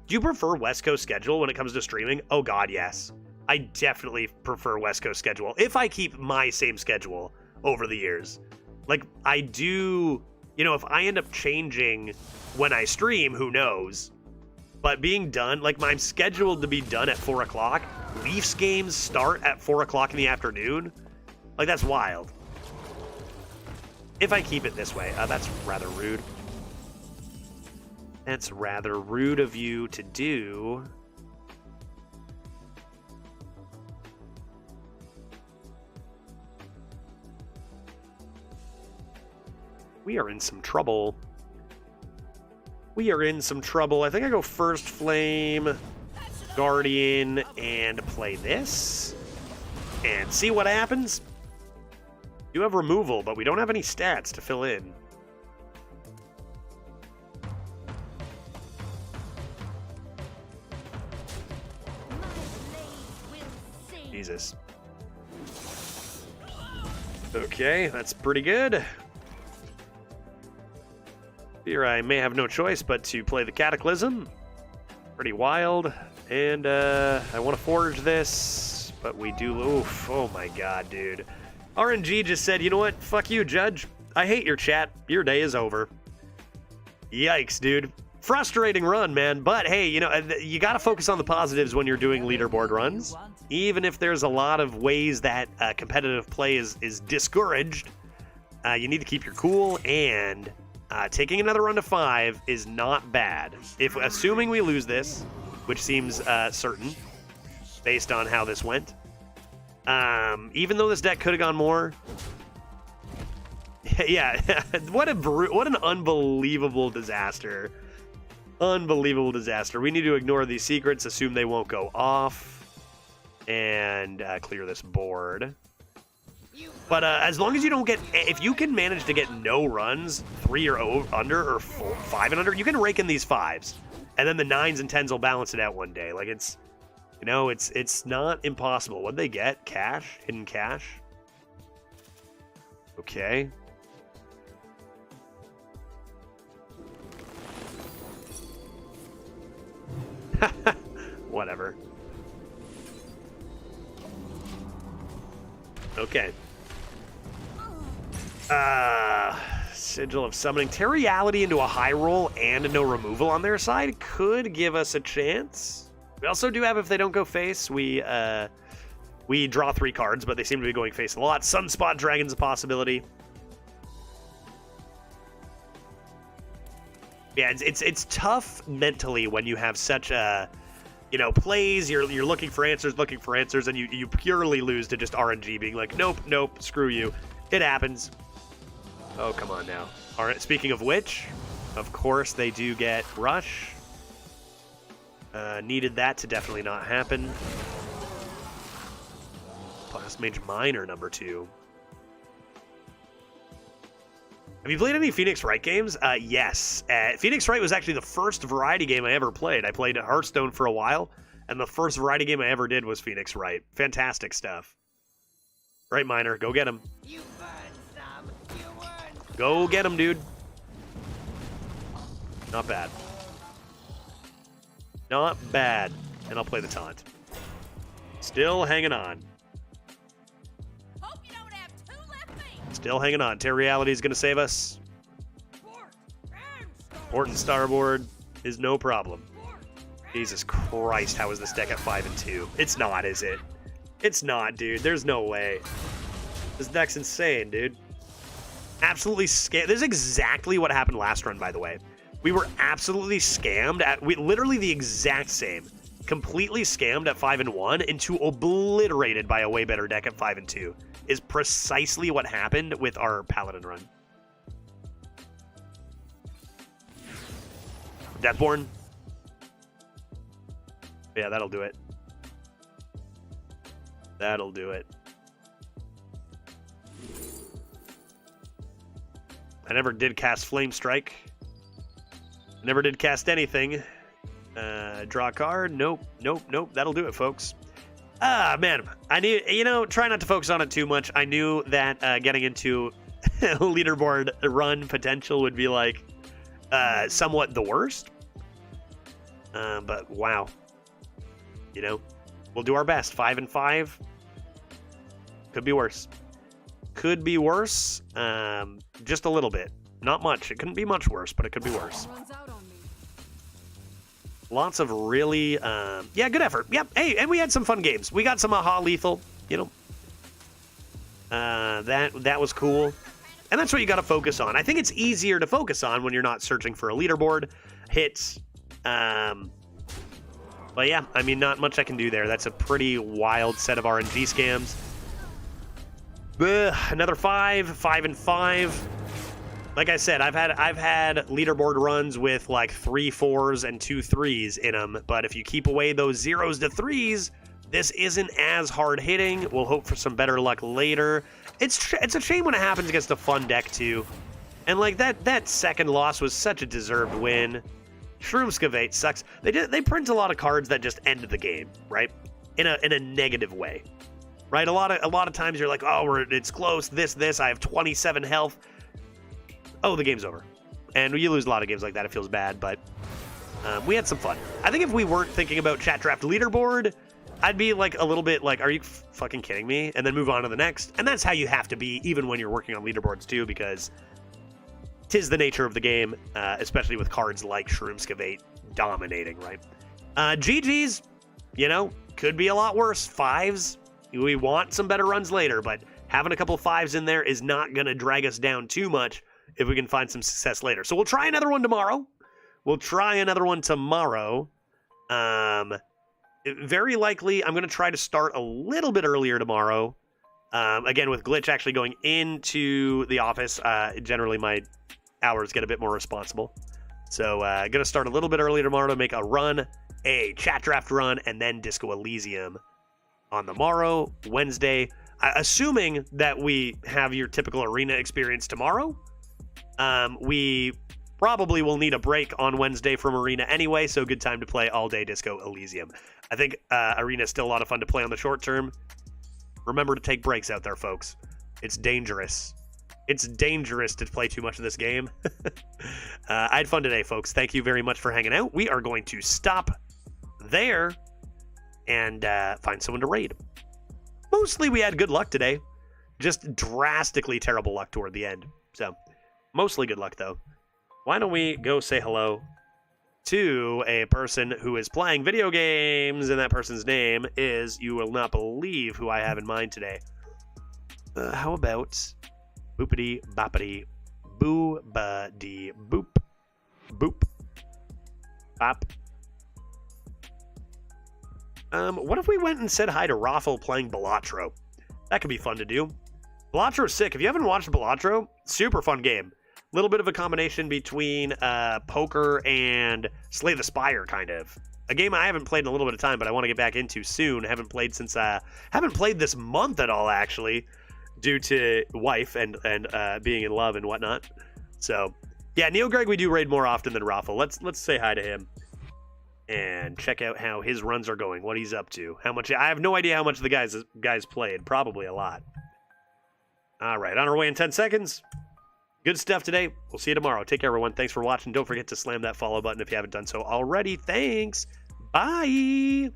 A: Do you prefer West Coast schedule when it comes to streaming? Oh, God, yes. I definitely prefer West Coast schedule. If I keep my same schedule over the years. Like, I do... You know, if I end up changing when I stream, who knows? But being done... Like, I'm scheduled to be done at 4 o'clock. Leafs games start at 4 o'clock in the afternoon. Like, that's wild. If I keep it this way. That's rather rude. That's rather rude of you to do. We are in some trouble. I think I go First Flame, Guardian, and play this. And see what happens. You have removal, but we don't have any stats to fill in. Jesus. Okay, that's pretty good. Here I may have no choice but to play the Cataclysm. Pretty wild. And I want to forge this, but we do... Oof, oh my god, dude. RNG just said, you know what? Fuck you, Judge. I hate your chat. Your day is over. Yikes, dude. Frustrating run, man. But hey, you know, you got to focus on the positives when you're doing leaderboard runs. Even if there's a lot of ways that competitive play is discouraged, you need to keep your cool, and... taking another run to 5 is not bad. If assuming we lose this, which seems certain, based on how this went. Even though this deck could have gone more. Yeah, what an unbelievable disaster. Unbelievable disaster. We need to ignore these secrets, assume they won't go off. and clear this board. But as long as you don't get, if you can manage to get no runs, 3 or under, or 5 and under, you can rake in these 5s. And then the 9s and 10s will balance it out one day. Like, it's, you know, it's not impossible. What'd they get? Cash? Hidden cash? Okay. Whatever. Okay. Sigil of Summoning. Terreality into a high roll and no removal on their side could give us a chance. We also do have, if they don't go face, we draw 3 cards, but they seem to be going face a lot. Sunspot Dragon's a possibility. Yeah, it's tough mentally when you have such a, you know, plays, you're looking for answers, and you purely lose to just RNG being like, nope, screw you. It happens. Oh, come on now. All right, speaking of which, of course they do get Rush. Needed that to definitely not happen. Blast Mage Minor number 2. Have you played any Phoenix Wright games? Yes. Phoenix Wright was actually the first variety game I ever played. I played Hearthstone for a while, and the first variety game I ever did was Phoenix Wright. Fantastic stuff. Right, Minor, go get him.
C: You burn some. You earn.
A: Go get him, dude. Not bad. Not bad. And I'll play the taunt. Still hanging on.
C: Hope you don't have 2 left feet.
A: Still hanging on. Terreality is going to save us. Port and Starboard is no problem. Jesus Christ, how is this deck at 5 and 2? It's not, is it? It's not, dude. There's no way. This deck's insane, dude. Absolutely scammed. This is exactly what happened last run, by the way. We were absolutely scammed at literally the exact same. Completely scammed at 5 and 1 into obliterated by a way better deck at 5 and 2 is precisely what happened with our Paladin run. Deathborn. Yeah, that'll do it. That'll do it. I never did cast Flame Strike. Never did cast anything. Draw a card. Nope. That'll do it, folks. Man. I need, you know, try not to focus on it too much. I knew that getting into leaderboard run potential would be like somewhat the worst. But wow. You know, we'll do our best. 5 and 5. Could be worse. Could be worse. Just a little bit. Not much. It couldn't be much worse, but it could be worse. Lots of really, yeah, good effort. Yep. Hey, and we had some fun games. We got some Aha Lethal, you know. That was cool. And that's what you got to focus on. I think it's easier to focus on when you're not searching for a leaderboard hits. But yeah, I mean, not much I can do there. That's a pretty wild set of RNG scams. Another 5 and 5. Like I said, I've had leaderboard runs with like 3 4s and 2 3s in them. But if you keep away those 0s to 3s, this isn't as hard hitting. We'll hope for some better luck later. It's a shame when it happens against a fun deck too. And like that second loss was such a deserved win. Shroomskavate sucks. They print a lot of cards that just end the game, right? In a negative way, right? A lot of times you're like, oh, it's close. This. I have 27 health. Oh, the game's over. And you lose a lot of games like that. It feels bad, but we had some fun. I think if we weren't thinking about chat draft leaderboard, I'd be like a little bit like, are you fucking kidding me? And then move on to the next. And that's how you have to be, even when you're working on leaderboards too, because 'tis the nature of the game, especially with cards like Shroomskavate dominating, right? GG's, you know, could be a lot worse. 5s, we want some better runs later, but having a couple 5s in there is not going to drag us down too much if we can find some success later. So we'll try another one tomorrow. Very likely, I'm going to try to start a little bit earlier tomorrow. Again, with Glitch actually going into the office, generally my hours get a bit more responsible. So going to start a little bit earlier tomorrow to make a run, a chat draft run, and then Disco Elysium on the morrow, Wednesday. Assuming that we have your typical arena experience tomorrow, we probably will need a break on Wednesday from arena anyway, so good time to play all day Disco Elysium. I think arena is still a lot of fun to play on the short term. Remember to take breaks out there, folks. It's dangerous. It's dangerous to play too much of this game. I had fun today, folks. Thank you very much for hanging out. We are going to stop there and find someone to raid. Mostly we had good luck today. Just drastically terrible luck toward the end. So, mostly good luck, though. Why don't we go say hello to a person who is playing video games, and that person's name is, you will not believe who I have in mind today. How about boopity boppity boo ba dee boop boop bop. What if we went and said hi to Raffle playing Balatro? That could be fun to do. Balatro's sick. If you haven't watched Balatro, super fun game. A little bit of a combination between poker and Slay the Spire, kind of. A game I haven't played in a little bit of time, but I want to get back into soon. Haven't played since haven't played this month at all, actually, due to wife and being in love and whatnot. So yeah, Neo Greg we do raid more often than Raffle. Let's say hi to him and check out how his runs are going, what he's up to, how much. I have no idea how much the guys played. Probably a lot. All right, on our way in 10 seconds. Good stuff today. We'll see you tomorrow. Take care, everyone. Thanks for watching. Don't forget to slam that follow button if you haven't done so already. Thanks. Bye.